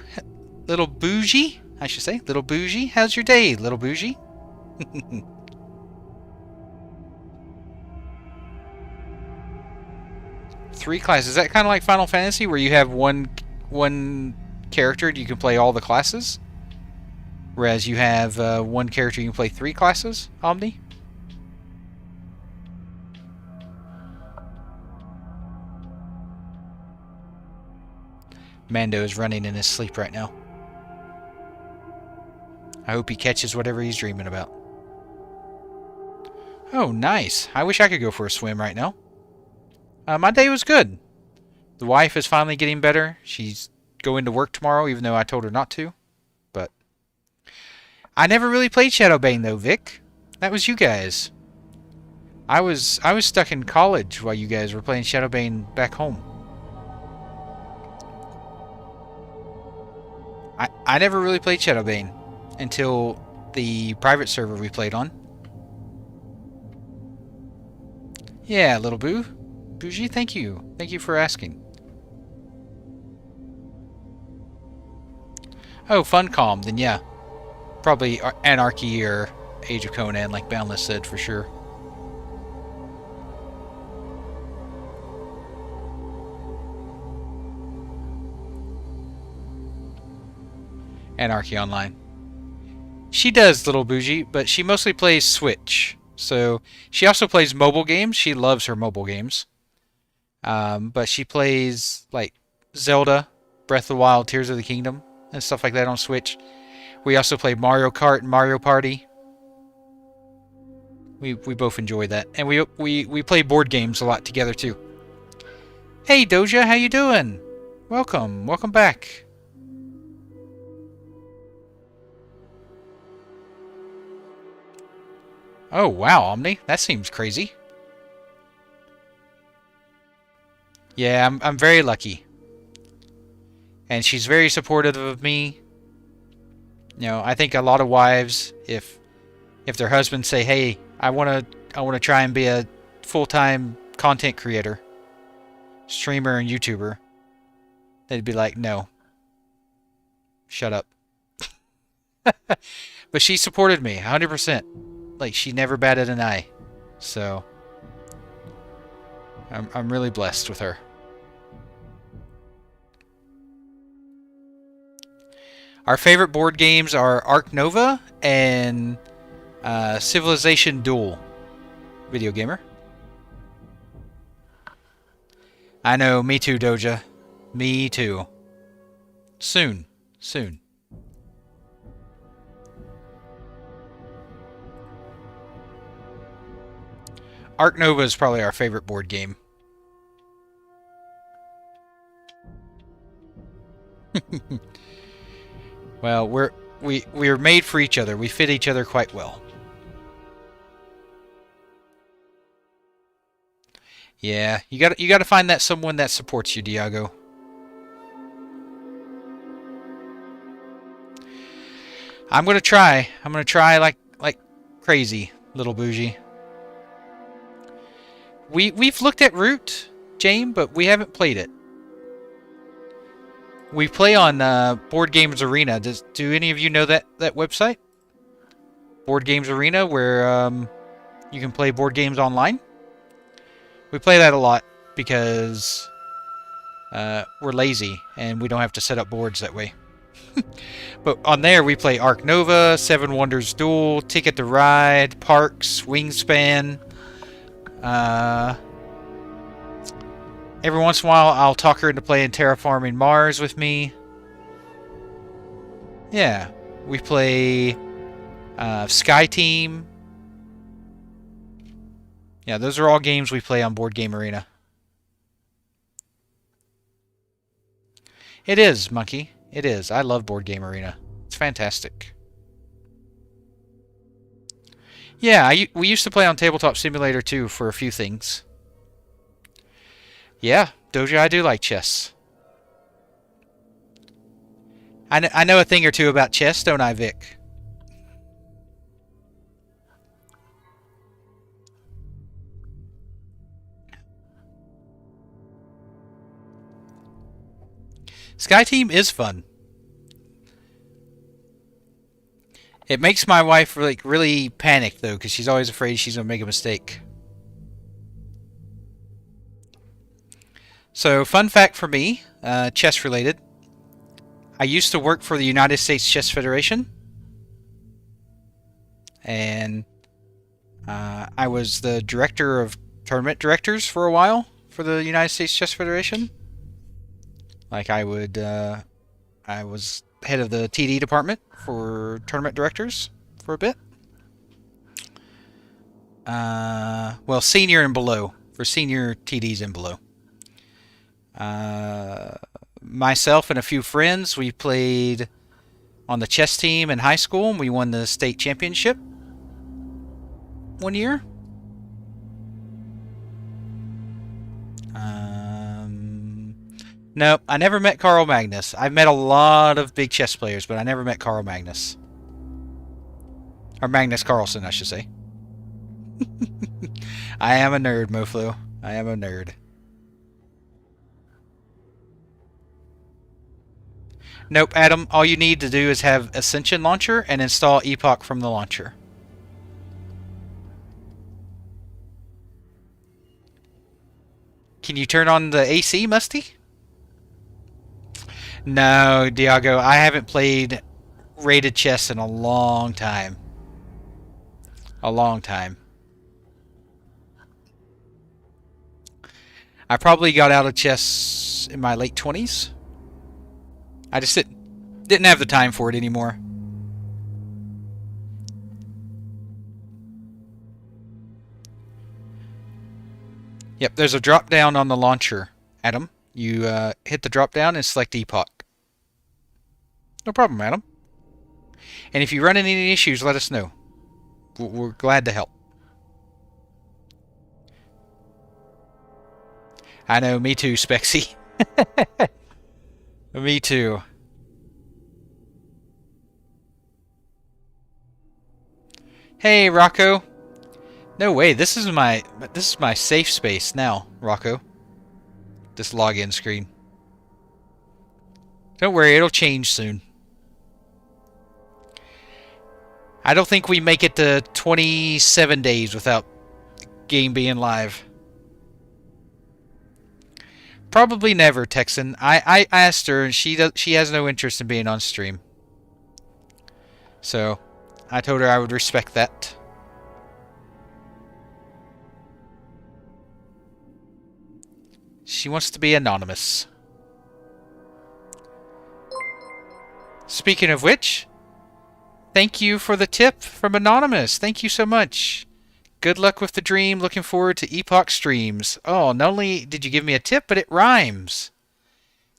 Little bougie, I should say. Little bougie. How's your day, little bougie? Three classes. Is that kind of like Final Fantasy, where you have one character and you can play all the classes? Whereas you have one character you can play three classes, Omni? Mando is running in his sleep right now. I hope he catches whatever he's dreaming about. Oh, nice. I wish I could go for a swim right now. My day was good. The wife is finally getting better. She's going to work tomorrow, even though I told her not to. But I never really played Shadowbane, though, Vic. That was you guys. I was stuck in college while you guys were playing Shadowbane back home. I never really played Shadowbane until the private server we played on. Yeah, little boo. Bougie, thank you. Thank you for asking. Oh, Funcom, then yeah. Probably Anarchy or Age of Conan, like Boundless said, for sure. Anarchy Online. She does, little bougie, but she mostly plays Switch. So she also plays mobile games. She loves her mobile games. But she plays like Zelda, Breath of the Wild, Tears of the Kingdom, and stuff like that on Switch. We also play Mario Kart and Mario Party. We both enjoy that, and we play board games a lot together too. Hey Doja, how you doing? Welcome, welcome back. Oh wow, Omni, that seems crazy. Yeah, I'm very lucky. And she's very supportive of me. You know, I think a lot of wives, if their husbands say, "Hey, I want to try and be a full-time content creator, streamer and YouTuber," they'd be like, "No. Shut up." But she supported me 100%. Like, she never batted an eye. So I'm really blessed with her. Our favorite board games are Ark Nova and Civilization Duel. Video gamer. I know, me too, Doja. Me too. Soon. Soon. Ark Nova is probably our favorite board game. Well, we're made for each other. We fit each other quite well. Yeah, you got to find that someone that supports you, Diago. I'm gonna try. I'm gonna try like crazy, little bougie. We've looked at Root, James, but we haven't played it. We play on Board Games Arena. Do any of you know that website? Board Games Arena, where you can play board games online. We play that a lot because we're lazy and we don't have to set up boards that way. But on there we play Ark Nova, Seven Wonders Duel, Ticket to Ride, Parks, Wingspan. Every once in a while I'll talk her into playing Terraforming Mars with me. Yeah, we play Sky Team. Yeah, those are all games we play on Board Game Arena. It is, Monkey. It is. I love Board Game Arena. It's fantastic. Yeah, we used to play on Tabletop Simulator too for a few things. Yeah, Doja, I do like chess. I know a thing or two about chess, don't I, Vic? Sky Team is fun. It makes my wife really panic though, because she's always afraid she's gonna make a mistake. So, fun fact for me, chess related. I used to work for the United States Chess Federation, and I was the director of tournament directors for a while for the United States Chess Federation. Like I was head of the TD department for tournament directors for a bit. Well, senior and below, for senior TDs and below. Myself and a few friends, we played on the chess team in high school, and we won the state championship one year. Nope, I never met Carl Magnus. I've met a lot of big chess players, but I never met Carl Magnus. Or Magnus Carlsen, I should say. I am a nerd, Moflo. I am a nerd. Nope, Adam, all you need to do is have Ascension Launcher and install Epoch from the launcher. Can you turn on the AC, Musty? No, Diago, I haven't played rated chess in a long time. A long time. I probably got out of chess in my late 20s. I just didn't have the time for it anymore. Yep, there's a drop down on the launcher, Adam. You hit the drop down and select Epoch. No problem, Adam. And if you run into any issues, let us know. We're glad to help. I know, me too, Spexy. Me too. Hey, Rocco. No way, this is my safe space now, Rocco. This login screen. Don't worry, it'll change soon. I don't think we make it to 27 days without game being live. Probably never, Texan. I asked her, and she has no interest in being on stream. So, I told her I would respect that. She wants to be anonymous. Speaking of which, thank you for the tip from Anonymous. Thank you so much. Good luck with the dream. Looking forward to Epoch streams. Oh, not only did you give me a tip, but it rhymes.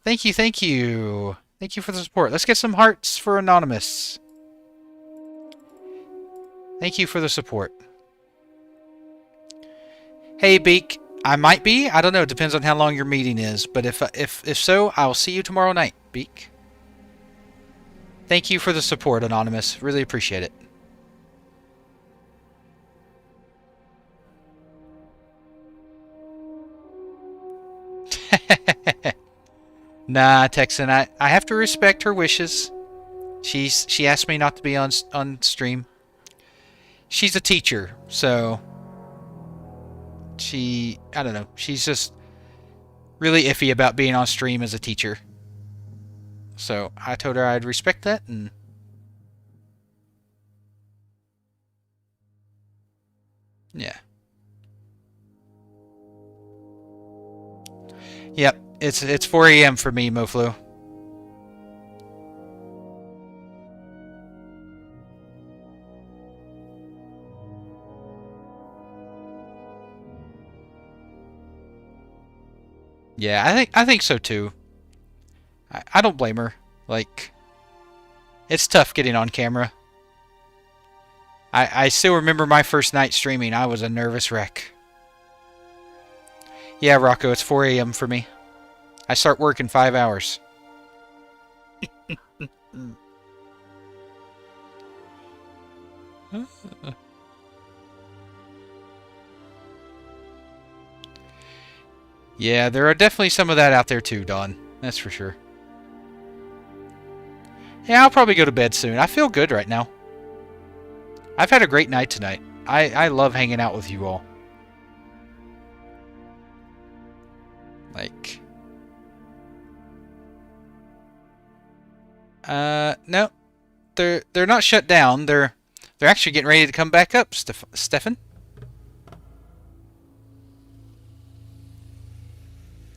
Thank you, thank you. Thank you for the support. Let's get some hearts for Anonymous. Thank you for the support. Hey, Beak. I might be. I don't know. It depends on how long your meeting is. But if so, I'll see you tomorrow night, Beak. Thank you for the support, Anonymous. Really appreciate it. Nah, Texan. I have to respect her wishes. She asked me not to be on stream. She's a teacher, so I don't know. She's just really iffy about being on stream as a teacher. So I told her I'd respect that, and yeah. Yep, it's 4 a.m. for me, Moflo. Yeah, I think so too. I don't blame her. Like, it's tough getting on camera. I still remember my first night streaming. I was a nervous wreck. Yeah, Rocco, it's 4 a.m. for me. I start work in 5 hours. Yeah, there are definitely some of that out there too, Dawn. That's for sure. Yeah, I'll probably go to bed soon. I feel good right now. I've had a great night tonight. I love hanging out with you all. Like... no. They're not shut down. They're actually getting ready to come back up, Stefan.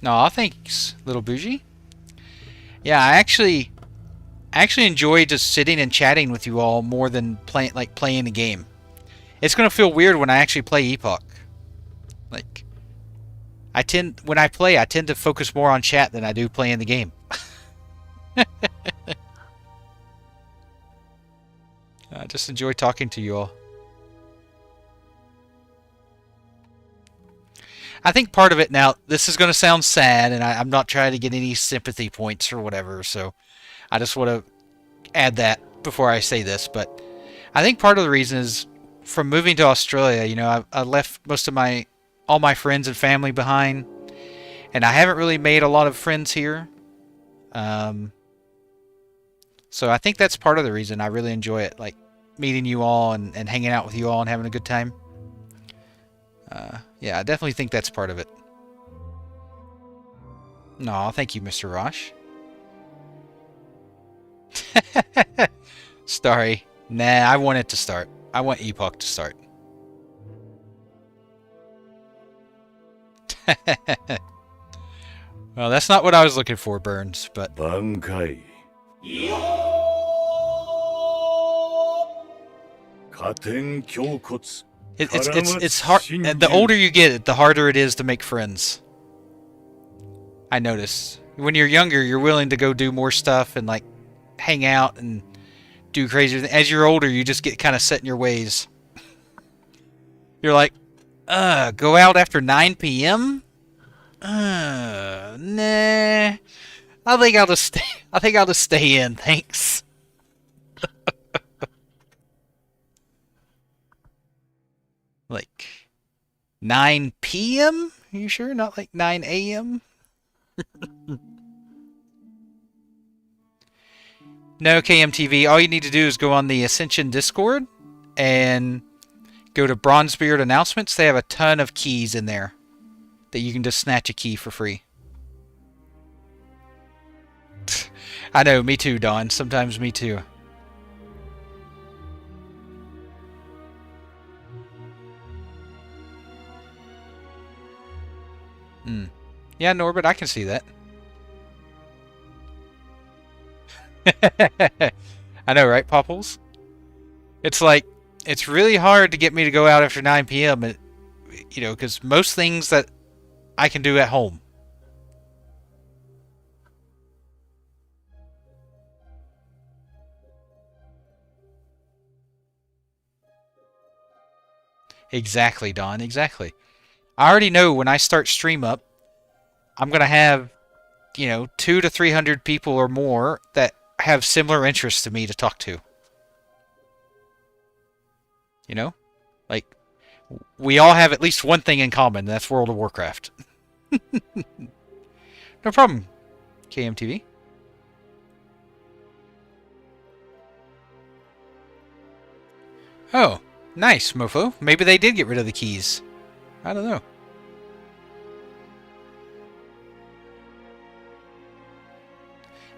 Aw, thanks, little bougie. Yeah, I actually enjoy just sitting and chatting with you all more than playing a game. It's gonna feel weird when I actually play Epoch. Like, when I play, I tend to focus more on chat than I do playing the game. I just enjoy talking to you all. I think part of it now, this is going to sound sad, and I'm not trying to get any sympathy points or whatever, so I just want to add that before I say this, but I think part of the reason is from moving to Australia, you know, I left all my friends and family behind, and I haven't really made a lot of friends here. So I think that's part of the reason I really enjoy it, like meeting you all and hanging out with you all and having a good time. Yeah, I definitely think that's part of it. No, thank you, Mr. Rosh. Starry. Nah, I want it to start. I want Epoch to start. Well, that's not what I was looking for, Burns, but... Bankai. It's hard. The older you get, the harder it is to make friends. I notice. When you're younger, you're willing to go do more stuff and like hang out and do crazy things. As you're older, you just get kind of set in your ways. You're like, go out after 9 p.m. Nah. I think I'll just stay in. Thanks. Like 9 p.m.? Are you sure? Not like 9 a.m.? No, KMTV. All you need to do is go on the Ascension Discord and go to Bronzebeard Announcements. They have a ton of keys in there that you can just snatch a key for free. I know, me too, Dawn. Sometimes me too. Yeah, Norbert, I can see that. I know, right, Popples? It's like, it's really hard to get me to go out after 9 p.m. You know, because most things that I can do at home. Exactly, Don. Exactly. I already know when I start stream up, I'm gonna have, you know, 200 to 300 people or more that have similar interests to me to talk to. You know, like we all have at least one thing in common. And that's World of Warcraft. No problem, KMTV. Oh, nice, Mofo. Maybe they did get rid of the keys. I don't know.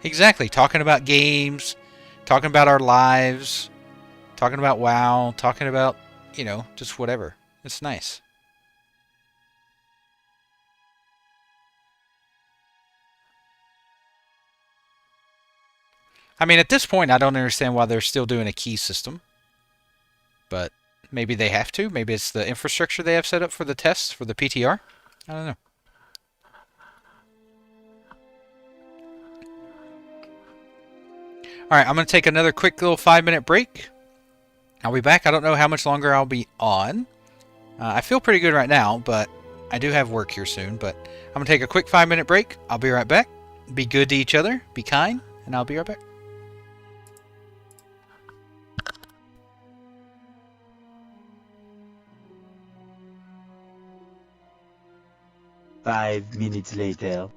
Exactly. Talking about games, talking about our lives, talking about WoW, talking about, you know, just whatever. It's nice. I mean, at this point, I don't understand why they're still doing a key system. But maybe they have to. Maybe it's the infrastructure they have set up for the tests, for the PTR. I don't know. Alright, I'm going to take another quick little 5-minute break. I'll be back. I don't know how much longer I'll be on. I feel pretty good right now, but I do have work here soon. But I'm going to take a quick 5-minute break. I'll be right back. Be good to each other. Be kind. And I'll be right back. 5 minutes later.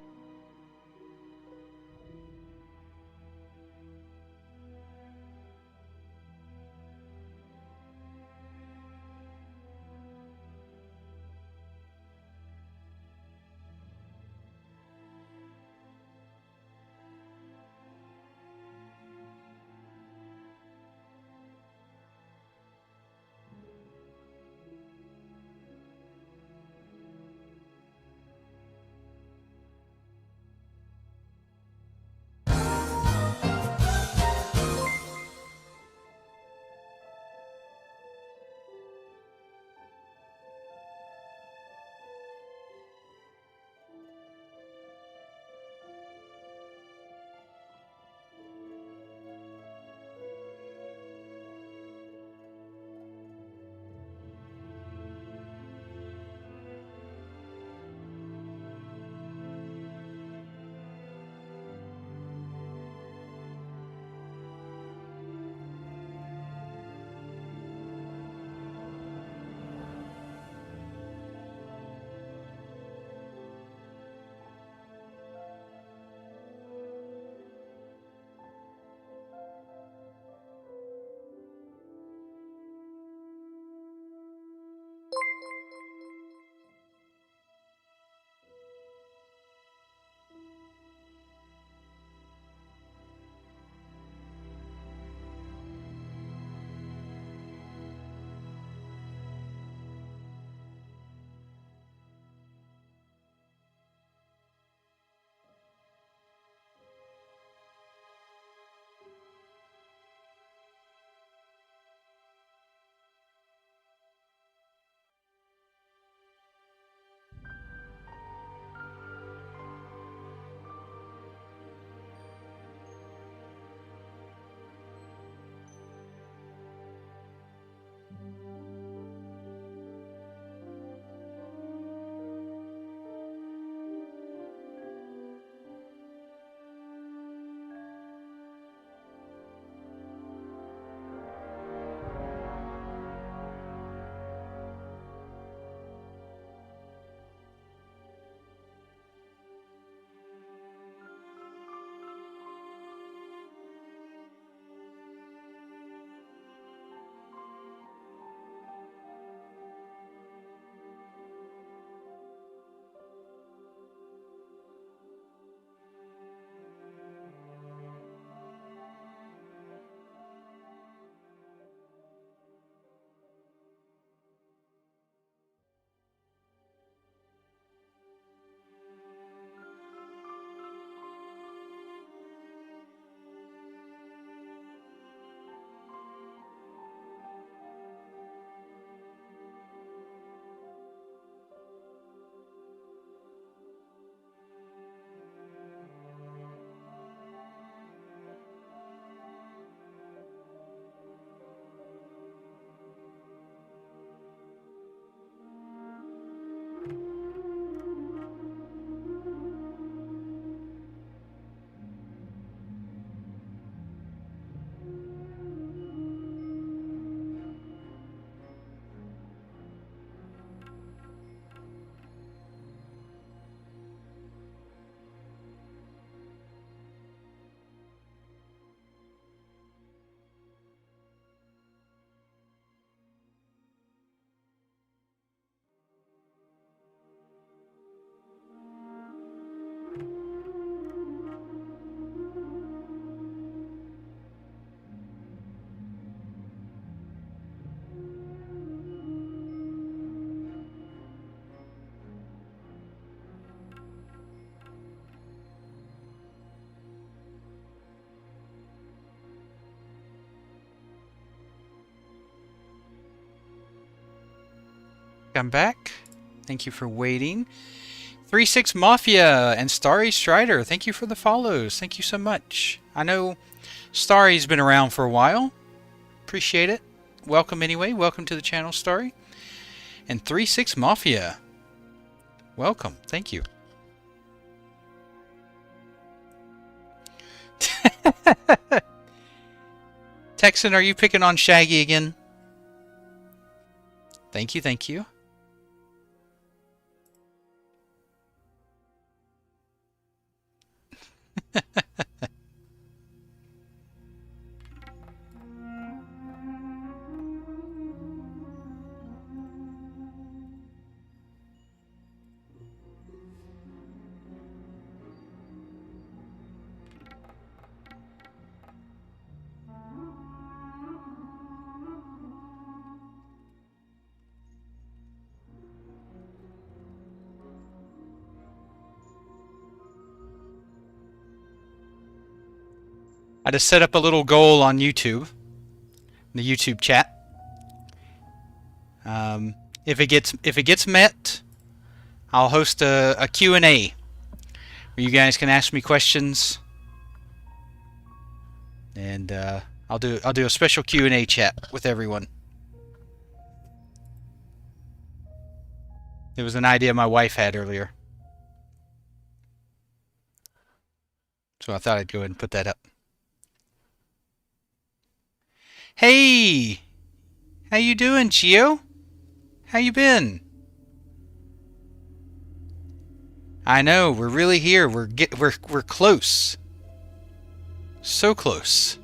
I'm back. Thank you for waiting. 36 Mafia and Starry Strider, thank you for the follows. Thank you so much. I know Starry's been around for a while. Appreciate it. Welcome anyway. Welcome to the channel, Starry. And 36 Mafia. Welcome. Thank you. Texan, are you picking on Shaggy again? Thank you, thank you. I just set up a little goal on YouTube, the YouTube chat. If it gets met, I'll host a Q&A where you guys can ask me questions, and I'll do a special Q&A chat with everyone. It was an idea my wife had earlier, so I thought I'd go ahead and put that up. Hey, how you doing, Gio? How you been? I know, we're really here. We're close. So close.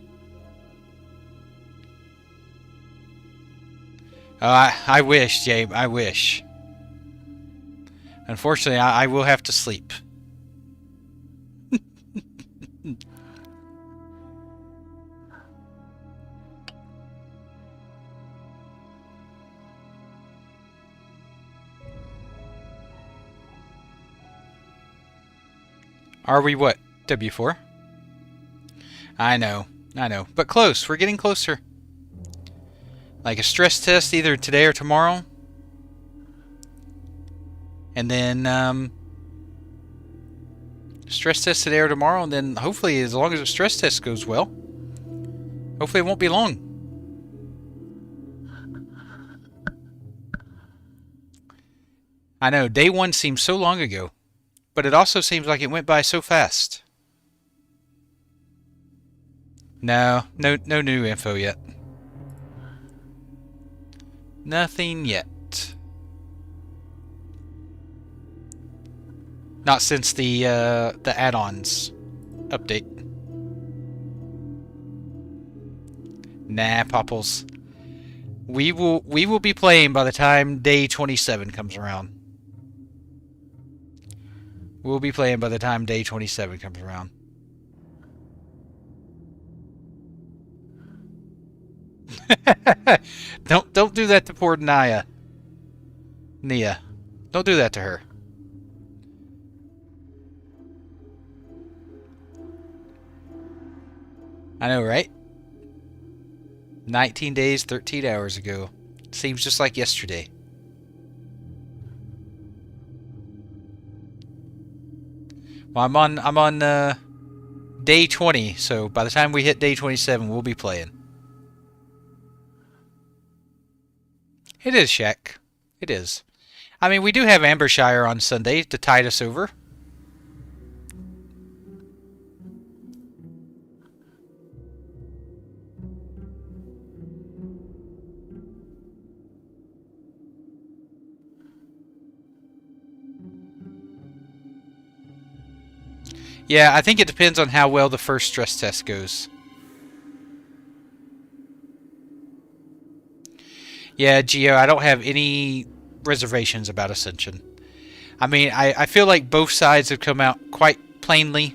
Oh, I wish, Jabe. I wish. Unfortunately, I will have to sleep. Are we what? W4? I know. But close. We're getting closer. Like a stress test either today or tomorrow. And then, stress test today or tomorrow. And then hopefully, as long as the stress test goes well, hopefully it won't be long. I know. Day one seems so long ago. But it also seems like it went by so fast. No new info yet. Nothing yet. Not since the add-ons update. Nah, Popples. We will be playing by the time day 27 comes around. We'll be playing by the time day 27 comes around. Don't do that to poor Nia. Don't do that to her. I know, right? 19 days, 13 hours ago. Seems just like yesterday. Well, I'm on day 20, so by the time we hit day 27, we'll be playing. It is, Shaq. It is. I mean, we do have Ambershire on Sunday to tide us over. Yeah, I think it depends on how well the first stress test goes. Yeah, Gio, I don't have any reservations about Ascension. I mean, I feel like both sides have come out quite plainly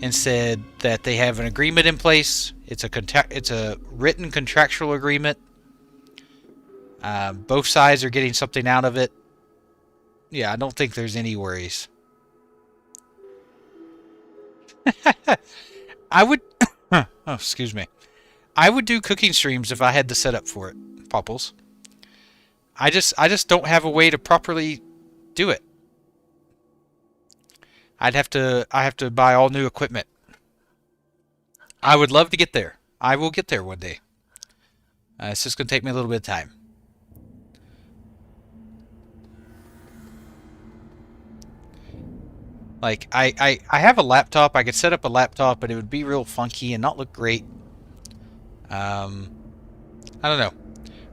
and said that they have an agreement in place. It's a written contractual agreement. Both sides are getting something out of it. Yeah, I don't think there's any worries. I would... oh, excuse me. I would do cooking streams if I had the setup for it, Popples. I just don't have a way to properly do it. I have to buy all new equipment. I would love to get there. I will get there one day. It's just going to take me a little bit of time. Like, I have a laptop. I could set up a laptop, but it would be real funky and not look great. I don't know.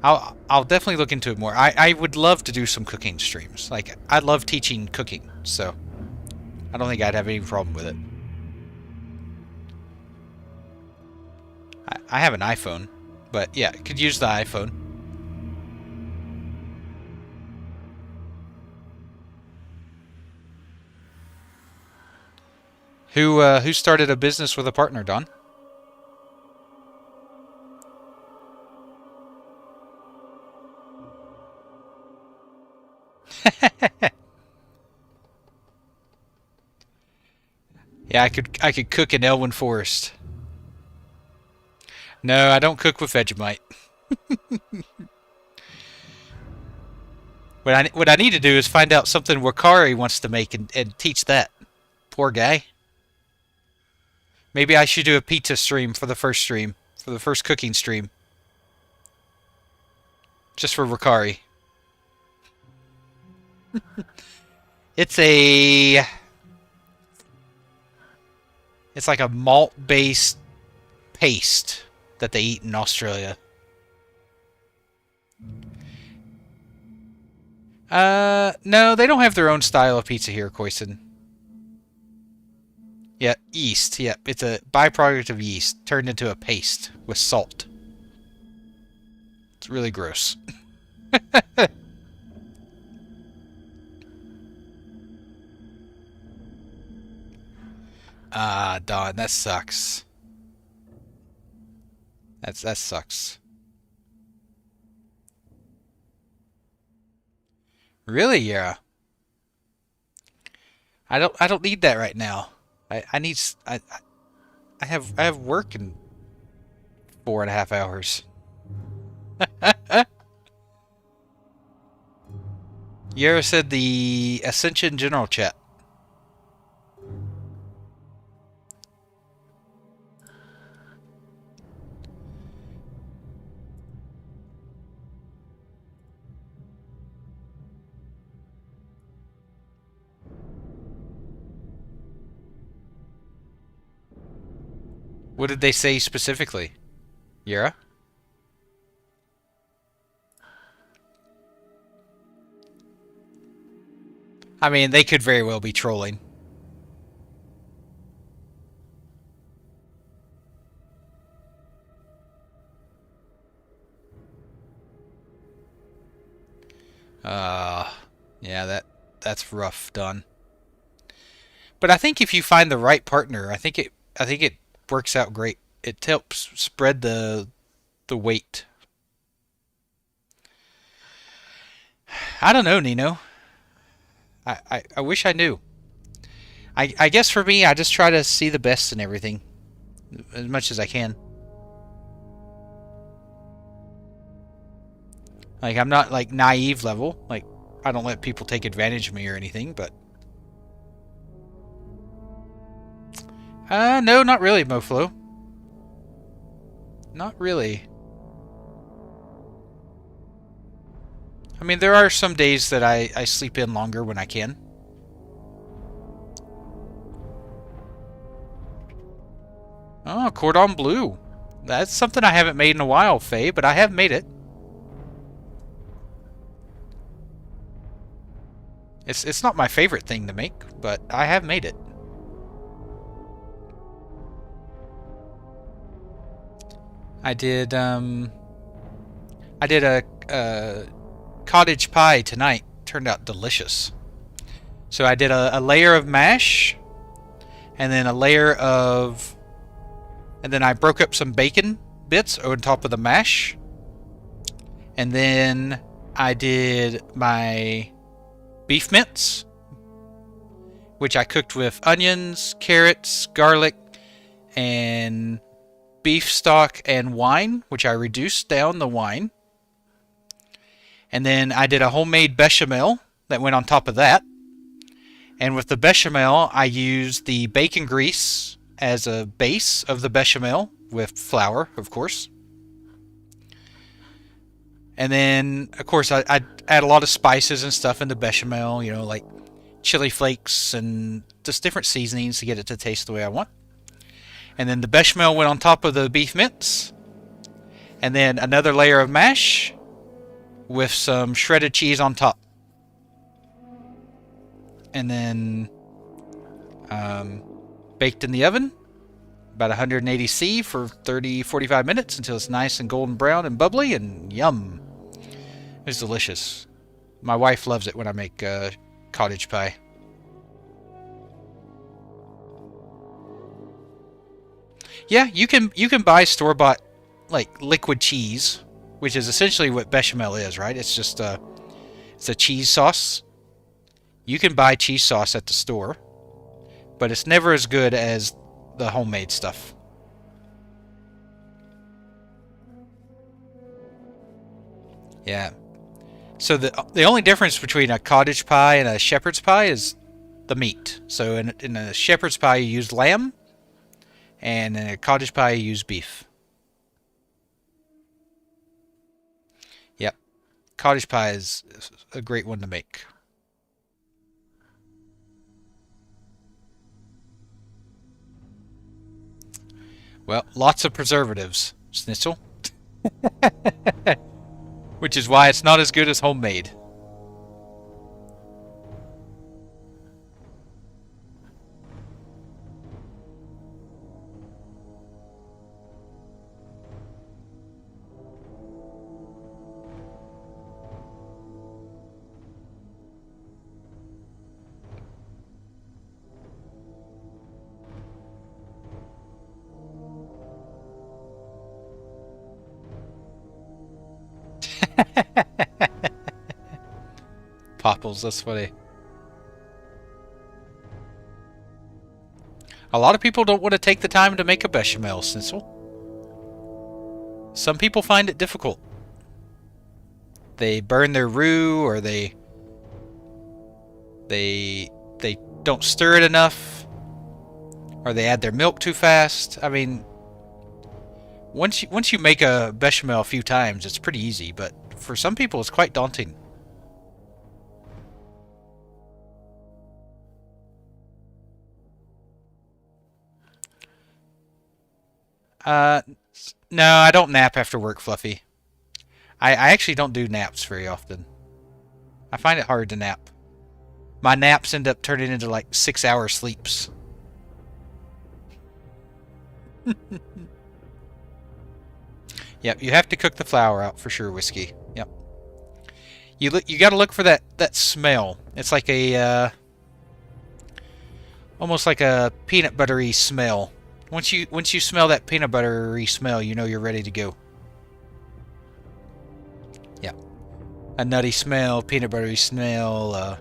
I'll definitely look into it more. I would love to do some cooking streams. Like, I love teaching cooking, so I don't think I'd have any problem with it. I have an iPhone, but yeah, could use the iPhone. Who started a business with a partner, Don? Yeah, I could cook in Elwyn Forest. No, I don't cook with Vegemite. What I need to do is find out something Wakari wants to make and teach that. Poor guy. Maybe I should do a pizza stream for the first stream. For the first cooking stream. Just for Wakari. It's like a malt-based paste that they eat in Australia. No, they don't have their own style of pizza here, Koisin. Yeah, yeast. Yeah, it's a byproduct of yeast turned into a paste with salt. It's really gross. Ah, Don, that sucks. That sucks. Really, yeah. I don't need that right now. I have work in 4.5 hours. Yara said the Ascension General Chat. What did they say specifically? Yara? I mean, they could very well be trolling. Yeah, that's rough done. But I think if you find the right partner, I think it works out great. It helps spread the weight. I don't know, Nino. I wish I knew. I guess for me, I just try to see the best in everything as much as I can. Like, I'm not like naive level. Like, I don't let people take advantage of me or anything, but no, not really, Moflo. Not really. I mean, there are some days that I sleep in longer when I can. Oh, cordon bleu. That's something I haven't made in a while, Faye, but I have made it. It's not my favorite thing to make, but I have made it. I did a cottage pie tonight. Turned out delicious. So I did a layer of mash, and then a layer of, and then I broke up some bacon bits on top of the mash, and then I did my beef mince, which I cooked with onions, carrots, garlic, and beef stock and wine, which I reduced down the wine. And then I did a homemade bechamel that went on top of that. And with the bechamel, I used the bacon grease as a base of the bechamel with flour, of course. And then, of course, I add a lot of spices and stuff in the bechamel, you know, like chili flakes and just different seasonings to get it to taste the way I want. And then the bechamel went on top of the beef mince. And then another layer of mash with some shredded cheese on top. And then baked in the oven, about 180°C for 30-45 minutes until it's nice and golden brown and bubbly, and yum. It's delicious. My wife loves it when I make cottage pie. Yeah, you can buy store-bought like liquid cheese, which is essentially what bechamel is, right? It's just it's a cheese sauce. You can buy cheese sauce at the store, but it's never as good as the homemade stuff. Yeah. So the only difference between a cottage pie and a shepherd's pie is the meat. So in a shepherd's pie you use lamb, and in a cottage pie you use beef. Yep. Cottage pie is a great one to make. Well, lots of preservatives, Schnitzel. Which is why it's not as good as homemade. Popples, that's funny. A lot of people don't want to take the time to make a bechamel, Schnitzel. Some people find it difficult. They burn their roux, or they don't stir it enough, or they add their milk too fast. I mean, once you make a bechamel a few times, it's pretty easy, but for some people it's quite daunting. No, I don't nap after work, Fluffy. I actually don't do naps very often. I find it hard to nap. My naps end up turning into like 6-hour sleeps. Yep, you have to cook the flour out for sure, Whiskey. Yep. You got to look for that smell. It's like a almost like a peanut buttery smell. Once you smell that peanut buttery smell, you know you're ready to go. Yeah. A nutty smell, peanut buttery smell, a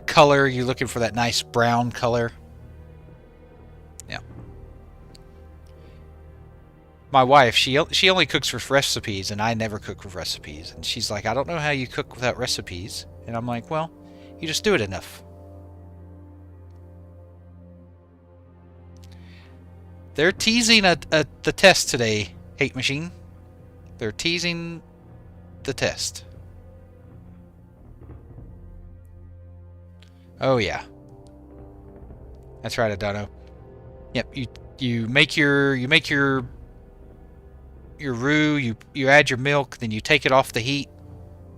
color, you're looking for that nice brown color. Yeah. My wife, she only cooks with recipes, and I never cook with recipes. And she's like, I don't know how you cook without recipes. And I'm like, well, you just do it enough. They're teasing the test today, Hate Machine. They're teasing the test. Oh yeah. That's right, Adano. Yep, you make your roux, you add your milk, then you take it off the heat,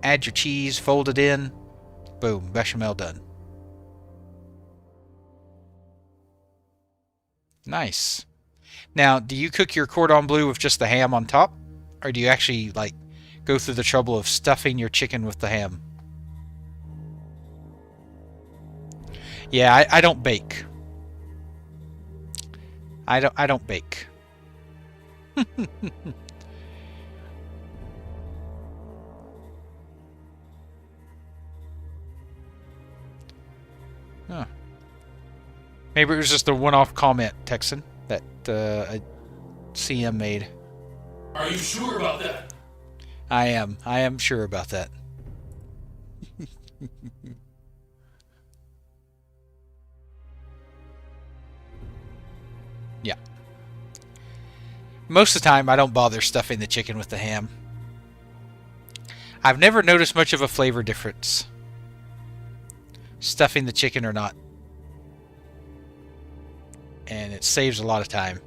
add your cheese, fold it in, boom, bechamel done. Nice. Now, do you cook your cordon bleu with just the ham on top? Or do you actually, like, go through the trouble of stuffing your chicken with the ham? Yeah, I don't bake. I don't bake. Huh. Maybe it was just a one-off comment, Texan, that a CM made. Are you sure about that? I am. I am sure about that. Yeah. Most of the time, I don't bother stuffing the chicken with the ham. I've never noticed much of a flavor difference, stuffing the chicken or not. And it saves a lot of time.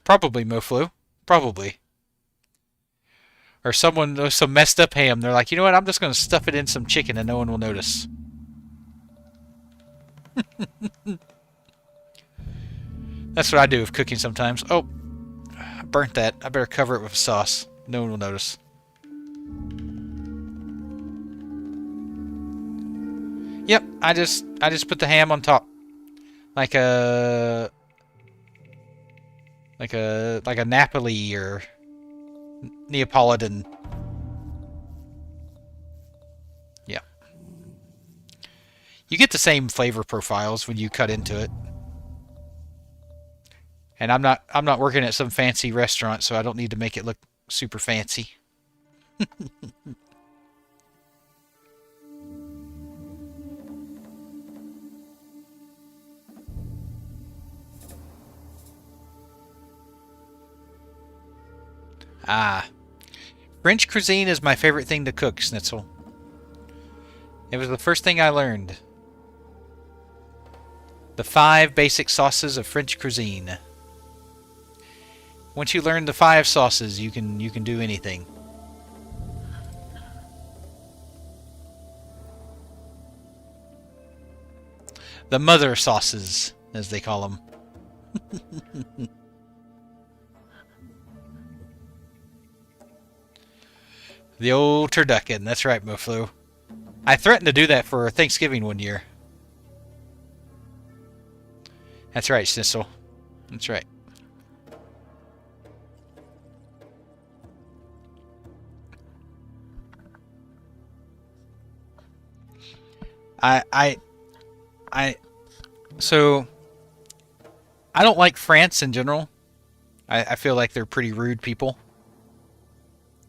Probably MoFlu. Probably. Or someone with some messed up ham. They're like, you know what? I'm just going to stuff it in some chicken and no one will notice. That's what I do with cooking sometimes. Oh, I burnt that. I better cover it with sauce. No one will notice. Yep, I just put the ham on top. Like a Napoli or Neapolitan. Yeah. You get the same flavor profiles when you cut into it. And I'm not working at some fancy restaurant, so I don't need to make it look super fancy. Ah. French cuisine is my favorite thing to cook, Schnitzel. It was the first thing I learned. The 5 basic sauces of French cuisine. Once you learn the 5 sauces, you can do anything. The mother sauces, as they call them. The old turducken. That's right, MoFlu. I threatened to do that for Thanksgiving one year. That's right, Sissel. That's right. So I don't like France in general. I feel like they're pretty rude people.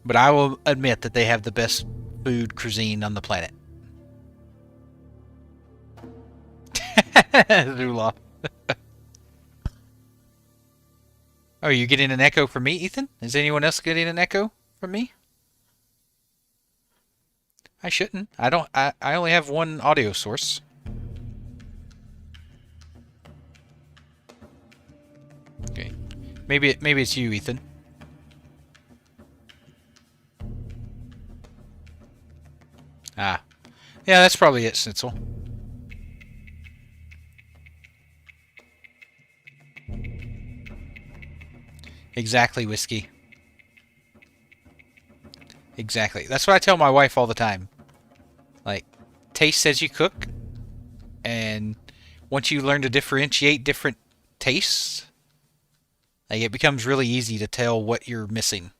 But I will admit that they have the best food cuisine on the planet. Zula. Oh, are you getting an echo from me, Ethan? Is anyone else getting an echo from me? I shouldn't. I only have one audio source. Okay. Maybe it's you, Ethan. Ah. Yeah, that's probably it, Snitzel. Exactly, Whiskey. Exactly. That's what I tell my wife all the time. Like, taste as you cook. And once you learn to differentiate different tastes, like, it becomes really easy to tell what you're missing.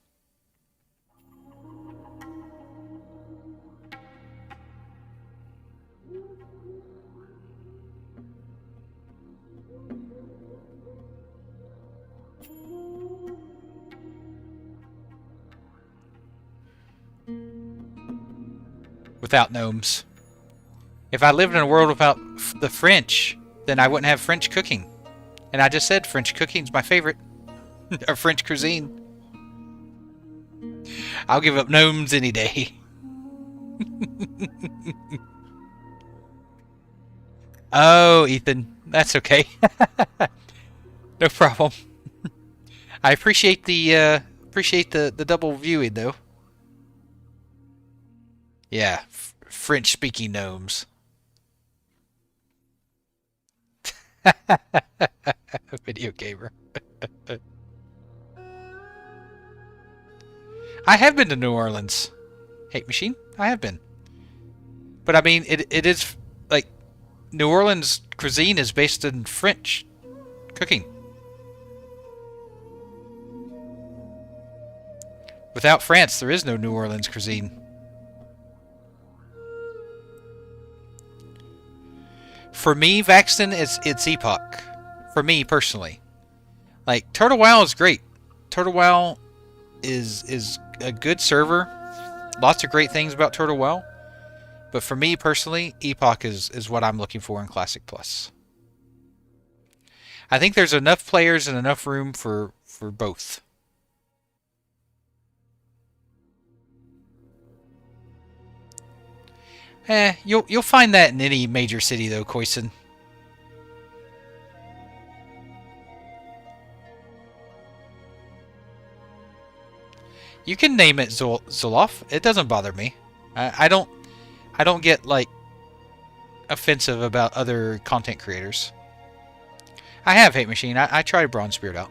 Without gnomes. If I lived in a world without the French, then I wouldn't have French cooking. And I just said French cooking's my favorite. Or French cuisine. I'll give up gnomes any day. Oh, Ethan. That's okay. No problem. I appreciate the double viewing though. Yeah, French-speaking gnomes. Video gamer. I have been to New Orleans. Hate Machine? I have been. But I mean, it is, like, New Orleans cuisine is based in French cooking. Without France, there is no New Orleans cuisine. For me, Vaxton, it's Epoch. For me, personally. Like, Turtle Wow is great. Turtle Well is a good server. Lots of great things about Turtle Well. But for me personally, Epoch is what I'm looking for in Classic Plus. I think there's enough players and enough room for both. You'll find that in any major city though, Koisen. You can name it Zoloff. It doesn't bother me. I don't get like offensive about other content creators. I have Hate Machine. I tried Bronze Spirit out.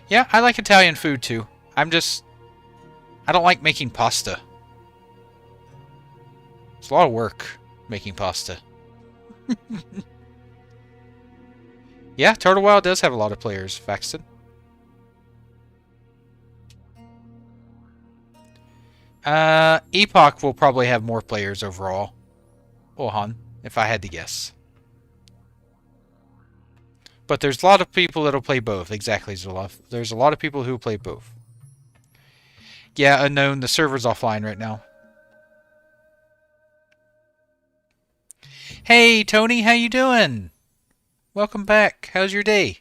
Yeah, I like Italian food too. I don't like making pasta. It's a lot of work making pasta. Yeah, Turtle Wild does have a lot of players, Faxton. Epoch will probably have more players overall. Ohan, if I had to guess. But there's a lot of people that'll play both. Exactly, Zoloff. There's a lot of people who play both. Yeah, Unknown, the server's offline right now. Hey, Tony, how you doing? Welcome back. How's your day?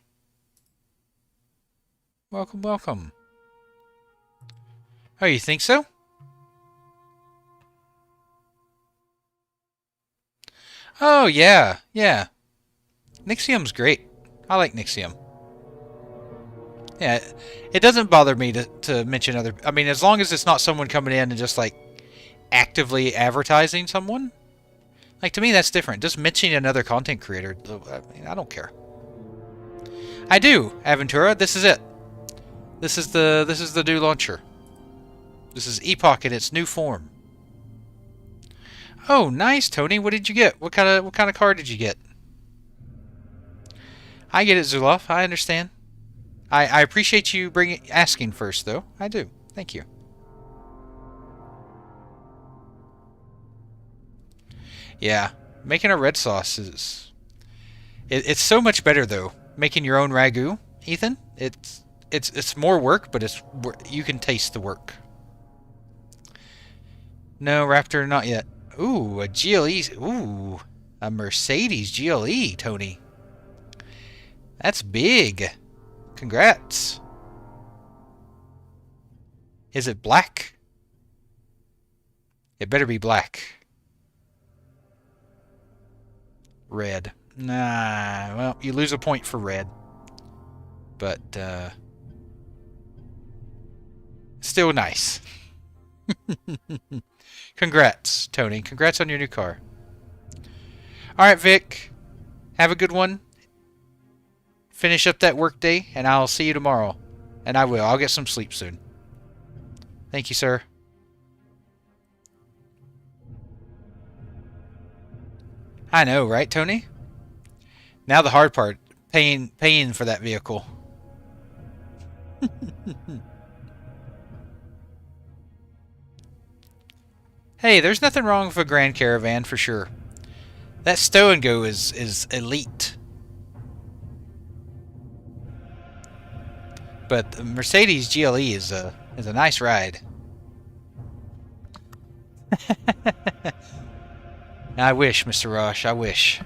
Welcome, welcome. Oh, you think so? Oh, yeah, yeah. Nixium's great. I like Nixium. Yeah, it doesn't bother me to mention other... I mean, as long as it's not someone coming in and just, like, actively advertising someone. Like, to me, that's different. Just mentioning another content creator, I mean, I don't care. I do, Aventura. This is it. This is the new launcher. This is Epoch in its new form. Oh, nice, Tony. What did you get? What kind of card did you get? I get it, Zoloff. I understand. I appreciate you asking first, though. I do. Thank you. Yeah, making a red sauce is... It's so much better, though. Making your own ragu, Ethan. It's more work, but you can taste the work. No, Raptor, not yet. Ooh, a GLE. Ooh, a Mercedes GLE, Tony. That's big. Congrats. Is it black? It better be black. Red. Nah, well, you lose a point for red. But, still nice. Congrats, Tony. Congrats on your new car. Alright, Vic. Have a good one. Finish up that work day, and I'll see you tomorrow. And I will. I'll get some sleep soon. Thank you, sir. I know, right, Tony? Now the hard part. Paying for that vehicle. Hey, there's nothing wrong with a Grand Caravan for sure. That stow and go is elite. But the Mercedes GLE is a nice ride. I wish, Mr. Rush, I wish.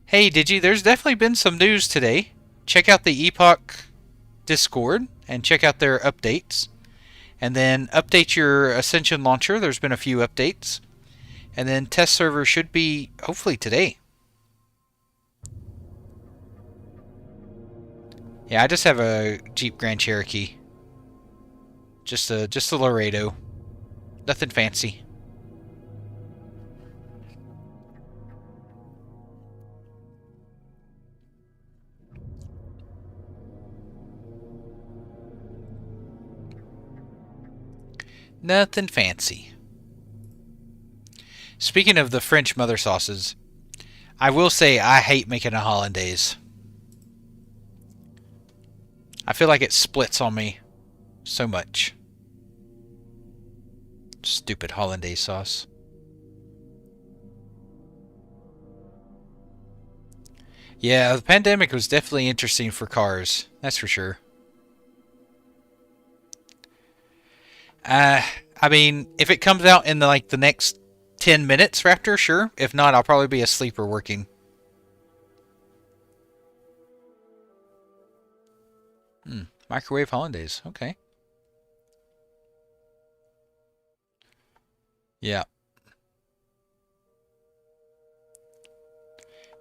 Hey, there's definitely been some news today. Check out the Epoch Discord and check out their updates. And then update your Ascension launcher. There's been a few updates. And then test server should be hopefully today. Yeah, I just have a Jeep Grand Cherokee. Just a Laredo. Nothing fancy. Nothing fancy. Speaking of the French mother sauces, I will say I hate making a hollandaise. I feel like it splits on me so much. Stupid hollandaise sauce. Yeah, the pandemic was definitely interesting for cars. That's for sure. I mean, if it comes out in the next 10 minutes, Raptor, sure. If not, I'll probably be asleep or working. Microwave hollandaise. Okay. Yeah.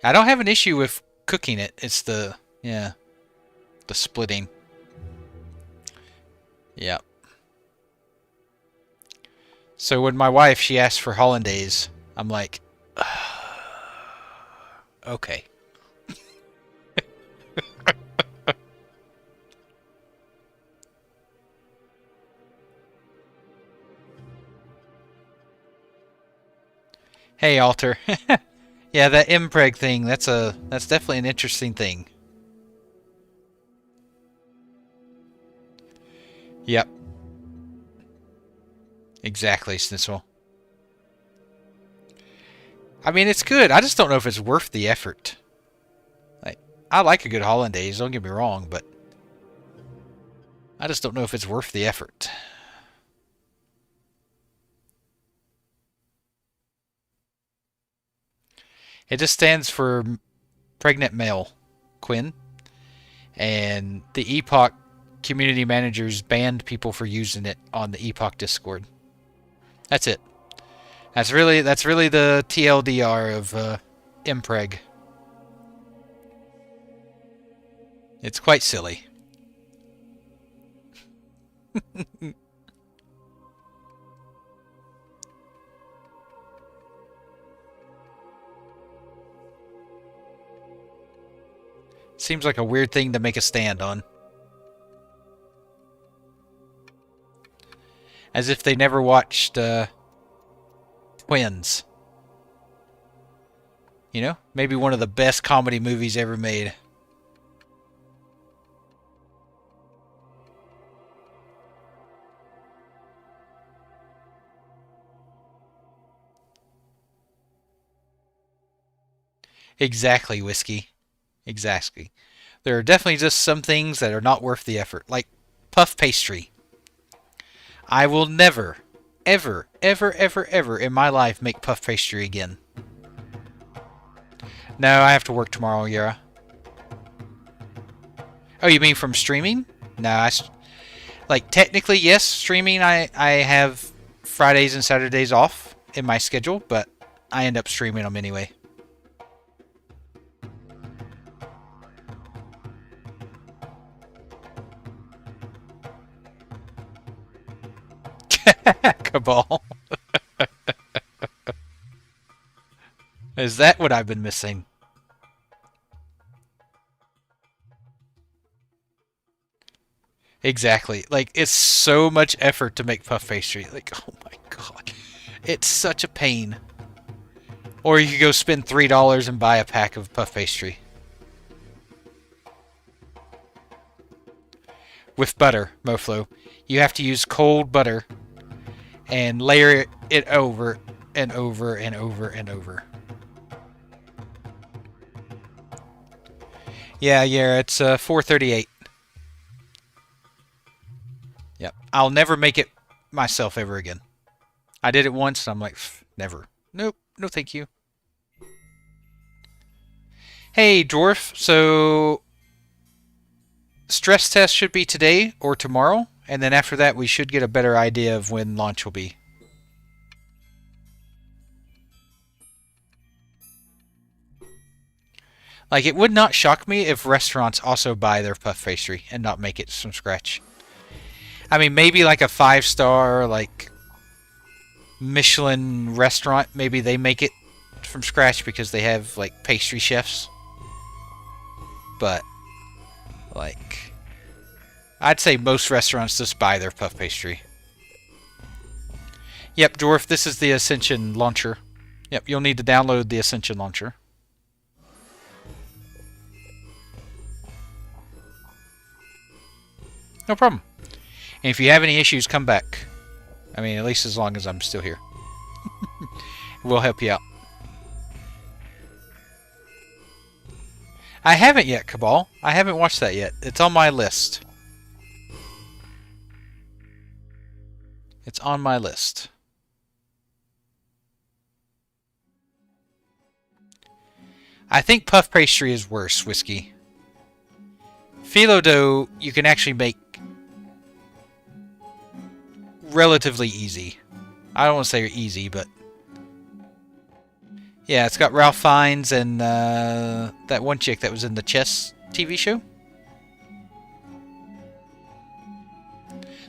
I don't have an issue with cooking it. It's the splitting. Yeah. So when my wife, she asked for hollandaise, I'm like, okay. Hey, Alter. Yeah, that impreg thing, that's definitely an interesting thing. Yep. Exactly, Snitsel. I mean, it's good. I just don't know if it's worth the effort. Like, I like a good hollandaise, don't get me wrong, but I just don't know if it's worth the effort. It just stands for pregnant male, Quinn. And the Epoch community managers banned people for using it on the Epoch Discord. That's it. That's really the TLDR of Impreg. It's quite silly. Seems like a weird thing to make a stand on. As if they never watched Twins. You know? Maybe one of the best comedy movies ever made. Exactly, Whiskey. Exactly. There are definitely just some things that are not worth the effort. Like puff pastry. I will never, ever, ever, ever, ever in my life make puff pastry again. No, I have to work tomorrow, Yara. Oh, you mean from streaming? No, like technically yes, streaming I have Fridays and Saturdays off in my schedule, but I end up streaming them anyway. Cabal. Is that what I've been missing? Exactly. Like, it's so much effort to make puff pastry. Like, oh my god. It's such a pain. Or you could go spend $3 and buy a pack of puff pastry. With butter, Moflo. You have to use cold butter and layer it over and over and over and over. Yeah, it's 4:38. Yep. I'll never make it myself ever again. I did it once and I'm like, never. Nope. No thank you. Hey, Dwarf. So, stress test should be today or tomorrow. And then after that, we should get a better idea of when launch will be. Like, it would not shock me if restaurants also buy their puff pastry and not make it from scratch. I mean, maybe like a 5-star, like, Michelin restaurant, maybe they make it from scratch because they have, like, pastry chefs. But, like, I'd say most restaurants just buy their puff pastry. Yep, Dwarf, this is the Ascension launcher. Yep, you'll need to download the Ascension launcher. No problem. And if you have any issues, come back. I mean, at least as long as I'm still here. We'll help you out. I haven't yet, Cabal. I haven't watched that yet. It's on my list. It's on my list. I think puff pastry is worse, Whiskey. Phyllo dough, you can actually make relatively easy. I don't want to say easy, but yeah, it's got Ralph Fiennes and that one chick that was in the chess TV show.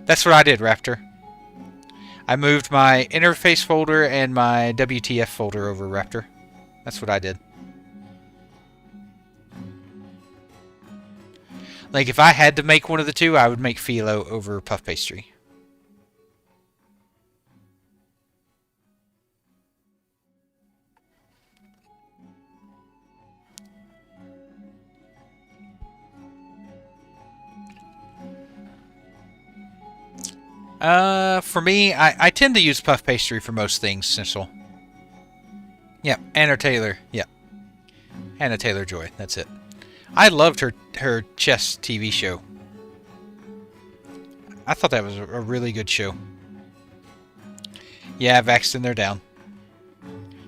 That's what I did, Raptor. I moved my interface folder and my WTF folder over, Raptor. That's what I did. Like, if I had to make one of the two, I would make phyllo over puff pastry. For me, I tend to use puff pastry for most things, Central. Yep, Anna Taylor. Yep. Anna Taylor-Joy, that's it. I loved her chess TV show. I thought that was a really good show. Yeah, Vaxton, they're down.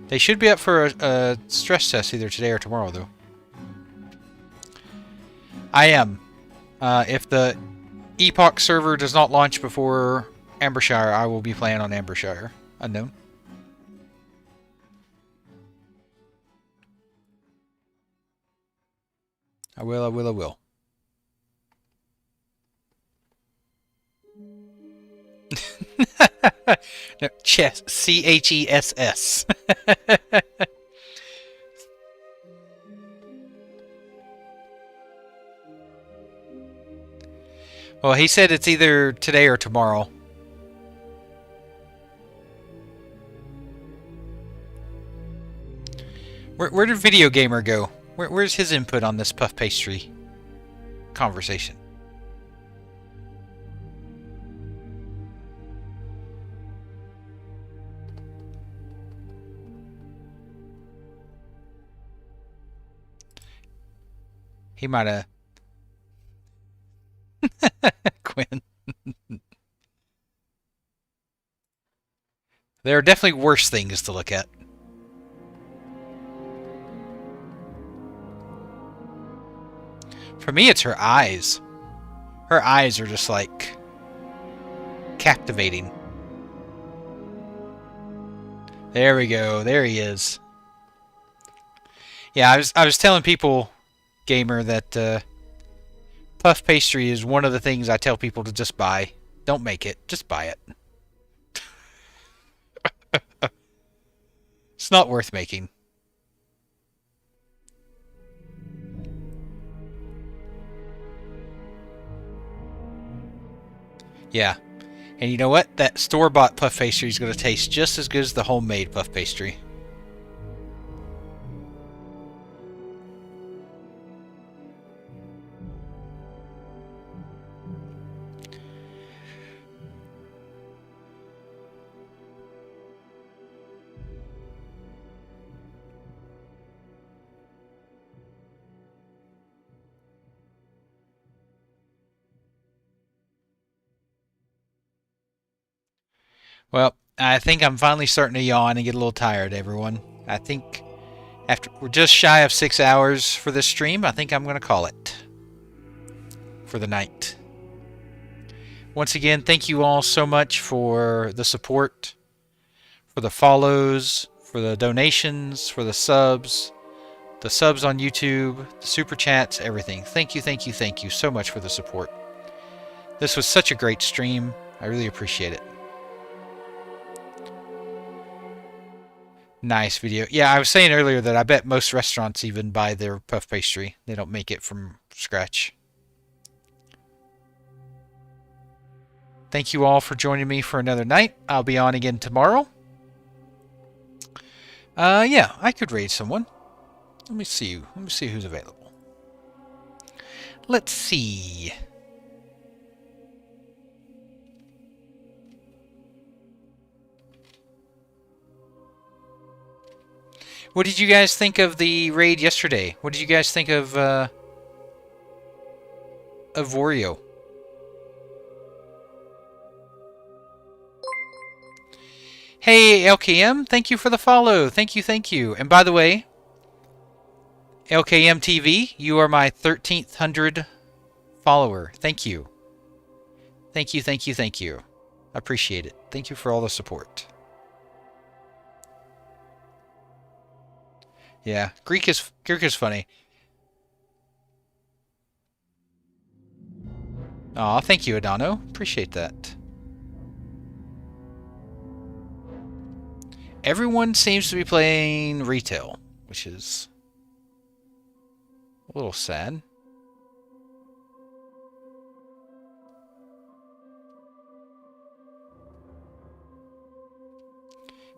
They should be up for a stress test either today or tomorrow, though. I am. If the Epoch server does not launch before Ambershire, I will be playing on Ambershire. Unknown. I will. No, chess. C-H-E-S-S. Well, he said it's either today or tomorrow. Where did Video Gamer go? Where's his input on this puff pastry conversation? He might have... Quinn. There are definitely worse things to look at. For me, it's her eyes. Her eyes are just like captivating. There we go. There he is. Yeah, I was telling people, Gamer, that puff pastry is one of the things I tell people to just buy. Don't make it. Just buy it. It's not worth making. Yeah. And you know what? That store-bought puff pastry is going to taste just as good as the homemade puff pastry. Well, I think I'm finally starting to yawn and get a little tired, everyone. I think after we're just shy of 6 hours for this stream, I think I'm going to call it for the night. Once again, thank you all so much for the support, for the follows, for the donations, for the subs on YouTube, the super chats, everything. Thank you so much for the support. This was such a great stream. I really appreciate it. Nice video. Yeah, I was saying earlier that I bet most restaurants even buy their puff pastry. They don't make it from scratch. Thank you all for joining me for another night. I'll be on again tomorrow. Yeah, I could raid someone. Let me see who's available. Let's see. 。What did you guys think of the raid yesterday? What did you guys think of Wario? Hey, LKM, thank you for the follow. Thank you, thank you. And by the way, LKM TV, you are my 1300 follower. Thank you. Thank you, thank you, thank you. I appreciate it. Thank you for all the support. Yeah, Greek is funny. Aw, thank you, Adano. Appreciate that. Everyone seems to be playing retail, which is a little sad.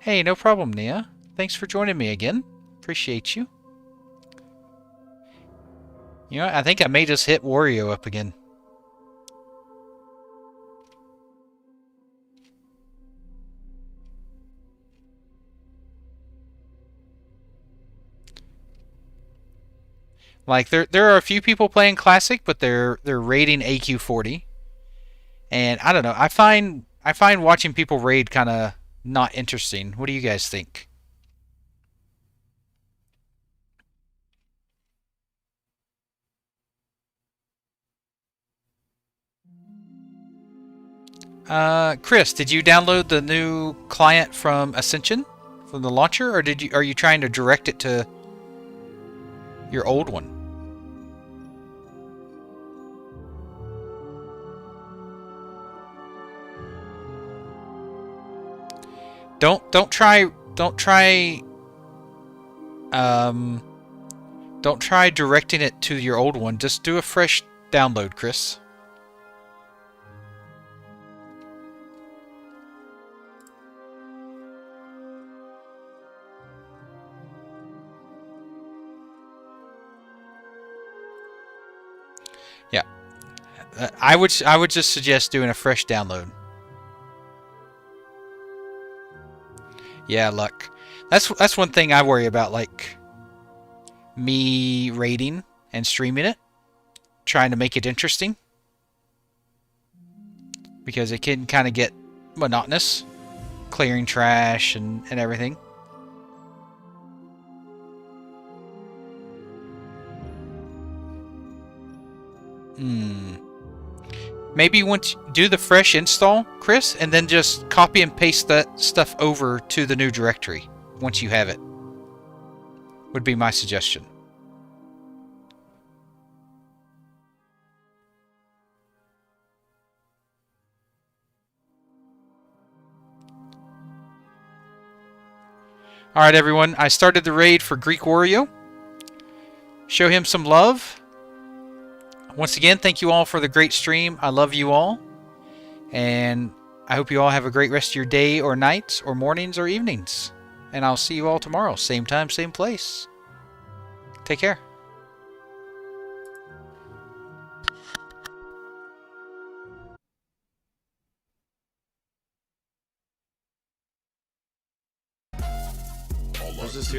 Hey, no problem, Nia. Thanks for joining me again. Appreciate you. You know, I think I may just hit Wario up again. Like there are a few people playing classic, but they're raiding AQ40. And I don't know. I find watching people raid kind of not interesting. What do you guys think? Chris, did you download the new client from Ascension, from the launcher, or are you trying to direct it to your old one? Don't try directing it to your old one. Just do a fresh download, Chris. Yeah. I would just suggest doing a fresh download. Yeah, luck. That's one thing I worry about, like me raiding and streaming it, trying to make it interesting, because it can kind of get monotonous, clearing trash and everything. Maybe once you do the fresh install, Chris, and then just copy and paste that stuff over to the new directory once you have it. Would be my suggestion. Alright everyone, I started the raid for Greek Wario. Show him some love. Once again, thank you all for the great stream. I love you all. And I hope you all have a great rest of your day or nights or mornings or evenings. And I'll see you all tomorrow. Same time, same place. Take care. Let's just do that.